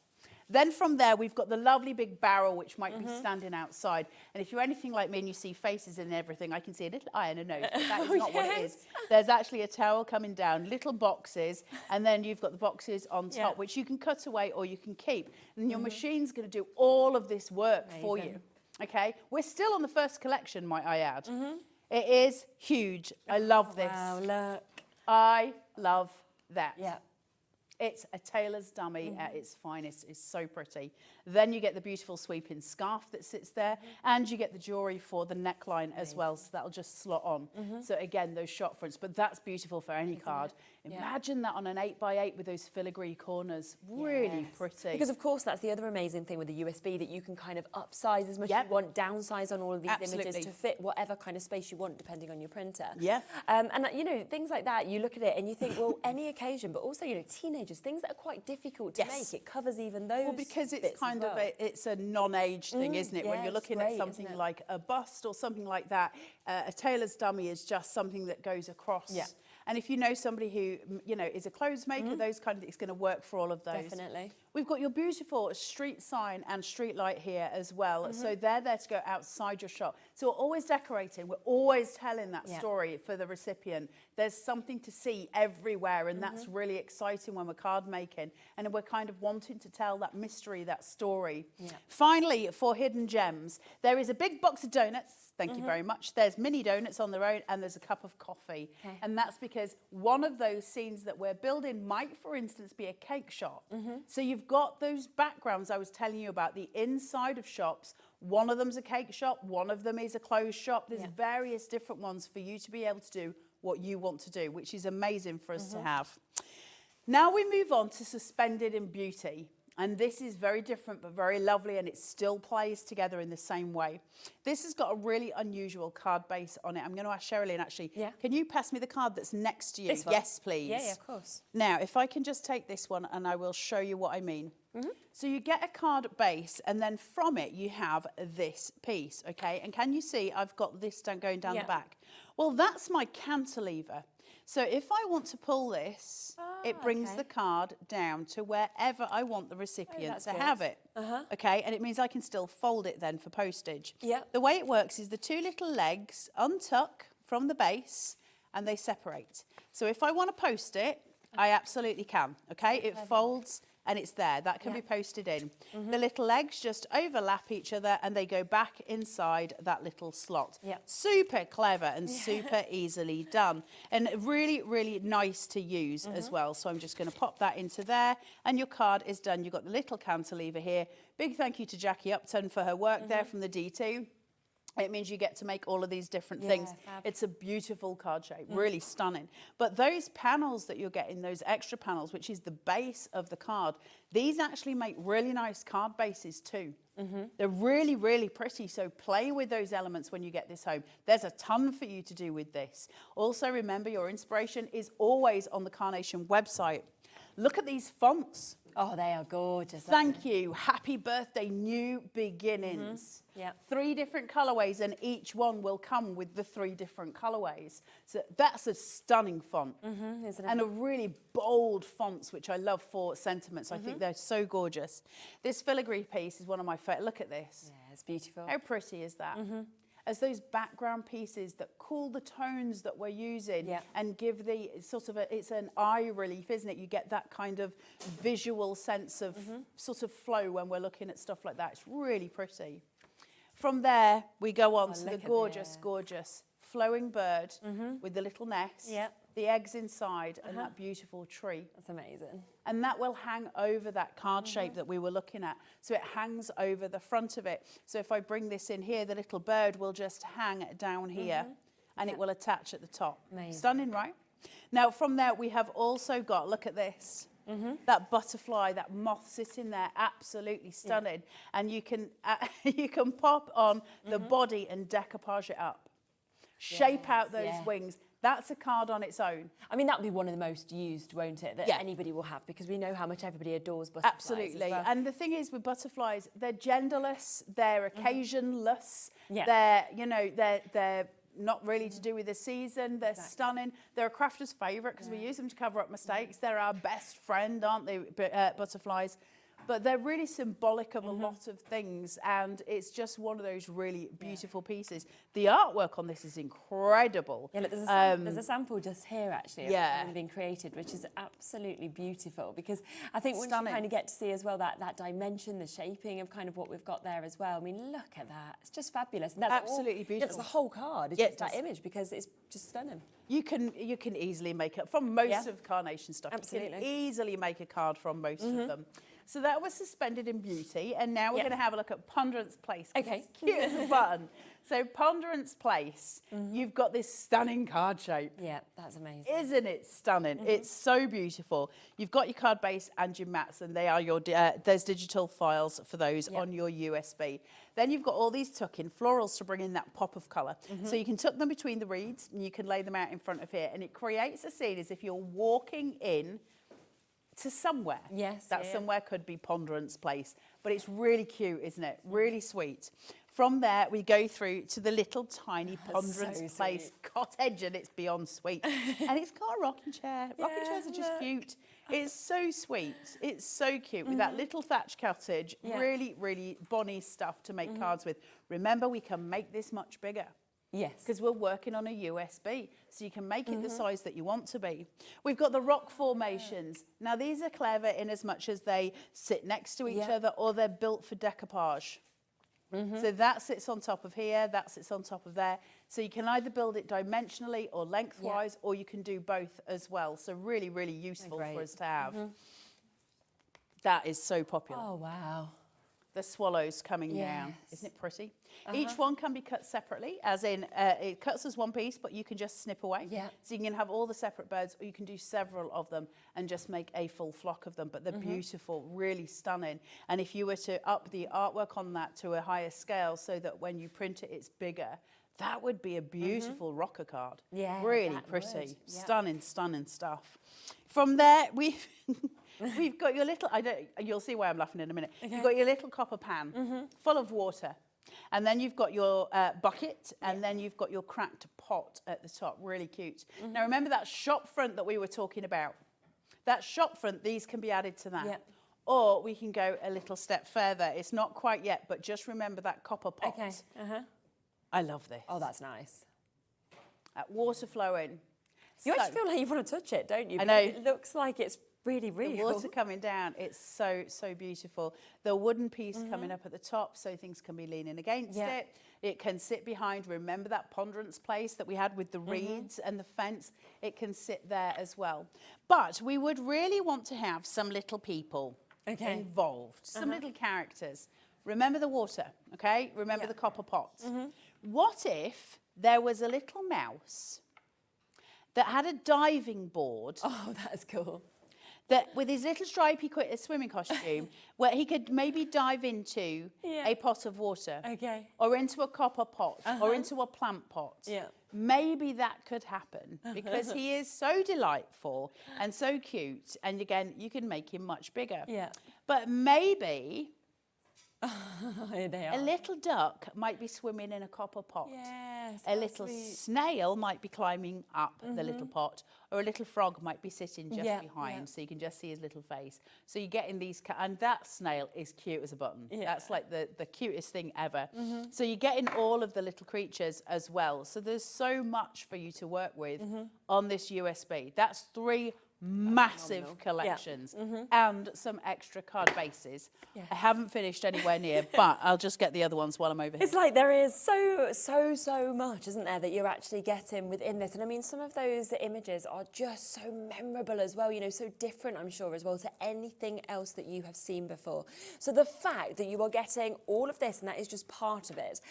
Then from there, we've got the lovely big barrel, which might be standing outside. And if you're anything like me and you see faces and everything, I can see a little eye and a nose, but that is not what it is. There's actually a towel coming down, little boxes, and then you've got the boxes on top, which you can cut away or you can keep. And your machine's going to do all of this work for you. Okay? We're still on the first collection, might I add. It is huge. I love this. Wow, look. I love that. Yeah. It's a tailor's dummy at its finest. It's so pretty. Then you get the beautiful sweeping scarf that sits there, and you get the jewellery for the neckline as well, so that'll just slot on. So again, those shop fronts, but that's beautiful for any card. Imagine that on an 8x8 with those filigree corners. Really pretty. Because of course that's the other amazing thing with the USB, that you can kind of upsize as much as you want, downsize on all of these images to fit whatever kind of space you want depending on your printer. And you know, things like that, you look at it and you think, well, any occasion, but also, you know, teenagers, things that are quite difficult to make, it covers even those. Well, because it's kind of it's a non-age thing, isn't it? When you're looking at something like a bust or something like that, a tailor's dummy is just something that goes across. And if you know somebody who, you know, is a clothes maker, those kind of things, it's going to work for all of those. Definitely. We've got your beautiful street sign and street light here as well. So they're there to go outside your shop. So we're always decorating. We're always telling that story for the recipient. There's something to see everywhere, and that's really exciting when we're card making. And we're kind of wanting to tell that mystery, that story. Finally, for hidden gems, there is a big box of donuts. Thank you very much. There's mini donuts on their own, and there's a cup of coffee. And that's because one of those scenes that we're building might, for instance, be a cake shop. So you've got those backgrounds I was telling you about, the inside of shops. One of them's a cake shop, one of them is a clothes shop. There's various different ones for you to be able to do what you want to do, which is amazing for us to have. Now we move on to Suspended in Beauty. And this is very different, but very lovely, and it still plays together in the same way. This has got a really unusual card base on it. I'm going to ask Sherilyn, actually, can you pass me the card that's next to you? This one? Yes, please. Yeah, of course. Now, if I can just take this one, and I will show you what I mean. So you get a card base, and then from it, you have this piece, okay? And can you see I've got this going down the back? Well, that's my cantilever. So if I want to pull this, it brings the card down to wherever I want the recipient to have it. Okay, and it means I can still fold it then for postage. The way it works is the two little legs untuck from the base and they separate. So if I want to post it, I absolutely can. Okay, it folds and it's there. That can be posted in. The little legs just overlap each other and they go back inside that little slot. Super clever and super easily done. And really, really nice to use as well. So I'm just going to pop that into there and your card is done. You've got the little cantilever here. Big thank you to Jackie Upton for her work there from the D2. It means you get to make all of these different things. It's a beautiful card shape, really stunning. But those panels that you're getting, those extra panels, which is the base of the card, these actually make really nice card bases too. They're really, really pretty, so play with those elements when you get this home. There's a ton for you to do with this. Also, remember, your inspiration is always on the Carnation website. Look at these fonts. Oh, they are gorgeous. Thank you. Happy birthday, new beginnings. Yeah. 3 different colorways, and each one will come with the 3 different colorways. So that's a stunning font. Isn't it? And a really bold fonts, which I love for sentiments. I think they're so gorgeous. This filigree piece is one of my favorite. Look at this. Yeah, it's beautiful. How pretty is that? As those background pieces that cool the tones that we're using and give the sort of it's an eye relief, isn't it? You get that kind of visual sense of sort of flow when we're looking at stuff like that. It's really pretty. From there, we go on to the gorgeous, gorgeous flowing bird with the little nest, the eggs inside, and that beautiful tree. That's amazing. And that will hang over that card shape that we were looking at. So it hangs over the front of it. So if I bring this in here, the little bird will just hang down here and it will attach at the top. Amazing. Stunning, right? Now from there, we have also got, look at this. That butterfly, that moth sitting there, absolutely stunning. And you can pop on the body and decoupage it up. Shape out those wings. That's a card on its own. I mean, that would be one of the most used, won't it, that anybody will have, because we know how much everybody adores butterflies. Absolutely. As well. And the thing is with butterflies, they're genderless, they're occasionless, Yeah. they're, you know, they're not really to do with the season, they're stunning. They're a crafter's favourite because we use them to cover up mistakes. They're our best friend, aren't they, butterflies? But they're really symbolic of a lot of things, and it's just one of those really beautiful pieces. The artwork on this is incredible. Yeah, look, there's a sample just here, actually, of something being created, which is absolutely beautiful, because I think once you kind of get to see as well that dimension, the shaping of kind of what we've got there as well. I mean, look at that. It's just fabulous. And that's absolutely beautiful. That's the whole card. It's just that image, because it's just stunning. You can easily make it from most of Carnation stuff. Absolutely. You can easily make a card from most of them. So that was Suspended in Beauty, and now we're going to have a look at Ponderance Place. Okay. It's cute as a button. So Ponderance Place, you've got this stunning card shape. Yeah, that's amazing. Isn't it stunning? It's so beautiful. You've got your card base and your mats, and they are your there's digital files for those on your USB. Then you've got all these tuck-in florals to bring in that pop of colour. So you can tuck them between the reeds, and you can lay them out in front of here, and it creates a scene as if you're walking in to somewhere. Yes. That somewhere could be Ponderance Place, but it's really cute, isn't it? Really sweet. From there, we go through to the little tiny Ponderance Place cottage, and it's beyond sweet. And it's got a rocking chair. Rocking chairs are just cute. It's so sweet. It's so cute with that little thatch cottage. Really, really bonny stuff to make cards with. Remember, we can make this much bigger. Yes. Because we're working on a USB, so you can make it the size that you want to be. We've got the rock formations. Now, these are clever in as much as they sit next to each other, or they're built for decoupage. So that sits on top of here, that sits on top of there. So you can either build it dimensionally or lengthwise, or you can do both as well. So really, really useful for us to have. That is so popular. Oh, wow. The swallows coming down. Isn't it pretty? Each one can be cut separately, as in it cuts as one piece, but you can just snip away. So you can have all the separate birds, or you can do several of them and just make a full flock of them. But they're beautiful, really stunning. And if you were to up the artwork on that to a higher scale so that when you print it, it's bigger, that would be a beautiful rocker card. Yeah, really pretty. Stunning, stunning stuff. From there, we've got your little, you'll see why I'm laughing in a minute. You've got your little copper pan full of water. And then you've got your bucket, and then you've got your cracked pot at the top. Really cute. Now, remember that shop front that we were talking about? That shop front, these can be added to that. Or we can go a little step further. It's not quite yet, but just remember that copper pot. Okay. I love this. Oh, that's nice. That water flowing. You actually feel like you want to touch it, don't you? I know. It looks like it's really real. The water coming down, it's so, so beautiful. The wooden piece coming up at the top, so things can be leaning against it. It can sit behind, remember that Ponderance Place that we had with the reeds and the fence? It can sit there as well. But we would really want to have some little people involved, some little characters. Remember the water, okay? Remember the copper pot. What if there was a little mouse that had a diving board? Oh, that's cool. that with his little stripy swimming costume, where he could maybe dive into a pot of water, or into a copper pot, or into a plant pot. Maybe that could happen because he is so delightful and so cute. And again, you can make him much bigger. But maybe a little duck might be swimming in a copper pot. A little snail might be climbing up the little pot, or a little frog might be sitting just behind, so you can just see his little face. So you're getting these, and that snail is cute as a button. That's like the cutest thing ever. So you're getting all of the little creatures as well. So there's so much for you to work with on this USB. That's 3 massive collections and some extra card bases. I haven't finished anywhere near, but I'll just get the other ones while I'm over here. It's like there is so much, isn't there, that you're actually getting within this. And I mean, some of those images are just so memorable as well, you know, so different, I'm sure, as well, to anything else that you have seen before. So the fact that you are getting all of this, and that is just part of it,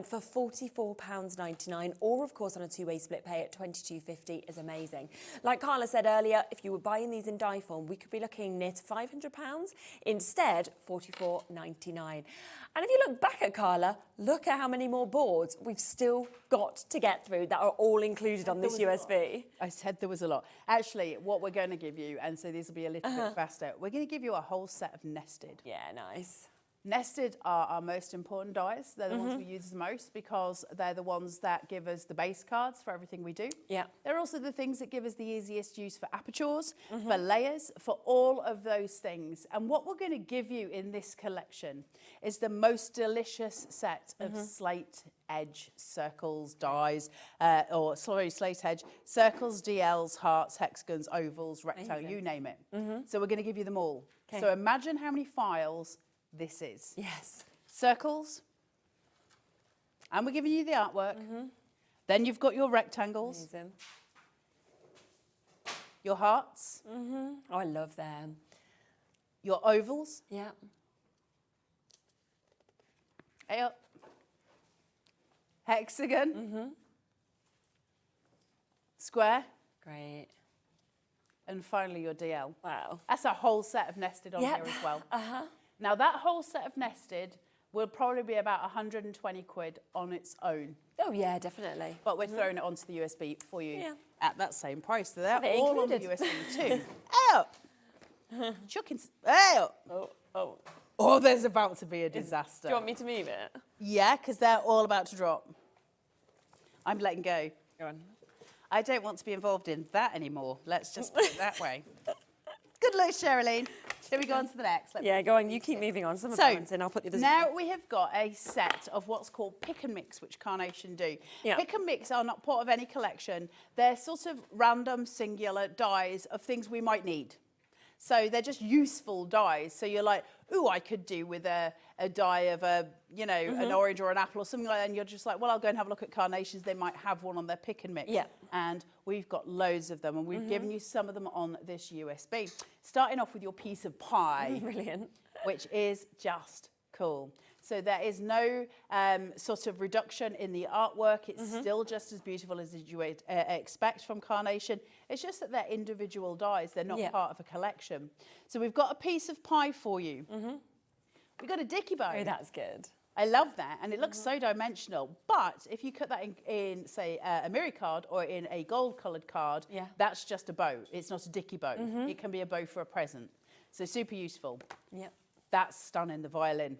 for £44.99, or of course on a 2-way split pay at £22.50 is amazing. Like Carla said earlier, if you were buying these in die form, we could be looking near to £500. Instead, £44.99. And if you look back at Carla, look at how many more boards we've still got to get through that are all included on this USB. I said there was a lot. Actually, what we're going to give you, and so these will be a little bit faster, we're going to give you a whole set of nested. Yeah, nice. Nested are our most important dies. They're the ones we use the most because they're the ones that give us the base cards for everything we do. They're also the things that give us the easiest use for apertures, for layers, for all of those things. And what we're going to give you in this collection is the most delicious set of slate edge circles, dies, slate edge, circles, DLs, hearts, hexagons, ovals, rectangles, you name it. So we're going to give you them all. So imagine how many files this is. Circles, and we're giving you the artwork. Then you've got your rectangles, your hearts. Oh, I love them. Your ovals. Hexagon. Square. Great. And finally your DL. Wow. That's a whole set of nested on here as well. Now that whole set of nested will probably be about 120 quid on its own. Oh yeah, definitely. But we're throwing it onto the USB for you at that same price. So they're They're all included. on the USB too. Chuckins. Oh, there's about to be a disaster. Do you want me to move it? Yeah, because they're all about to drop. I'm letting go. Go on. I don't want to be involved in that anymore. Let's just put it that way. Good luck, Sherilyn. Shall we go on to the next? Go on. You keep moving on. Some of the I'll put the others now we have got a set of what's called pick and mix, which Carnation do. Pick and mix are not part of any collection. They're sort of random, singular dies of things we might need. So they're just useful dies. So you're like, ooh, I could do with a die of a, you know, an orange or an apple or something like that. And you're just like, well, I'll go and have a look at Carnations. They might have one on their pick and mix. And we've got loads of them. And we've given you some of them on this USB. Starting off with your piece of pie. Brilliant. Which is just cool. So there is no sort of reduction in the artwork. It's still just as beautiful as you would expect from Carnation. It's just that they're individual dies. They're not part of a collection. So we've got a piece of pie for you. We've got a dicky bone. Oh, that's good. I love that. And it looks so dimensional. But if you cut that in say, a mirror card or in a gold-coloured card, that's just a bow. It's not a dicky bow. It can be a bow for a present. So super useful. That's stunning, the violin.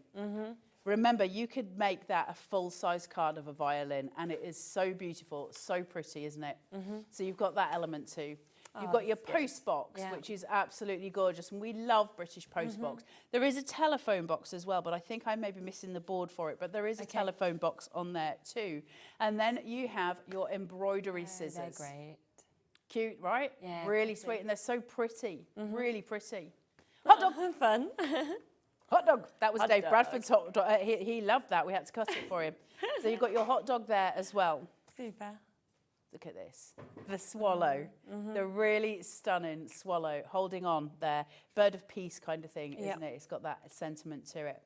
Remember, you could make that a full-size card of a violin, and it is so beautiful, so pretty, isn't it? So you've got that element too. You've got your post box, which is absolutely gorgeous, and we love British post box. There is a telephone box as well, but I think I may be missing the board for it, but there is a telephone box on there too. And then you have your embroidery scissors. They're great. Cute, right? Yeah. Really sweet, and they're so pretty, really pretty. Hot dog! Fun. Hot dog. That was Hot Dave dog. Bradford's hot dog. He loved that. We had to cut it for him. So you've got your hot dog there as well. Super. Look at this. The swallow. The really stunning swallow holding on there. Bird of peace kind of thing, isn't it? It's got that sentiment to it.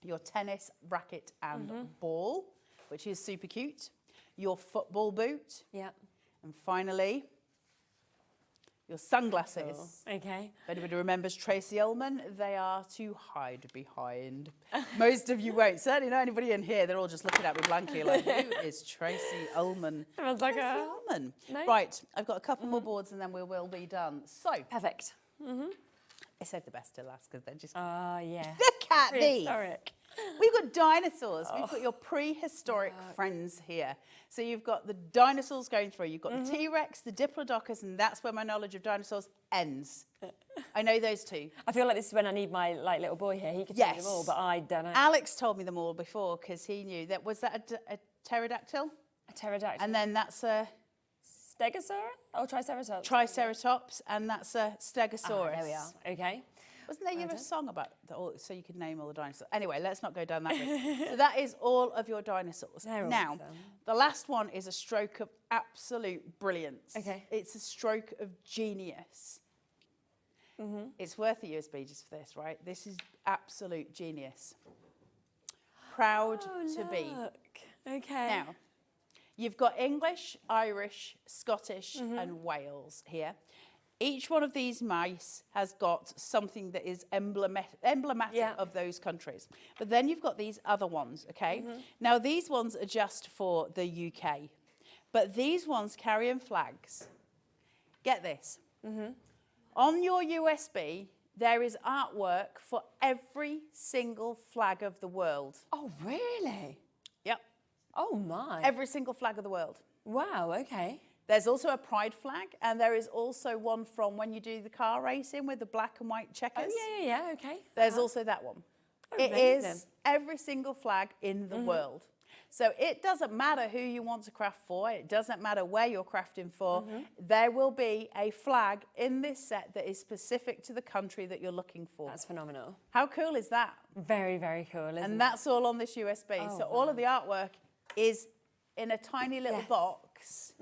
Your tennis racket and ball, which is super cute. Your football boot. Yeah. And finally, your sunglasses. Okay. If anybody remembers Tracy Ullman, they are to hide behind. Most of you won't. Certainly not anybody in here. They're all just looking at me blankly like, who is Tracy Ullman? Everyone's like, Tracy Ullman. no? Right, I've got a couple more boards and then we will be done. So, Perfect. I saved the best till last because they're just... Ah, yeah. Look at these. Prehistoric. We've got dinosaurs. We've got your prehistoric friends here. So you've got the dinosaurs going through. You've got the T-Rex, the Diplodocus, and that's where my knowledge of dinosaurs ends. I know those two. I feel like this is when I need my little boy here. He could tell me them all, but I don't know. Alex told me them all before because he knew that. Was that a pterodactyl? A pterodactyl. And then that's a... Stegosaurus? Oh, Triceratops. Triceratops, and that's a Stegosaurus. There we are. Okay. Wasn't there a song about so you could name all the dinosaurs? Anyway, let's not go down that route. So that is all of your dinosaurs. Now, the last one is a stroke of absolute brilliance. Okay. It's a stroke of genius. It's worth a USB just for this, right? This is absolute genius. Proud to be. Okay. Now, you've got English, Irish, Scottish, and Wales here. Each one of these mice has got something that is emblematic of those countries. But then you've got these other ones, okay? Now, these ones are just for the UK. But these ones carrying flags. Get this. On your USB, there is artwork for every single flag of the world. Oh, really? Yep. Oh, my. Every single flag of the world. Wow, okay. There's also a pride flag, and there is also one from when you do the car racing with the black and white checkers. Oh, yeah, okay. There's also that one. Oh, it amazing. is every single flag in the world. So it doesn't matter who you want to craft for. It doesn't matter where you're crafting for. There will be a flag in this set that is specific to the country that you're looking for. That's phenomenal. How cool is that? Very, very cool, isn't it? And that's all on this USB. So all of the artwork is in a tiny little box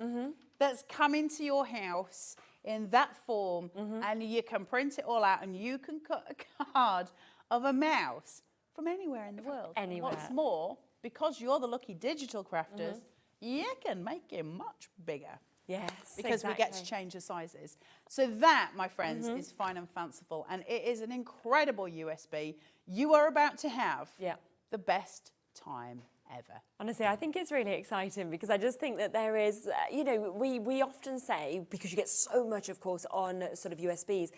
that's coming to your house in that form, and you can print it all out, and you can cut a card of a mouse from anywhere in the world. Anywhere. What's more, because you're the lucky digital crafters, you can make it much bigger. Yes, Because we get to change the sizes. So that, my friends, is Fine and Fanciful, and it is an incredible USB. You are about to have the best time ever. Honestly, I think it's really exciting because I just think that there is, you know, we often say, because you get so much, of course, on sort of USBs,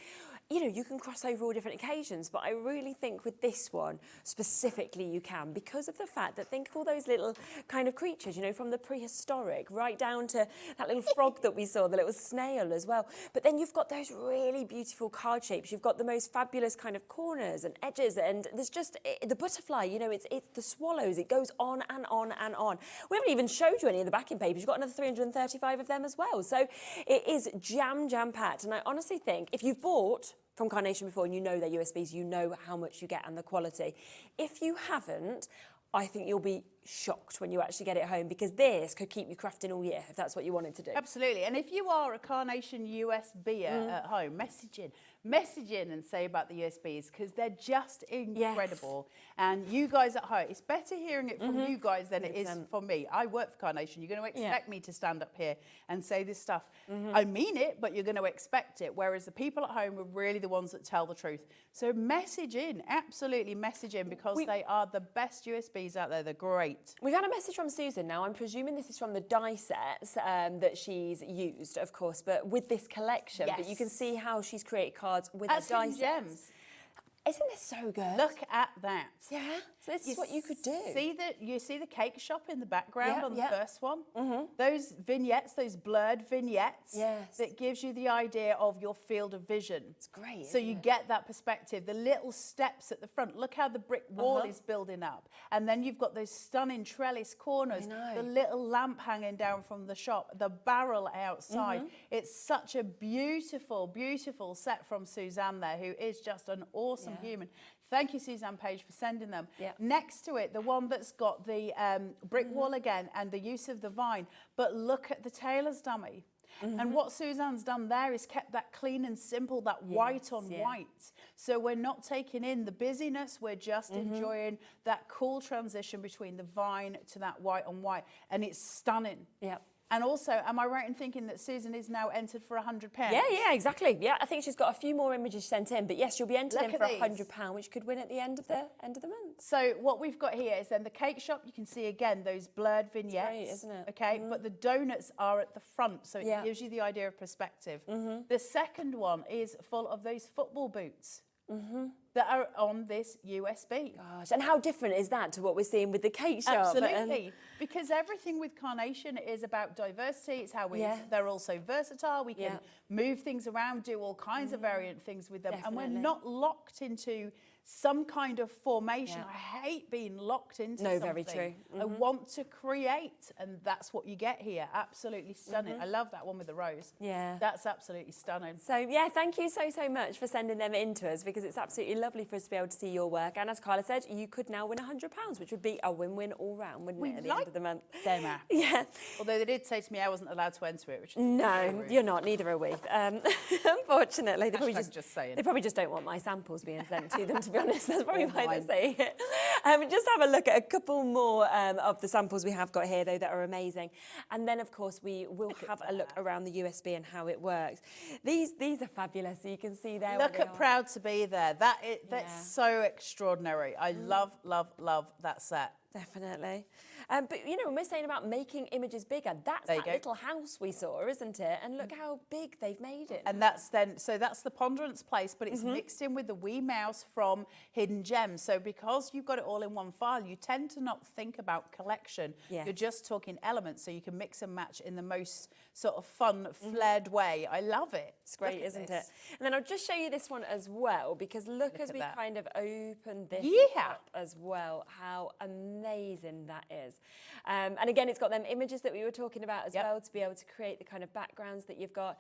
you know, you can cross over all different occasions, but I really think with this one, specifically you can, because of the fact that think of all those little kind of creatures, you know, from the prehistoric, right down to that little frog that we saw, the little snail as well. But then you've got those really beautiful card shapes. You've got the most fabulous kind of corners and edges, and there's just the butterfly, you know, it's the swallows. It goes on and on and on. We haven't even showed you any of the backing papers. You've got another 335 of them as well. So it is jam-packed. And I honestly think if you've bought from Carnation before and you know their USBs, you know how much you get and the quality. If you haven't, I think you'll be shocked when you actually get it home, because this could keep you crafting all year if that's what you wanted to do. Absolutely. And if you are a Carnation USB at home, message in and say about the USBs, because they're just incredible. And you guys at home, it's better hearing it from you guys than it is from me. I work for Carnation. You're going to expect me to stand up here and say this stuff. I mean it, but you're going to expect it. Whereas the people at home are really the ones that tell the truth. So message in, absolutely message in, because they are the best USBs out there. They're great. We've had a message from Susan now. I'm presuming this is from the die sets that she's used, of course, but with this collection. Yes. But you can see how she's created cards with That's the die hidden sets. gems. Isn't this so good? Look at that. Yeah. So this is what you could do. You see the cake shop in the background on the Yep. first one? Those vignettes, those blurred vignettes, that gives you the idea of your field of vision. It's great. So you get that perspective. The little steps at the front. Look how the brick wall is building up. And then you've got those stunning trellis corners, the little lamp hanging down from the shop, the barrel outside. It's such a beautiful, beautiful set from Suzanne there, who is just an awesome human. Thank you, Suzanne Page, for sending them. Next to it, the one that's got the brick wall again and the use of the vine. But look at the tailor's dummy. And what Suzanne's done there is kept that clean and simple, that white on white. So we're not taking in the busyness, we're just enjoying that cool transition between the vine to that white on white. And it's stunning. And also, am I right in thinking that Susan is now entered for £100? Yeah, exactly. Yeah, I think she's got a few more images sent in, but yes, you'll be entered in for £100, which could win at the end of the month. So what we've got here is then the cake shop. You can see again those blurred vignettes. Great, isn't it? Okay, but the donuts are at the front, so it gives you the idea of perspective. The second one is full of those football boots. That are on this USB. Gosh, and how different is that to what we're seeing with the cake shop? Absolutely, because everything with Carnation is about diversity. It's how they're also versatile. We can move things around, do all kinds of variant things with them, and we're not locked into some kind of formation. I hate being locked into something. Very true. I want to create, and that's what you get here. Absolutely stunning. I love that one with the rose. Yeah. That's absolutely stunning. So, yeah, thank you so much for sending them in to us, because it's absolutely lovely for us to be able to see your work. And as Carla said, you could now win £100, which would be a win-win all round, wouldn't it, at the end of the month? Them apps. Yeah. Although they did say to me I wasn't allowed to enter it, which is No, you're not, neither are we. Unfortunately, they probably just don't want my samples being sent to them, to be honest. That's probably why they're saying it. Just have a look at a couple more of the samples we have got here, though, that are amazing. And then, of course, we will have a look around the USB and how it works. These are fabulous, so you can see there. Look at Proud to Be there. That's so extraordinary. I love that set. Definitely. But, you know, when we're saying about making images bigger, that's that little house we saw, isn't it? And look how big they've made it. And that's that's the ponderance place, but it's mixed in with the wee mouse from Hidden Gems. So because you've got it all in one file, you tend to not think about collection. You're just talking elements, so you can mix and match in the most sort of fun, flared way. I love it. It's great, isn't it? And then I'll just show you this one as well, because look as we kind of open this up as well, how amazing that is. And again, it's got them images that we were talking about as well, to be able to create the kind of backgrounds that you've got.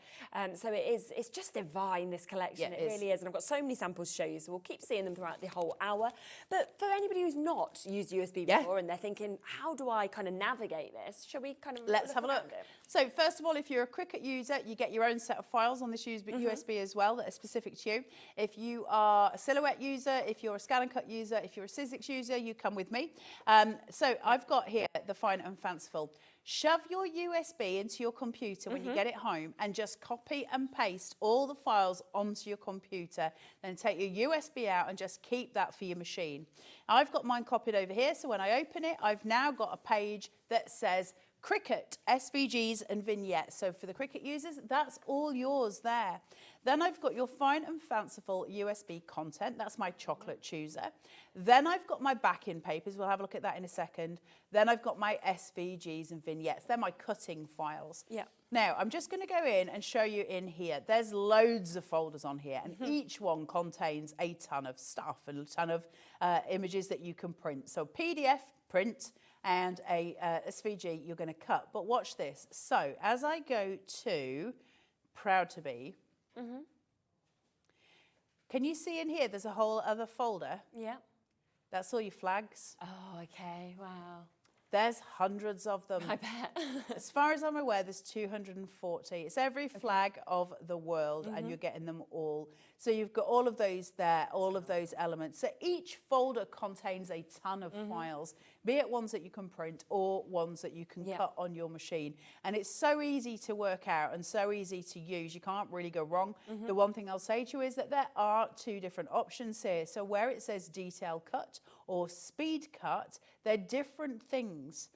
So it's just divine, this collection. It really is. And I've got so many samples to show you, so we'll keep seeing them throughout the whole hour. But for anybody who's not used USB before and they're thinking, how do I kind of navigate this? Shall we kind of Let's have a look. So first of all, if you're a Cricut user, you get your own set of files on this USB as well that are specific to you. If you are a Silhouette user, if you're a Scan and Cut user, if you're a Sizzix user, you come with me. So I've got here the Fine and Fanciful. Shove your USB into your computer when you get it home and just copy and paste all the files onto your computer. Then take your USB out and just keep that for your machine. I've got mine copied over here, so when I open it, I've now got a page that says Cricut, SVGs and vignettes. So for the Cricut users, that's all yours there. Then I've got your Fine and Fanciful USB content. That's my chocolate chooser. Then I've got my backing papers. We'll have a look at that in a second. Then I've got my SVGs and vignettes. They're my cutting files. Yeah. Now, I'm just going to go in and show you in here. There's loads of folders on here, and each one contains a ton of stuff and a ton of images that you can print. So PDF, print, and a SVG you're going to cut. But watch this. So as I go to Proud to Be, can you see in here there's a whole other folder? Yeah. That's all your flags. Oh, okay. Wow. There's hundreds of them. I bet. As far as I'm aware, there's 240. It's every flag of the world, and you're getting them all. So you've got all of those there, all of those elements. So each folder contains a ton of files, be it ones that you can print or ones that you can cut on your machine. And it's so easy to work out and so easy to use. You can't really go wrong. The one thing I'll say to you is that there are two different options here. So where it says detail cut or speed cut, they're different things.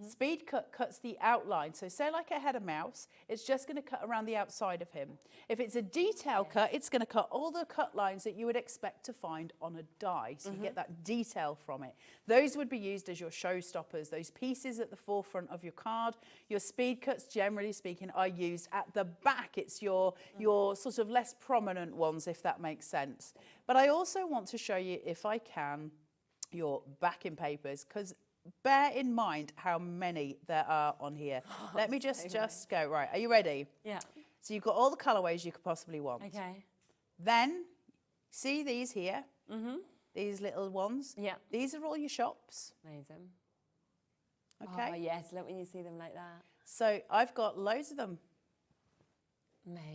Speed cut cuts the outline. So say like I had a mouse, it's just going to cut around the outside of him. If it's a detail cut, it's going to cut all the cut lines that you would expect to find on a die. So you get that detail from it. Those would be used as your showstoppers, those pieces at the forefront of your card. Your speed cuts, generally speaking, are used at the back. It's your sort of less prominent ones, if that makes sense. But I also want to show you, if I can, your backing papers, because bear in mind how many there are on here. Let me just go. Right, are you ready? Yeah. So you've got all the colourways you could possibly want. Okay. Then, see these here? These little ones? Yeah. These are all your shops. Amazing. Okay. Oh, yes, look when you see them like that. So I've got loads of them.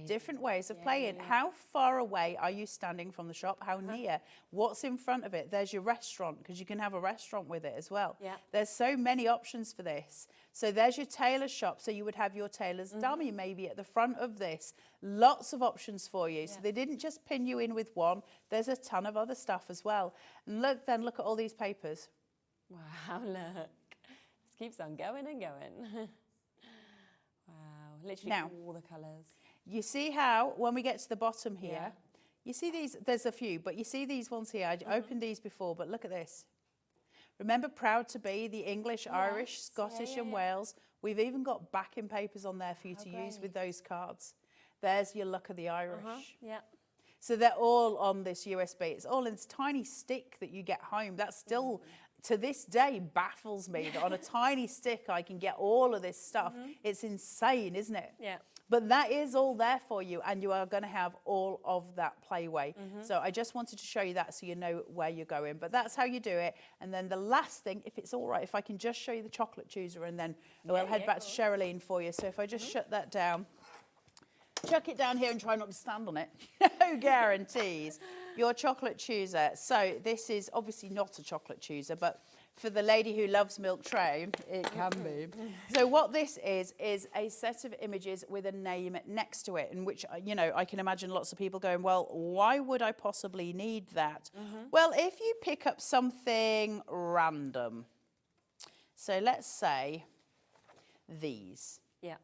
different ways of playing. How far away are you standing from the shop? How near? What's in front of it? There's your restaurant, because you can have a restaurant with it as well. There's so many options for this. So there's your tailor's shop. So you would have your tailor's dummy maybe at the front of this. Lots of options for you. So they didn't just pin you in with one. There's a ton of other stuff as well. And look at all these papers. Wow, look. This keeps on going and going. Wow, literally Now, all the colours. You see how, when we get to the bottom here, you see these, there's a few, but you see these ones here. I opened these before, but look at this. Remember Proud to Be, the English, Irish, Scottish and Wales. We've even got backing papers on there for you to use with those cards. There's your Luck of the Irish. So they're all on this USB. It's all in this tiny stick that you get home. That still, to this day, baffles me that on a tiny stick I can get all of this stuff. It's insane, isn't it? Yeah. But that is all there for you, and you are going to have all of that playway. So I just wanted to show you that so you know where you're going. But that's how you do it. And then the last thing, if it's all right, if I can just show you the chocolate chooser, and then we'll head back to Sherilyn for you. So if I just shut that down, chuck it down here and try not to stand on it. No guarantees. Your chocolate chooser. So this is obviously not a chocolate chooser, but for the lady who loves milk tray, it can be. So what this is a set of images with a name next to it, in which, you know, I can imagine lots of people going, well, why would I possibly need that? Well, if you pick up something random, so let's say these. Yeah.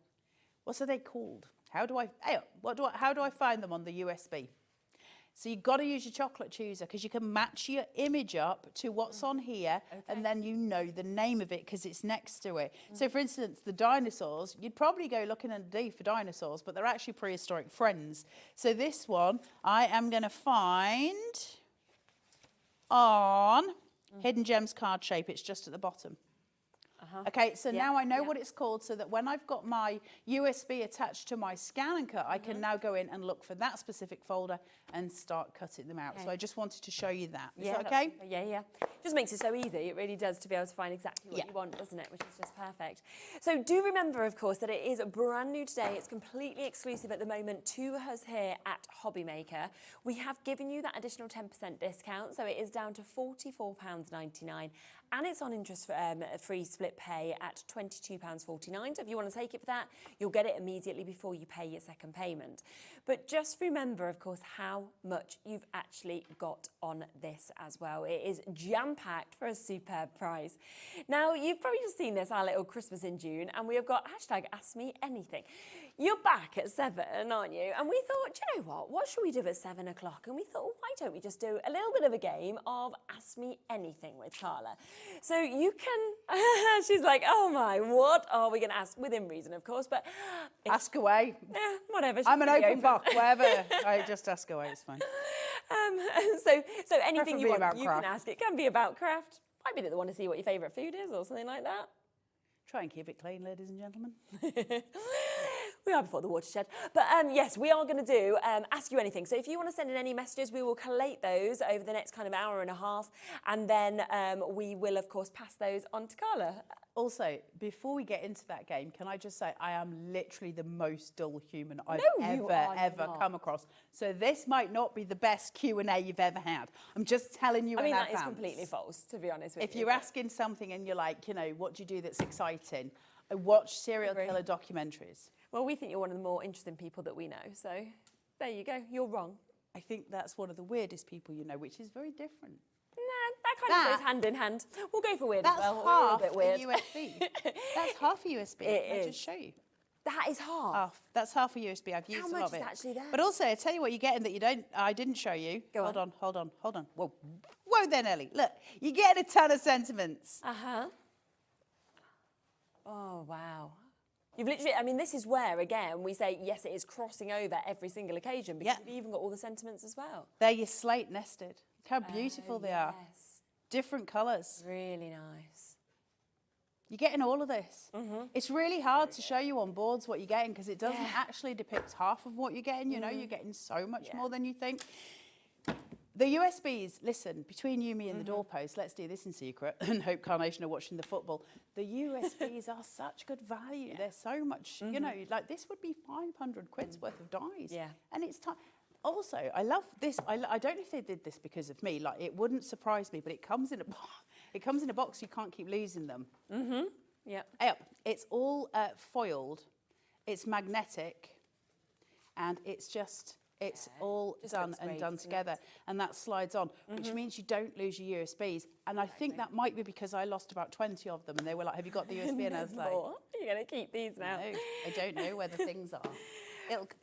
What are they called? How do I find them on the USB? So you've got to use your chocolate chooser, because you can match your image up to what's on here, and then you know the name of it because it's next to it. So for instance, the dinosaurs, you'd probably go looking underneath for dinosaurs, but they're actually prehistoric friends. So this one I am going to find on Hidden Gems card shape. It's just at the bottom. Okay, so now I know what it's called, so that when I've got my USB attached to my scan and cut, I can now go in and look for that specific folder and start cutting them out. So I just wanted to show you that. Is that okay? Yeah. Just makes it so easy. It really does, to be able to find exactly what you want, doesn't it? Which is just perfect. So do remember, of course, that it is brand new today. It's completely exclusive at the moment to us here at Hobbymaker. We have given you that additional 10% discount, so it is down to £44.99, and it's on interest-free split pay at £22.49. So if you want to take it for that, you'll get it immediately before you pay your second payment. But just remember, of course, how much you've actually got on this as well. It is jam-packed for a superb price. Now, you've probably just seen this, our little Christmas in June, and we have got #AskMeAnything. You're back at 7, aren't you? And we thought, do you know what should we do at 7 o'clock? And we thought, well, why don't we just do a little bit of a game of Ask Me Anything with Carla? So you can, she's like, oh my, what are we going to ask? Within reason, of course, but... Ask away. Yeah, whatever. I'm an open book, whatever. I just ask away, it's fine. So anything Preferably you want, about you craft. can ask. It can be about craft. Might be that they want to see what your favourite food is or something like that. Try and keep it clean, ladies and gentlemen. We are before the watershed. But yes, we are going to do Ask You Anything. So if you want to send in any messages, we will collate those over the next kind of hour and a half. And then we will, of course, pass those on to Carla. Also, before we get into that game, can I just say I am literally the most dull human I've ever come across. So this might not be the best Q&A you've ever had. I'm just telling you in advance. I mean, that is completely false, to be honest with you. If you're asking something and you're like, you know, what do you do that's exciting? I watch serial killer documentaries. Well, we think you're one of the more interesting people that we know. So there you go. You're wrong. I think that's one of the weirdest people you know, which is very different. That kind of goes hand in hand. We'll go for weird as well. That's half a bit weird. a USB. That's half a USB. I'll just show you. That is half. That's half a USB. I've used How a much lot of is it. actually there? But also, I tell you what you're getting that I didn't show you. Hold on. Whoa there, Nelly. Look, you're getting a ton of sentiments. Oh, wow. You've literally, I mean, this is where, again, we say, yes, it is crossing over every single occasion, because you've even got all the sentiments as well. They're your slate nested. Look how beautiful they are. Different colours. Really nice. You're getting all of this. It's really hard to show you on boards what you're getting, because it doesn't actually depict half of what you're getting. You know, you're getting so much more than you think. The USBs, listen, between you, me and the doorpost, let's do this in secret and hope Carnation are watching the football. The USBs are such good value. They're so much, you know, like this would be 500 quid's worth of dies. Yeah. And it's time. Also, I love this. I don't know if they did this because of me. Like, it wouldn't surprise me, but it comes in a box. You can't keep losing them. Yep. Yep. It's all foiled. It's magnetic, and it's just. It's all done and done together, and that slides on, which means you don't lose your USBs. And I think that might be because I lost about 20 of them, and they were like, "Have you got the USB?" And I was like, "You're going to keep these now." No, I don't know where the things are.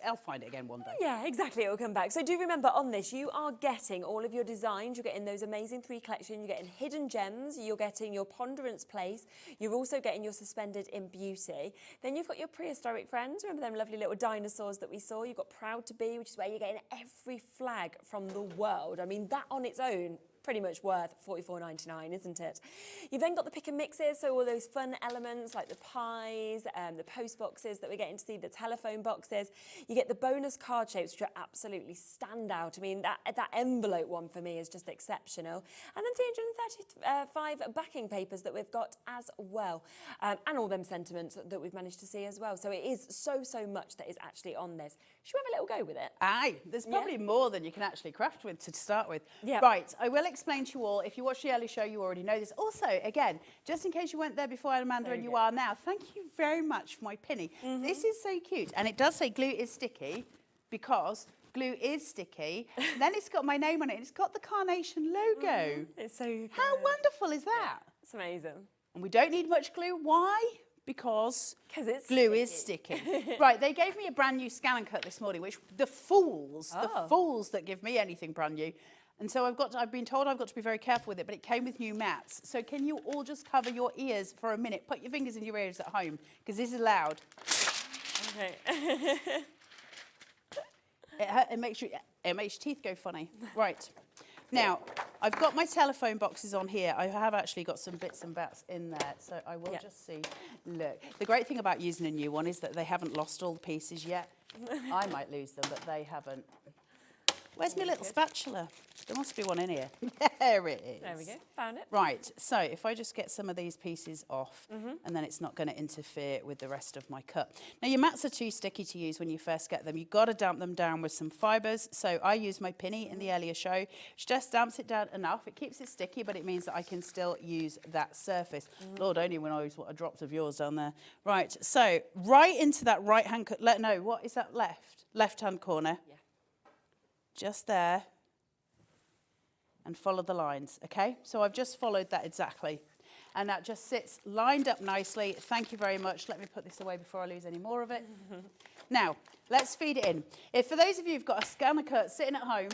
I'll find it again one day. Yeah, exactly. It'll come back. So do remember on this, you are getting all of your designs. You're getting those amazing 3 collections. You're getting hidden gems. You're getting your ponderance place. You're also getting your suspended in beauty. Then you've got your prehistoric friends. Remember them lovely little dinosaurs that we saw? You've got proud to be, which is where you're getting every flag from the world. I mean, that on its own, pretty much worth $44.99, isn't it? You've then got the pick and mixes, so all those fun elements like the pies, the post boxes that we're getting to see, the telephone boxes. You get the bonus card shapes, which are absolutely standout. I mean, that envelope one for me is just exceptional. And then 335 backing papers that we've got as well. And all them sentiments that we've managed to see as well. So it is so much that is actually on this. Should we have a little go with it? Aye, there's probably more than you can actually craft with to start with. Yeah. Right, I will explain to you all. If you watched the early show, you already know this. Also, again, just in case you weren't there before, Amanda, and you are now, thank you very much for my pinny. This is so cute. And it does say glue is sticky because glue is sticky. Then it's got my name on it. It's got the Carnation logo. It's so good. How wonderful is that? It's amazing. And we don't need much glue. Why? Because it's glue is sticky. Right, they gave me a brand new scan and cut this morning, which the fools that give me anything brand new. And so I've been told I've got to be very careful with it, but it came with new mats. So can you all just cover your ears for a minute? Put your fingers in your ears at home, because this is loud. Okay. It makes your teeth go funny. Right. Now, I've got my telephone boxes on here. I have actually got some bits and bats in there, so I will just see. Look, the great thing about using a new one is that they haven't lost all the pieces yet. I might lose them, but they haven't. Where's my little spatula? There must be one in here. There it is. There we go, found it. Right, so if I just get some of these pieces off, and then it's not going to interfere with the rest of my cut. Now, your mats are too sticky to use when you first get them. You've got to damp them down with some fibres. So I use my pinny in the earlier show, which just damps it down enough. It keeps it sticky, but it means that I can still use that surface. Lord, only when I use what I dropped of yours down there. Right, so right into that right-hand, what is that left-hand corner? Yeah. Just there, and follow the lines, okay? So I've just followed that exactly, and that just sits lined up nicely. Thank you very much. Let me put this away before I lose any more of it. Now, let's feed it in. If for those of you who've got a scanner cut sitting at home,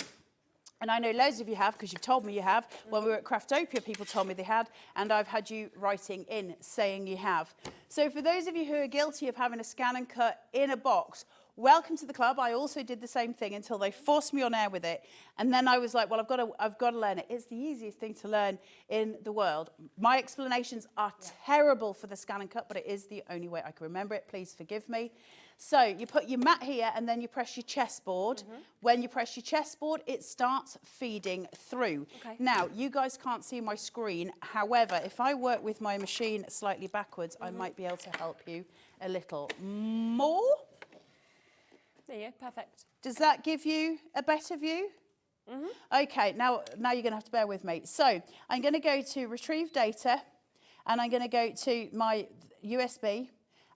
and I know loads of you have, because you've told me you have. When we were at Craftopia, people told me they had, and I've had you writing in saying you have. So for those of you who are guilty of having a scan and cut in a box, welcome to the club. I also did the same thing until they forced me on air with it. And then I was like, well, I've got to learn it. It's the easiest thing to learn in the world. My explanations are terrible for the scan and cut, but it is the only way I can remember it. Please forgive me. So you put your mat here and then you press your chessboard. When you press your chessboard, it starts feeding through. Okay. Now, you guys can't see my screen. However, if I work with my machine slightly backwards, I might be able to help you a little more. There you go, perfect. Does that give you a better view? Okay, now you're going to have to bear with me. So I'm going to go to retrieve data, and I'm going to go to my USB,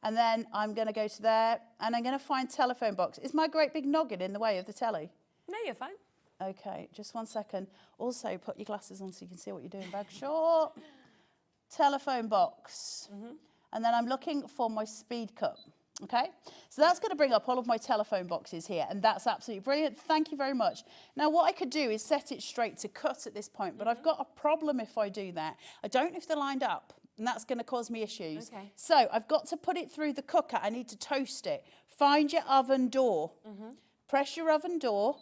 and then I'm going to go to there, and I'm going to find telephone box. Is my great big noggin in the way of the telly? No, you're fine. Okay, just 1 second. Also, put your glasses on so you can see what you're doing. Bag short. Telephone box. And then I'm looking for my speed cut. Okay, so that's going to bring up all of my telephone boxes here, and that's absolutely brilliant. Thank you very much. Now, what I could do is set it straight to cut at this point, but I've got a problem if I do that. I don't know if they're lined up, and that's going to cause me issues. Okay. So I've got to put it through the cooker. I need to toast it. Find your oven door. Press your oven door,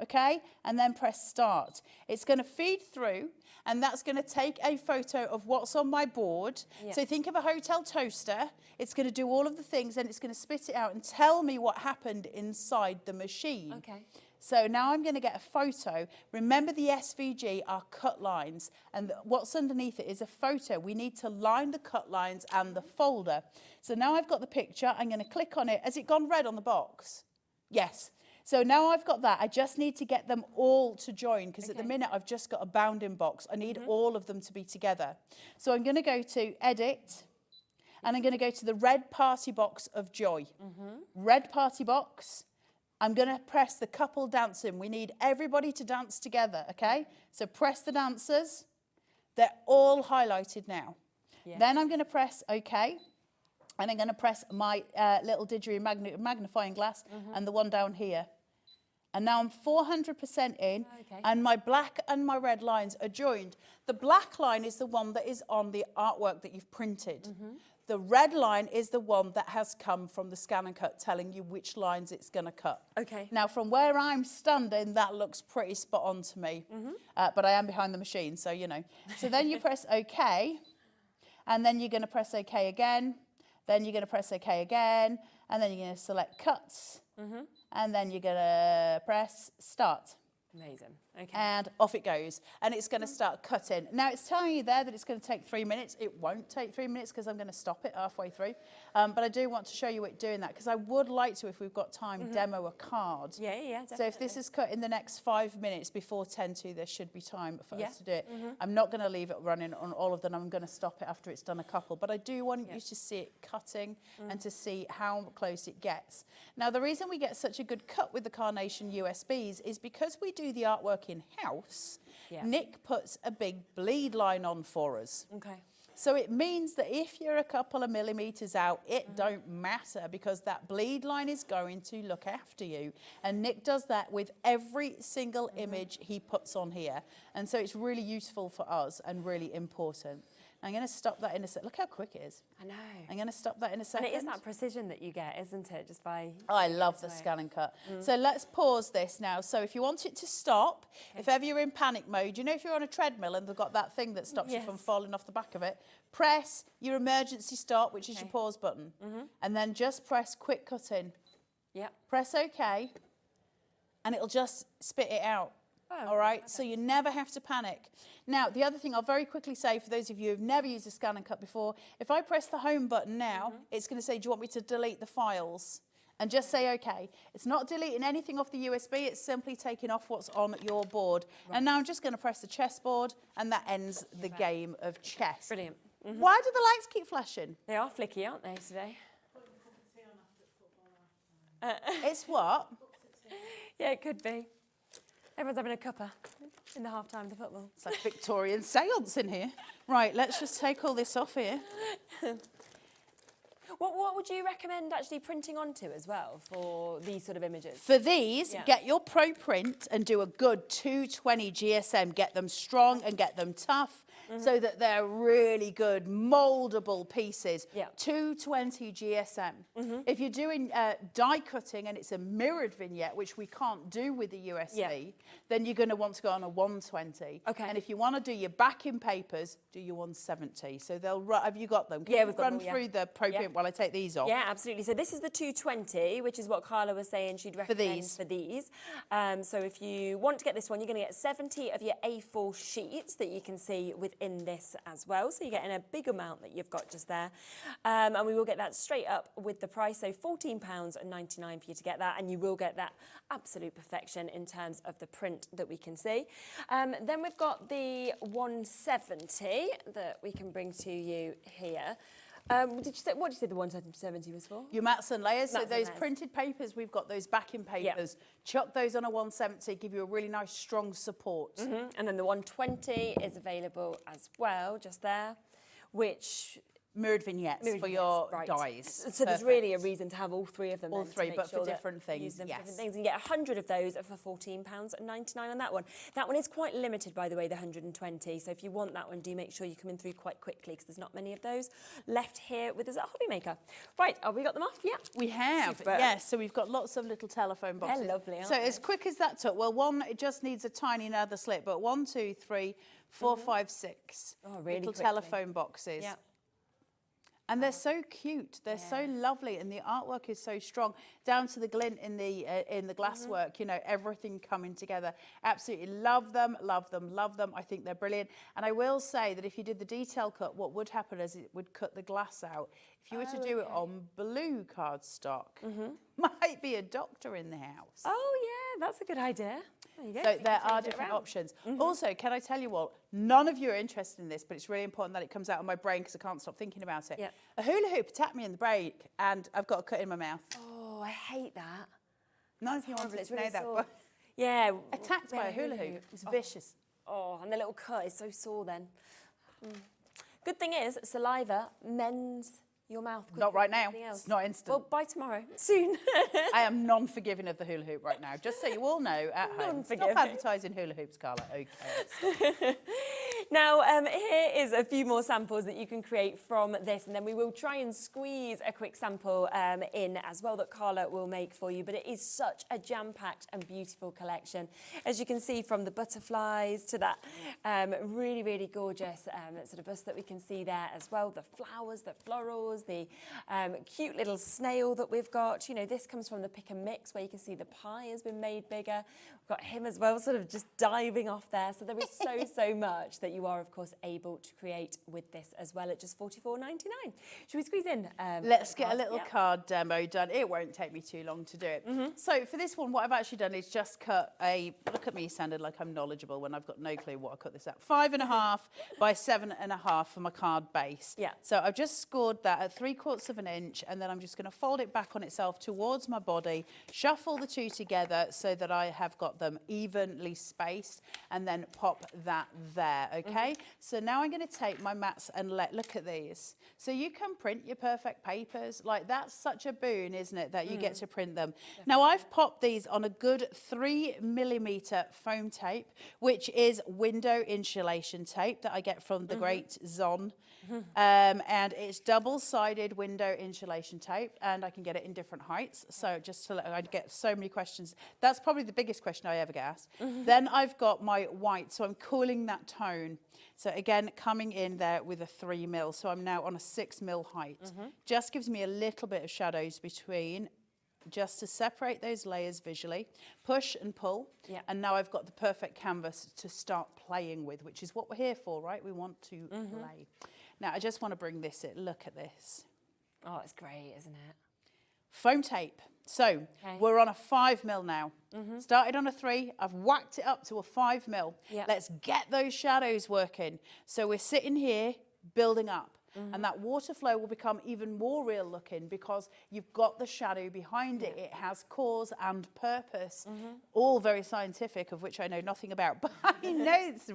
okay, and then press start. It's going to feed through, and that's going to take a photo of what's on my board. Yep. So think of a hotel toaster. It's going to do all of the things, and it's going to spit it out and tell me what happened inside the machine. Okay. So now I'm going to get a photo. Remember, the SVG are cut lines, and what's underneath it is a photo. We need to line the cut lines and the folder. So now I've got the picture. I'm going to click on it. Has it gone red on the box? Yes. So now I've got that. I just need to get them all to join, because at the minute I've just got a bounding box. I need all of them to be together. So I'm going to go to Edit, and I'm going to go to the red party box of joy. Red party box. I'm going to press the couple dancing. We need everybody to dance together, okay? So press the dancers. They're all highlighted now. Yeah. Then I'm going to press OK. And I'm going to press my little didgeridoo magnifying glass and the one down here. And now I'm 400% in, and my black and my red lines are joined. The black line is the one that is on the artwork that you've printed. The red line is the one that has come from the scan and cut, telling you which lines it's going to cut. Okay. Now, from where I'm standing, that looks pretty spot on to me. But I am behind the machine, so you know. So then you press OK, and then you're going to press OK again. Then you're going to press OK again, and then you're going to select cuts, and then you're going to press start. Amazing. Okay. And off it goes. And it's going to start cutting. Now, it's telling you there that it's going to take 3 minutes. It won't take 3 minutes because I'm going to stop it halfway through. But I do want to show you it doing that, because I would like to, if we've got time, demo a card. Yeah, definitely. So if this is cut in the next 5 minutes before 10 to, there should be time for us to do it. I'm not going to leave it running on all of them. I'm going to stop it after it's done a couple. But I do want you to see it cutting and to see how close it gets. Now, the reason we get such a good cut with the Carnation USBs is because we do the artwork in-house. Nick puts a big bleed line on for us. Okay. So it means that if you're a couple of millimetres out, it don't matter, because that bleed line is going to look after you. And Nick does that with every single image he puts on here. And so it's really useful for us and really important. I'm going to stop that in a second. Look how quick it is. I know. I'm going to stop that in a second. And it is that precision that you get, isn't it? Just by... I love the scan and cut. So let's pause this now. So if you want it to stop, if ever you're in panic mode, you know, if you're on a treadmill and they've got that thing that stops you from falling off the back of it, press your emergency stop, which is your pause button. And then just press quick cutting. Press OK, and it'll just spit it out. All right, so you never have to panic. Now, the other thing I'll very quickly say, for those of you who've never used a scan and cut before, if I press the home button now, it's going to say, do you want me to delete the files? And just say OK. It's not deleting anything off the USB, it's simply taking off what's on your board. And now I'm just going to press the chessboard, and that ends the game of chess. Brilliant. Why do the lights keep flashing? They are flicky, aren't they, today? It's what? Yeah, it could be. Everyone's having a cuppa in the half-time of the football. It's like Victorian seance in here. Right, let's just take all this off here. What would you recommend actually printing onto as well for these sort of images? For these, get your Pro Print and do a good 220 GSM. Get them strong and get them tough so that they're really good mouldable pieces. 220 GSM. If you're doing die cutting and it's a mirrored vignette, which we can't do with the USB, then you're going to want to go on a 120. And if you want to do your backing papers, do your 170. So they'll run. Have you got them? Can you run through the Pro Print while I take these off? Yeah, absolutely. So this is the 220, which is what Carla was saying she'd recommend for these. So if you want to get this one, you're going to get 70 of your A4 sheets that you can see within this as well. So you're getting a big amount that you've got just there. And we will get that straight up with the price. So £14.99 for you to get that. And you will get that absolute perfection in terms of the print that we can see. Then we've got the 170 that we can bring to you here. What did you say the 170 was for? Your mats and layers. So those printed papers, we've got those backing papers. Chuck those on a 170, give you a really nice strong support. And then the 120 is available as well, just there, which... Mirrored vignettes for your dies. So there's really a reason to have all three of them. All three, but for different things. Different things. And you get 100 of those for £14.99 on that one. That one is quite limited, by the way, the 120. So if you want that one, do make sure you come in through quite quickly, because there's not many of those left here with us at Hobby Maker. Right, have we got them off? Yeah. We have, yes. So we've got lots of little telephone boxes. They're lovely, aren't they? As quick as that took, well, one, it just needs a tiny nether slip, but 1, 2, 3, 4, 5, 6 really little quickly. telephone boxes. Yeah. And they're so cute. They're so lovely, and the artwork is so strong, down to the glint in the glasswork. You know, everything coming together. Absolutely love them, love them, love them. I think they're brilliant. And I will say that if you did the detail cut, what would happen is it would cut the glass out. If you were to do it on blue cardstock, might be a doctor in the house. Oh yeah, that's a good idea. There you go. So there are different options. Also, can I tell you what? None of you are interested in this, but it's really important that it comes out of my brain because I can't stop thinking about it. Yep. A hula hoop attacked me in the break, and I've got a cut in my mouth. Oh, I hate that. None of you wanted to know that. sore. But Yeah. attacked by a hula hoop. It was vicious. Oh, and the little cut is so sore then. Good thing is, saliva mends your mouth quicker Not right than now. anything else. It's not instant. Well, by tomorrow. Soon. I am non-forgiving of the hula hoop right now. Just so you all know at home. Stop Non-forgiving. advertising hula hoops, Carla. Okay. Now, here is a few more samples that you can create from this, and then we will try and squeeze a quick sample in as well that Carla will make for you. But it is such a jam-packed and beautiful collection. As you can see, from the butterflies to that really, really gorgeous sort of bust that we can see there as well. The flowers, the florals, the cute little snail that we've got. You know, this comes from the pick and mix where you can see the pie has been made bigger. We've got him as well, sort of just diving off there. So there is so much that you are, of course, able to create with this as well at just $44.99. Should we squeeze in? Let's get a little card demo done. It won't take me too long to do it. So for this one, what I've actually done is just cut a, look at me sounding like I'm knowledgeable when I've got no clue what I cut this at. 5.5 by 7.5 for my card base. Yeah. So I've just scored that at 3/4 of an inch, and then I'm just going to fold it back on itself towards my body, shuffle the two together so that I have got them evenly spaced, and then pop that there, okay? So now I'm going to take my mats and look at these. So you can print your perfect papers. Like, that's such a boon, isn't it, that you get to print them. Definitely. Now, I've popped these on a good 3mm foam tape, which is window insulation tape that I get from the great Zon. And it's double-sided window insulation tape, and I can get it in different heights. So just to I get so many questions. That's probably the biggest question I ever get asked. Then I've got my white, so I'm cooling that tone. So again, coming in there with a 3mm, so I'm now on a 6mm height. Just gives me a little bit of shadows between, just to separate those layers visually, push and pull, and now I've got the perfect canvas to start playing with, which is what we're here for, right? We want to play. Now, I just want to bring this in. Look at this. Oh, it's great, isn't it? Foam tape. So we're on a 5mm now. Started on a 3, I've whacked it up to a 5mm. Let's get those shadows working. So we're sitting here building up. And that water flow will become even more real looking because you've got the shadow behind it. It has cause and purpose, all very scientific, of which I know nothing about, but I know it's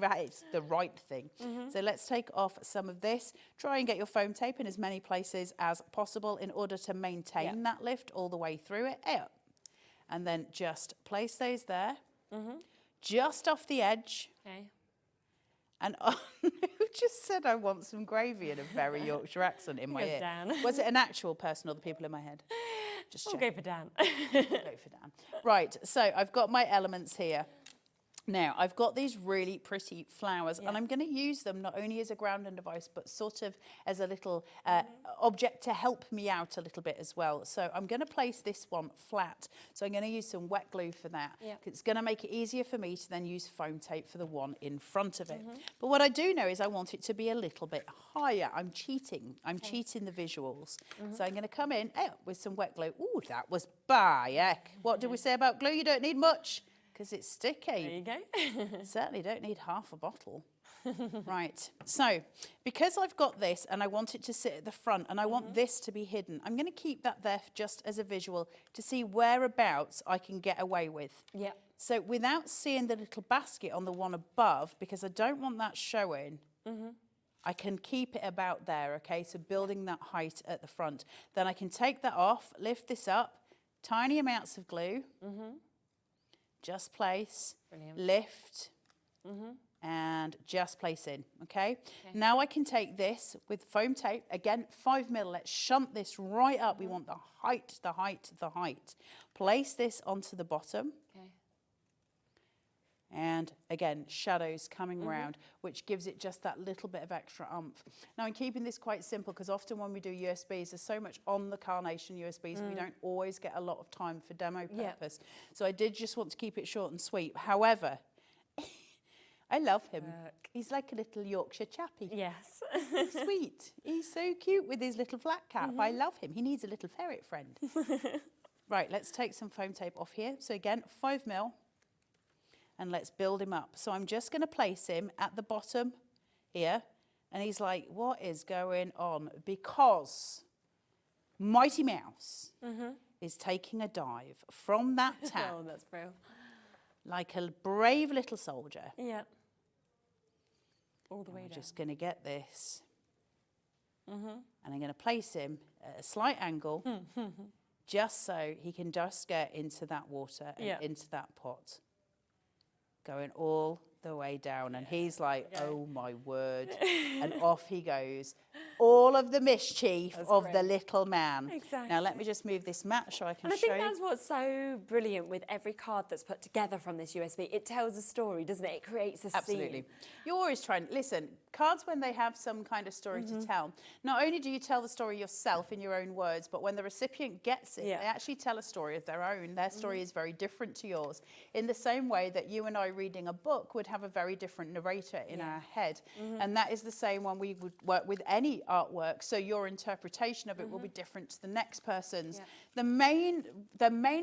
the right thing. So let's take off some of this. Try and get your foam tape in as many places as possible in order to maintain that lift all the way through it. And then just place those there, just off the edge. And who just said I want some gravy in a very Yorkshire accent in my ear? Dan. Was it an actual person or the people in my head? Just We'll check. go for Dan. Go for Dan. Right, so I've got my elements here. Now, I've got these really pretty flowers, and I'm going to use them not only as a grounding device, but sort of as a little object to help me out a little bit as well. So I'm going to place this one flat. So I'm going to use some wet glue for that. It's going to make it easier for me to then use foam tape for the one in front of it. But what I do know is I want it to be a little bit higher. I'm cheating. I'm cheating the visuals. So I'm going to come in with some wet glue. Ooh, that was heck. What did we say about glue? You don't need much. Because it's sticky. There you go. Certainly don't need half a bottle. Right, so because I've got this and I want it to sit at the front and I want this to be hidden, I'm going to keep that there just as a visual to see whereabouts I can get away with. So without seeing the little basket on the one above, because I don't want that showing, I can keep it about there, okay? So building that height at the front. Then I can take that off, lift this up, tiny amounts of glue. Just place, lift, and just place in, okay? Now I can take this with foam tape, again, 5mm, let's shunt this right up. We want the height, the height, the height. Place this onto the bottom. And again, shadows coming around, which gives it just that little bit of extra oomph. Now, I'm keeping this quite simple because often when we do USBs, there's so much on the Carnation USBs, we don't always get a lot of time for demo purpose. So I did just want to keep it short and sweet. However, I love him. He's like a little Yorkshire chappie. Yes. Sweet. He's so cute with his little flat cap. I love him. He needs a little ferret friend. Right, let's take some foam tape off here. So again, 5mm. And let's build him up. So I'm just going to place him at the bottom here. And he's like, what is going on? Because Mighty Mouse is taking a dive from that tap. Oh, that's brilliant. Like a brave little soldier. Yeah. All the way down. I'm just going to get this. And I'm going to place him at a slight angle. Just so he can just get into that water and into that pot. Going all the way down. And he's like, oh my word. And off he goes. All of the mischief of the little man. Exactly. Now let me just move this mat so I can And I show think you. that's what's so brilliant with every card that's put together from this USB. It tells a story, doesn't it? It creates a scene. Absolutely. You're always trying, listen, cards when they have some kind of story to tell, not only do you tell the story yourself in your own words, but when the recipient gets it, they actually tell a story of their own. Their story is very different to yours. In the same way that you and I reading a book would have a very different narrator in our head. And that is the same when we would work with any artwork. So your interpretation of it will be different to the next person's. The main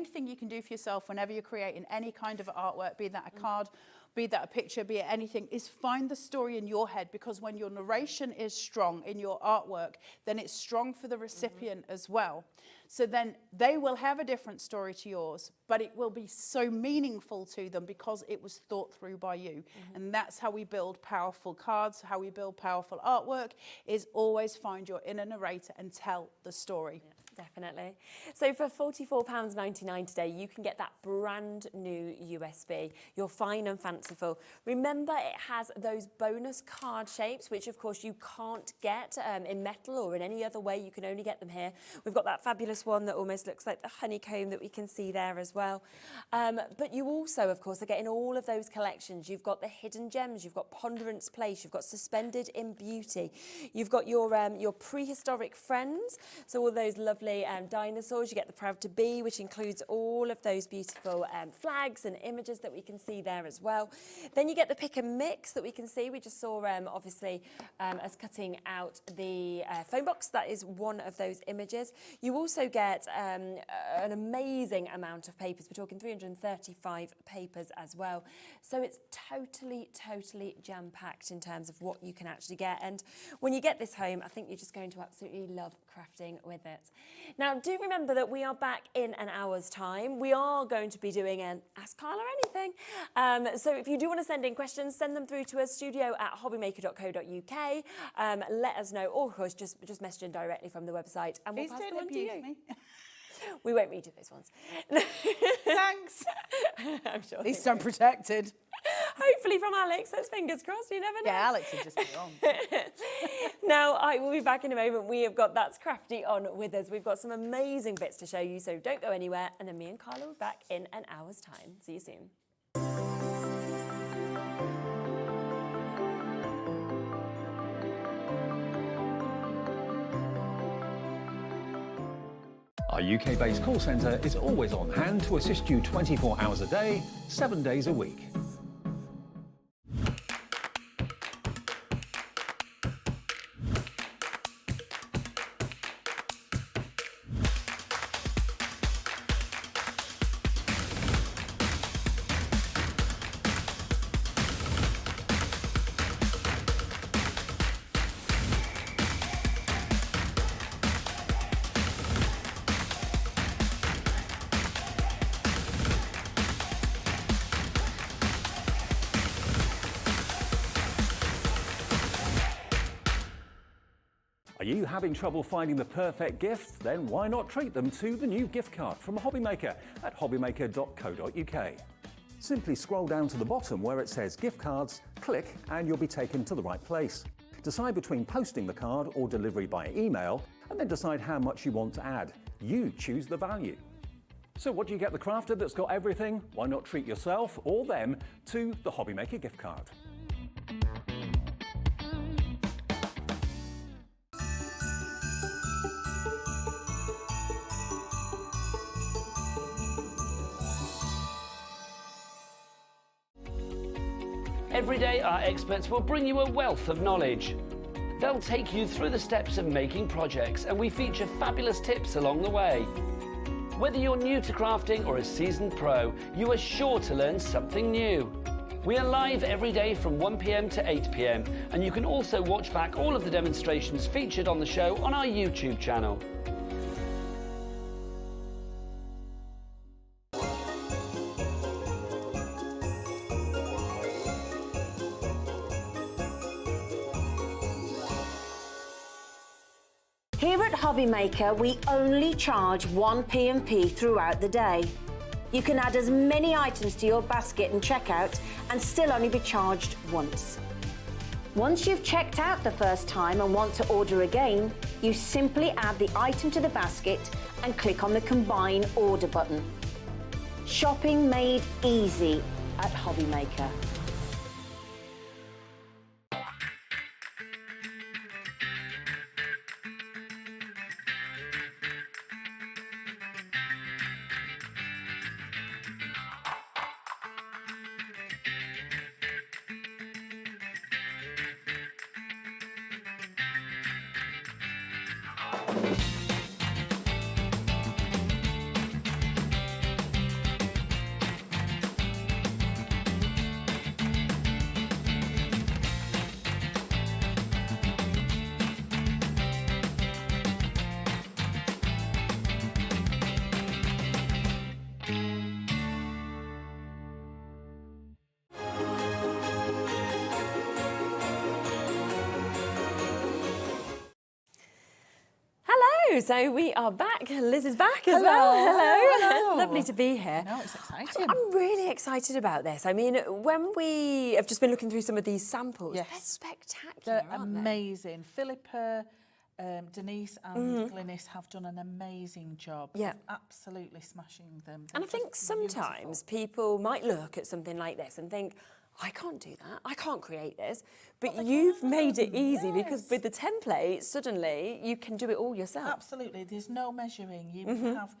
thing you can do for yourself whenever you're creating any kind of artwork, be that a card, be that a picture, be it anything, is find the story in your head, because when your narration is strong in your artwork, then it's strong for the recipient as well. So then they will have a different story to yours, but it will be so meaningful to them because it was thought through by you. And that's how we build powerful cards, how we build powerful artwork, is always find your inner narrator and tell the story. Definitely. So for £44.99 today, you can get that brand new USB. You're fine and fanciful. Remember, it has those bonus card shapes, which of course you can't get in metal or in any other way. You can only get them here. We've got that fabulous one that almost looks like the honeycomb that we can see there as well. But you also, of course, are getting all of those collections. You've got the hidden gems, you've got Ponderance Place, you've got Suspended in Beauty. You've got your prehistoric friends, so all those lovely dinosaurs. You get the Proud to Be, which includes all of those beautiful flags and images that we can see there as well. Then you get the Pick and Mix that we can see. We just saw obviously us cutting out the phone box. That is one of those images. You also get an amazing amount of papers. We're talking 335 papers as well. So it's totally jam-packed in terms of what you can actually get. And when you get this home, I think you're just going to absolutely love crafting with it. Now, do remember that we are back in an hour's time. We are going to be doing an Ask Carla Anything. So if you do want to send in questions, send them through to us, studio@hobbymaker.co.uk. Let us know, or of course, just message in directly from the website, and we'll pass them on to you. Me. We won't read you those ones. Thanks. I'm sure. At least I'm protected. Hopefully from Alex. Let's fingers crossed. You never know. Yeah, Alex would just be on. Now, I will be back in a moment. We have got That's Crafty on with us. We've got some amazing bits to show you, so don't go anywhere. And then me and Carla will be back in an hour's time. See you soon. Our UK-based call centre is always on hand to assist you 24 hours a day, 7 days a week. Are you having trouble finding the perfect gift? Then why not treat them to the new gift card from Hobbymaker at hobbymaker.co.uk. Simply scroll down to the bottom where it says gift cards, click and you'll be taken to the right place. Decide between posting the card or delivery by email and then decide how much you want to add. You choose the value. So what do you get the crafter that's got everything? Why not treat yourself or them to the Hobby Maker gift card? Every day, our experts will bring you a wealth of knowledge. They'll take you through the steps of making projects, and we feature fabulous tips along the way. Whether you're new to crafting or a seasoned pro, you are sure to learn something new. We are live every day from 1 p.m. to 8 p.m, and you can also watch back all of the demonstrations featured on the show on our YouTube channel. Here at Hobby Maker, we only charge 1 P&P throughout the day. You can add as many items to your basket and checkout and still only be charged once. Once you've checked out the first time and want to order again, you simply add the item to the basket and click on the Combine Order button. Shopping made easy at Hobby Maker. So we are back. Liz is back as well. Hello. Lovely to be here. No, it's exciting. I'm really excited about this. I mean, when we have just been looking through some of these samples, they're spectacular, They're aren't amazing. Philippa, Denise and Glynis have done an amazing job of absolutely smashing them. And I think sometimes people might look at something like this and think, I can't do that, I can't create this, but you've made it easy because with the template, suddenly you can do it all yourself. Absolutely, there's no measuring. You have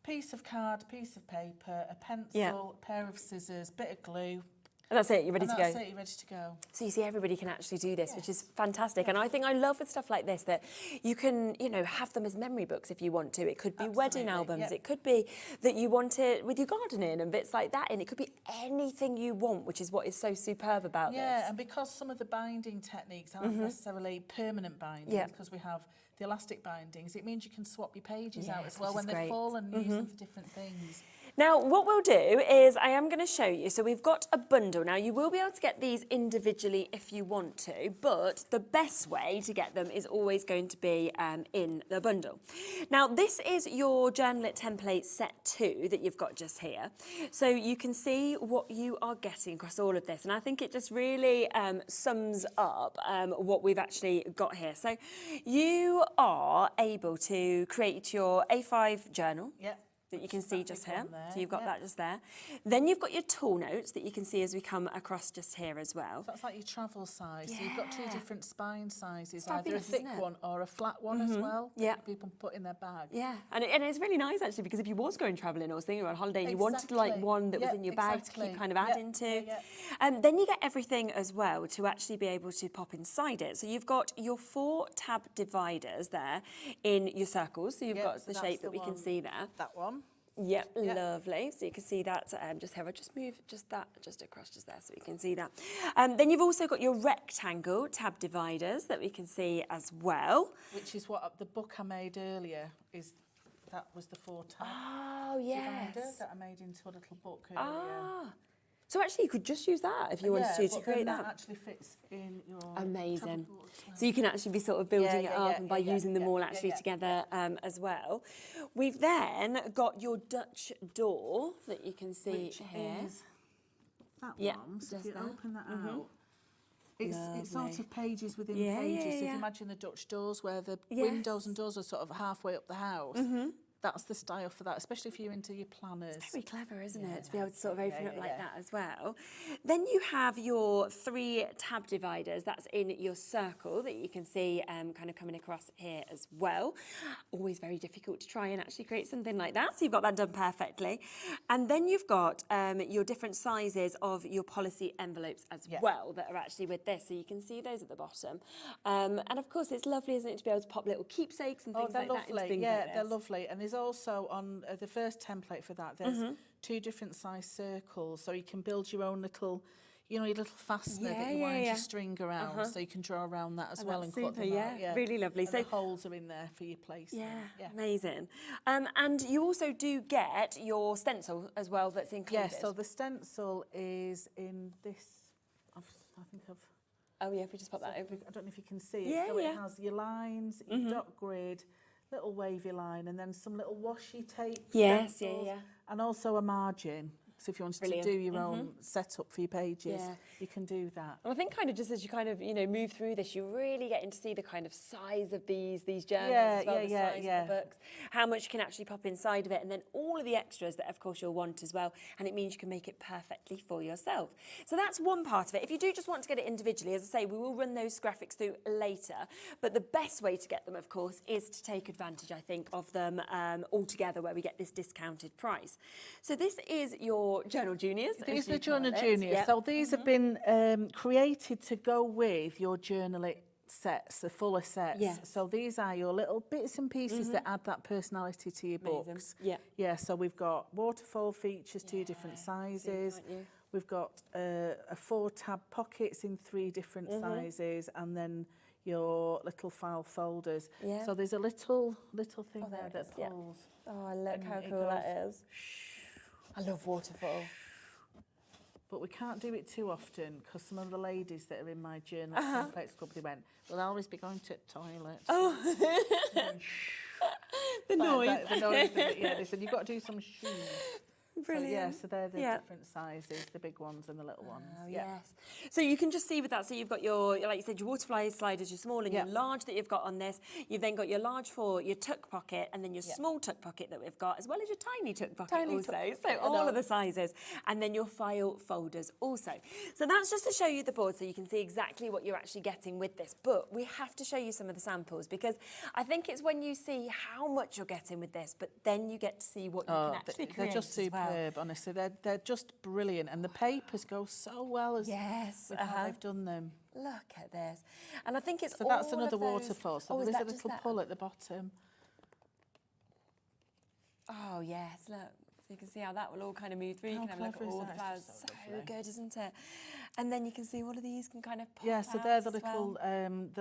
piece of card, piece of paper, a pencil, a pair of scissors, bit of glue. And that's it, you're ready to go. That's it, you're ready to go. So you see, everybody can actually do this, which is fantastic. And I think I love with stuff like this that you can, you know, have them as memory books if you want to. It could be wedding albums. It could be that you want it with your gardening and bits like that. And it could be anything you want, which is what is so superb about this. Yeah, and because some of the binding techniques aren't necessarily permanent bindings, because we have the elastic bindings, it means you can swap your pages out as well when they fall and use them for different things. Now, what we'll do is I am going to show you. So we've got a bundle. Now, you will be able to get these individually if you want to, but the best way to get them is always going to be in the bundle. Now, this is your Journalit template set 2 that you've got just here. So you can see what you are getting across all of this. And I think it just really sums up what we've actually got here. So you are able to create your A5 journal. That you can see just here. So you've got that just there. Then you've got your tool notes that you can see as we come across just here as well. So that's like your travel size. So you've got 2 different spine sizes, either a thick one or a flat one as well. That people put in their bag. Yeah, and it's really nice actually, because if you was going travelling or was thinking about holiday and you wanted like one that was in your bag to keep kind of adding to. And then you get everything as well to actually be able to pop inside it. So you've got your 4 tab dividers there in your circles. So you've got the shape that we can see there. That one. Yep, lovely. So you can see that just here. I'll just move just across just there so you can see that. Then you've also got your rectangle tab dividers that we can see as well. Which is what the book I made earlier is. That was the 4 tab dividers that I made into a little book earlier. So actually you could just use that if you wanted to create that. That actually fits in your amazing. So you can actually be sort of building it up and by using them all actually together as well. We've then got your Dutch door that you can see here. Is that one. So if you open that out, it's sort of pages within pages. So if you imagine the Dutch doors where the windows and doors are sort of halfway up the house, that's the style for that, especially if you're into your planners. It's very clever, isn't it, to be able to sort of open up like that as well. Then you have your 3 tab dividers. That's in your circle that you can see kind of coming across here as well. Always very difficult to try and actually create something like that. So you've got that done perfectly. And then you've got your different sizes of your policy envelopes as well that are actually with this. So you can see those at the bottom. And of course, it's lovely, isn't it, to be able to pop little keepsakes and things like that into things like this. They're lovely. And there's also on the first template for that, there's 2 different size circles, so you can build your own little, you know, your little fastener that you wind your string around, so you can draw around that as well and cut them out. Yeah, really lovely. And so the holes are in there for your placement. Yeah, amazing. And you also do get your stencil as well that's included. Yeah, so the stencil is in this. I think I've. Oh yeah, if we just pop that over. I don't know if you can see it. So it has your lines, your dot grid, little wavy line, and then some little washi tape. Yes, stencils, and also a margin. So if you wanted to do your own setup for your pages, you can do that. And I think kind of just as you kind of, you know, move through this, you're really getting to see the kind of size of these journals as well, the size of the books, how much you can actually pop inside of it, and then all of the extras that, of course, you'll want as well. And it means you can make it perfectly for yourself. So that's one part of it. If you do just want to get it individually, as I say, we will run those graphics through later. But the best way to get them, of course, is to take advantage, I think, of them all together, where we get this discounted price. So this is your Journal Juniors. These are the Journal Juniors. So these have been created to go with your journal sets, the fuller sets. So these are your little bits and pieces that add that personality to your books. Yeah, so we've got waterfall features, 2 different sizes. We've got 4 tab pockets in 3 different sizes, and then your little file folders. So there's a little thing there that pulls. Oh, look how cool that is. I love waterfall. But we can't do it too often, because some of the ladies that are in my journal templates club, they went, we'll always be going to the toilet. Oh, the noise. The noise of it, they said, you've got to do some shoes. Brilliant. So they're the different sizes, the big ones and the little ones. Oh, yes. So you can just see with that, so you've got your, like you said, your waterfly sliders, your small and your large that you've got on this. You've then got your large for your tuck pocket, and then your small tuck pocket that we've got, as well as your tiny tuck pocket also. So all of the sizes. And then your file folders also. So that's just to show you the board, so you can see exactly what you're actually getting with this. But we have to show you some of the samples, because I think it's when you see how much you're getting with this, but then you get to see what you can actually create. They're just superb. Honestly, they're just brilliant, and the papers go so well as with how they've done them. Look at this, and I think it's so that's another waterfall. So there's a little pull at the bottom. Oh yes, look. So you can see how that will all kind of move through. You can have a look at all the flowers. So good, isn't it? And then you can see all of these can kind of pop out. So they're the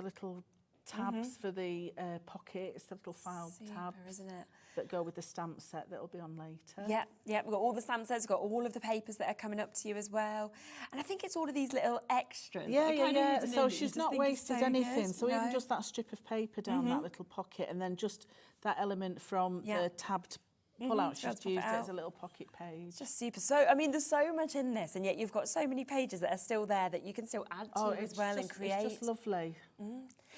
little tabs for the pockets, the little file tabs, isn't it? That go with the stamp set that'll be on later. Yeah, we've got all the stamp sets, we've got all of the papers that are coming up to you as well. And I think it's all of these little extras. So she's not wasted anything. So even just that strip of paper down that little pocket, and then just that element from the tabbed pull out, she's used it as a little pocket page. Just super. So, I mean, there's so much in this, and yet you've got so many pages that are still there that you can still add to as well and create. It's just lovely.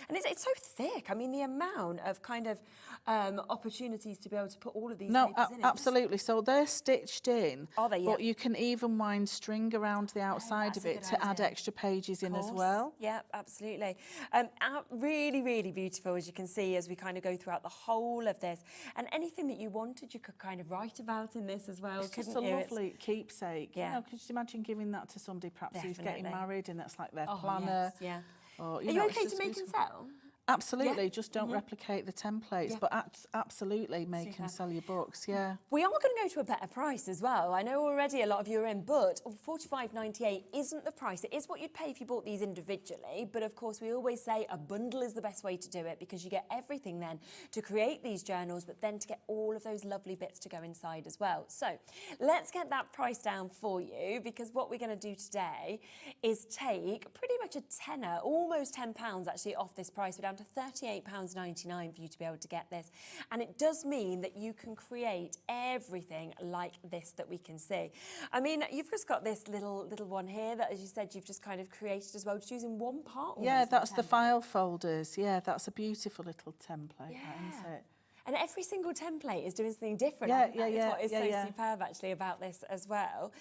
And it's so thick. I mean, the amount of kind of opportunities to be able to put all of these papers in. Absolutely. So they're stitched in. Are they? But you can even wind string around the outside of it to add extra pages in as well. Yeah, absolutely. Really, really beautiful, as you can see, as we kind of go throughout the whole of this. And anything that you wanted, you could kind of write about in this as well. It's just a lovely keepsake. Yeah. You know, could you imagine giving that to somebody perhaps who's getting married, and that's like their Yes, planner? yeah. Or, Are you okay to make and sell? Absolutely, just don't replicate the templates, but absolutely make and sell your books, We are going to go to a better price as well. I know already a lot of you are in, but $45.98 isn't the price. It is what you'd pay if you bought these individually, but of course we always say a bundle is the best way to do it, because you get everything then to create these journals, but then to get all of those lovely bits to go inside as well. So let's get that price down for you, because what we're going to do today is take pretty much a tenner, almost £10 actually off this price. We're down to £38.99 for you to be able to get this. And it does mean that you can create everything like this that we can see. I mean, you've just got this little one here that, as you said, you've just kind of created as well, just using one part. Yeah, that's the file folders. Yeah, that's a beautiful little template, isn't it? And every single template is doing something different. Yeah, I think that is what is so yeah. superb actually about this as well.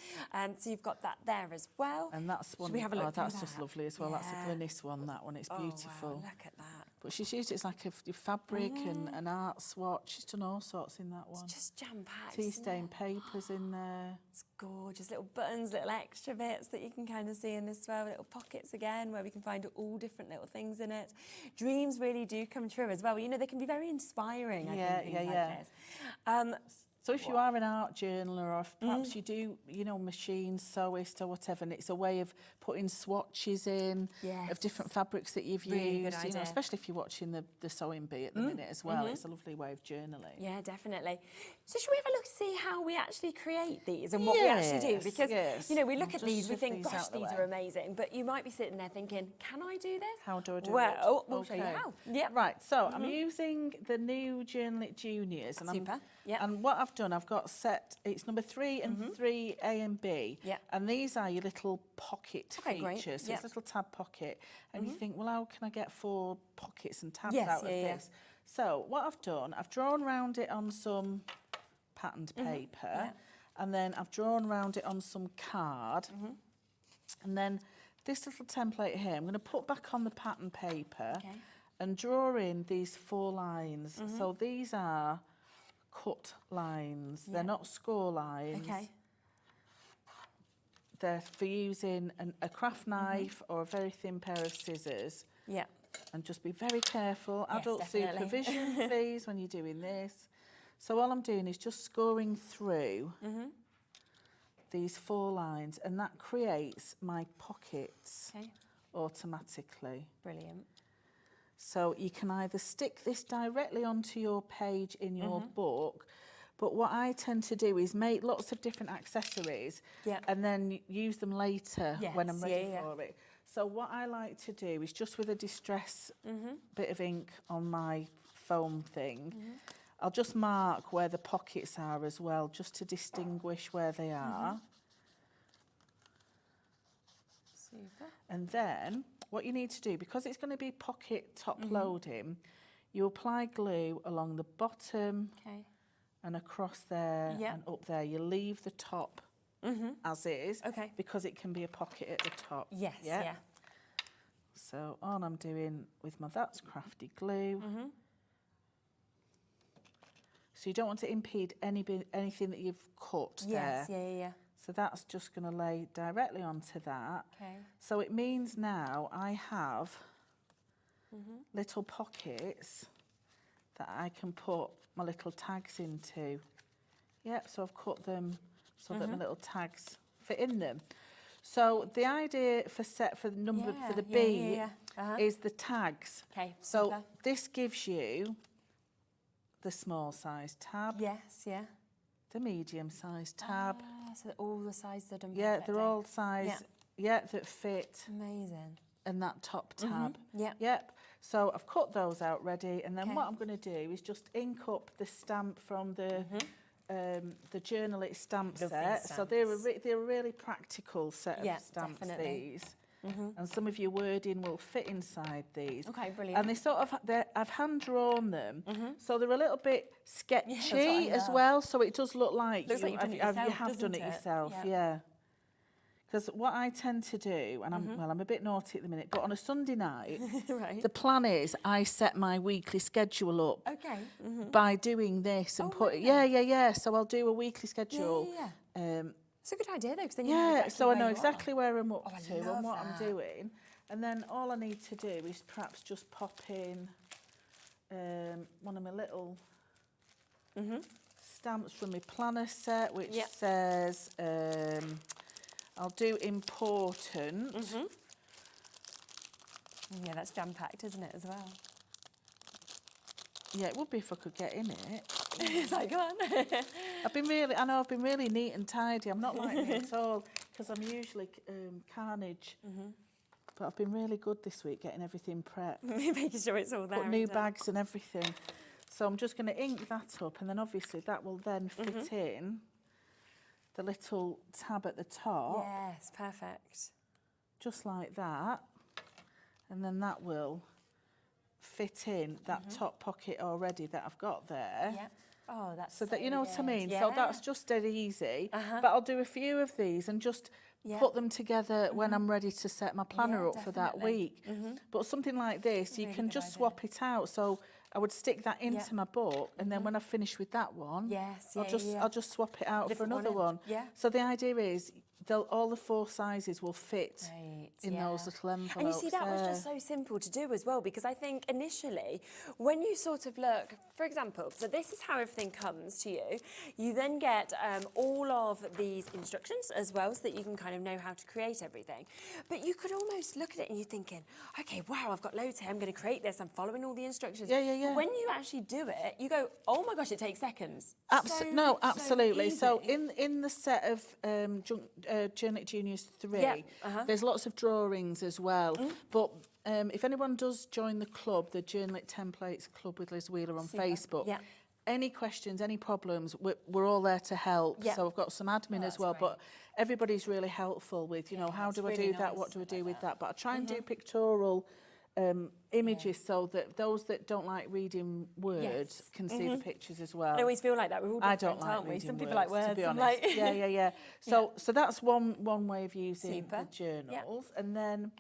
So you've got that there as well. And that's one. Should we have a look through that's just that? lovely as well. That's a Glynis one. That one. It's beautiful. Oh, wow, look at that. But she's used it as like a fabric and an art swatch. She's done all sorts in that one. It's just jam-packed. Tea stain papers in there. It's gorgeous. Little buttons, little extra bits that you can kind of see in this as well. Little pockets again, where we can find all different little things in it. Dreams really do come true as well. You know, they can be very inspiring, I think, things like this. So if you are an art journaler, or if perhaps you do, you know, machine, sewist or whatever, and it's a way of putting swatches in of different fabrics that you've Really good used, you know, idea. especially if you're watching the sewing bee at the minute as well. It's a lovely way of journaling. Yeah, definitely. So should we have a look to see how we actually create these and what we actually do? Because, you know, we look at these, we think, gosh, these are amazing. But you might be sitting there thinking, can I do this? How do I do it? Well, we'll show you how. Yep. Right, so I'm using the new Journal It Juniors. And Super. Yep. And what I've done, I've got set, it's number 3 and 3 A and B. Yep. And these are your little pocket features. great. So Yep. it's a little tab pocket. And you think, well, how can I get 4 pockets and tabs Yes, out of yeah. this? So what I've done, I've drawn around it on some patterned paper. And then I've drawn around it on some card. And then this little template here, I'm going to put back on the pattern paper and draw in these 4 lines. So these are cut lines. They're not score lines. Okay. They're for using a craft knife or a very thin pair of scissors. Yeah. And just be very careful. Yes, Adult definitely. supervision, please, when you're doing this. So all I'm doing is just scoring through these 4 lines, and that creates my pockets automatically. Brilliant. So you can either stick this directly onto your page in your book, but what I tend to do is make lots of different accessories and then use them later when I'm ready for it. So what I like to do is just with a distress bit of ink on my foam thing, I'll just mark where the pockets are as well, just to distinguish where they are. Super. And then what you need to do, because it's going to be pocket top loading, you apply glue along the bottom and across there and up there. You leave the top as is because it can be a pocket at the top. Yes, So all I'm doing with my That's Crafty glue. So you don't want to impede anything that you've cut there. Yeah. So that's just going to lay directly onto that. Okay. So it means now I have little pockets that I can put my little tags into. Yep, so I've cut them so that my little tags fit in them. So the idea for the number for the B is the tags. Okay, so super. this gives you the small size tab. Yes, The medium size tab. So all the sizes are done Yeah, perfectly. they're all size, that fit. Amazing. And that top tab. Yep. So I've cut those out ready, and then what I'm going to do is just ink up the stamp from the Journal It stamp set. So they're a really practical set of stamps. Definitely. These. And some of your wording will fit inside these. Okay, brilliant. And they sort of, I've hand drawn them, so they're a little bit sketchy that's what I as love. well. So it does look like Looks like you've done it yourself, you have done doesn't it it? yourself. Yeah. Because what I tend to do, and I'm a bit naughty at the minute, but on a Sunday night, Right. the plan is I set my weekly schedule up Okay. by doing this and So I'll do a weekly schedule. It's a good idea though, because then you know exactly so I where know you exactly where I'm up I to and love what I'm that. doing. And then all I need to do is perhaps just pop in one of my little stamps from my planner set, which says, I'll do important. Yeah, that's jam-packed, isn't it, as well? Yeah, it would be if I could get in it. It's like, go on. I've been really neat and tidy. I'm not like me at all, because I'm usually carnage. But I've been really good this week getting everything prepped. Making sure it's all there. Put new isn't it? bags and everything. So I'm just going to ink that up, and then obviously that will then fit in the little tab at the top, Yes, perfect. just like that. And then that will fit in that top pocket already that I've got there. Yeah. Oh, that's So that, you know what I mean? Yeah. So that's just dead easy. But I'll do a few of these and just put them together when I'm ready to set my planner up for that week. But something like this, you can just swap it out. So I would stick that into my book, and then when I finish with that one, I'll just swap it out for another one. Yeah. So the idea is all the 4 sizes will fit in those little envelopes. And you see, that was just so simple to do as well, because I think initially, when you sort of look, for example, so this is how everything comes to you. You then get all of these instructions as well, so that you can kind of know how to create everything. But you could almost look at it and you're thinking, okay, wow, I've got loads here, I'm going to create this, I'm following all the instructions. But when you actually do it, you go, oh my gosh, it takes seconds. No, absolutely. So easy. in the set of Journal Juniors 3, there's lots of drawings as well. But if anyone does join the club, the Journal Templates Club with Liz Wheeler on Facebook, any questions, any problems, we're all there to help. So I've got some admin as well, but everybody's really helpful with, you know, how do I do that, what do I do with that? But I try and do pictorial images so that those that don't like reading words can see the pictures as well. I always feel like that. We're all different, I don't like aren't we? reading Some people words, like words. to be I'm honest. like So that's one way of using Super. the journals. And then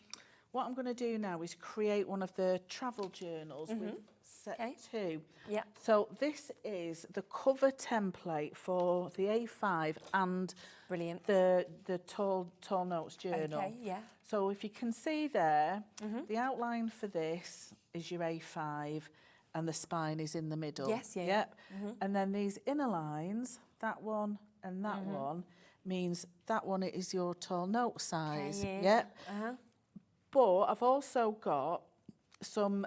what I'm going to do now is create one of the travel journals with set 2. Yeah. So this is the cover template for the A5 and Brilliant. the tall notes journal. Okay, yeah. So if you can see there, the outline for this is your A5 and the spine is in the middle. Yes, yeah. Yep. And then these inner lines, that one and that one, means that one is your tall note size. Okay, Yep. But I've also got some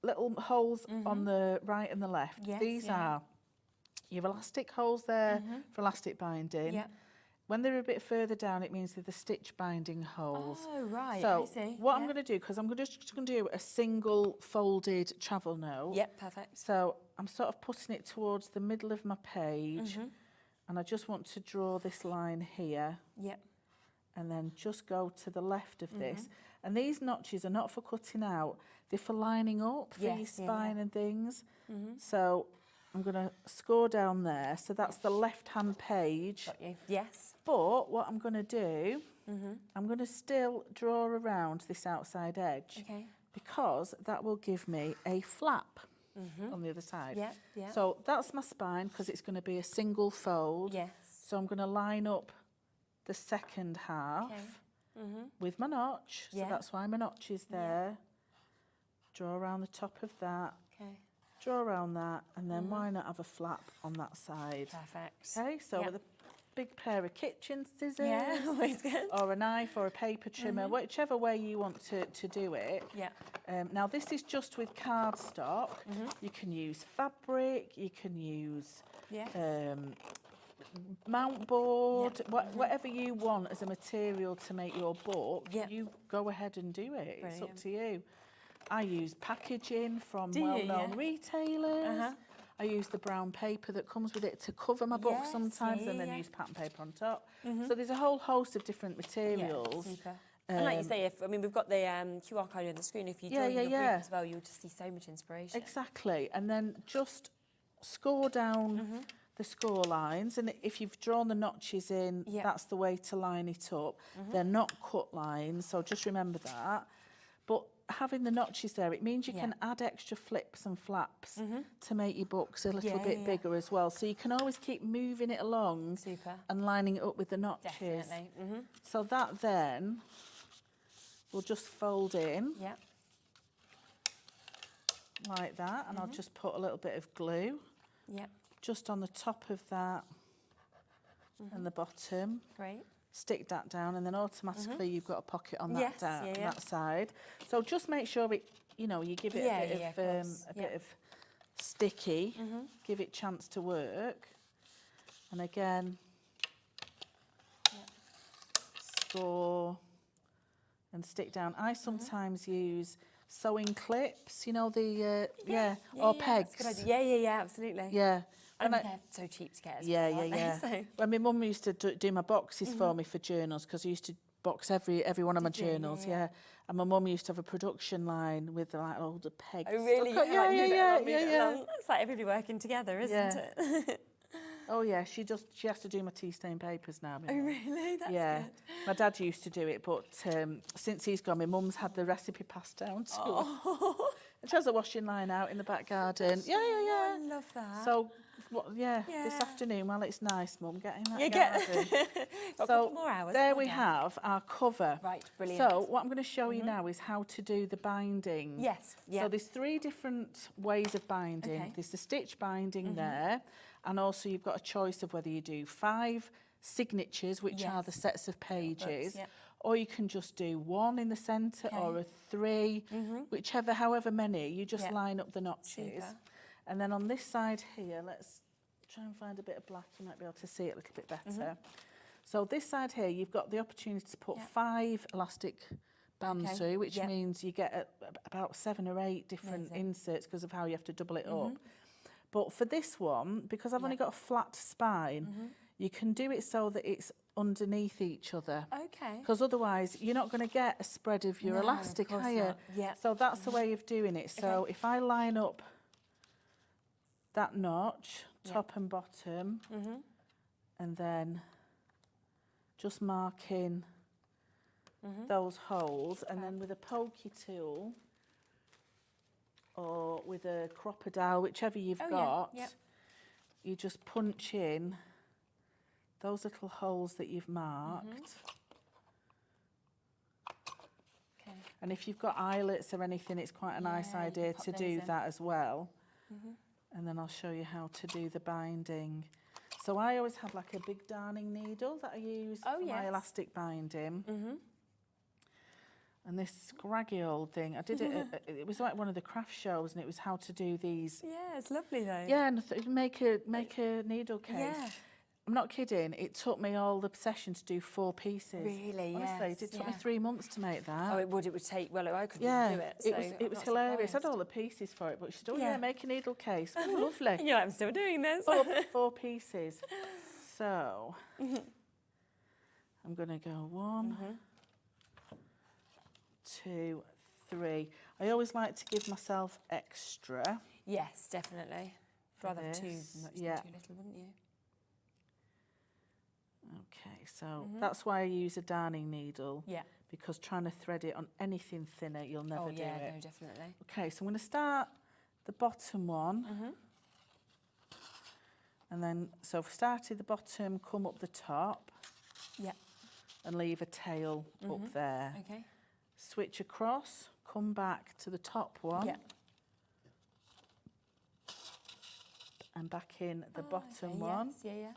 little holes on the right and the left. Yes, These are your elastic holes there for elastic binding. Yep. When they're a bit further down, it means they're the stitch binding holes. Oh, right, So I see. what I'm going to do, because I'm just going to do a single folded travel note. Yep, perfect. So I'm sort of putting it towards the middle of my page, and I just want to draw this line here. Yep. And then just go to the left of this. And these notches are not for cutting out, they're for lining up for your spine and things. So I'm going to score down there. So that's the left-hand page. Got you. Yes. But what I'm going to do, I'm going to still draw around this outside edge. Okay. Because that will give me a flap on the other side. Yep, yep. So that's my spine, because it's going to be a single fold. Yes. So I'm going to line up the second half with my notch. So that's why my notch is there. Draw around the top of that. Okay. Draw around that, and then why not have a flap on that side? Perfect. Okay, so with a big pair of kitchen scissors, Yeah, always good. or a knife or a paper trimmer, whichever way you want to do it. Yeah. Now this is just with cardstock. You can use fabric, you can use mount board, whatever you want as a material to make your book, you go ahead and do it. It's up to you. I use packaging from well-known retailers. I use the brown paper that comes with it to cover my book sometimes, and then use pattern paper on top. So there's a whole host of different materials. Yeah, super. And like you say, we've got the QR code on the screen. If you join your group as well, you'll just see so much inspiration. Exactly. And then just score down the score lines, and if you've drawn the notches in, that's the way to line it up. They're not cut lines, so just remember that. But having the notches there, it means you can add extra flips and flaps to make your books a little bit bigger as well. So you can always keep moving it along and lining it up with the notches. Definitely. So that then will just fold in like that, and I'll just put a little bit of glue just on the top of that and the bottom. Great. Stick that down, and then automatically you've got a pocket on that that side. So just make sure it, you give it a bit of sticky, give it chance to work, and again score and stick down. I sometimes use sewing clips, or pegs. That's a good idea. Yeah, absolutely. Yeah. And they're so cheap to get as well, aren't they? So. When my mum used to do my boxes for me for journals, because I used to box every one of my journals, yeah. And my mum used to have a production line with like all the pegs. Oh, really? Stuck on- yeah. It's like everybody working together, isn't it? Oh yeah, she has to do my tea stain papers now. Oh, really? That's yeah. good. My dad used to do it, but since he's gone, my mum's had the recipe passed down to her. And she has a washing line out in the back garden. Yeah. I love that. So, this afternoon, while it's nice, Mum, get in that You garden. Got a So couple more hours. there we have our cover. Right, brilliant. So what I'm going to show you now is how to do the binding. Yes, yeah. So there's 3 different ways of binding. Okay. There's the stitch binding there, and also you've got a choice of whether you do 5 signatures, which are the sets of pages, or you can just do 1 in the centre or a 3, however many. You just line up the notches. Super. And then on this side here, let's try and find a bit of black. You might be able to see it a little bit better. So this side here, you've got the opportunity to put 5 elastic bands through, which means you get about 7 or 8 different inserts because of how you have to double it up. But for this one, because I've only got a flat spine, you can do it so that it's underneath each other. Okay. Because otherwise, you're not going to get a spread of your elastic, are you? Yeah. So that's the way of doing it. So if I line up that notch, top and bottom, and then just mark in those holes, and then with a pokey tool or with a crocodile, whichever you've got, you just punch in those little holes that you've marked. And if you've got eyelets or anything, it's quite a nice idea to do that as well. And then I'll show you how to do the binding. So I always have like a big darning needle that I use for my elastic binding. And this scraggy old thing, I did it, it was like one of the craft shows, and it was how to do these. Yeah, it's lovely though. Yeah, and make a needle case. Yeah. I'm not kidding, it took me all the session to do 4 pieces. Really, honestly, it took me 3 months to make that. Oh, it would take, well, I couldn't do it. So I'm it was not hilarious. I had surprised. all the pieces for it, but she said, make a needle case. Oh, lovely. Yeah, I'm still doing this. 4 pieces. So, I'm going to go 1, 2, 3. I always like to give myself extra. Yes, definitely. Rather than too much than too little, wouldn't you? Okay, so that's why I use a darning needle. Yeah. Because trying to thread it on anything thinner, you'll never do it. No, definitely. Okay, so I'm going to start the bottom one. And then, so I've started the bottom, come up the top. Yeah. And leave a tail up there. Okay. Switch across, come back to the top one. Yeah. And back in the bottom one. Yes, yeah.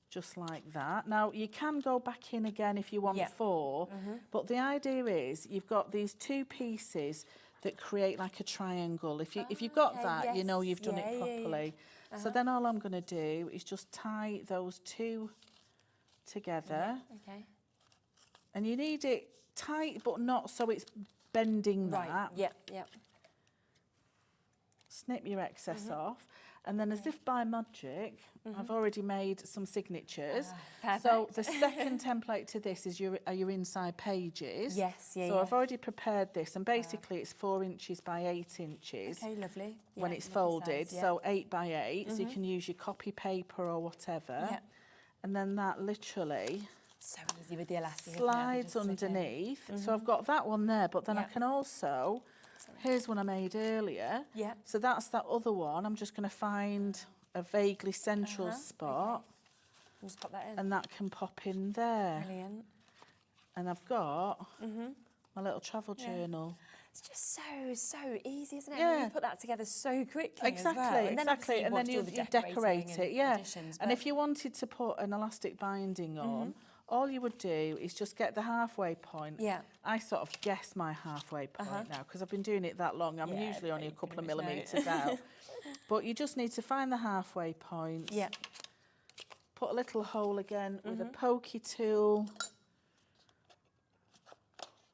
Just like that. Now, you can go back in again if you want 4, but the idea is you've got these 2 pieces that create like a triangle. If you've got that, you know you've done it properly. So then all I'm going to do is just tie those 2 together. Okay. And you need it tight, but not so it's bending that. Right, yeah. Snip your excess off. And then as if by magic, I've already made some signatures. So the second template to this is your inside pages. Yes, So I've already prepared this, and basically it's 4 inches by 8 inches. Okay, lovely. When it's folded, so 8 by 8, so you can use your copy paper or whatever. Yeah. And then that literally So easy with the elastic. slides underneath. So I've got that one there, but then I can also, here's one I made earlier. Yeah. So that's that other one. I'm just going to find a vaguely central spot. And just pop that in. And that can pop in there. Brilliant. And I've got my little travel journal. It's just so easy, isn't it? Yeah. You put that together so quickly Exactly, as well. And then exactly. And then you decorate it, yeah. Additions, And if you wanted to put an elastic binding on, all you would do is just get the halfway point. Yeah. I sort of guess my halfway point now because I've been doing it that long. I'm usually only a couple of millimetres out. But you just need to find the halfway point. Yeah. Put a little hole again with a pokey tool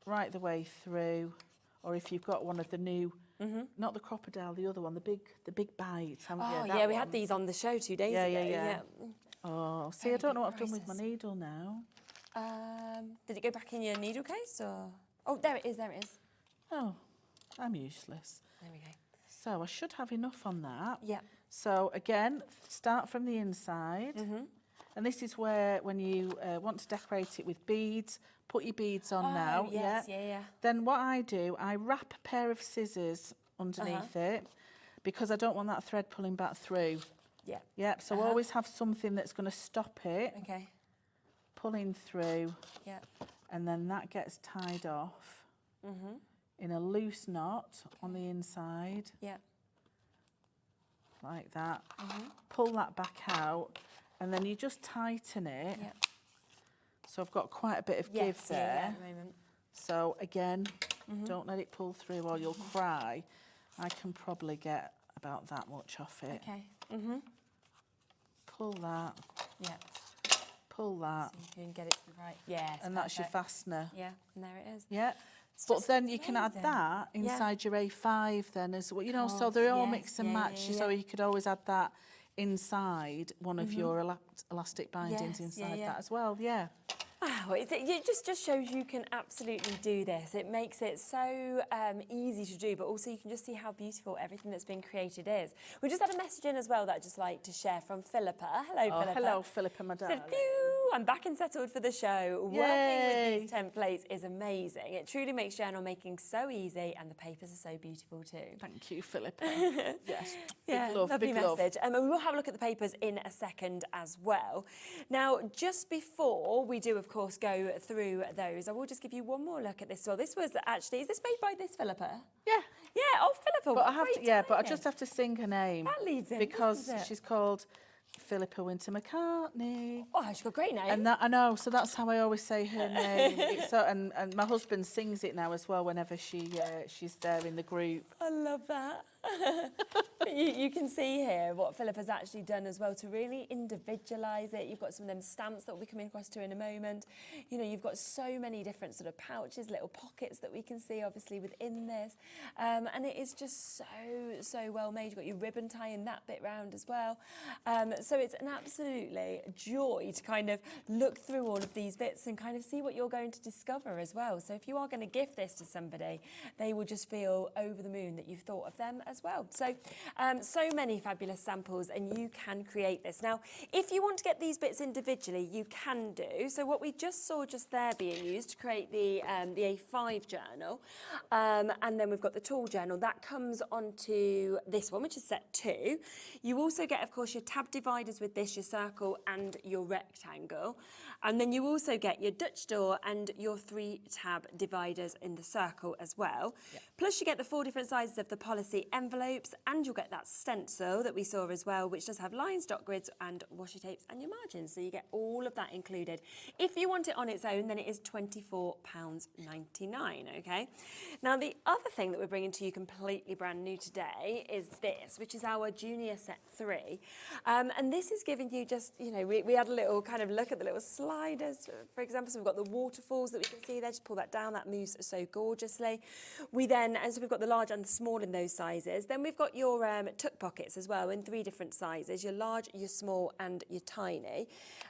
right the way through. Or if you've got one of the new Not the crocodile, the other one, the big bite. Oh, yeah, we had these on the show 2 days ago. Yeah. Oh, see, I don't know what I've done with my needle now. Did it go back in your needle case or? Oh, there it is. Oh, I'm useless. There we go. So I should have enough on that. Yeah. So again, start from the inside. And this is where, when you want to decorate it with beads, put your beads on now. Yes, yeah. Then what I do, I wrap a pair of scissors underneath it because I don't want that thread pulling back through. Yeah. Yep, so always have something that's going to stop it Okay. pulling through. Yeah. And then that gets tied off in a loose knot on the inside. Yeah. Like that. Pull that back out, and then you just tighten it. Yeah. So I've got quite a bit of give there. Yeah, at the moment. So again, don't let it pull through or you'll cry. I can probably get about that much off it. Okay. Pull that, Yeah. pull that, So you can get it to the right. Yeah. and that's your fastener. Yeah, and there it is. Yeah. It's But just then you can add amazing. that inside your A5 then as well, you know, so course, they're all yes, mix and yeah, match. yeah, So yeah. you could always add that inside one of your elastic bindings Yes, yeah, inside yeah. that as well, yeah. Wow, it just shows you can absolutely do this. It makes it so easy to do, but also you can just see how beautiful everything that's been created is. We just had a message in as well that I'd just like to share from Philippa. Hello, Oh, Philippa. hello, Philippa, my darling. Said, phew, I'm back and settled for the show. Yay. Working with these templates is amazing. It truly makes journal making so easy, and the papers are so beautiful too. Thank you, Philippa. Yes, Yeah, big love, lovely big love. message. And we will have a look at the papers in a second as well. Now, just before we do, of course, go through those, I will just give you one more look at this. So this was actually, is this made by this Philippa? Yeah. Yeah, oh, Philippa, But what I have great to, yeah, but I timing. just have to sing her name. That leads in, because doesn't it? she's called Philippa Winter McCartney. Oh, she's got a great name. And that, I know, so that's how I always say her name. It's so, and my husband sings it now as well whenever she's there in the group. I love that. you can see here what Philip has actually done as well to really individualise it. You've got some of them stamps that we'll be coming across to in a moment. You know, you've got so many different sort of pouches, little pockets that we can see obviously within this. And it is just so well made. You've got your ribbon tying that bit round as well. So it's an absolutely joy to kind of look through all of these bits and kind of see what you're going to discover as well. So if you are going to gift this to somebody, they will just feel over the moon that you've thought of them as well. So, so many fabulous samples, and you can create this. Now, if you want to get these bits individually, you can do. So what we just saw just there being used to create the A5 journal, and then we've got the tall journal. That comes onto this one, which is set 2. You also get, of course, your tab dividers with this, your circle and your rectangle. And then you also get your Dutch door and your 3 tab dividers in the circle as well. Yep. Plus you get the 4 different sizes of the policy envelopes, and you'll get that stencil that we saw as well, which does have lines, dot grids and washi tapes and your margins. So you get all of that included. If you want it on its own, then it is £24.99, okay? Now the other thing that we're bringing to you completely brand new today is this, which is our junior set 3. And this is giving you just, you know, we had a little kind of look at the little sliders, for example. So we've got the waterfalls that we can see there. Just pull that down. That moves so gorgeously. We then, and so we've got the large and the small in those sizes. Then we've got your tuck pockets as well in 3 different sizes, your large, your small and your tiny.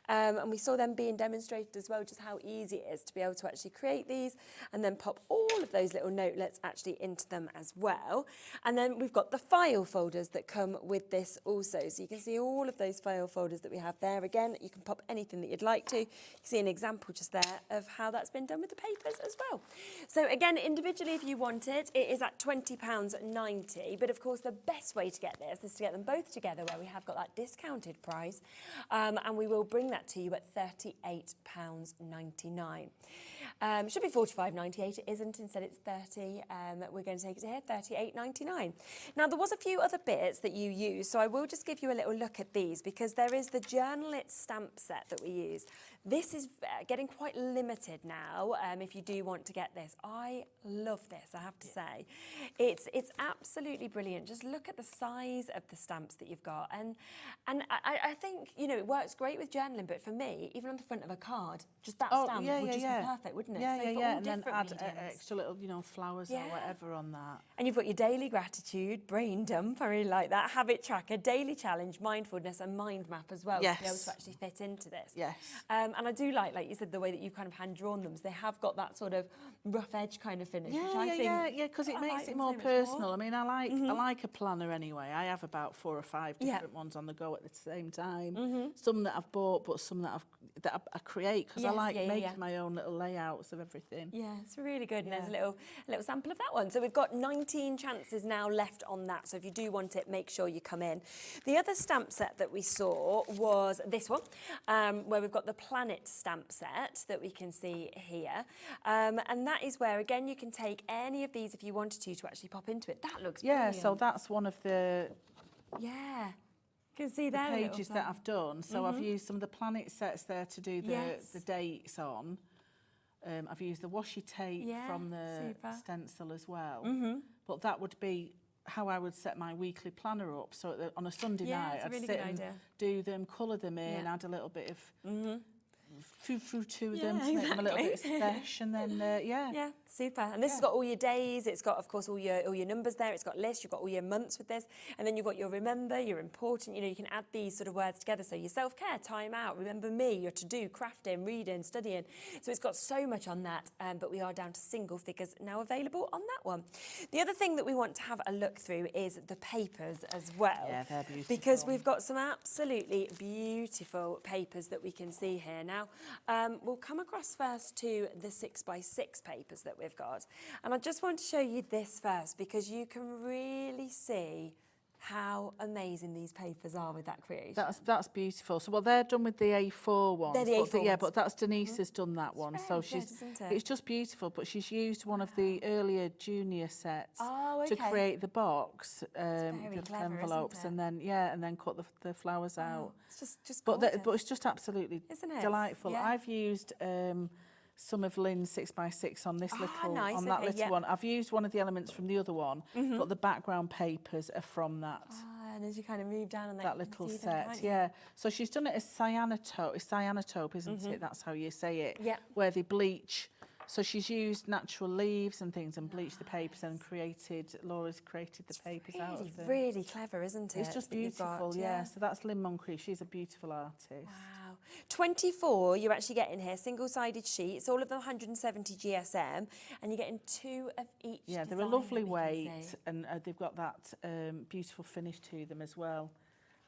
And we saw them being demonstrated as well, just how easy it is to be able to actually create these and then pop all of those little notelets actually into them as well. And then we've got the file folders that come with this also. So you can see all of those file folders that we have there. Again, you can pop anything that you'd like to. You can see an example just there of how that's been done with the papers as well. So again, individually, if you want it, it is at £20.90. But of course, the best way to get this is to get them both together, where we have got that discounted price, and we will bring that to you at £38.99. Should be £45.98. It isn't. Instead, it's £30. We're going to take it to here, £38.99. Now, there was a few other bits that you use, so I will just give you a little look at these, because there is the Journal It stamp set that we use. This is getting quite limited now, if you do want to get this. I love this, I have to say. It's absolutely brilliant. Just look at the size of the stamps that you've got. And I think, you know, it works great with journaling, but for me, even on the front of a card, just that stamp would just be perfect like, wouldn't it? Yeah, So yeah, for yeah, all and then different add mediums. extra little, you know, flowers or whatever on that. And you've got your daily gratitude, brain dump, I really like that, habit tracker, daily challenge, mindfulness and mind map as well to be able to actually fit into this. Yes. And I do like you said, the way that you've kind of hand-drawn them. So they have got that sort of rough edge kind of finish, which I think... Yeah, because it I makes like it them more so much personal. more. I mean, I like a planner anyway. I have about 4 or 5 different ones on the go at the same time. Some that I've bought, but some that I create because I like making my own little layouts of everything. Yeah, it's really good. And there's a little sample of that one. So we've got 19 chances now left on that. So if you do want it, make sure you come in. The other stamp set that we saw was this one, where we've got the planet stamp set that we can see here. And that is where, again, you can take any of these if you wanted to actually pop into it. That looks brilliant. So that's one of the can see the there pages that I've done. So I've used some of the planet sets there to do the dates on. I've used the washi tape from the stencil as well. But that would be how I would set my weekly planner up. So on a Sunday night, I'd sit and do them, colour them in, add a little bit of foo to them to make them a little bit special, and then yeah, super. And this has got all your days. It's got, of course, all your numbers there. It's got lists. You've got all your months with this, and then you've got your remember, your important. You know, you can add these sort of words together. So your self-care, time out, remember me, your to-do, crafting, reading, studying. So it's got so much on that. But we are down to single figures now available on that one. The other thing that we want to have a look through is the papers as well. Yeah, they're beautiful. Because we've got some absolutely beautiful papers that we can see here now. We'll come across first to the 6x6 papers that we've got. And I just want to show you this first because you can really see how amazing these papers are with that creation. That's beautiful. So, well, they're done with the A4 ones. They're the A4 ones. Yeah, but that's Denise has done that one. So good, isn't it? It's just beautiful, but she's used one of the earlier junior sets to okay. create the box, very the clever, envelopes, isn't and then cut the flowers out. It's just But gorgeous. but it's just absolutely Isn't it? delightful. Yeah. I've used some of Lynn's 6x6 on this little, nice. on that Okay, little yep. one. I've used one of the elements from the other one, but the background papers are from that. And as you kind of move down on That little set, yeah. So she's done it as cyanotope, isn't it? That's how you say it. Yeah. Where they bleach. So she's used natural leaves and things and bleached the papers and Laura's created the papers out of them. Really clever, isn't it? It's just that you've got, beautiful, yeah. So that's Lynn Moncrief. She's a beautiful artist. Wow. 24 you're actually getting here, single-sided sheets, all of them 170 GSM, and you're getting 2 of each Yeah, they're a design lovely that we can weight, see. and they've got that beautiful finish to them as well.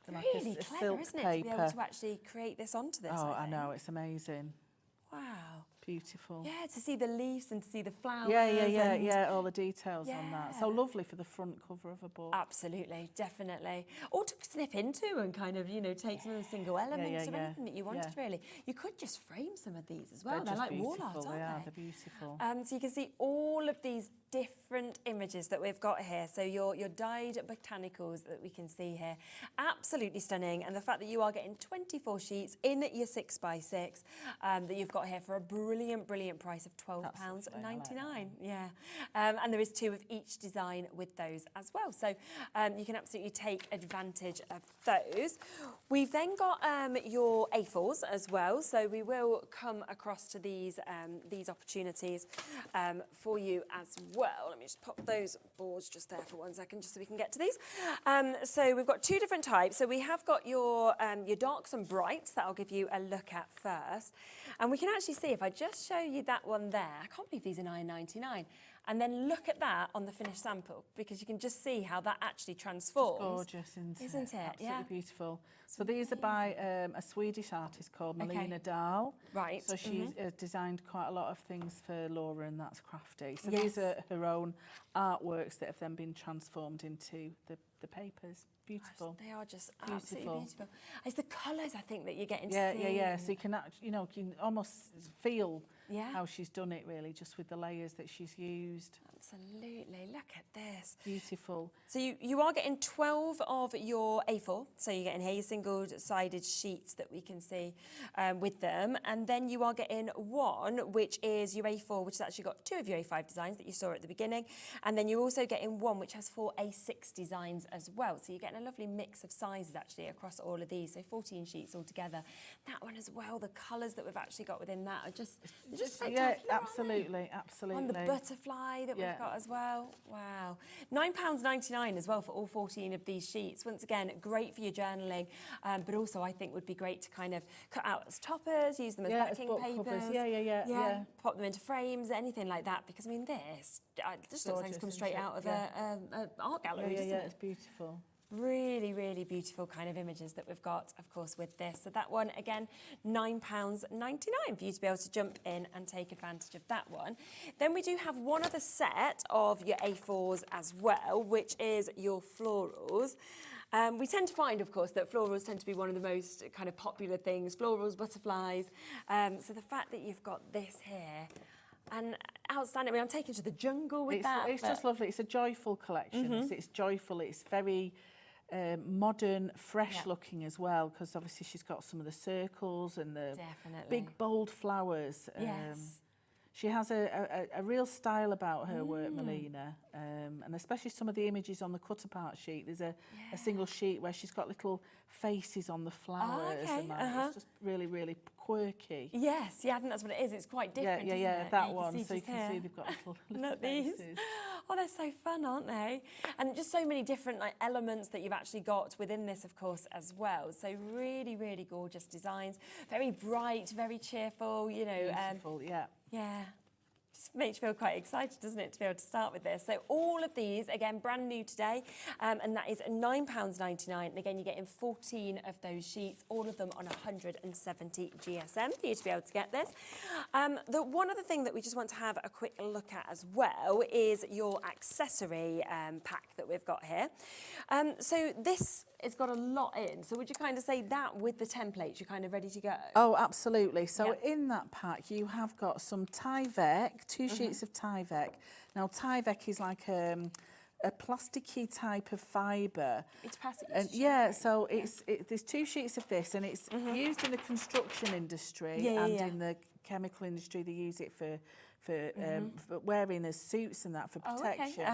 They're like Really a clever, silk isn't it, paper. to be able to actually create this onto this? Oh, I think. know, it's amazing. Wow. Beautiful. Yeah, to see the leaves and to see the flowers. Yeah, all the details on that. So Yeah. lovely for the front cover of a book. Absolutely, definitely. Or to snip into and kind of, you know, take some of the single elements or anything that you wanted, really. You could just frame some of these as well. They're just like wall beautiful, art, aren't They're beautiful. So you can see all of these different images that we've got here. So your dyed botanicals that we can see here. Absolutely stunning. And the fact that you are getting 24 sheets in your 6x6 that you've got here for a brilliant price of £12.99. Yeah. And there is 2 of each design with those as well. So you can absolutely take advantage of those. We've then got your A4s as well. So we will come across to these opportunities for you as well. Let me just pop those boards just there for 1 second, just so we can get to these. So we've got 2 different types. So we have got your darks and brights that I'll give you a look at first. And we can actually see, if I just show you that one there, I can't believe these are £9.99. And then look at that on the finished sample, because you can just see how that actually transforms. It's gorgeous, isn't it? Absolutely Beautiful. So these are by a Swedish artist called Melina Dahl. Right. So she's designed quite a lot of things for Laura, and that's Crafty. So these are her own artworks that have then been transformed into the papers. Beautiful. They are just absolutely beautiful. It's the colours, I think, that you're getting to see. Yeah. So you can, you can almost feel Yeah. how she's done it, really, just with the layers that she's used. Absolutely. Look at this. Beautiful. So you are getting 12 of your A4. So you're getting here your single-sided sheets that we can see with them. And then you are getting 1, which is your A4, which has actually got 2 of your A5 designs that you saw at the beginning. And then you're also getting 1, which has 4 A6 designs as well. So you're getting a lovely mix of sizes, actually, across all of these. So 14 sheets altogether. That one as well, the colours that we've actually got within that are just It's just Yeah, absolutely, absolutely. On the butterfly that we've got as well. Wow. £9.99 as well for all 14 of these sheets. Once again, great for your journaling, but also I think would be great to kind of cut out as toppers, use them as backing book papers. covers. Yeah. Pop them into frames, anything like that. Because I mean, this just looks like it's come straight out of an art gallery, doesn't it? It's beautiful. Really, really beautiful kind of images that we've got, of course, with this. So that one, again, £9.99 for you to be able to jump in and take advantage of that one. Then we do have one other set of your A4s as well, which is your florals. We tend to find, of course, that florals tend to be one of the most kind of popular things, florals, butterflies. So the fact that you've got this here, and outstanding. I mean, I'm taken to the jungle with that. It's just lovely. It's a joyful collection. It's joyful. It's very modern, fresh looking as well, because obviously she's got some of the circles and the big, bold flowers. Yes. She has a real style about her work, Melina, and especially some of the images on the cut-apart sheet. There's a single sheet where she's got little faces on the flowers. And that. It's just really, really quirky. Yes, yeah, I think that's what it is. It's quite different, isn't it? That one. So you can see they've got little faces. These. Oh, they're so fun, aren't they? And just so many different elements that you've actually got within this, of course, as well. So really, really gorgeous designs. Very bright, very cheerful, you know. Beautiful, yeah. Yeah. Just makes you feel quite excited, doesn't it, to be able to start with this. So all of these, again, brand new today, and that is £9.99. And again, you're getting 14 of those sheets, all of them on 170 GSM for you to be able to get this. The one other thing that we just want to have a quick look at as well is your accessory pack that we've got here. So this it's got a lot in. So would you kind of say that with the templates, you're kind of ready to go? Oh, absolutely. So in that pack, you have got some Tyvek, 2 sheets of Tyvek. Now, Tyvek is like a plasticky type of fibre. It's plastic. So there's 2 sheets of this, and it's used in the construction industry and in the chemical industry. They use it for wearing as suits and that for protection.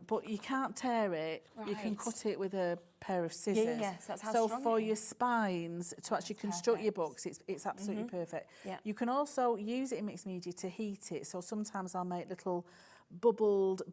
But you can't tear it. You can cut it with a pair of scissors. Yes, that's how so strong for it is. your spines, to actually construct your books, it's absolutely perfect. Yeah. You can also use it in mixed media to heat it. So sometimes I'll make little bubbled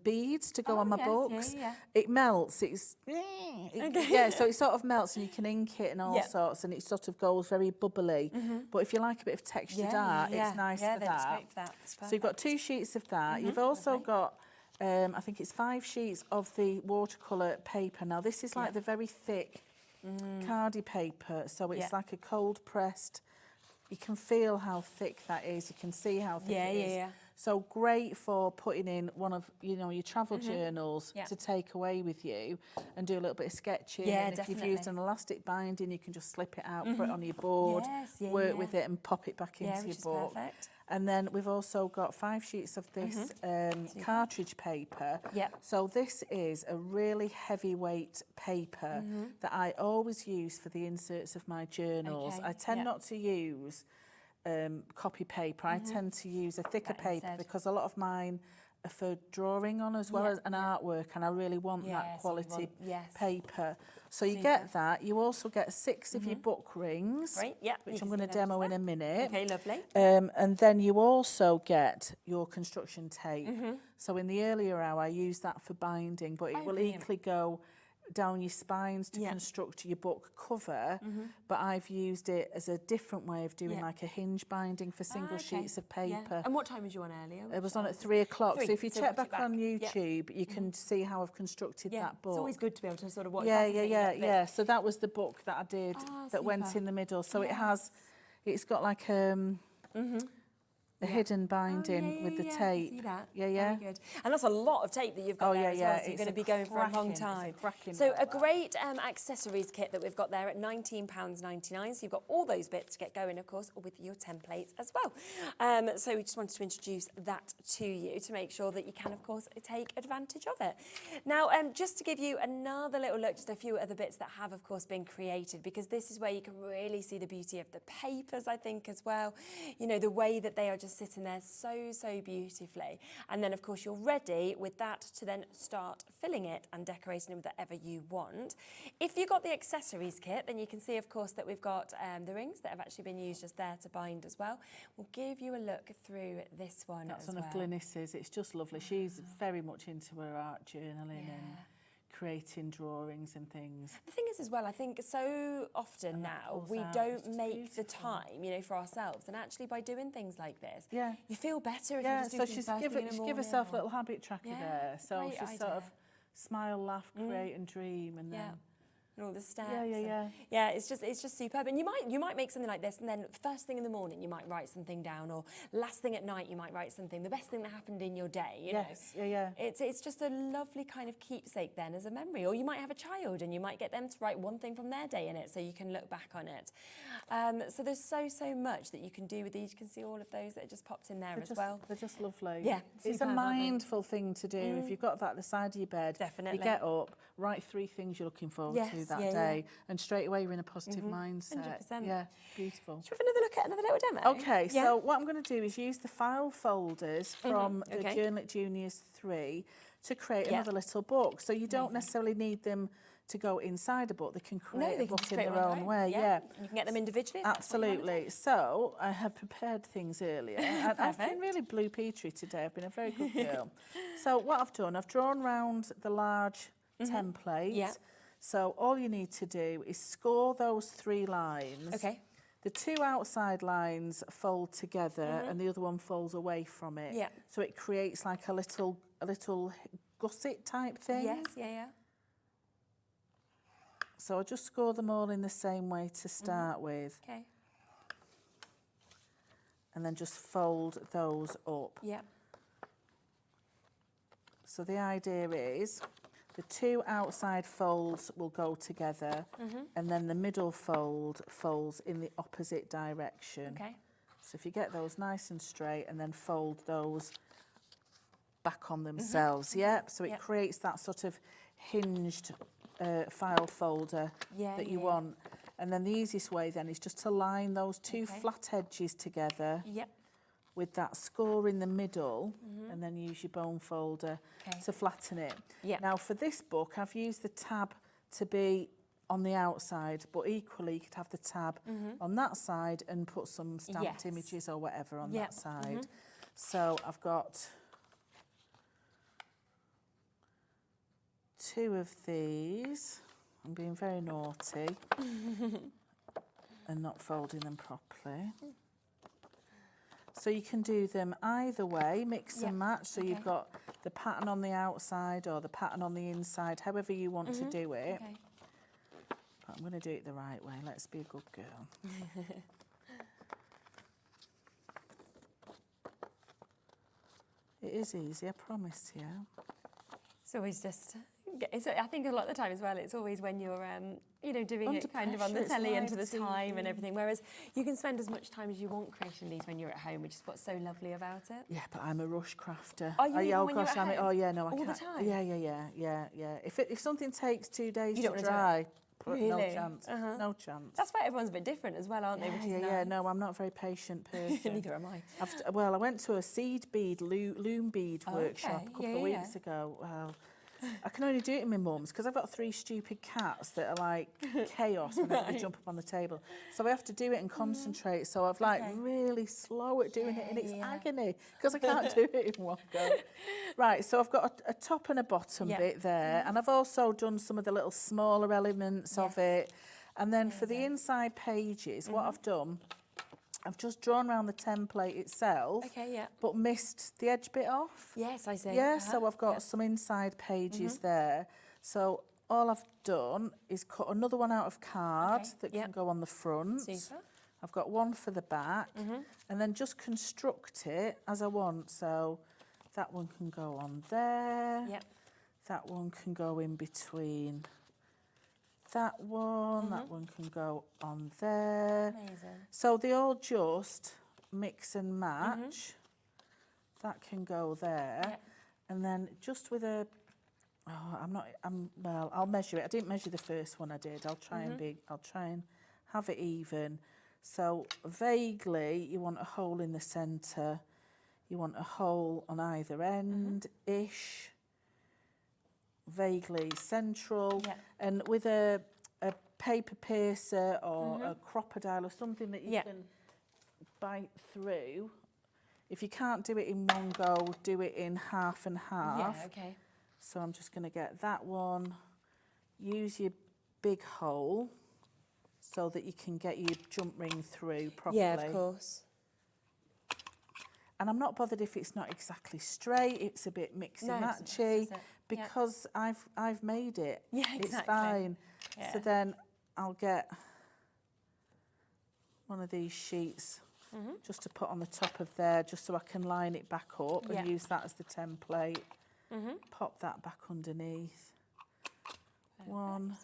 beads to go on my books. It melts. So it sort of melts, and you can ink it and all sorts, and it sort of goes very bubbly. But if you like a bit of textured art, it's nice for that. So you've got 2 sheets of that. You've also got I think it's 5 sheets of the watercolour paper. Now this is like the very thick cardi paper, so it's like a cold pressed. You can feel how thick that is. You can see how thick it is. So great for putting in one of your travel journals to take away with you and do a little bit of sketching. And if you've used an elastic binding, you can just slip it out, put it on your board, work with it, and pop it back into your book. Perfect. And then we've also got 5 sheets of this cartridge paper. So this is a really heavyweight paper that I always use for the inserts of my journals. I tend not to use copy paper. I tend to use a thicker paper because a lot of mine are for drawing on as well as an artwork, and I really want that quality paper. So you get that. You also get 6 of your book rings, which I'm going to demo in a minute. Okay, lovely. And then you also get your construction tape. So in the earlier hour, I use that for binding, but it will equally go down your spines to construct your book cover, but I've used it as a different way of doing like a hinge binding for single sheets of paper. And what time was you on earlier? It was on at 3 o'clock. So if you check back on YouTube, you can see how I've constructed that book. It's always good to be able to sort of watch. So that was the book that I did that went in the middle. So it's got like a hidden binding with the tape. See that? Very good. And that's a lot of tape that you've got there as well, so you're going to be going for a long time. So a great accessories kit that we've got there at £19.99. So you've got all those bits to get going, of course, with your templates as well. So we just wanted to introduce that to you to make sure that you can, of course, take advantage of it. Now, just to give you another little look, just a few other bits that have, of course, been created, because this is where you can really see the beauty of the papers, I think, as well. You know, the way that they are just just sitting there so beautifully. And then of course you're ready with that to then start filling it and decorating it with whatever you want. If you've got the accessories kit, then you can see of course that we've got the rings that have actually been used just there to bind as well. We'll give you a look through this one That's as one well. of Glynis's. It's just lovely. She's very much into her art journaling and creating drawings and things. The thing is as well, I think so often now we don't make the time, you know, for ourselves, and actually by doing things like this, you feel better if you just do things first thing in the morning. She give herself a little habit tracker there. So great she's sort of smile, laugh, create and dream, and then and all the steps. Yeah. It's just superb. And you might make something like this, and then first thing in the morning you might write something down, or last thing at night you might write something. The best thing that happened in your day. You know? It's just a lovely kind of keepsake then as a memory. Or you might have a child, and you might get them to write one thing from their day in it, so you can look back on it. So there's so much that you can do with these. You can see all of those that are just popped in there as well. They're just lovely. Yeah, it's a mindful thing to do. If you've got that at the side of your bed, definitely. You get up, write 3 things you're looking forward to that day, and straight away you're in a positive mindset. 100%. Yeah, beautiful. Should we have another look at another little demo? Okay, so what I'm going to do is use the file folders from the Journal It Juniors 3 to create another little book. So you don't necessarily need them to go inside a book. They can create a book in their own way. Yeah, you can get them individually. Absolutely. So I have prepared things earlier. I've been really Blue Petrie today. I've been a very good girl. So what I've done, I've drawn round the large template. Yeah. So all you need to do is score those 3 lines. Okay. The 2 outside lines fold together and the other one folds away from it. Yeah. So it creates like a little gusset type thing. Yes, yeah. So I'll just score them all in the same way to start with. Okay. And then just fold those up. Yeah. So the idea is the 2 outside folds will go together and then the middle fold folds in the opposite direction. Okay. So if you get those nice and straight and then fold those back on themselves, so it creates that sort of hinged file folder that you want. And then the easiest way then is just to line those 2 flat edges together with that score in the middle and then use your bone folder to flatten it. Now for this book I've used the tab to be on the outside, but equally you could have the tab on that side and put some stamped images or whatever on that side. So I've got 2 of these. I'm being very naughty and not folding them properly. So you can do them either way, mix and match. So you've got the pattern on the outside or the pattern on the inside, however you want to do it. But I'm going to do it the right way. Let's be a good girl. It is easy, I promise you. It's always just, I think a lot of the time as well, it's always when you're, you know, doing Under it kind of on the pressure, telly it's and to the live time TV. and everything. Whereas you can spend as much time as you want creating these when you're at home, which is what's so lovely about it. Yeah, but I'm a rush crafter. Are you even when you're at I home? oh yeah, no, I All the can't. time? Yeah. If something takes 2 days You to don't wanna do dry, no Really? chance. No chance. That's why everyone's a bit different as well, aren't they? Which is Yeah, nice. no, I'm not a very patient person. Neither am I. Well, I went to a seed bead, loom bead workshop a couple of weeks ago. Well, I can only do it in my mum's because I've got 3 stupid cats that are like chaos whenever they jump up on the table. So I have to do it and concentrate. So I've like really slow at doing it and it's agony because I can't do it in one go. Right, so I've got a top and a bottom bit there, and I've also done some of the little smaller elements of it. And then for the inside pages, what I've done, I've just drawn around the template itself, but missed the edge bit off. Yes, I see. Yeah, so I've got some inside pages there. So all I've done is cut another one out of card that can go on the front. Super. I've got one for the back, and then just construct it as I want. So that one can go on there. That one can go in between that one, that one can go on there. Amazing. So they all just mix and match. That can go there. And then just with a, I'll measure it. I didn't measure the first one I did. I'll try and have it even. So vaguely, you want a hole in the centre. You want a hole on either end-ish. Vaguely central. Yeah. And with a paper piercer or a crocodile or something that you can bite through. If you can't do it in one go, do it in half and half. Yeah, okay. So I'm just going to get that one. Use your big hole so that you can get your jump ring through properly. Yeah, of course. And I'm not bothered if it's not exactly straight, it's a bit mixy-matchy, because I've made it. Yeah, exactly. It's fine. Yeah. So then I'll get one of these sheets just to put on the top of there, just so I can line it back up and use that as the template. Pop that back underneath. One.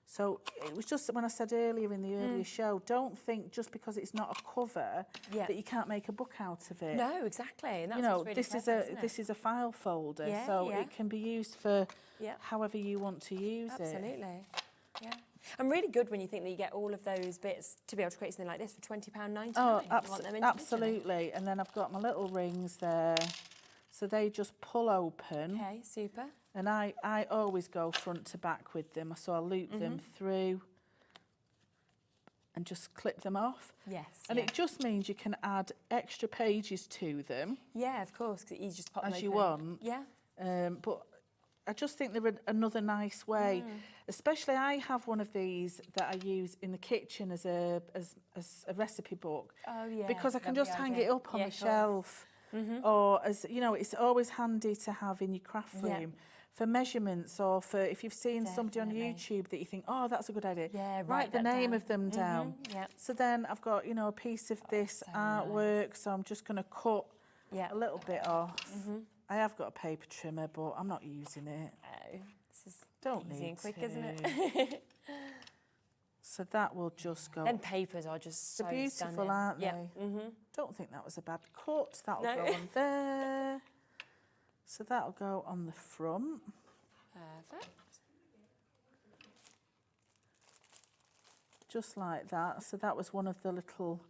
So it was just when I said earlier in the earlier show, don't think just because it's not a cover that you can't make a book out of it. No, exactly. And that's you know, really this clever, this is a file folder, Yeah, so yeah. it can be used for however you want to use it. Absolutely. Yeah. And really good when you think that you get all of those bits to be able to create something like this for £20.99. Oh, You want them individually. absolutely. And then I've got my little rings there, so they just pull open. Okay, super. And I always go front to back with them, so I'll loop them through and just clip them off. Yes. And it just means you can add extra pages to them. Yeah, of course, because you just pop them as you open. want. Yeah. But I just think they're another nice way. Especially I have one of these that I use in the kitchen as a recipe book. Oh, yeah. Because I can Lovely just hang idea. it up on Yeah, the of course. shelf. Or as you know, it's always handy to have in your craft room for measurements, or for if you've seen somebody on YouTube that you think, oh, that's a good idea. Yeah, write the that name down. of them down. Yeah. So then I've got, you know, a piece of this artwork, so I'm just going to cut a little bit off. I have got a paper trimmer, but I'm not using it. Oh, this is Don't easy need and quick, to. isn't it? So that will just go. Then papers are just so They're beautiful, stunning. aren't Yeah. they? Don't think that was a bad cut. That'll No. go on there. So that'll go on the front. Perfect. Just like that. So that was one of the little,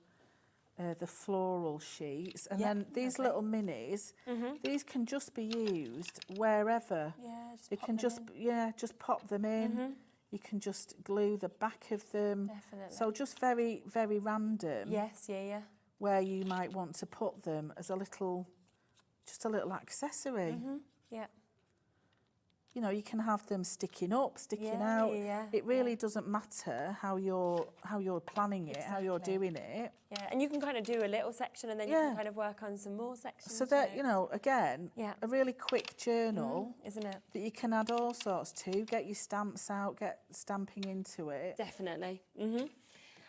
the floral sheets. And then these little minis, these can just be used wherever. Yeah, just They pop can them just pop them in. You can just glue the back of them. Definitely. So just very, very random. Yes, yeah. Where you might want to put them as a little, just a little accessory. Yeah. You know, you can have them sticking up, sticking Yeah, out. yeah, It really doesn't matter how you're planning it, how you're Exactly. doing it. Yeah, and you can kind of do a little section and then you can kind of work on some more sections. So that, you know, again, Yeah. a really quick journal isn't it? that you can add all sorts to, get your stamps out, get stamping into it. Definitely.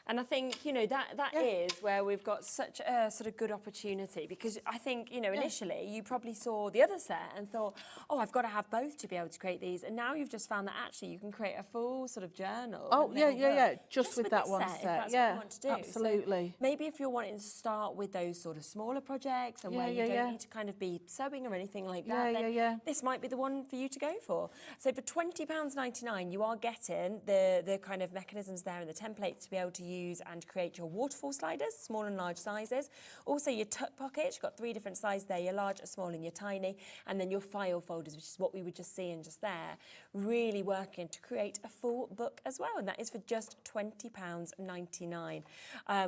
And I think, you know, that is where we've got such a sort of good opportunity, because I think, you know, initially you probably saw the other set and thought, oh, I've got to have both to be able to create these. And now you've just found that actually you can create a full sort of journal. Oh, and yeah, little yeah. book Just with that this one if set. that's Yeah, what you want to do. So absolutely. maybe if you're wanting to start with those sort of smaller projects and where you don't need to kind of be sewing or anything like that, then this might be the one for you to go for. So for £20.99, you are getting the kind of mechanisms there and the templates to be able to use and create your waterfall sliders, small and large sizes. Also your tuck pockets, you've got 3 different sizes there, your large, a small and your tiny, and then your file folders, which is what we were just seeing just there, really working to create a full book as well, and that is for just £20.99,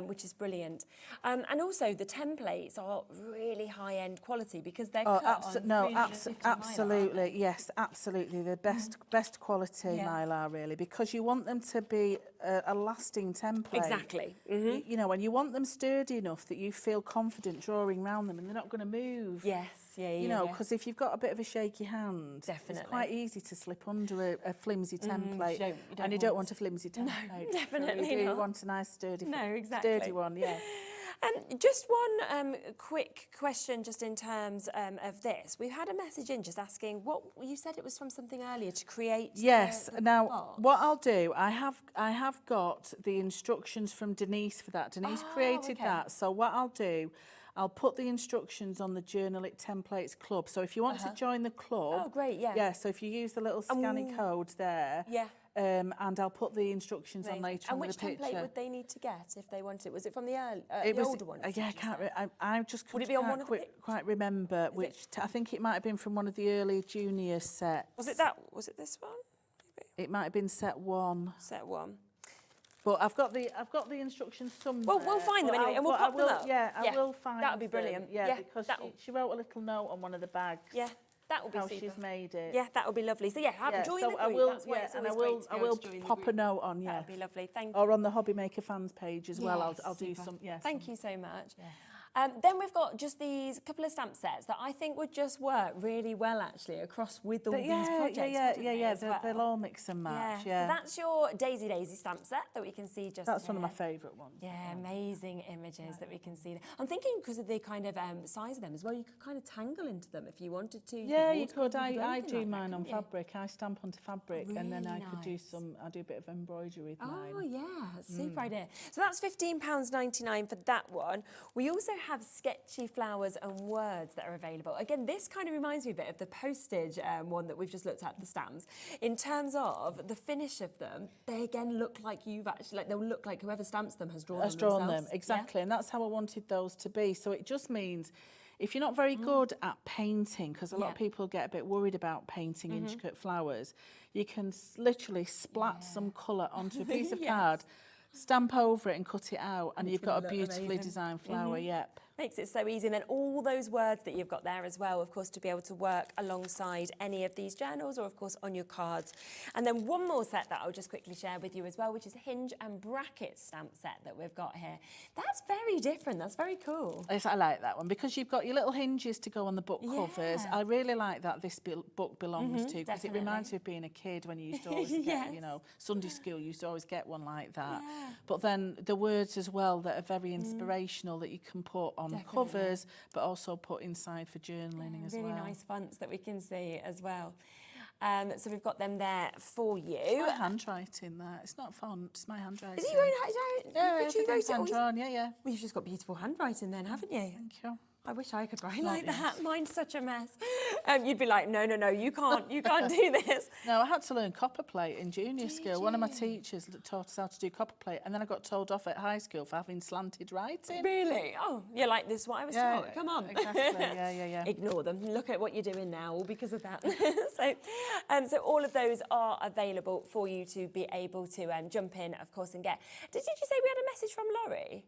which is brilliant. And also the templates are really high-end quality because they're cut on 350 absolutely, yes, absolutely. The best quality mylar, really, because you want them to be a lasting template. Exactly. You know, and you want them sturdy enough that you feel confident drawing around them and they're not going to move. Yes, You know, because if you've got a bit of a shaky hand, it's quite easy to slip under a flimsy template. You don't want a flimsy template. No, definitely so you not. want a nice sturdy exactly. one, yeah. Just one quick question just in terms of this. We've had a message in just asking, what you said it was from something earlier to create. Yes. the Now, box. what I'll do, I have got the instructions from Denise for that. Denise created that. So what I'll do, I'll put the instructions on the Journal It Templates Club. So if you want to join the club. Oh, great, yeah. Yeah, so if you use the little scanning code there. Yeah. and I'll put the instructions on later And on which with a picture. template would they need to get if they wanted it? Was it from the older one? Yeah, I can't. I just Would it couldn't be on one of the quite remember which. I think it might have been from one of the early junior sets. Was it that? Was it this one? It might have been set 1. Set 1. But I've got the instructions somewhere. Well, we'll find them anyway, and we'll pop them up. Yeah, I will find That would be them. brilliant. Yeah, because she wrote a little note on one of the bags. Yeah, that would be how super. she's made it. Yeah, that would be lovely. So yeah, join the group. I will. That's why it's and I always will. great to I be able will to join the pop a group. note on. Yeah, That would be lovely. Thank you. Or on the Hobby Maker fans page as well. Yes, I'll do super. some. Yes. Thank you so much. Then we've got just these couple of stamp sets that I think would just work really well actually across with all these projects. They'll all mix and match. So that's your Daisy stamp set that we can see just That's here. one of my favourite ones. Yeah, amazing images that we can see. I'm thinking because of the kind of size of them as well, you could kind of tangle into them if you wanted to. Yeah, you could. I do mine on fabric. I stamp onto fabric, and then I could do some. I do a bit of embroidery with mine. Oh yeah, super idea. So that's £15.99 for that one. We also have sketchy flowers and words that are available. Again, this kind of reminds me a bit of the postage one that we've just looked at, the stamps. In terms of the finish of them, they again look like you've actually, they'll look like whoever stamps them has drawn them themselves. Exactly, and that's how I wanted those to be. So it just means if you're not very good at painting, because a lot of people get a bit worried about painting intricate flowers, you can literally splat some colour onto a piece of card, stamp over it and cut it out, and you've got a beautifully designed flower. Yep. Makes it so easy. And then all those words that you've got there as well, of course, to be able to work alongside any of these journals or, of course, on your cards. And then one more set that I'll just quickly share with you as well, which is a hinge and bracket stamp set that we've got here. That's very different. That's very cool. Yes, I like that one because you've got your little hinges to go on the book covers. I really like that this book belongs to, because it reminds me of being a kid when you used to always get, you know, Sunday school, you used to always get one like that. But then the words as well that are very inspirational that you can put on covers, but also put inside for journaling as well. Really nice fonts that we can see as well. So we've got them there for you. It's my handwriting there. It's not font, it's my handwriting. Is it your own handwriting? Yeah, everything's hand-drawn, yeah. Well, you've just got beautiful handwriting then, haven't you? Thank you. I wish I could write like that. Mine's such a mess. You'd be like, no, you can't do this. No, I had to learn copperplate in junior school. One of my teachers taught us how to do copperplate, and then I got told off at high school for having slanted writing. Really? Oh, you're like, this is what I was taught. Come on. Exactly, yeah. Ignore them. Look at what you're doing now, all because of that. So all of those are available for you to be able to jump in, of course, and get. Did you say we had a message from Laurie?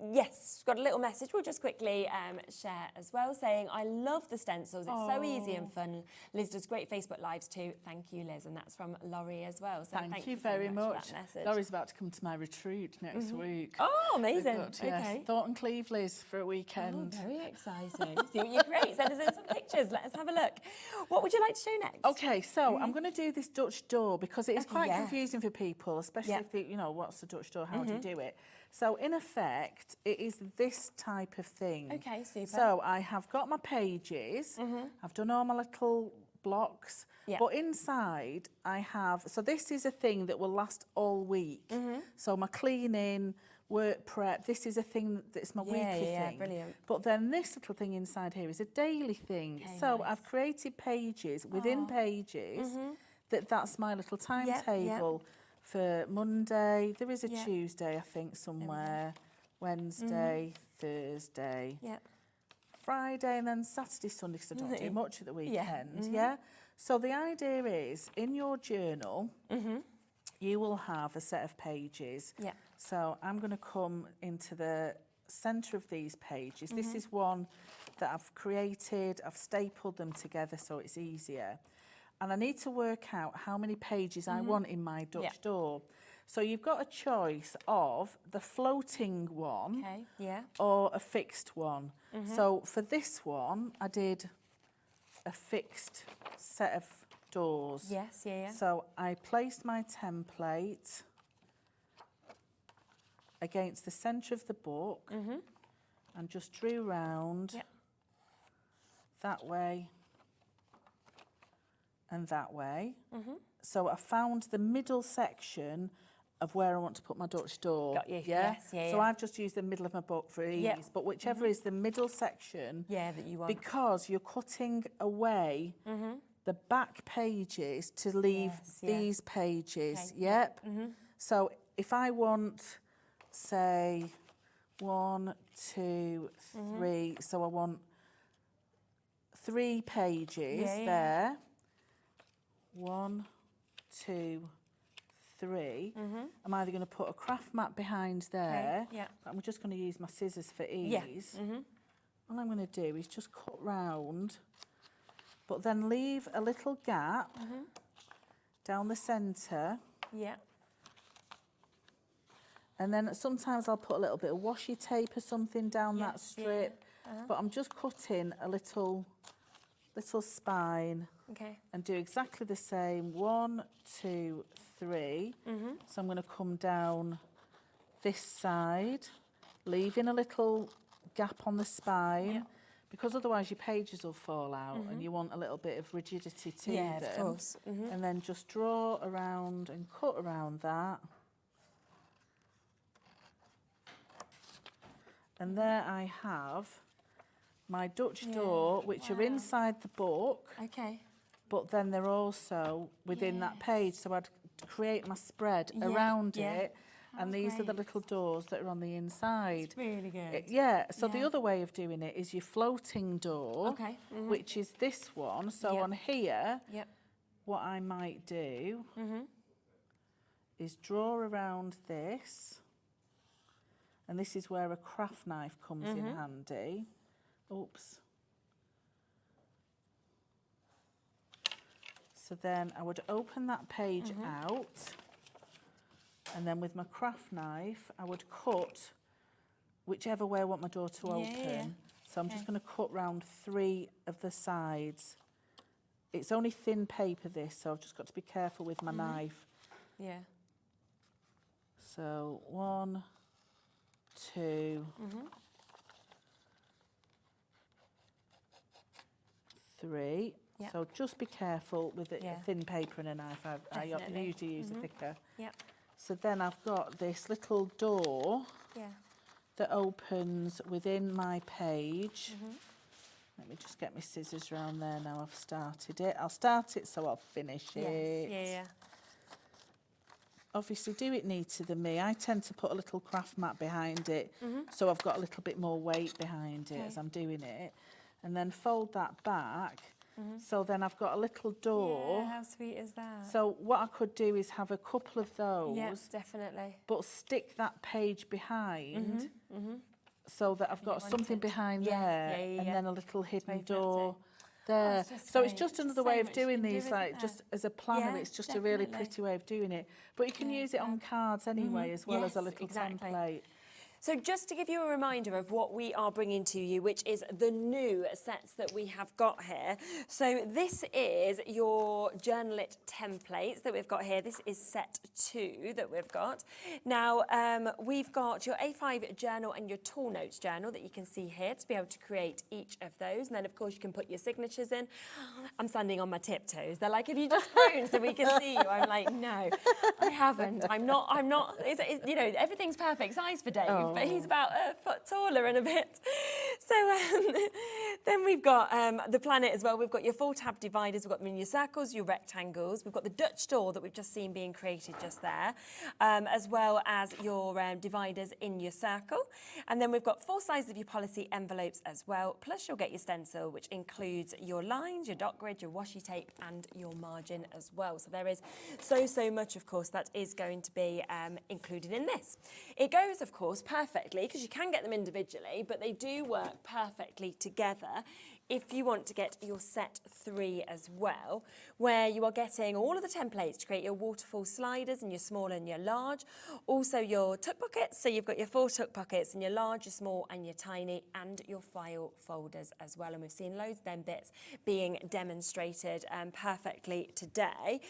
Yes, got a little message we'll just quickly share as well, saying, I love the stencils. It's so easy and fun. Liz does great Facebook Lives too. Thank you, Liz. And that's from Laurie as well. So thank you very so much. For that message. Laurie's about to come to my retreat next week. Oh, amazing. Good, yes. Okay. Thornton Cleve, Liz, for a weekend. Oh, very exciting. See what you create. Send us in some pictures. Let us have a look. What would you like to show next? Okay, so I'm going to do this Dutch door because it is quite confusing for people, especially if they, you know, what's the Dutch door? How do you do it? So in effect, it is this type of thing. Okay, super. So I have got my pages. I've done all my little blocks. But inside I have, so this is a thing that will last all week. So my cleaning, work prep, this is a thing that's my weekly thing. Yeah, brilliant. But then this little thing inside here is a daily thing. Okay, so I've created pages within pages that's my little timetable. For Monday, there is a Tuesday, I think, somewhere, Wednesday, Thursday, Friday, and then Saturday, Sunday, because I don't do much at the weekend, So the idea is, in your journal, you will have a set of pages. So I'm going to come into the centre of these pages. This is one that I've created, I've stapled them together so it's easier. And I need to work out how many pages I want in my Dutch door. So you've got a choice of the floating one or a fixed one. So for this one, I did a fixed set of doors. So I placed my template against the centre of the book and just drew round that way and that way. So I found the middle section of where I want to put my Dutch door. Got you. So I've just used the middle of my book for ease, but whichever is the middle section, that you want. because you're cutting away the back pages to leave these pages. Okay, Yep. So if I want, say, 1, 2, 3, so I want 3 pages there. 1, 2, 3. I'm either going to put a craft mat behind there. Okay, yeah. But I'm just going to use my scissors for ease. All I'm going to do is just cut round, but then leave a little gap down the centre. Yeah. And then sometimes I'll put a little bit of washi tape or something down that strip. But I'm just cutting a little spine. Okay. And do exactly the same. 1, 2, 3. So I'm going to come down this side, leaving a little gap on the spine, because otherwise your pages will fall out and you want a little bit of rigidity to them. Of course. And then just draw around and cut around that. And there I have my Dutch door, which are inside the book. Okay. But then they're also within that page. So I'd create my spread around it. And these are the little doors that are on the inside. It's really good. So the other way of doing it is your floating door, which is this one. So on here, what I might do is draw around this. And this is where a craft knife comes in handy. Oops. So then I would open that page out, and then with my craft knife, I would cut whichever way I want my door to open. So I'm just going to cut round 3 of the sides. It's only thin paper this, so I've just got to be careful with my knife. Yeah. So 1, 2, 3. So just be careful with a thin paper and a knife. I usually use a thicker. So then I've got this little door that opens within my page. Let me just get my scissors round there now I've started it. I'll start it so I'll finish it. Obviously, do it neater than me. I tend to put a little craft mat behind it, so I've got a little bit more weight behind it as I'm doing it. And then fold that back. So then I've got a little door. Yeah, how sweet is that? So what I could do is have a couple of those. Yes, definitely. But stick that page behind so that I've got something behind there and then a little hidden door there. So it's just another way of doing these, like just as a planner, it's just a really pretty way of doing it. But you can use it on cards anyway, as well as a little template. So just to give you a reminder of what we are bringing to you, which is the new sets that we have got here. So this is your Journalit templates that we've got here. This is set 2 that we've got. Now, we've got your A5 journal and your tool notes journal that you can see here to be able to create each of those. And then, of course, you can put your signatures in. I'm standing on my tiptoes. They're like, have you just grown so we can see you? I'm like, no, I haven't. I'm not, you know, everything's perfect size for Dave. But he's about a foot taller and a bit. So then we've got the planet as well. We've got your 4 tab dividers. We've got them in your circles, your rectangles. We've got the Dutch door that we've just seen being created just there, as well as your dividers in your circle. And then we've got 4 sizes of your policy envelopes as well. Plus you'll get your stencil, which includes your lines, your dot grid, your washi tape, and your margin as well. So there is so much, of course, that is going to be included in this. It goes, of course, perfectly, because you can get them individually, but they do work perfectly together if you want to get your set 3 as well, where you are getting all of the templates to create your waterfall sliders and your small and your large. Also your tuck pockets, so you've got your 4 tuck pockets and your large, your small and your tiny, and your file folders as well. And we've seen loads of them bits being demonstrated perfectly today.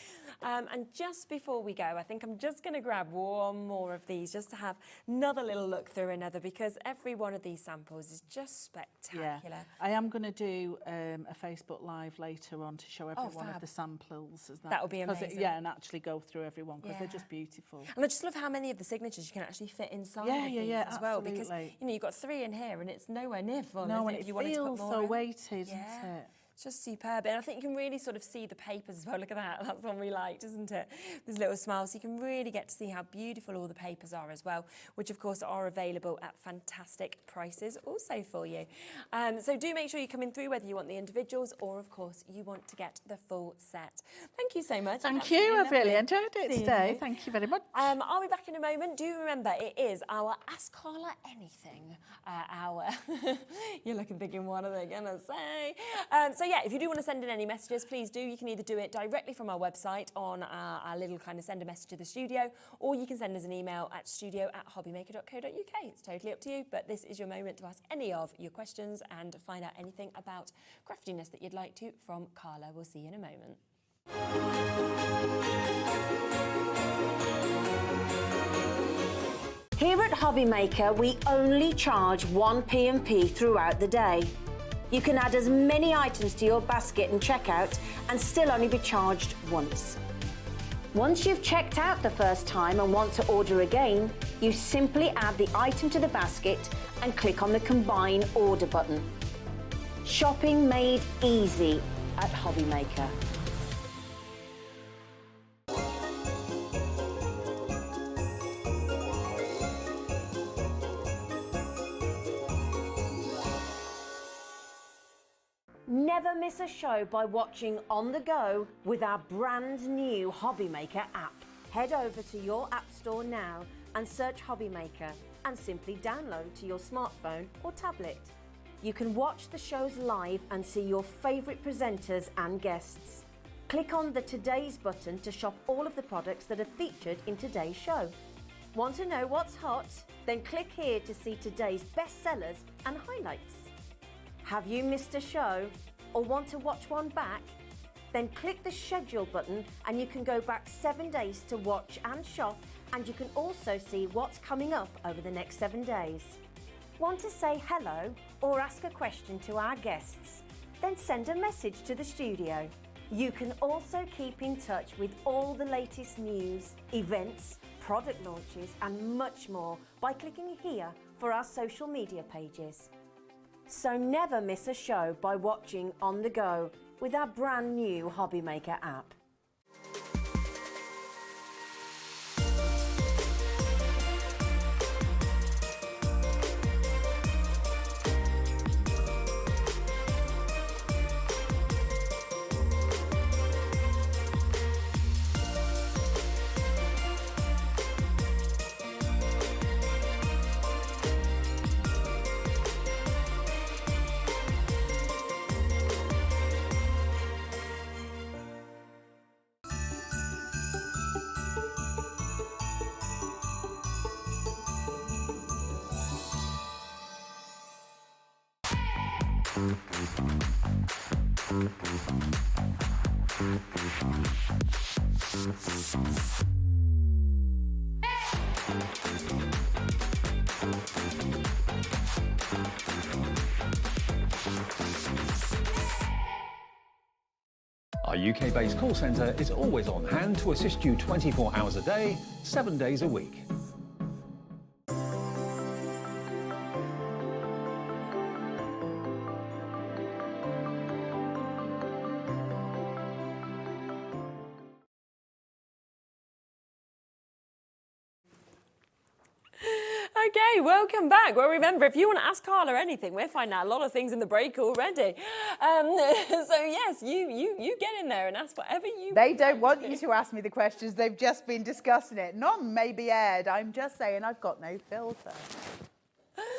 And just before we go, I think I'm just going to grab one more of these just to have another little look through another, because every one of these samples is just spectacular. Yeah. I am going to do a Facebook Live later on to show everyone of the samples. That would be amazing. And actually go through everyone, because they're just beautiful. And I just love how many of the signatures you can actually fit inside of these as well, because you know you've got 3 in here and it's nowhere near full. No, and if it you wanted to put feels more so in. weighted, isn't it? It's just superb. And I think you can really sort of see the papers as well. Look at that. That's one we liked, isn't it? There's little smiles. So you can really get to see how beautiful all the papers are as well, which of course are available at fantastic prices also for you. So do make sure you come in through whether you want the individuals or of course you want to get the full set. Thank you so much. Thank you. I've really enjoyed it today. Thank you very much. I'll be back in a moment. Do remember, it is our Ask Carla Anything hour. You're looking thinking, what are they going to say? So yeah, if you do want to send in any messages, please do. You can either do it directly from our website on our little kind of send a message to the studio, or you can send us an email at studio@hobbymaker.co.uk. It's totally up to you, but this is your moment to ask any of your questions and find out anything about craftiness that you'd like to from Carla. We'll see you in a moment. Here at Hobbymaker, we only charge one P&P throughout the day. You can add as many items to your basket and checkout and still only be charged once. Once you've checked out the first time and want to order again, you simply add the item to the basket and click on the Combine Order button. Shopping made easy at Hobbymaker. Never miss a show by watching on the go with our brand new Hobbymaker app. Head over to your app store now and search Hobbymaker and simply download to your smartphone or tablet. You can watch the shows live and see your favourite presenters and guests. Click on the Today's button to shop all of the products that are featured in today's show. Want to know what's hot? Then click here to see today's bestsellers and highlights. Have you missed a show or want to watch one back? Then click the schedule button and you can go back 7 days to watch and shop, and you can also see what's coming up over the next 7 days. Want to say hello or ask a question to our guests? Then send a message to the studio. You can also keep in touch with all the latest news, events, product launches and much more by clicking here for our social media pages. So never miss a show by watching on the go with our brand new Hobbymaker app. Our UK-based call centre is always on hand to assist you 24 hours a day, 7 days a week. Okay, welcome back. Well, remember, if you want to ask Carla anything, we're finding out a lot of things in the break already. So yes, you get in there and ask whatever you They don't want you to ask me the questions. They've just been discussing it. None may be aired. I'm just saying I've got no filter.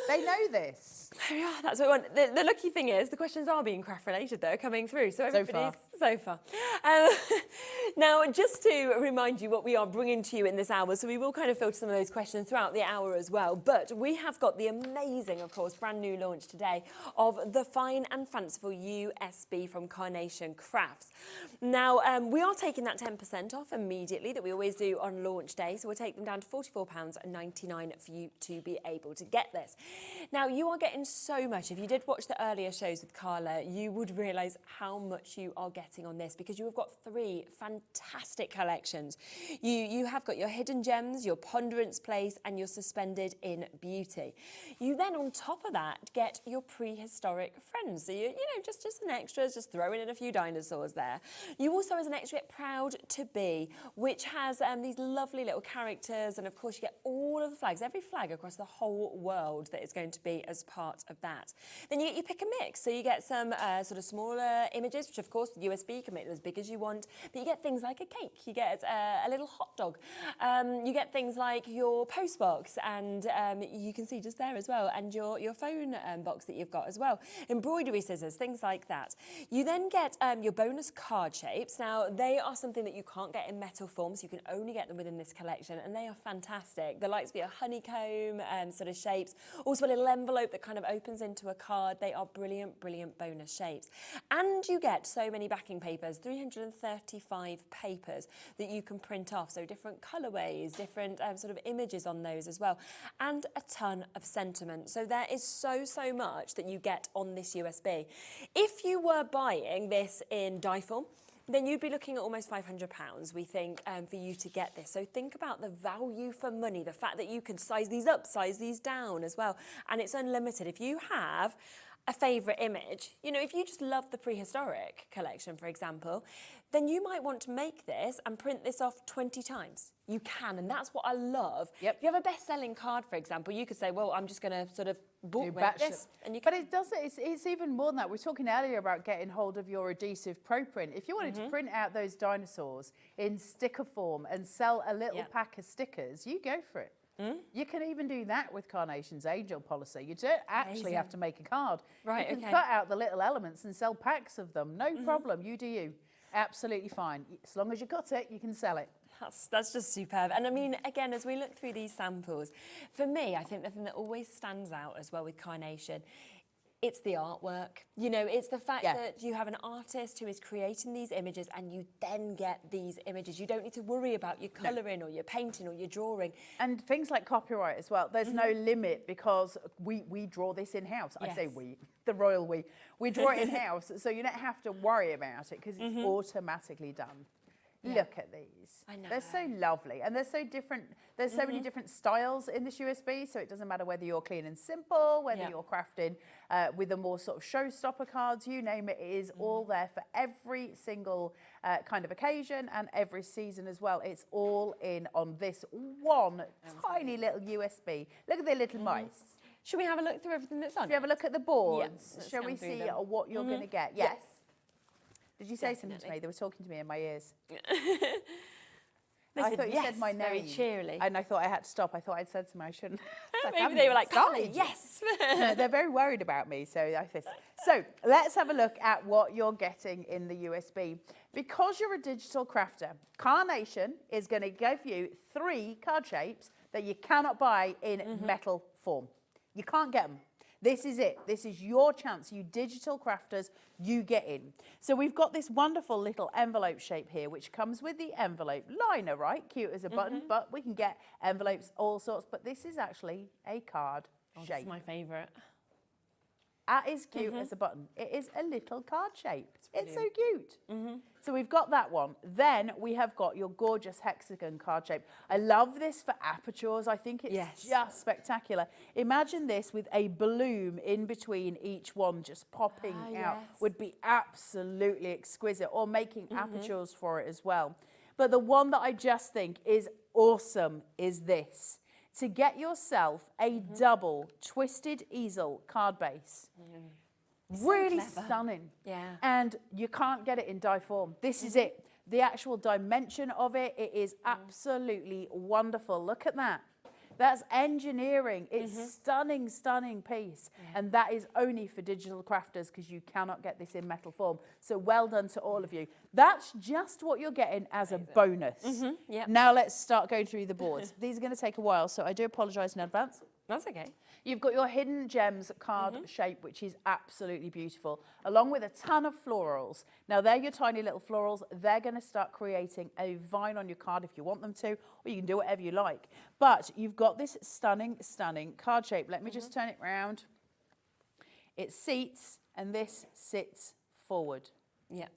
They know this. There we are, that's what we want. The lucky thing is the questions are being craft related though, coming through. So everybody's so far. Now, just to remind you what we are bringing to you in this hour, so we will kind of filter some of those questions throughout the hour as well, but we have got the amazing, of course, brand new launch today of the Fine and Fanciful USB from Carnation Crafts. Now, we are taking that 10% off immediately that we always do on launch day, so we'll take them down to £44.99 for you to be able to get this. Now, you are getting so much. If you did watch the earlier shows with Carla, you would realise how much you are getting getting on this, because you have got 3 fantastic collections. You have got your hidden gems, your ponderance place, and your suspended in beauty. You then, on top of that, get your prehistoric friends. So you know, just an extra, just throwing in a few dinosaurs there. You also, as an extra, get Proud to Be, which has these lovely little characters, and of course you get all of the flags, every flag across the whole world that is going to be as part of that. Then you get your pick and mix, so you get some sort of smaller images, which of course the USB you can make them as big as you want, but you get things like a cake, you get a little hot dog, you get things like your post box, and you can see just there as well, and your phone box that you've got as well, embroidery scissors, things like that. You then get your bonus card shapes. Now they are something that you can't get in metal form, so you can only get them within this collection, and they are fantastic. The likes of your honeycomb sort of shapes, also a little envelope that kind of opens into a card. They are brilliant, brilliant bonus shapes. And you get so many backing papers, 335 papers that you can print off, so different colourways, different sort of images on those as well, and a ton of sentiment. So there is so much that you get on this USB. If you were buying this in die form, then you'd be looking at almost £500, we think, for you to get this. So think about the value for money, the fact that you can size these up, size these down as well, and it's unlimited. If you have a favourite image, you know, if you just love the prehistoric collection, for example, then you might want to make this and print this off 20 times. You can, and that's what I love. Yep. If you have a best-selling card, for example, you could say, well, I'm just going to sort of bookmark this. And you can... But it does, it's even more than that. We were talking earlier about getting hold of your adhesive pro print. If you wanted to print out those dinosaurs in sticker form and sell a little pack of stickers, you go for it. You can even do that with Carnation's Angel policy. You don't actually have to make a card. Right, you can cut out the little elements and sell packs of them. No problem. You do you. Absolutely fine. As long as you got it, you can sell it. That's just superb. And I mean, again, as we look through these samples, for me, I think the thing that always stands out as well with Carnation, it's the artwork. You know, it's the fact that you have an artist who is creating these images, and you then get these images. You don't need to worry about your colouring or your painting or your drawing. And things like copyright as well. There's no limit, because we draw this in-house. I say we, the royal we. We draw it in-house, so you don't have to worry about it, because it's automatically done. Look at these. I know. They're so lovely, and they're so different. There's so many different styles in this USB, so it doesn't matter whether you're clean and simple, whether you're crafting with the more sort of showstopper cards, you name it, it is all there for every single kind of occasion and every season as well. It's all in on this one tiny little USB. Look at the little mice. Should we have a look through everything that's on? Should we have a look at the boards? Yes, Shall we see what you're going to get? Yes. Did you say something to me? They were talking to me in my ears. I thought you said my name. Very cheerily. And I thought I had to stop. I thought I'd said something I shouldn't. Maybe they were like, Carly, yes. No, they're very worried about me. So let's have a look at what you're getting in the USB. Because you're a digital crafter, Carnation is going to give you 3 card shapes that you cannot buy in metal form. You can't get them. This is it. This is your chance. You digital crafters, you get in. So we've got this wonderful little envelope shape here, which comes with the envelope liner, right? Cute as a button, but we can get envelopes all sorts. But this is actually a card shape. This is my favourite. That is cute as a button. It is a little card shape. It's so cute. So we've got that one. Then we have got your gorgeous hexagon card shape. I love this for apertures. I think it's just spectacular. Imagine this with a bloom in between each one just popping out. Would be absolutely exquisite, or making apertures for it as well. But the one that I just think is awesome is this. To get yourself a double twisted easel card base. Really stunning. Yeah. And you can't get it in die form. This is it. The actual dimension of it, it is absolutely wonderful. Look at that. That's engineering. It's stunning, stunning piece. And that is only for digital crafters, because you cannot get this in metal form. So well done to all of you. That's just what you're getting as a bonus. Now let's start going through the boards. These are going to take a while, so I do apologise in advance. That's okay. You've got your hidden gems card shape, which is absolutely beautiful, along with a ton of florals. Now, they're your tiny little florals. They're going to start creating a vine on your card if you want them to, or you can do whatever you like. But you've got this stunning, stunning card shape. Let me just turn it round. It seats, and this sits forward. Yeah.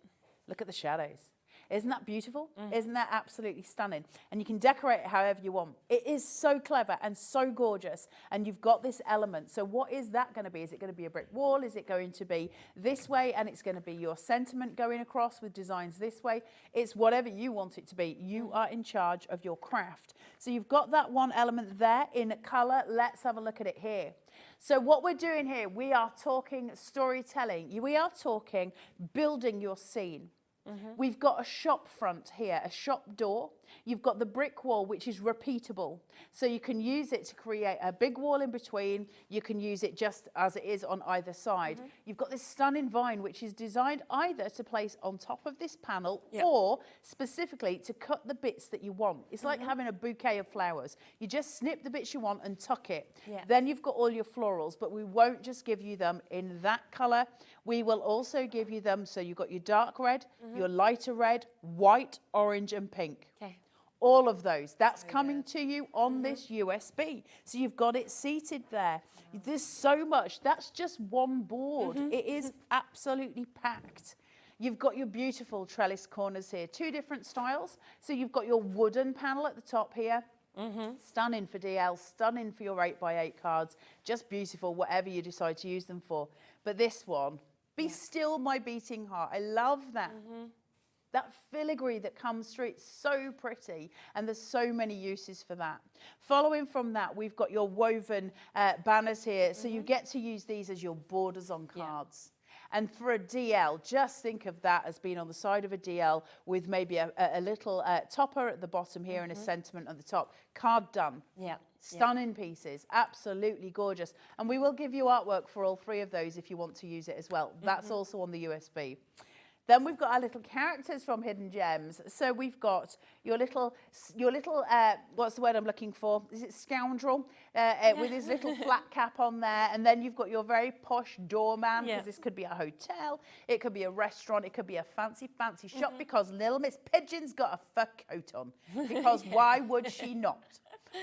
Look at the shadows. Isn't that beautiful? Isn't that absolutely stunning? And you can decorate it however you want. It is so clever and so gorgeous. And you've got this element. So what is that going to be? Is it going to be a brick wall? Is it going to be this way? And it's going to be your sentiment going across with designs this way. It's whatever you want it to be. You are in charge of your craft. So you've got that one element there in colour. Let's have a look at it here. So what we're doing here, we are talking storytelling. We are talking building your scene. We've got a shop front here, a shop door. You've got the brick wall, which is repeatable. So you can use it to create a big wall in between. You can use it just as it is on either side. You've got this stunning vine, which is designed either to place on top of this panel or specifically to cut the bits that you want. It's like having a bouquet of flowers. You just snip the bits you want and tuck it. Then you've got all your florals, but we won't just give you them in that colour. We will also give you them, so you've got your dark red, your lighter red, white, orange and pink. Okay. All of those. That's coming to you on this USB. So you've got it seated there. There's so much. That's just one board. It is absolutely packed. You've got your beautiful trellis corners here. 2 different styles. So you've got your wooden panel at the top here. Stunning for DL, stunning for your 8x8 cards. Just beautiful, whatever you decide to use them for. But this one, Be Still My Beating Heart. I love that. That filigree that comes through, it's so pretty, and there's so many uses for that. Following from that, we've got your woven banners here, so you get to use these as your borders on cards. And for a DL, just think of that as being on the side of a DL with maybe a little topper at the bottom here and a sentiment at the top. Card done. Stunning pieces, absolutely gorgeous. And we will give you artwork for all 3 of those if you want to use it as well. That's also on the USB. Then we've got our little characters from Hidden Gems. So we've got your little, what's the word I'm looking for? Is it scoundrel? With his little flat cap on there. And then you've got your very posh doorman, because this could be a hotel, it could be a restaurant, it could be a fancy, fancy shop, because little Miss Pigeon's got a fur coat on. Because why would she not?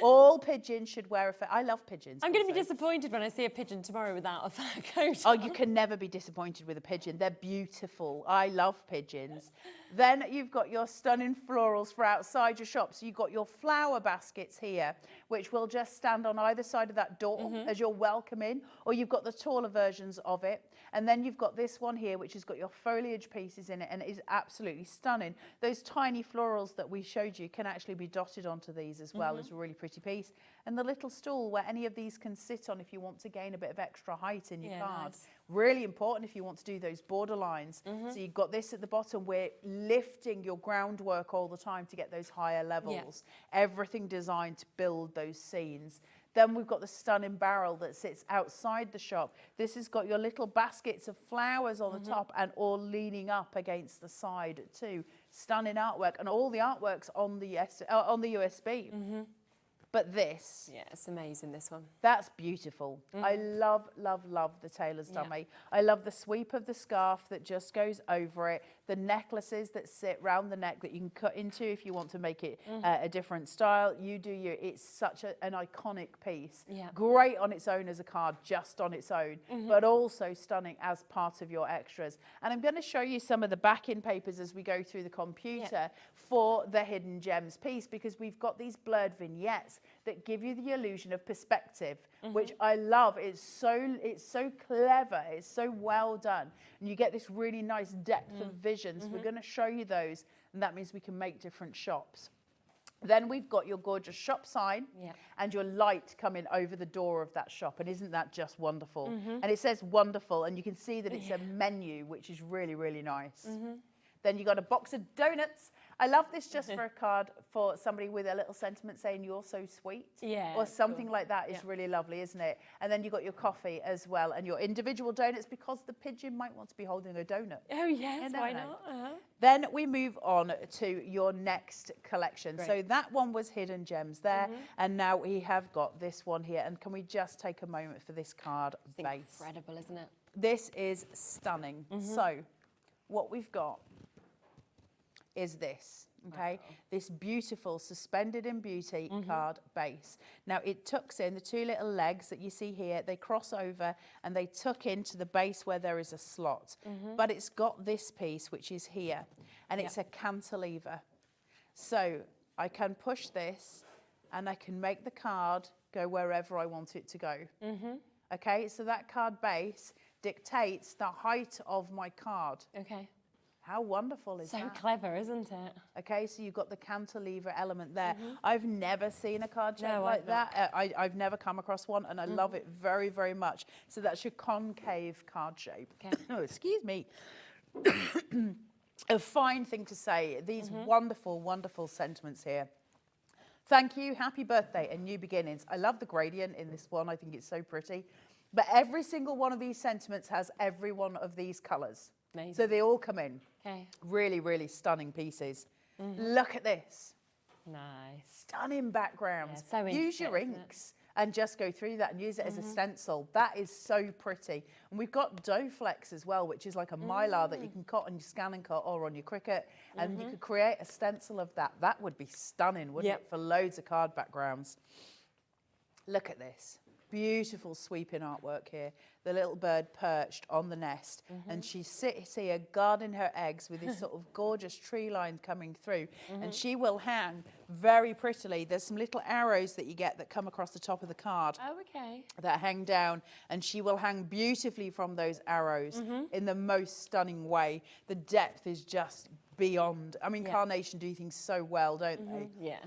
All pigeons should wear a fur. I love pigeons. I'm going to be disappointed when I see a pigeon tomorrow without a fur coat. Oh, you can never be disappointed with a pigeon. They're beautiful. I love pigeons. Then you've got your stunning florals for outside your shop. So you've got your flower baskets here, which will just stand on either side of that door as you're welcome in, or you've got the taller versions of it. And then you've got this one here, which has got your foliage pieces in it, and it is absolutely stunning. Those tiny florals that we showed you can actually be dotted onto these as well. It's a really pretty piece. And the little stool where any of these can sit on if you want to gain a bit of extra height in your card. Nice. Really important if you want to do those border lines. So you've got this at the bottom. We're lifting your groundwork all the time to get those higher levels. Everything designed to build those scenes. Then we've got the stunning barrel that sits outside the shop. This has got your little baskets of flowers on the top and all leaning up against the side too. Stunning artwork, and all the artwork's on the USB. But this... Yeah, it's amazing, this one. That's beautiful. I love, love, love the tailor's dummy. I love the sweep of the scarf that just goes over it, the necklaces that sit round the neck that you can cut into if you want to make it a different style. You do you. It's such an iconic piece. Great on its own as a card, just on its own, but also stunning as part of your extras. And I'm going to show you some of the backing papers as we go through the computer for the Hidden Gems piece, because we've got these blurred vignettes that give you the illusion of perspective, which I love. It's so clever. It's so well done. And you get this really nice depth of visions. We're going to show you those, and that means we can make different shops. Then we've got your gorgeous shop sign and your light coming over the door of that shop. And isn't that just wonderful? And it says wonderful, and you can see that it's a menu, which is really, really nice. Then you got a box of donuts. I love this just for a card for somebody with a little sentiment saying you're so sweet. Or something like that is really lovely, isn't it? And then you got your coffee as well, and your individual donuts, because the pigeon might want to be holding a donut. Oh yes, why not? Then we move on to your next collection. So that one was Hidden Gems there, and now we have got this one here. And can we just take a moment for this card base? Incredible, isn't it? This is stunning. So what we've got is this. Okay, this beautiful suspended in beauty card base. Now it tucks in the two little legs that you see here. They cross over and they tuck into the base where there is a slot. But it's got this piece which is here, and it's a cantilever. So I can push this and I can make the card go wherever I want it to go. Okay, so that card base dictates the height of my card. Okay. How wonderful is that? So clever, isn't it? Okay, so you've got the cantilever element there. I've never seen a card shape like I've not. that. I've never come across one, and I love it very, very much. So that's your concave card shape. Okay. Oh, excuse me. A fine thing to say. These wonderful, wonderful sentiments here. Thank you, happy birthday, and new beginnings. I love the gradient in this one. I think it's so pretty. But every single one of these sentiments has every one of these colours. Amazing. So they all come in. Okay. Really, really stunning pieces. Look at this. Nice. Stunning backgrounds. Yeah, so use your intricate, isn't it? inks and just go through that and use it as a stencil. That is so pretty. And we've got dough flex as well, which is like a mylar that you can cut on your scan and cut or on your Cricut. And you could create a stencil of that. That would be stunning, wouldn't it, for loads of card backgrounds. Look at this. Beautiful sweeping artwork here. The little bird perched on the nest, and she sits here guarding her eggs with this sort of gorgeous tree line coming through, and she will hang very prettily. There's some little arrows that you get that come across the top of the card Oh, okay. that hang down, and she will hang beautifully from those arrows in the most stunning way. The depth is just beyond. I mean, Carnation do things so well, don't they? Yeah.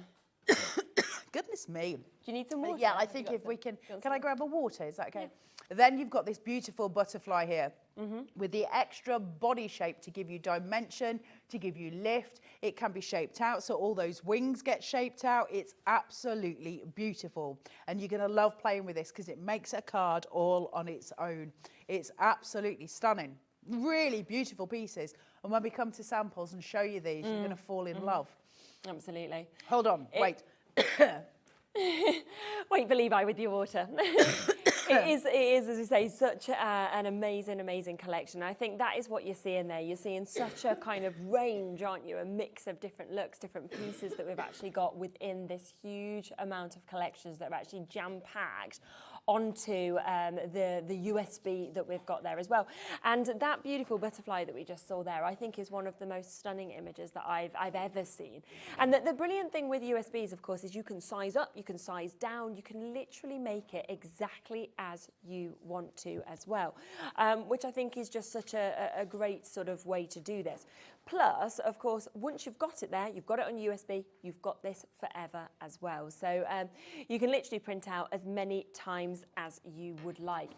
Goodness me. Do you need some water? Yeah, I Have you think got if we some? can I grab a water? Is that okay? Then you've got this beautiful butterfly here with the extra body shape to give you dimension, to give you lift. It can be shaped out, so all those wings get shaped out. It's absolutely beautiful. And you're going to love playing with this because it makes a card all on its own. It's absolutely stunning. Really beautiful pieces. And when we come to samples and show you these, you're going to fall in love. Absolutely. Hold on, wait. Wait for Levi with your water. It is, as you say, such an amazing collection. I think that is what you're seeing there. You're seeing such a kind of range, aren't you? A mix of different looks, different pieces that we've actually got within this huge amount of collections that are actually jam-packed onto the USB that we've got there as well. And that beautiful butterfly that we just saw there, I think is one of the most stunning images that I've ever seen. And the brilliant thing with USBs, of course, is you can size up, you can size down, you can literally make it exactly as you want to as well, which I think is just such a great sort of way to do this. Plus, of course, once you've got it there, you've got it on USB, you've got this forever as well. So you can literally print out as many times as you would like.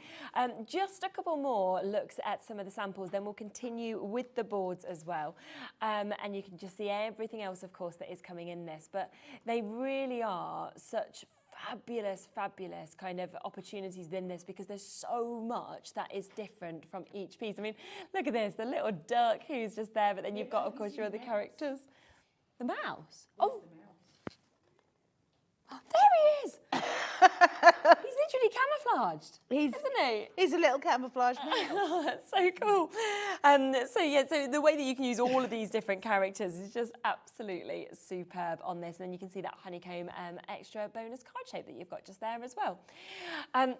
Just a couple more looks at some of the samples, then we'll continue with the boards as well. And you can just see everything else, of course, that is coming in this. But they really are such fabulous kind of opportunities within this because there's so much that is different from each piece. I mean, look at this, the little duck who's just there, but then you've got, of course, your other characters. The mouse? Oh, there he is! He's literally camouflaged, isn't he? He's a little camouflage mouse. That's so cool. So the way that you can use all of these different characters is just absolutely superb on this. And then you can see that honeycomb extra bonus card shape that you've got just there as well. Do you want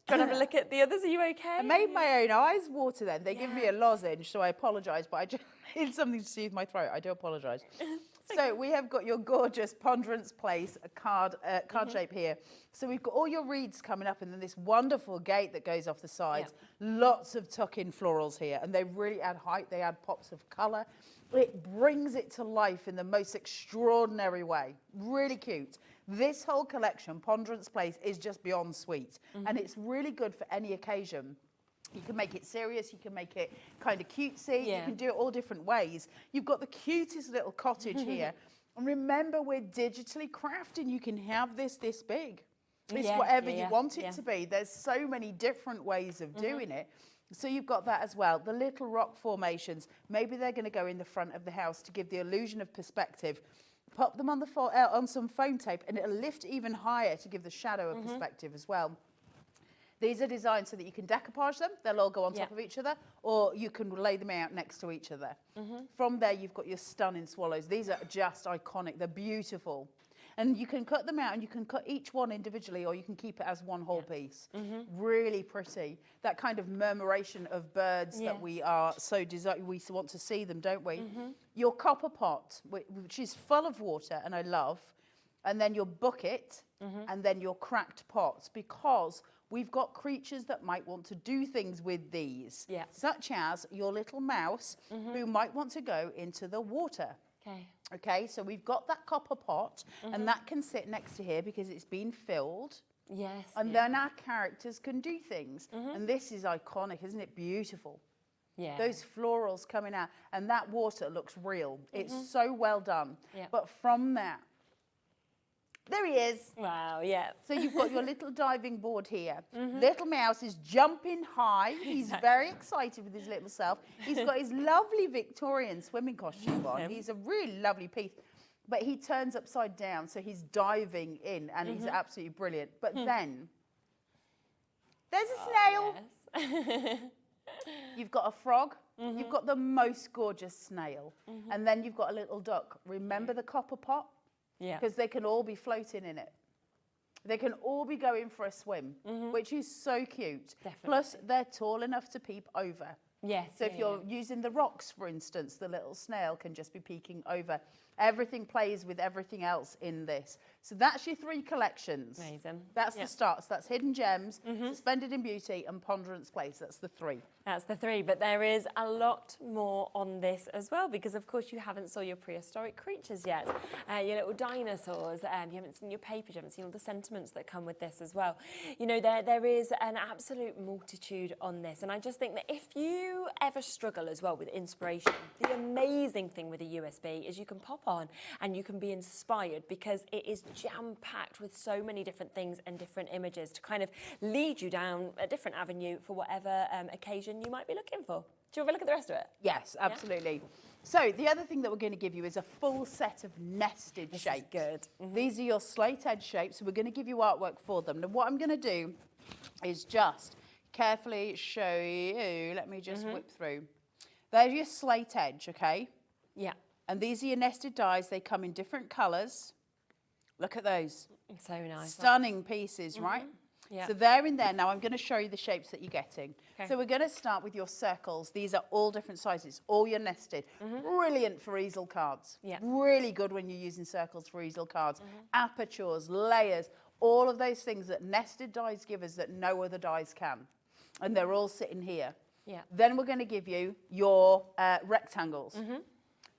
to have a look at the others? Are you okay? I made my own eyes water then. They give me a lozenge, so I apologise, but I just need something to soothe my throat. I do apologise. So we have got your gorgeous Ponderance Place card shape here. So we've got all your reeds coming up and then this wonderful gate that goes off the sides. Lots of tuck-in florals here, and they really add height. They add pops of colour. It brings it to life in the most extraordinary way. Really cute. This whole collection, Ponderance Place, is just beyond sweet. And it's really good for any occasion. You can make it serious, you can make it kind of cutesy, you can do it all different ways. You've got the cutest little cottage here. And remember, we're digitally crafting. You can have this big. It's whatever you want it to be. There's so many different ways of doing it. So you've got that as well. The little rock formations, maybe they're going to go in the front of the house to give the illusion of perspective. Pop them on on some foam tape and it'll lift even higher to give the shadow of perspective as well. These are designed so that you can decoupage them. They'll all go on top of each other, or you can lay them out next to each other. From there, you've got your stunning swallows. These are just iconic. They're beautiful. And you can cut them out and you can cut each one individually, or you can keep it as one whole piece. Really pretty. That kind of murmuration of birds that we are so we want to see them, don't we? Your copper pot, which is full of water, and I love, and then your bucket, and then your cracked pots, because we've got creatures that might want to do things with these, such as your little mouse who might want to go into the water. Okay, so we've got that copper pot, and that can sit next to here because it's been filled. And then our characters can do things. And this is iconic, isn't it? Beautiful. Those florals coming out, and that water looks real. It's so well done. But from that, there he is. Wow, So you've got your little diving board here. Little mouse is jumping high. He's very excited with his little self. He's got his lovely Victorian swimming costume on. He's a really lovely piece. But he turns upside down, so he's diving in, and he's absolutely brilliant. But then, there's a snail. You've got a frog. You've got the most gorgeous snail. And then you've got a little duck. Remember the copper pot? Because they can all be floating in it. They can all be going for a swim, which is so cute. Plus, they're tall enough to peep over. So if you're using the rocks, for instance, the little snail can just be peeking over. Everything plays with everything else in this. So that's your 3 collections. Amazing. That's the starts. That's Hidden Gems, Suspended in Beauty, and Ponderance Place. That's the 3. That's the 3, but there is a lot more on this as well, because of course you haven't saw your prehistoric creatures yet, your little dinosaurs, you haven't seen your papers, you haven't seen all the sentiments that come with this as well. You know, there is an absolute multitude on this, and I just think that if you ever struggle as well with inspiration, the amazing thing with a USB is you can pop on and you can be inspired, because it is jam-packed with so many different things and different images to kind of lead you down a different avenue for whatever occasion you might be looking for. Do you want to look at the rest of it? Yes, absolutely. So the other thing that we're going to give you is a full set of nested shapes. Good. These are your slate edge shapes, so we're going to give you artwork for them. Now what I'm going to do is just carefully show you, let me just whip through. There's your slate edge, okay? And these are your nested dies. They come in different colours. Look at those. So nice. Stunning pieces, right? So they're in there. Now I'm going to show you the shapes that you're getting. So we're going to start with your circles. These are all different sizes, all your nested. Brilliant for easel cards. Really good when you're using circles for easel cards. Apertures, layers, all of those things that nested dies give us that no other dies can. And they're all sitting here. Then we're going to give you your rectangles.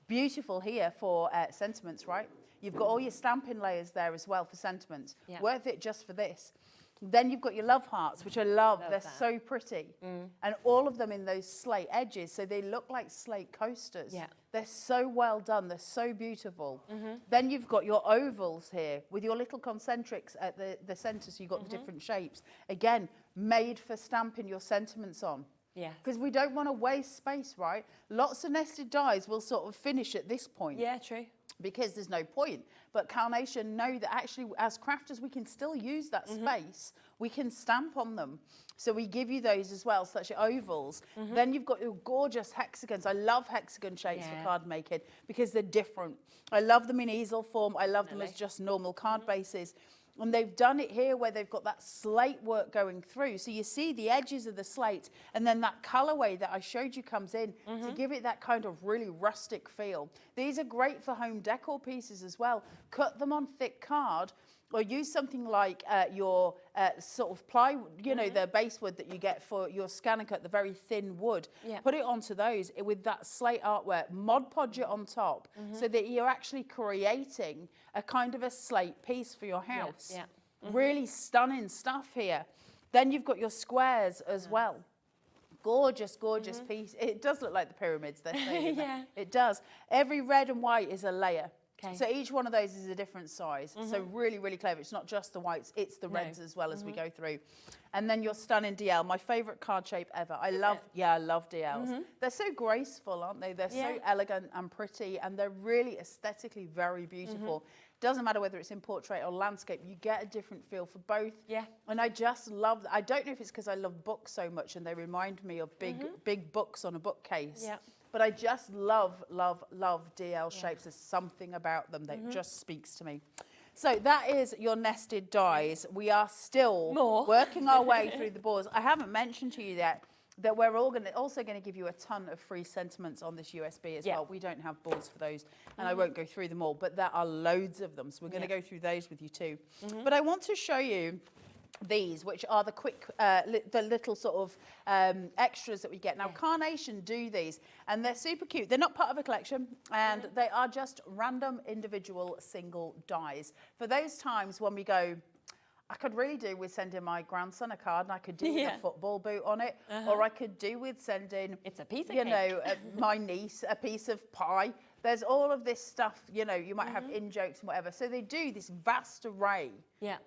Beautiful here for sentiments, right? You've got all your stamping layers there as well for sentiments. Worth it just for this. Then you've got your love hearts, which I love. They're so pretty. And all of them in those slate edges, so they look like slate coasters. They're so well done. They're so beautiful. Then you've got your ovals here with your little concentrics at the centre, so you've got the different shapes. Again, made for stamping your sentiments on. Because we don't want to waste space, right? Lots of nested dies will sort of finish at this point. True. Because there's no point. But Carnation know that actually as crafters we can still use that space. We can stamp on them. So we give you those as well, such as ovals. Then you've got your gorgeous hexagons. I love hexagon shapes for card making because they're different. I love them in easel form. I love them as just normal card bases. And they've done it here where they've got that slate work going through. So you see the edges of the slate, and then that colorway that I showed you comes in to give it that kind of really rustic feel. These are great for home decor pieces as well. Cut them on thick card, or use something like your sort of plywood, you know, the base wood that you get for your scanner cut, the very thin wood. Put it onto those with that slate artwork, Mod Podge it on top, so that you're actually creating a kind of a slate piece for your house. Really stunning stuff here. Then you've got your squares as well. Gorgeous, gorgeous piece. It does look like the pyramids, they're saying. It does. Every red and white is a layer. So each one of those is a different size. So really, really clever. It's not just the whites, it's the reds as well as we go through. And then your stunning DL, my favourite card shape ever. I love DLs. They're so graceful, aren't they? They're so elegant and pretty, and they're really aesthetically very beautiful. Doesn't matter whether it's in portrait or landscape, you get a different feel for both. Yeah. And I just love, I don't know if it's because I love books so much and they remind me of big books on a bookcase. Yeah. But I just love DL shapes. There's something about them that just speaks to me. So that is your nested dies. We are still working our way through the boards. I haven't mentioned to you yet that we're also going to give you a ton of free sentiments on this USB as well. We don't have boards for those, and I won't go through them all, but there are loads of them, so we're going to go through those with you too. But I want to show you these, which are the quick, the little sort of extras that we get. Now, Carnation do these, and they're super cute. They're not part of a collection, and they are just random individual single dies. For those times when we go, I could really do with sending my grandson a card, and I could do with a football boot on it, or I could do with sending, it's a piece of you cake. know, my niece a piece of pie. There's all of this stuff, you know, you might have in-jokes and whatever. So they do this vast array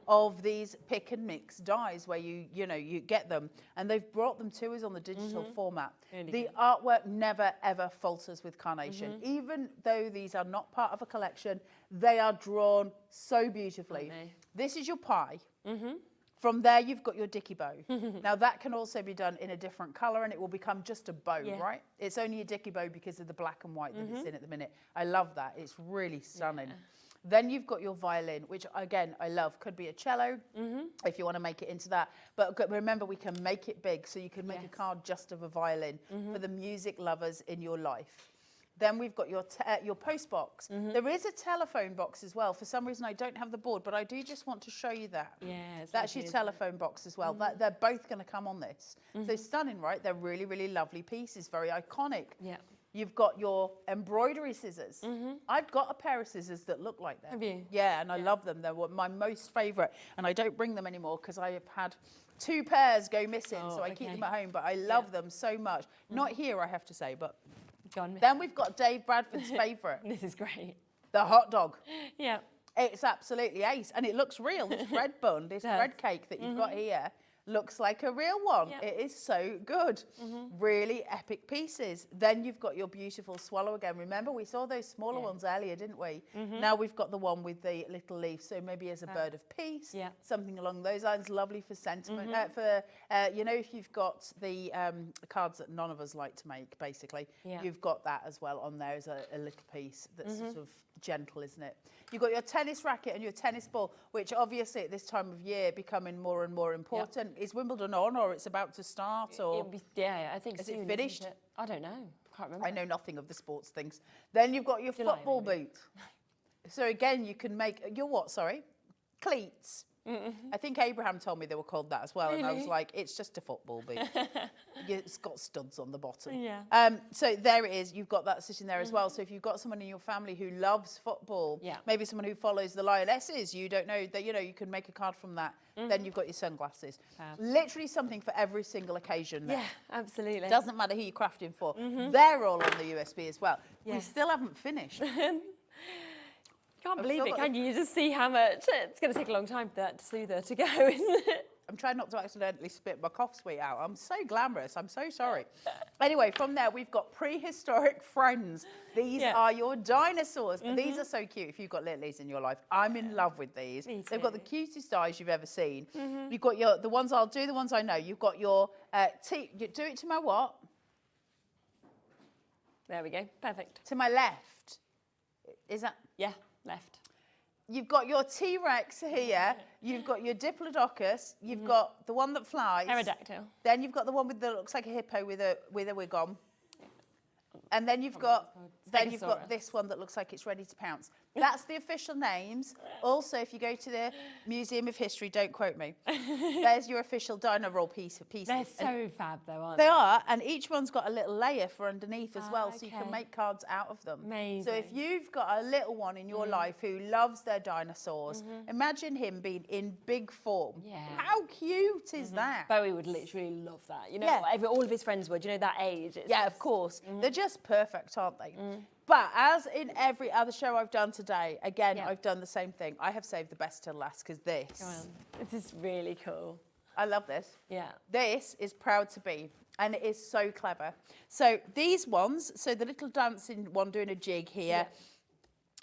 of these pick and mix dies where you know, you get them. And they've brought them to us on the digital format. Really the good. artwork never, ever falters with Carnation. Even though these are not part of a collection, they are drawn so beautifully. This is your pie. From there, you've got your dicky bow. Now, that can also be done in a different colour, and it will become just a bow, right? It's only a dicky bow because of the black and white that it's in at the minute. I love that. It's really stunning. Then you've got your violin, which, again, I love. Could be a cello, if you want to make it into that. But remember, we can make it big, so you can make a card just of a violin for the music lovers in your life. Then we've got your post box. There is a telephone box as well. For some reason, I don't have the board, but I do just want to show you that. That's your telephone box as well. They're both going to come on this. So stunning, right? They're really, really lovely pieces, very iconic. You've got your embroidery scissors. I've got a pair of scissors that look like that. Have you? Yeah, and I love them. They're my most favourite, and I don't bring them anymore because I have had 2 pairs go missing, so I keep them at home, but I love them so much. Not here, I have to say, but then we've got Dave Bradford's favourite. This is great. The hot dog. Yeah. It's absolutely ace. And it looks real. This bread bun, this bread cake that you've got here looks like a real one. It is so good. Really epic pieces. Then you've got your beautiful swallow again. Remember, we saw those smaller ones earlier, didn't we? Now we've got the one with the little leaf. So maybe as a bird of peace, something along those lines. Lovely for sentiment. You know, if you've got the cards that none of us like to make, basically, you've got that as well on there as a little piece that's sort of gentle, isn't it? You've got your tennis racket and your tennis ball, which obviously at this time of year becoming more and more important. Is Wimbledon on, or it's about to start, or I think is soon, it finished? isn't it? I don't know. Can't remember. I know nothing of the sports things. Then you've got your football boot. So again, you can make your what? Sorry, cleats. I think Abraham told me they were called that as well, and I was like, it's just a football boot. It's got studs on the bottom. So there it is. You've got that sitting there as well. So if you've got someone in your family who loves football, maybe someone who follows the Lionesses, you don't know that, you know, you can make a card from that. Then you've got your sunglasses. Literally something for every single occasion there. Yeah, absolutely. Doesn't matter who you're crafting for. They're all on the USB as well. We still haven't finished. Can't believe it, can you? You just see how much it's going to take a long time for that soother to go, isn't it? I'm trying not to accidentally spit my cough sweet out. I'm so glamorous. I'm so sorry. Anyway, from there, we've got prehistoric friends. These are your dinosaurs. These are so cute if you've got littlies in your life. I'm in love with these. They've got the cutest eyes you've ever seen. You've got the ones I'll do, the ones I know. You've got your you do it to my what? There we go. Perfect. To my left. Is that? Yeah, left. You've got your T-Rex here. You've got your Diplodocus. You've got the one that flies. Pterodactyl. Then you've got the one that looks like a hippo with a wig on. And then you've got this one that looks like it's ready to pounce. That's the official names. Also, if you go to the Museum of History, don't quote me. There's your official dino roll pieces. They're so fab, though, aren't they? They are, and each one's got a little layer for underneath as well, so you can make cards out of them. Amazing. So if you've got a little one in your life who loves their dinosaurs, imagine him being in big form. Yeah. How cute is that? Bowie would literally love that. You know, all of his friends would. You know, that age. Yeah, of course. They're just perfect, aren't they? But as in every other show I've done today, again, I've done the same thing. I have saved the best till last because this is really cool. I love this. Yeah. This is proud to be, and it is so clever. So these ones, so the little dancing one doing a jig here,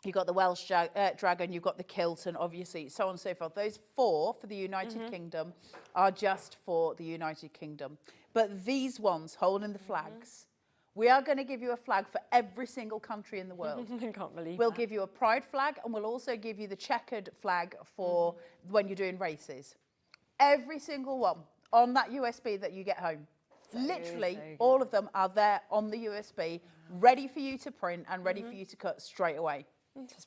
You've got the Welsh dragon, you've got the kilt, and obviously so on and so forth. Those 4 for the United Kingdom are just for the United Kingdom. But these ones holding the flags, we are going to give you a flag for every single country in the world. I can't believe We'll that. give you a pride flag, and we'll also give you the checkered flag for when you're doing races. Every single one on that USB that you get home. Literally, all of them are there on the USB, ready for you to print and ready for you to cut straight away.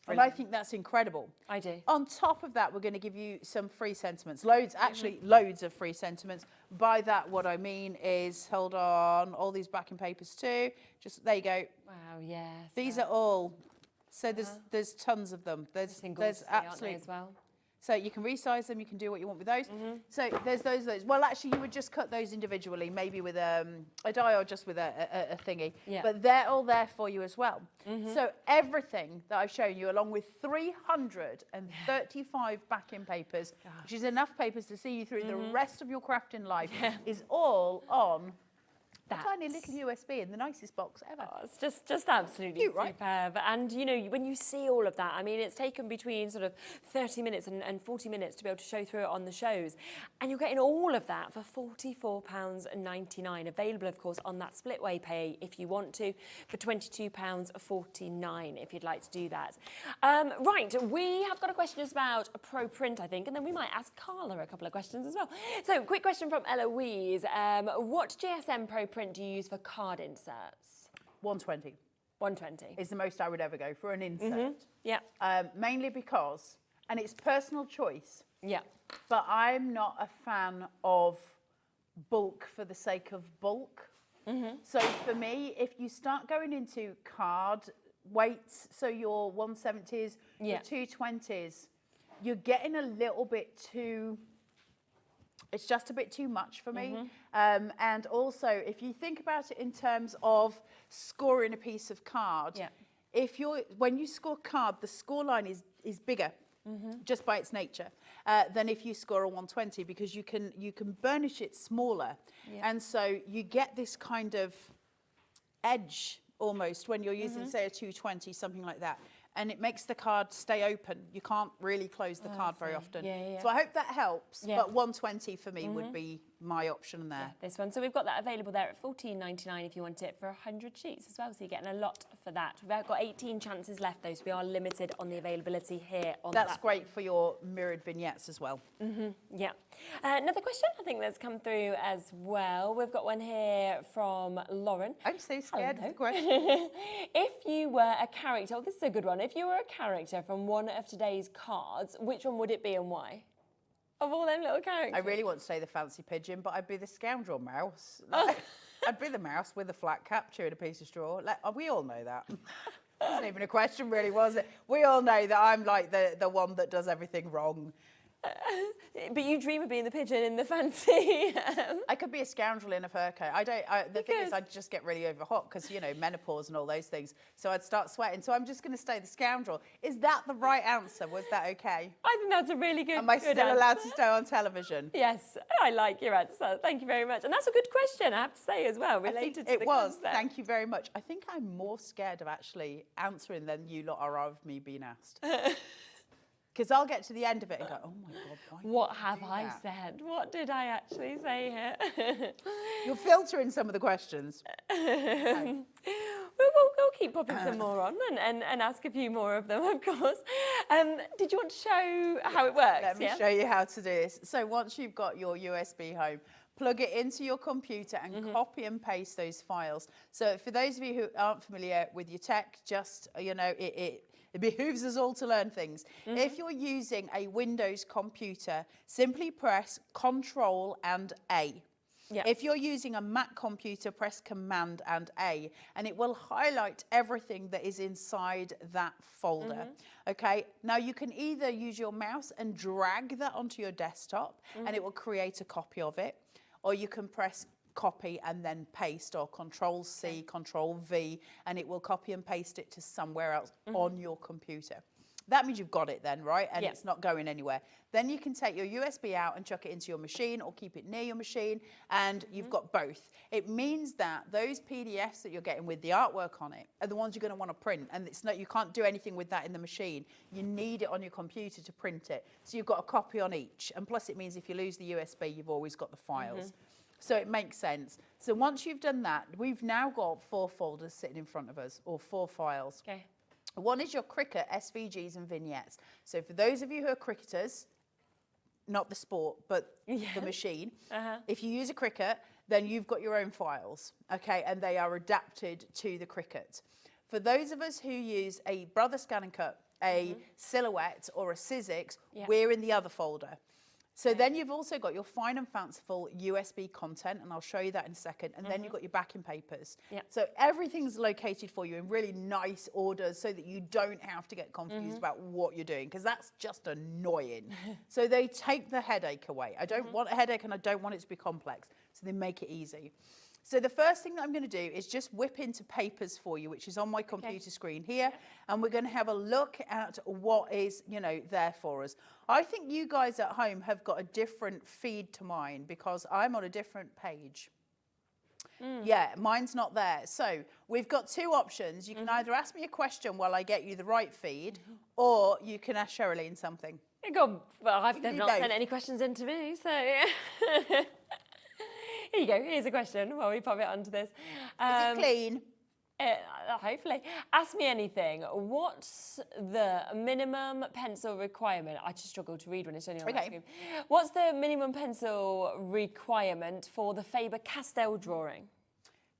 And I think that's incredible. I do. On top of that, we're going to give you some free sentiments. Loads, actually, loads of free sentiments. By that, what I mean is, hold on, all these backing papers too. Just, there you go. Wow, yeah. These are all, so there's tons of them. There's absolutely, as well. so you can resize them, you can do what you want with those. So there's those. Well, actually, you would just cut those individually, maybe with a die or just with a thingy. Yeah. But they're all there for you as well. So everything that I've shown you, along with 335 backing papers, which is enough papers to see you through the rest of your crafting life, is all on a tiny little USB in the nicest box ever. Oh, it's just absolutely Cute, right? superb. And, you know, when you see all of that, I mean, it's taken between sort of 30 minutes and 40 minutes to be able to show through it on the shows. And you're getting all of that for £44.99. Available, of course, on that split way pay if you want to, for £22.49 if you'd like to do that. Right, we have got a question just about a Pro Print, I think, and then we might ask Carla a couple of questions as well. So, quick question from Eloise. What GSM Pro Print do you use for card inserts? 120 120 is the most I would ever go for an insert. Yeah. Mainly because, and it's personal choice, Yeah. but I'm not a fan of bulk for the sake of bulk. So for me, if you start going into card weights, so your 170s, your 220s, you're getting a little bit too, it's just a bit too much for me. And also, if you think about it in terms of scoring a piece of card, when you score card, the score line is bigger, just by its nature, than if you score a 120, because you can burnish it smaller. And so you get this kind of edge almost when you're using, say, a 220, something like that. And it makes the card stay open. You can't really close the card very often. So I hope that helps. But 120 for me would be my option there. Yeah, this one. So we've got that available there at $14.99 if you want it for 100 sheets as well. So you're getting a lot for that. We've got 18 chances left though, so we are limited on the availability here on That's great for your mirrored vignettes as well. Yeah. Another question I think that's come through as well. We've got one here from Lauren. I'm so scared of the question. If you were a character, oh, this is a good one. If you were a character from one of today's cards, which one would it be and why? Of all them little characters. I really want to say the fancy pigeon, but I'd be the scoundrel mouse. I'd be the mouse with a flat cap chewing a piece of straw. We all know that. It wasn't even a question really, was it? We all know that I'm like the one that does everything wrong. But you dream of being the pigeon in the fancy. I could be a scoundrel in a fur coat. The thing is, I'd just get really over hot because, you know, menopause and all those things. So I'd start sweating. So I'm just going to stay the scoundrel. Is that the right answer? Was that okay? I think that's a really good Am I good still answer. allowed to stay on television? Yes, I like your answer. Thank you very much. And that's a good question, I have to say as well, related to it the was. concept. Thank you very much. I think I'm more scared of actually answering than you lot are of me being asked. Because I'll get to the end of it and go, oh my God, why What have I said? What did I actually say here? You're filtering some of the questions. We'll keep popping some more on and ask a few more of them, of course. Did you want to show how it works? Let me show you how to do this. So once you've got your USB home, plug it into your computer and copy and paste those files. So for those of you who aren't familiar with your tech, just, you know, it behooves us all to learn things. If you're using a Windows computer, simply press Control and A. If you're using a Mac computer, press Command and A, and it will highlight everything that is inside that folder. Okay, now you can either use your mouse and drag that onto your desktop, and it will create a copy of it, or you can press copy and then paste, or Control C, Control V, and it will copy and paste it to somewhere else on your computer. That means you've got it then, right? And it's not going anywhere. Then you can take your USB out and chuck it into your machine or keep it near your machine, and you've got both. It means that those PDFs that you're getting with the artwork on it are the ones you're going to want to print, and it's not, you can't do anything with that in the machine. You need it on your computer to print it. So you've got a copy on each, and plus it means if you lose the USB, you've always got the files. So it makes sense. So once you've done that, we've now got 4 folders sitting in front of us, or 4 files. Okay. One is your Cricut SVGs and vignettes. So for those of you who are cricketers, not the sport, but the machine, if you use a Cricut, then you've got your own files, okay? And they are adapted to the Cricut. For those of us who use a Brother Scan and Cut, a Silhouette or a Sizzix, we're in the other folder. So then you've also got your fine and fanciful USB content, and I'll show you that in a second. And then you've got your backing papers. So everything's located for you in really nice orders so that you don't have to get confused about what you're doing, because that's just annoying. So they take the headache away. I don't want a headache, and I don't want it to be complex. So they make it easy. So the first thing that I'm going to do is just whip into papers for you, which is on my computer screen here. And we're going to have a look at what is, you know, there for us. I think you guys at home have got a different feed to mine because I'm on a different page. Yeah, mine's not there. So we've got 2 options. You can either ask me a question while I get you the right feed, or you can ask Sherilyn something. Well, they've not sent any questions in to me, so... Here you go, here's a question while we pop it onto this. Is it clean? Hopefully. Ask me anything. What's the minimum pencil requirement? I just struggle to read when it's only on that screen. What's the minimum pencil requirement for the Faber-Castell drawing?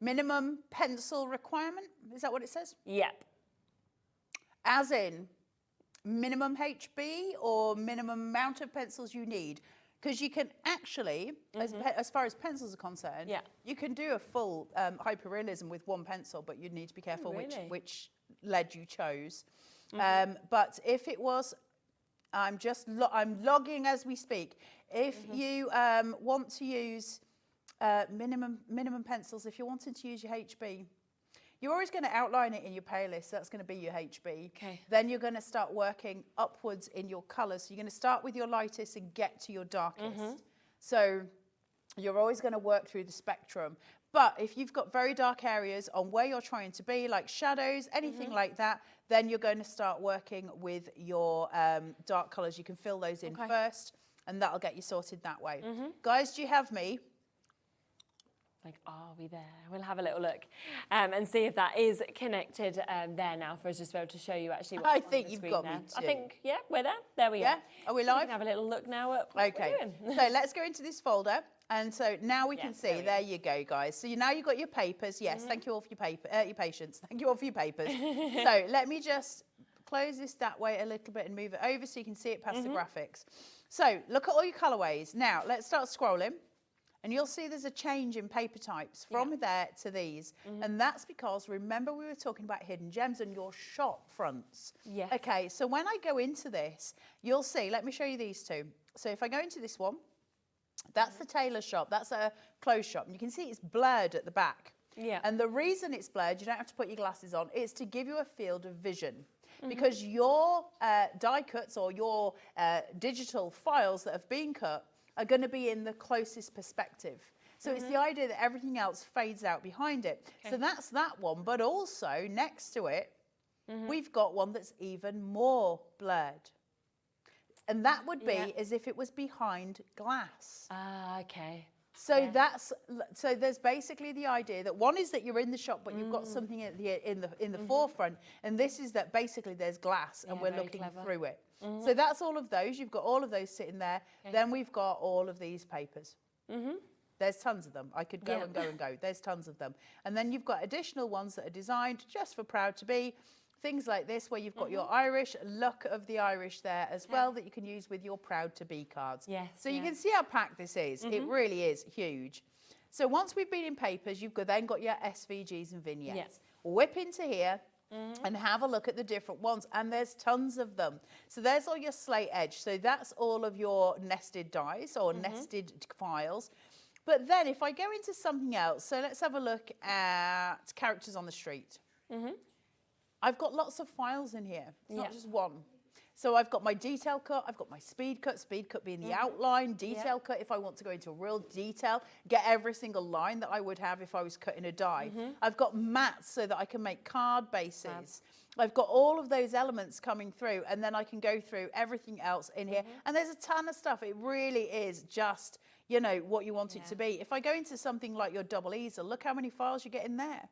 Minimum pencil requirement? Is that what it says? Yep. As in minimum HB or minimum amount of pencils you need? Because you can actually, as far as pencils are concerned, you can do a full hyperrealism with 1 pencil, but you'd need to be careful which lead you chose. But if it was, I'm logging as we speak. If you want to use minimum pencils, if you're wanting to use your HB, you're always going to outline it in your pay list. That's going to be your HB. Okay. Then you're going to start working upwards in your colours. So you're going to start with your lightest and get to your darkest. So you're always going to work through the spectrum. But if you've got very dark areas on where you're trying to be, like shadows, anything like that, then you're going to start working with your dark colours. You can fill those in first, and that'll get you sorted that way. Guys, do you have me? Like, are we there? We'll have a little look and see if that is connected there now for us just to be able to show you actually what's I think you've got me too. I think, yeah, we're there. There we are. Are we So live? we can have a little look now at what we're doing. So let's go into this folder. And so now we can see, there you go, guys. So now you've got your papers. Yes, thank you all for your patience. Thank you all for your papers. So let me just close this that way a little bit and move it over so you can see it past the graphics. So look at all your colorways. Now let's start scrolling. And you'll see there's a change in paper types from there to these. And that's because, remember we were talking about hidden gems and your shop fronts. Yeah. Okay, so when I go into this, you'll see, let me show you these 2. So if I go into this one, that's the tailor shop, that's a clothes shop. And you can see it's blurred at the back. Yeah. And the reason it's blurred, you don't have to put your glasses on, it's to give you a field of vision. Because your die cuts or your digital files that have been cut are going to be in the closest perspective. So it's the idea that everything else fades out behind it. So that's that one. But also next to it, we've got one that's even more blurred. And that would be as if it was behind glass. Ah, okay. So so there's basically the idea that one is that you're in the shop, but you've got something at in the forefront, and this is that basically there's glass and we're looking through it. So that's all of those. You've got all of those sitting there. Then we've got all of these papers. There's tons of them. I could go and go and go. There's tons of them. And then you've got additional ones that are designed just for proud to be. Things like this where you've got your Irish, look of the Irish there as well that you can use with your proud to be cards. Yes, so you can see how packed this is. It really is huge. So once we've been in papers, you've then got your SVGs and vignettes. Yes. Whip into here and have a look at the different ones. And there's tons of them. So there's all your slate edge. So that's all of your nested dies or nested files. But then if I go into something else, so let's have a look at characters on the street. I've got lots of files in here. It's not just one. So I've got my detail cut, I've got my speed cut being the outline, detail cut if I want to go into real detail, get every single line that I would have if I was cutting a die. I've got mats so that I can make card bases. I've got all of those elements coming through, and then I can go through everything else in here. And there's a ton of stuff. It really is just, you know, what you want it to be. If I go into something like your double easel, look how many files you get in there.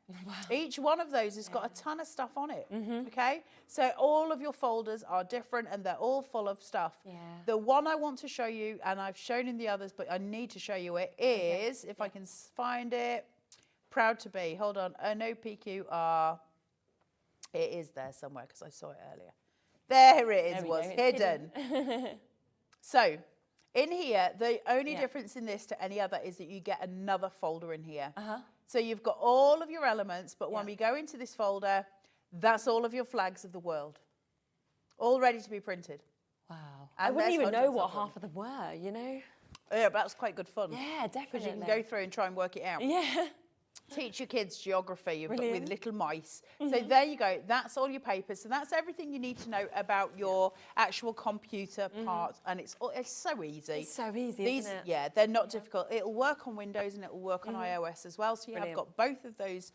Each one of those has got a ton of stuff on it, okay? So all of your folders are different and they're all full of stuff. The one I want to show you, and I've shown in the others, but I need to show you it, is, if I can find it, Proud to Be. Hold on, no PQR. It is there somewhere because I saw it earlier. There it is, was hidden. So, in here, the only difference in this to any other is that you get another folder in here. So you've got all of your elements, but when we go into this folder, that's all of your flags of the world, all ready to be printed. Wow. And I wouldn't even know what of them. half of them were, you know? Yeah, but that's quite good fun. Yeah, definitely. Because you can go through and try and work it out. Yeah. Teach your kids geography. You've got with little mice. Mm-hmm. So there you go. That's all your papers. So that's everything you need to know about your actual computer part. And it's so easy. It's so easy, isn't it? Yeah, they're not difficult. It'll work on Windows and it'll work on iOS as well. So you have got both of those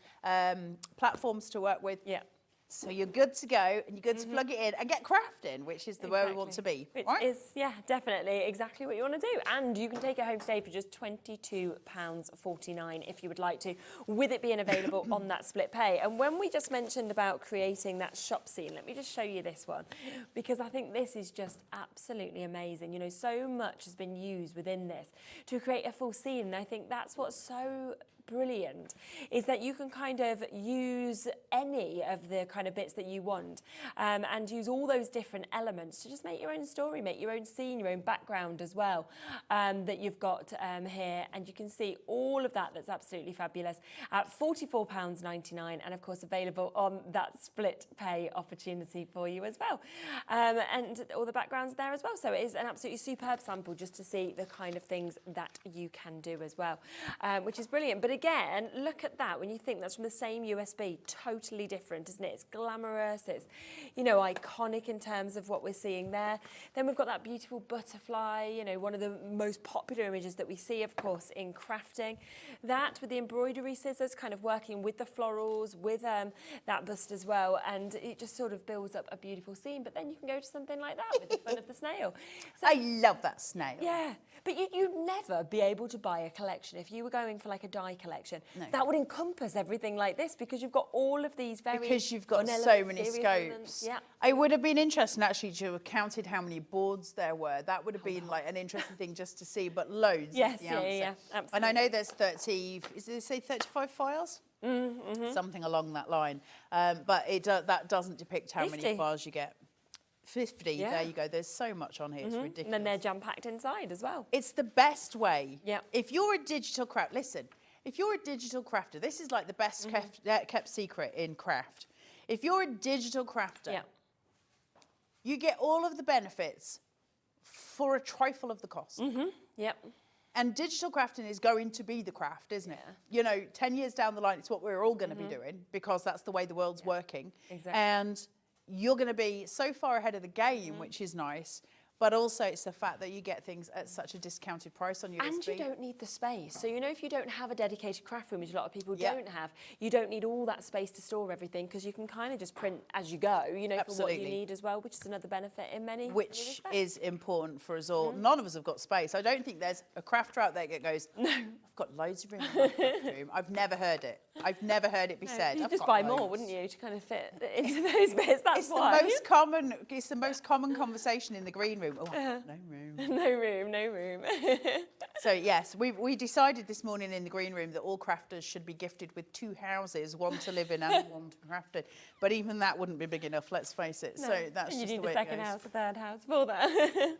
platforms to work with. Yeah. So you're good to go, and you're good to plug it in and get crafting, which is the way we want to be. Which right? is, yeah, definitely exactly what you want to do. And you can take it home today for just £22.49 if you would like to, with it being available on that split pay. And when we just mentioned about creating that shop scene, let me just show you this one, because I think this is just absolutely amazing. You know, so much has been used within this to create a full scene. And I think that's what's so brilliant, is that you can kind of use any of the kind of bits that you want and use all those different elements to just make your own story, make your own scene, your own background as well, that you've got here. And you can see all of that. That's absolutely fabulous at £44.99, and of course available on that split pay opportunity for you as well. And all the backgrounds there as well. So it is an absolutely superb sample just to see the kind of things that you can do as well, which is brilliant. But again, look at that. When you think that's from the same USB, totally different, isn't it? It's glamorous, it's, you know, iconic in terms of what we're seeing there. Then we've got that beautiful butterfly, you know, one of the most popular images that we see, of course, in crafting. That with the embroidery scissors, kind of working with the florals, with that bust as well, and it just sort of builds up a beautiful scene. But then you can go to something like that with the fun of the snail. So, I love that snail. yeah, but you'd never be able to buy a collection if you were going for like a die collection. No. That would encompass everything like this, because you've got all of these very because you've got fun so elements, many serious scopes. elements. Yeah. It would have been interesting actually to have counted how many boards there were. That would have been like an interesting thing just to see, but loads. Yes, at the yeah, outset. yeah, absolutely. And I know there's 30, is it say 35 files? Something along that line. But that doesn't depict how 50. many files you get. 50, Yeah. there you go. There's so much on here, it's ridiculous. And then they're jam-packed inside as well. It's the best way. Yeah. If you're a digital craft, listen, if you're a digital crafter, this is like the best kept secret in craft. If you're a digital crafter, you get all of the benefits for a trifle of the cost. Yep. And digital crafting is going to be the craft, isn't it? You know, 10 years down the line, it's what we're all going to be doing, because that's the way the world's working. Exactly. And you're going to be so far ahead of the game, which is nice. But also it's the fact that you get things at such a discounted price on USB. And you don't need the space. So, you know, if you don't have a dedicated craft room, which a lot of people don't have, you don't need all that space to store everything, because you can kind of just print as you go, you know, for what you need as well, which is another benefit in many Which respects. is important for us all. None of us have got space. I don't think there's a crafter out there that goes, no, I've got loads of room in my craft room. I've never heard it. I've never heard it be said. You'd I've just got buy loads. more, wouldn't you, to kind of fit into those bits? That's It's why. it's the most common conversation in the green room. Oh, no room. No room, no room. So yes, we decided this morning in the green room that all crafters should be gifted with 2 houses, one to live in and one to craft in. But even that wouldn't be big enough, let's face it. No. So that's And you just the need way a second it goes. house, a third house for that.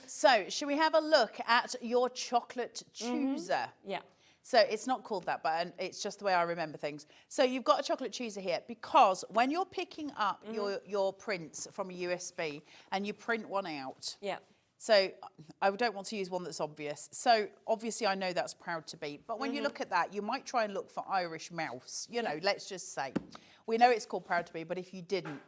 So should we have a look at your chocolate chooser? Yeah. So it's not called that, but it's just the way I remember things. So you've got a chocolate chooser here, because when you're picking up your prints from a USB and you print one out, Yeah. so I don't want to use one that's obvious. So obviously I know that's Proud to Be, but when you look at that, you might try and look for Irish Mouse, you know, let's just say. We know it's called Proud to Be, but if you didn't,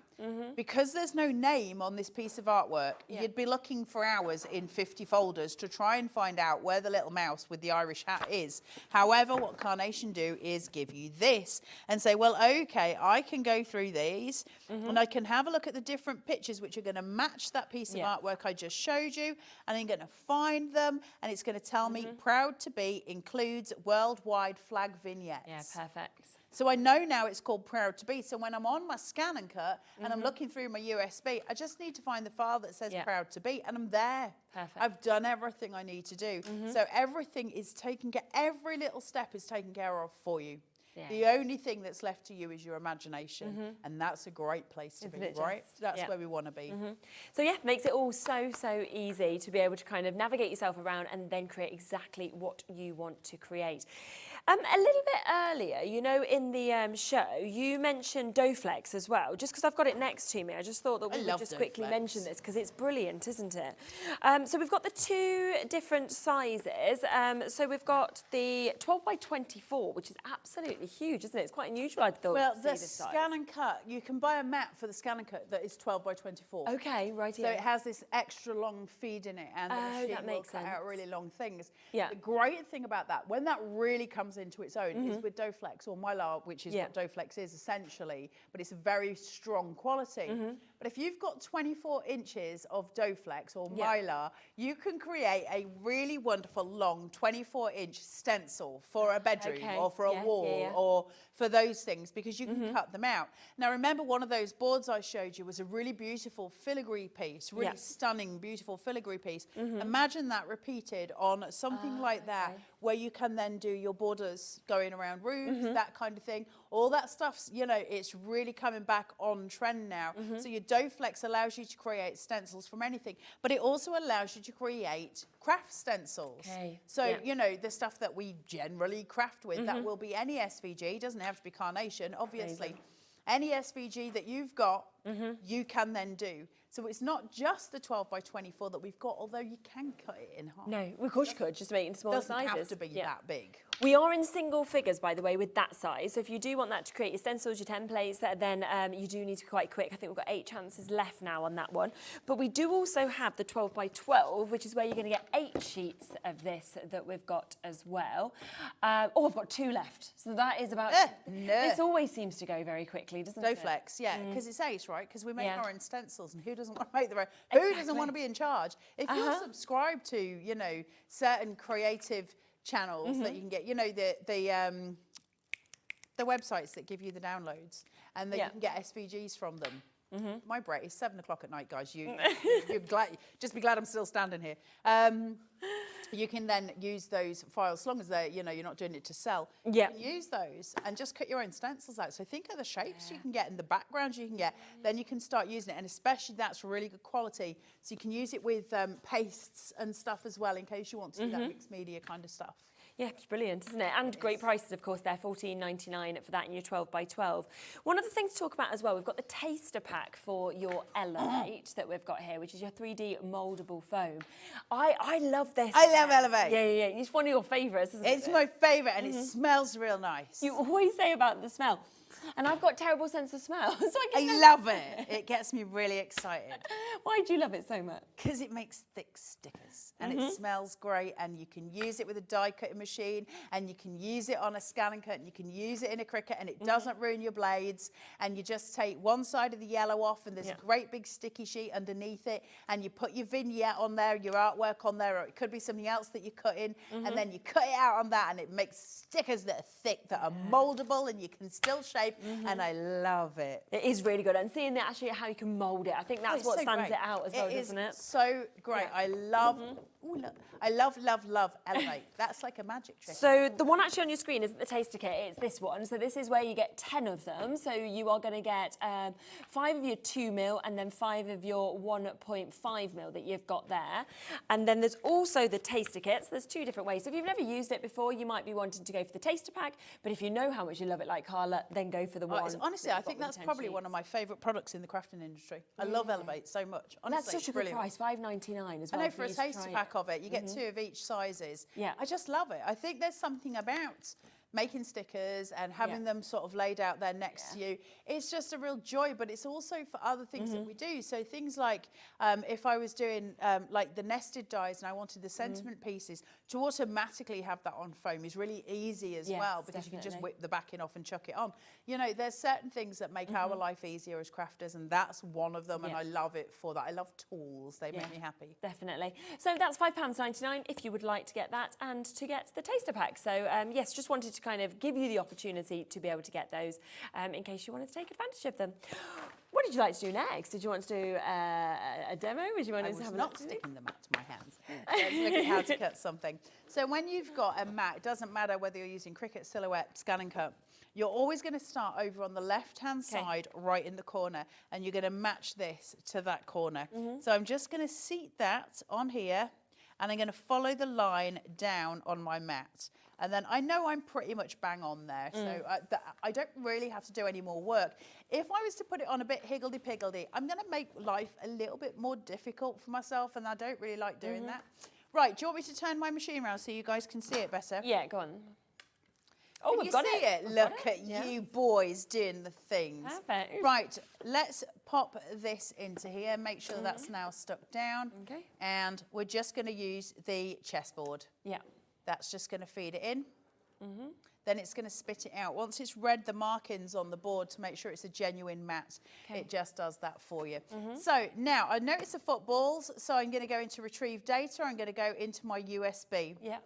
because there's no name on this piece of artwork, you'd be looking for hours in 50 folders to try and find out where the little mouse with the Irish hat is. However, what Carnation do is give you this and say, well, okay, I can go through these and I can have a look at the different pictures which are going to match that piece of artwork I just showed you, and I'm going to find them, and it's going to tell me proud to be includes worldwide flag vignettes. Yeah, perfect. So I know now it's called Proud to Be. So when I'm on my scan and cut and I'm looking through my USB, I just need to find the file that says Proud to Be, and I'm there. Perfect. I've done everything I need to do. So everything is taken care, every little step is taken care of for you. Yeah. The only thing that's left to you is your imagination, and that's a great place to be, right? That's where we want to be. So yeah, makes it all so easy to be able to kind of navigate yourself around and then create exactly what you want to create. A little bit earlier, you know, in the show, you mentioned Doflex as well. Just because I've got it next to me, I just thought that we would just quickly mention this because it's brilliant, isn't it? So we've got the 2 different sizes. So we've got the 12 by 24, which is absolutely huge, isn't it? It's quite unusual, I thought. Well, to the see this size. scan and cut, you can buy a mat for the scan and cut that is 12 by 24. Okay, right. So it has this extra long feed in it, and the machine that will makes cut sense. out really long things. Yeah. The great thing about that, when that really comes into its own, is with Doflex or Mylar, which is what Doflex is essentially, but it's a very strong quality. But if you've got 24 inches of Doflex or Mylar, you can create a really wonderful long 24-inch stencil for a bedroom or for a wall or for those things, because you can cut them out. Now remember, one of those boards I showed you was a really beautiful filigree piece, really stunning, beautiful filigree piece. Imagine that repeated on something like that, where you can then do your borders going around roofs, that kind of thing. All that stuff's, you know, it's really coming back on trend now. So your Doflex allows you to create stencils from anything, but it also allows you to create craft stencils. So, you know, the stuff that we generally craft with, that will be any SVG, doesn't have to be Carnation, obviously. Any SVG that you've got, you can then do. So it's not just the 12 by 24 that we've got, although you can cut it in half. No, of course you could, just make it in smaller sizes. Doesn't have to be that big. We are in single figures, by the way, with that size. So if you do want that to create your stencils, your templates, then you do need to be quite quick. I think we've got 8 chances left now on that one. But we do also have the 12 by 12, which is where you're going to get 8 sheets of this that we've got as well. Oh, I've got 2 left. So that is about... This always seems to go very quickly, doesn't it? Doflex, because it's ace, right? Because we make our own stencils, and who doesn't want to make their own? Who doesn't want to be in charge? If you're subscribed to, you know, certain creative channels that you can get, you know, the websites that give you the downloads, and then you can get SVGs from them. My break is 7 o'clock at night, guys. You're glad, just be glad I'm still standing here. You can then use those files, as long as they're, you know, you're not doing it to sell. You can use those and just cut your own stencils out. So think of the shapes you can get and the backgrounds you can get. Then you can start using it, and especially that's really good quality. So you can use it with pastes and stuff as well, in case you want to do that mixed media kind of stuff. Yeah, it's brilliant, isn't it? And great prices, of course, there, $14.99 for that in your 12 by 12. One other thing to talk about as well, we've got the taster pack for your Elevate that we've got here, which is your 3D mouldable foam. I love this. I love Elevate. Yeah. It's one of your favourites, isn't it? It's my favourite, and it smells real nice. You always say about the smell. And I've got terrible sense of smell. So I love it. It gets me really excited. Why do you love it so much? Because it makes thick stickers, and it smells great, and you can use it with a die cutting machine, and you can use it on a scan and cut, and you can use it in a Cricut, and it doesn't ruin your blades. And you just take one side of the yellow off, and there's a great big sticky sheet underneath it, and you put your vignette on there, your artwork on there, or it could be something else that you cut in, and then you cut it out on that, and it makes stickers that are thick, that are moldable, and you can still shape, and I love it. It is really good, and seeing that actually how you can mould it, I think that's what stands it out as well, doesn't it? So great. I love, I love Elevate. That's like a magic trick. So the one actually on your screen isn't the taster kit, it's this one. So this is where you get 10 of them. So you are going to get 5 of your 2mm and then 5 of your 1.5mm that you've got there. And then there's also the taster kit. So there's 2 different ways. So if you've never used it before, you might be wanting to go for the taster pack. But if you know how much you love it like Carla, then go for the one. Honestly, I think that's probably one of my favourite products in the crafting industry. I love Elevate so much. Honestly, that's such a good price, $5.99 as well. I know, for a taster pack of it, you get 2 of each sizes. Yeah. I just love it. I think there's something about making stickers and having them sort of laid out there next to you. It's just a real joy, but it's also for other things that we do. So things like if I was doing like the nested dies and I wanted the sentiment pieces, to automatically have that on foam is really easy as well, because you can just whip the backing off and chuck it on. You know, there's certain things that make our life easier as crafters, and that's one of them, and I love it for that. I love tools. They make me happy. Definitely. So that's £5.99 if you would like to get that and to get the taster pack. So yes, just wanted to kind of give you the opportunity to be able to get those in case you wanted to take advantage of them. What did you like to do next? Did you want to do a demo? Would you want to have a not sticking the mat to my hands. Let's look at how to cut something. So when you've got a mat, it doesn't matter whether you're using Cricut, Silhouette, Scan and Cut, you're always going to start over on the left-hand side, right in the corner, and you're going to match this to that corner. So I'm just going to seat that on here, and I'm going to follow the line down on my mat. And then I know I'm pretty much bang on there, so I don't really have to do any more work. If I was to put it on a bit higgledy-piggledy, I'm going to make life a little bit more difficult for myself, and I don't really like doing that. Right, do you want me to turn my machine around so you guys can see it better? Yeah, go on. Oh, we've got it. Look at you boys doing the things. Perfect. Right, let's pop this into here. Make sure that's now stuck down. Okay. And we're just going to use the chessboard. Yeah. That's just going to feed it in. Then it's going to spit it out. Once it's read the markings on the board to make sure it's a genuine mat, it just does that for you. So now I notice the footballs, so I'm going to go into retrieve data. I'm going to go into my USB. Yeah.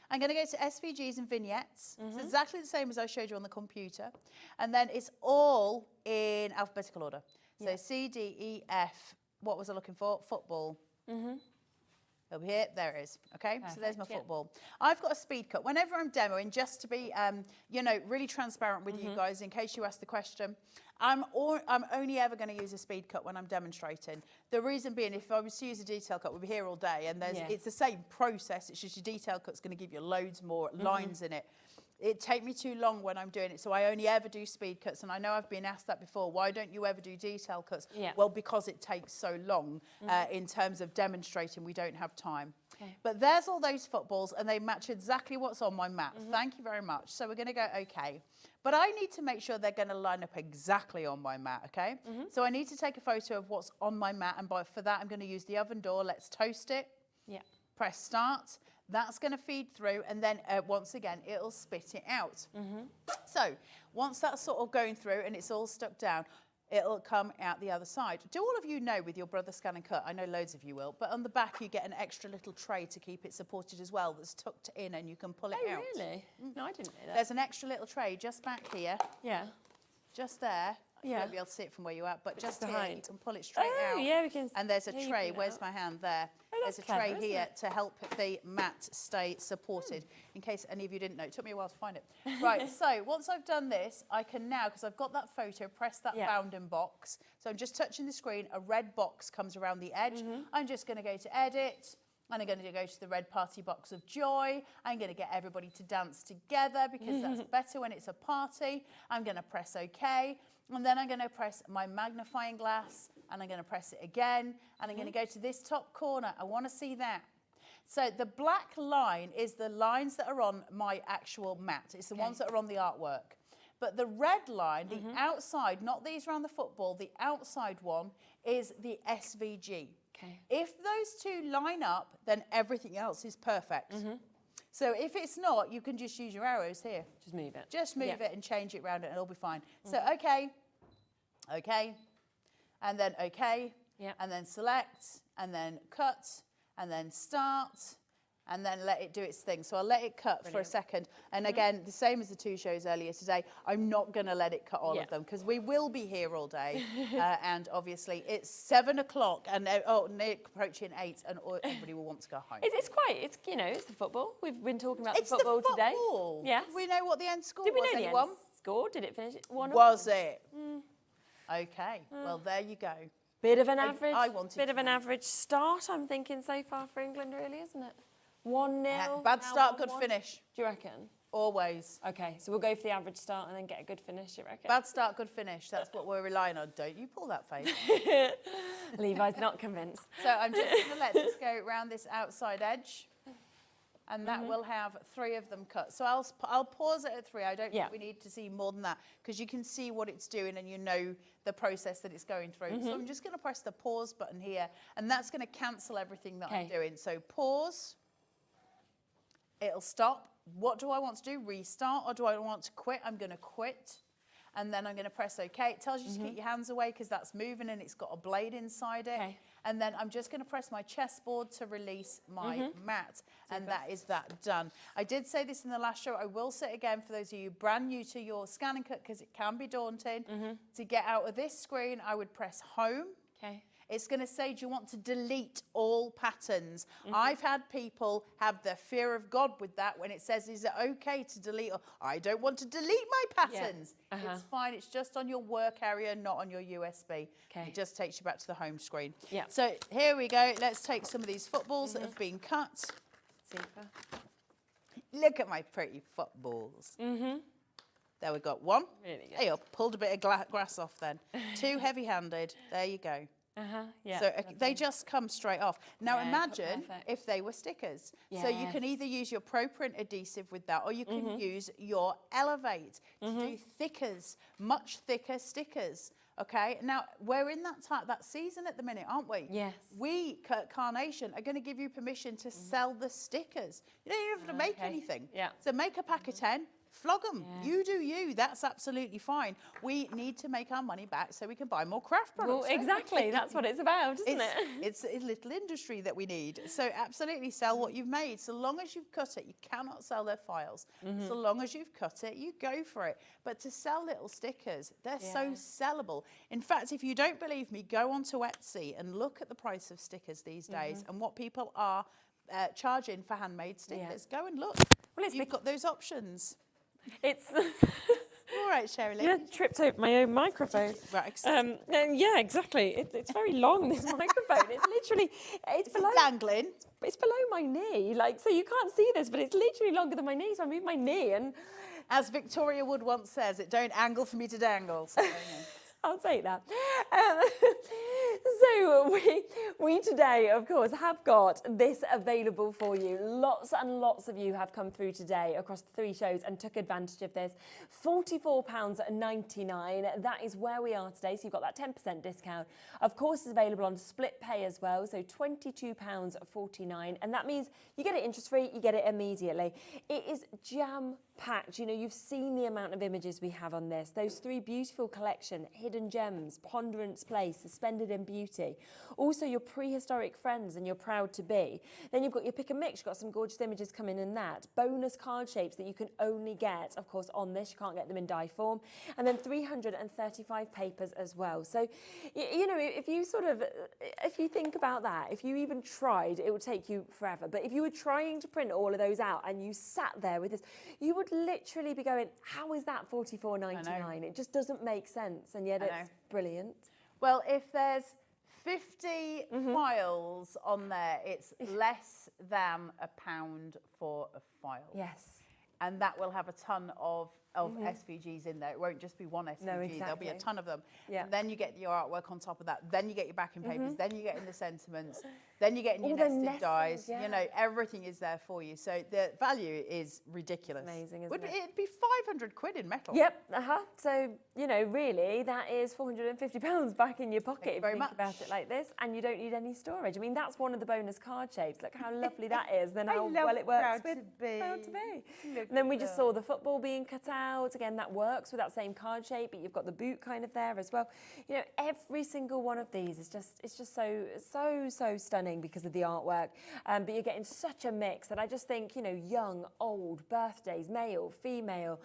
I'm going to go to SVGs and vignettes. It's exactly the same as I showed you on the computer. And then it's all in alphabetical order. So C, D, E, F. What was I looking for? Football. Over here, there it is. Okay, so there's my football. I've got a speed cut. Whenever I'm demoing, just to be, you know, really transparent with you guys, in case you ask the question, I'm only ever going to use a speed cut when I'm demonstrating. The reason being, if I was to use a detail cut, we'd be here all day, and it's the same process. It's just your detail cut's going to give you loads more lines in it. It'd take me too long when I'm doing it, so I only ever do speed cuts. And I know I've been asked that before. Why don't you ever do detail cuts? Well, because it takes so long in terms of demonstrating. We don't have time. But there's all those footballs, and they match exactly what's on my mat. Thank you very much. So we're going to go OK. But I need to make sure they're going to line up exactly on my mat, OK? So I need to take a photo of what's on my mat, and for that I'm going to use the oven door. Let's toast it. Press start. That's going to feed through, and then once again, it'll spit it out. So once that's sort of going through and it's all stuck down, it'll come out the other side. Do all of you know with your Brother Scan and Cut, I know loads of you will, but on the back you get an extra little tray to keep it supported as well that's tucked in, and you can pull it out. Oh, really? No, I didn't know that. There's an extra little tray just back here. Yeah. Just there. You won't be able to see it from where you are, but just here, you can pull it straight out. Yeah, we can. And there's a tray. Where's my hand? There. There's a tray here to help the mat stay supported, in case any of you didn't know. It took me a while to find it. Right, so once I've done this, I can now, because I've got that photo, press that bounding box. So I'm just touching the screen. A red box comes around the edge. I'm just going to go to edit. And I'm going to go to the red party box of joy. I'm going to get everybody to dance together, because that's better when it's a party. I'm going to press OK. And then I'm going to press my magnifying glass, and I'm going to press it again. And I'm going to go to this top corner. I want to see that. So the black line is the lines that are on my actual mat. It's the ones that are on the artwork. But the red line, the outside, not these around the football, the outside one is the SVG. If those two line up, then everything else is perfect. So if it's not, you can just use your arrows here. Just move it. Just move it and change it around, and it'll be fine. So OK, OK, and then OK, and then select, and then cut, and then start, and then let it do its thing. So I'll let it cut for a second. And again, the same as the two shows earlier today, I'm not going to let it cut all of them, because we will be here all day. And obviously it's 7 o'clock, and approaching 8, and everybody will want to go home. It's quite, it's, you know, it's the football. We've been talking about It's the football today. Football. Yes. We know what the end score Did we was, know the anyone? end score? Did it finish at 1-1? Was it? OK, well, there you go. Bit of an average. I wanted bit of an to. average start, I'm thinking, so far for England, really, isn't it? 1-0. Bad start, good finish. Do you reckon? Always. Okay, so we'll go for the average start and then get a good finish, you reckon? Bad start, good finish. That's what we're relying on. Don't you pull that face. Levi's not convinced. So I'm just going to let this go around this outside edge. and that will have 3 of them cut. So I'll pause it at 3. I don't think we need to see more than that, because you can see what it's doing and you know the process that it's going through. So I'm just going to press the pause button here, and that's going to cancel everything that I'm doing. So pause, it'll stop. What do I want to do? Restart, or do I want to quit? I'm going to quit. And then I'm going to press OK. It tells you to keep your hands away because that's moving and it's got a blade inside it. And then I'm just going to press my chessboard to release my mat. And that is that done. I did say this in the last show. I will say it again for those of you brand new to your scan and cut, because it can be daunting. To get out of this screen, I would press home. It's going to say, do you want to delete all patterns? I've had people have the fear of God with that when it says, is it okay to delete? I don't want to delete my patterns. It's fine. It's just on your work area, not on your USB. It just takes you back to the home screen. So here we go. Let's take some of these footballs that have been cut. Super. Look at my pretty footballs. There we got one. Really good. Hey, I pulled a bit of grass off then. Too heavy-handed. There you go. So they just come straight off. Now imagine if they were stickers. So you can either use your Pro Print adhesive with that, or you can use your Elevate to do thickers, much thicker stickers. Okay, now we're in that season at the minute, aren't we? Yes. We at Carnation are going to give you permission to sell the stickers. You don't even have to make anything. So make a pack of 10. Flog them. You do you. That's absolutely fine. We need to make our money back so we can buy more craft products. Well, exactly. That's what it's about, isn't it? It's a little industry that we need. So absolutely sell what you've made. So long as you've cut it, you cannot sell their files. So long as you've cut it, you go for it. But to sell little stickers, they're so sellable. In fact, if you don't believe me, go onto Etsy and look at the price of stickers these days and what people are charging for handmade stickers. Go and look. Well, you've got those options. It's all right, Sherilyn. Yeah, tripped over my own microphone. Right. Yeah, exactly. It's very long, this microphone. It's literally, it's below, dangling. It's below my knee, like, so you can't see this, but it's literally longer than my knee. So I move my knee, and as Victoria Wood once says, it don't angle for me to dangle. So, I'll take that. So we today, of course, have got this available for you. Lots and lots of you have come through today across the 3 shows and took advantage of this. £44.99. That is where we are today. So you've got that 10% discount. Of course, it's available on split pay as well. So £22.49. And that means you get it interest-free, you get it immediately. It is jam-packed. You know, you've seen the amount of images we have on this. Those 3 beautiful collection, Hidden Gems, Ponderance Place, Suspended in Beauty. Also your prehistoric friends and your proud to be. Then you've got your pick and mix. You've got some gorgeous images coming in that. Bonus card shapes that you can only get, of course, on this. You can't get them in die form. And then 335 papers as well. So, you know, if you think about that, if you even tried, it would take you forever. But if you were trying to print all of those out and you sat there with this, you would literally be going, how is that £44.99? It just doesn't make sense. And yet it's brilliant. Well, if there's 50 files on there, it's less than £1 for a file. Yes. And that will have a ton of SVGs in there. It won't just be one SVG. No, exactly. There'll be a ton of them. Yeah. And then you get your artwork on top of that. Then you get your backing papers. Then you get in the sentiments. Then you get in your nested dies. You know, everything is there for you. So the value is ridiculous. It's amazing, isn't it? It'd be 500 quid in metal. Yep. So, you know, really, that is £450 back in your pocket if you think about it like this. And you don't need any storage. I mean, that's one of the bonus card shapes. Look how lovely that is. Then how well it works with Proud to Be. And then we just saw the football being cut out. Again, that works with that same card shape, but you've got the boot kind of there as well. You know, every single one of these is just, it's just so stunning because of the artwork. But you're getting such a mix that I just think, you know, young, old, birthdays, male, female,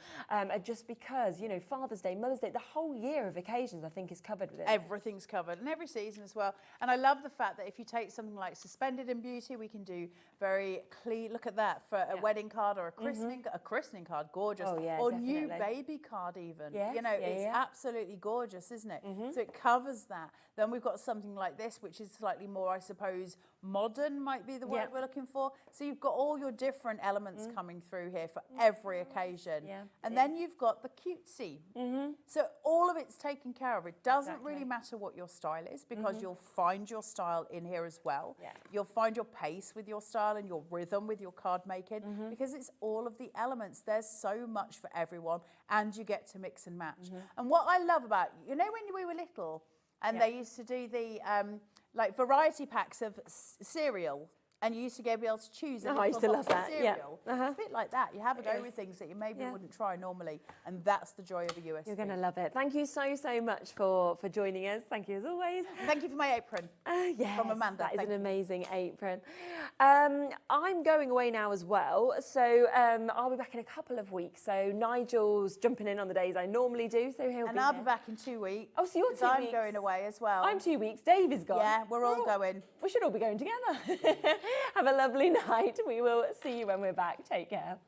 just because, you know, Father's Day, Mother's Day, the whole year of occasions I think is covered with it. Everything's covered, and every season as well. And I love the fact that if you take something like Suspended in Beauty, we can do very clean, look at that, for a wedding card or a christening card, gorgeous. Oh, yeah, or definitely. new baby card even. Yes, you know, it's absolutely gorgeous, isn't it? So it covers that. Then we've got something like this, which is slightly more, I suppose, modern might be the word we're looking for. So you've got all your different elements coming through here for every occasion. And then you've got the cutesy. So all of it's taken care of. It doesn't really matter what your style is, because you'll find your style in here as well. You'll find your pace with your style and your rhythm with your card making, because it's all of the elements. There's so much for everyone, and you get to mix and match. And what I love about, you know, when we were little and they used to do the like variety packs of cereal, and you used to be able to choose a I used to little love box of that, cereal. It's a bit like that. You have a go with things that you maybe wouldn't try normally, and that's the joy of a USB. You're going to love it. Thank you so much for joining us. Thank you as always. And thank you for my apron. Yes, from Amanda. That is Thank an you. amazing apron. I'm going away now as well, so I'll be back in a couple of weeks. So Nigel's jumping in on the days I normally do, so he'll And be I'll here. be back in 2 weeks. Oh, so you're 'cause 2 I'm weeks. going away as well. I'm 2 weeks. Dave is gone. Yeah, we're all going. We should all be going together. Have a lovely night. We will see you when we're back. Take care.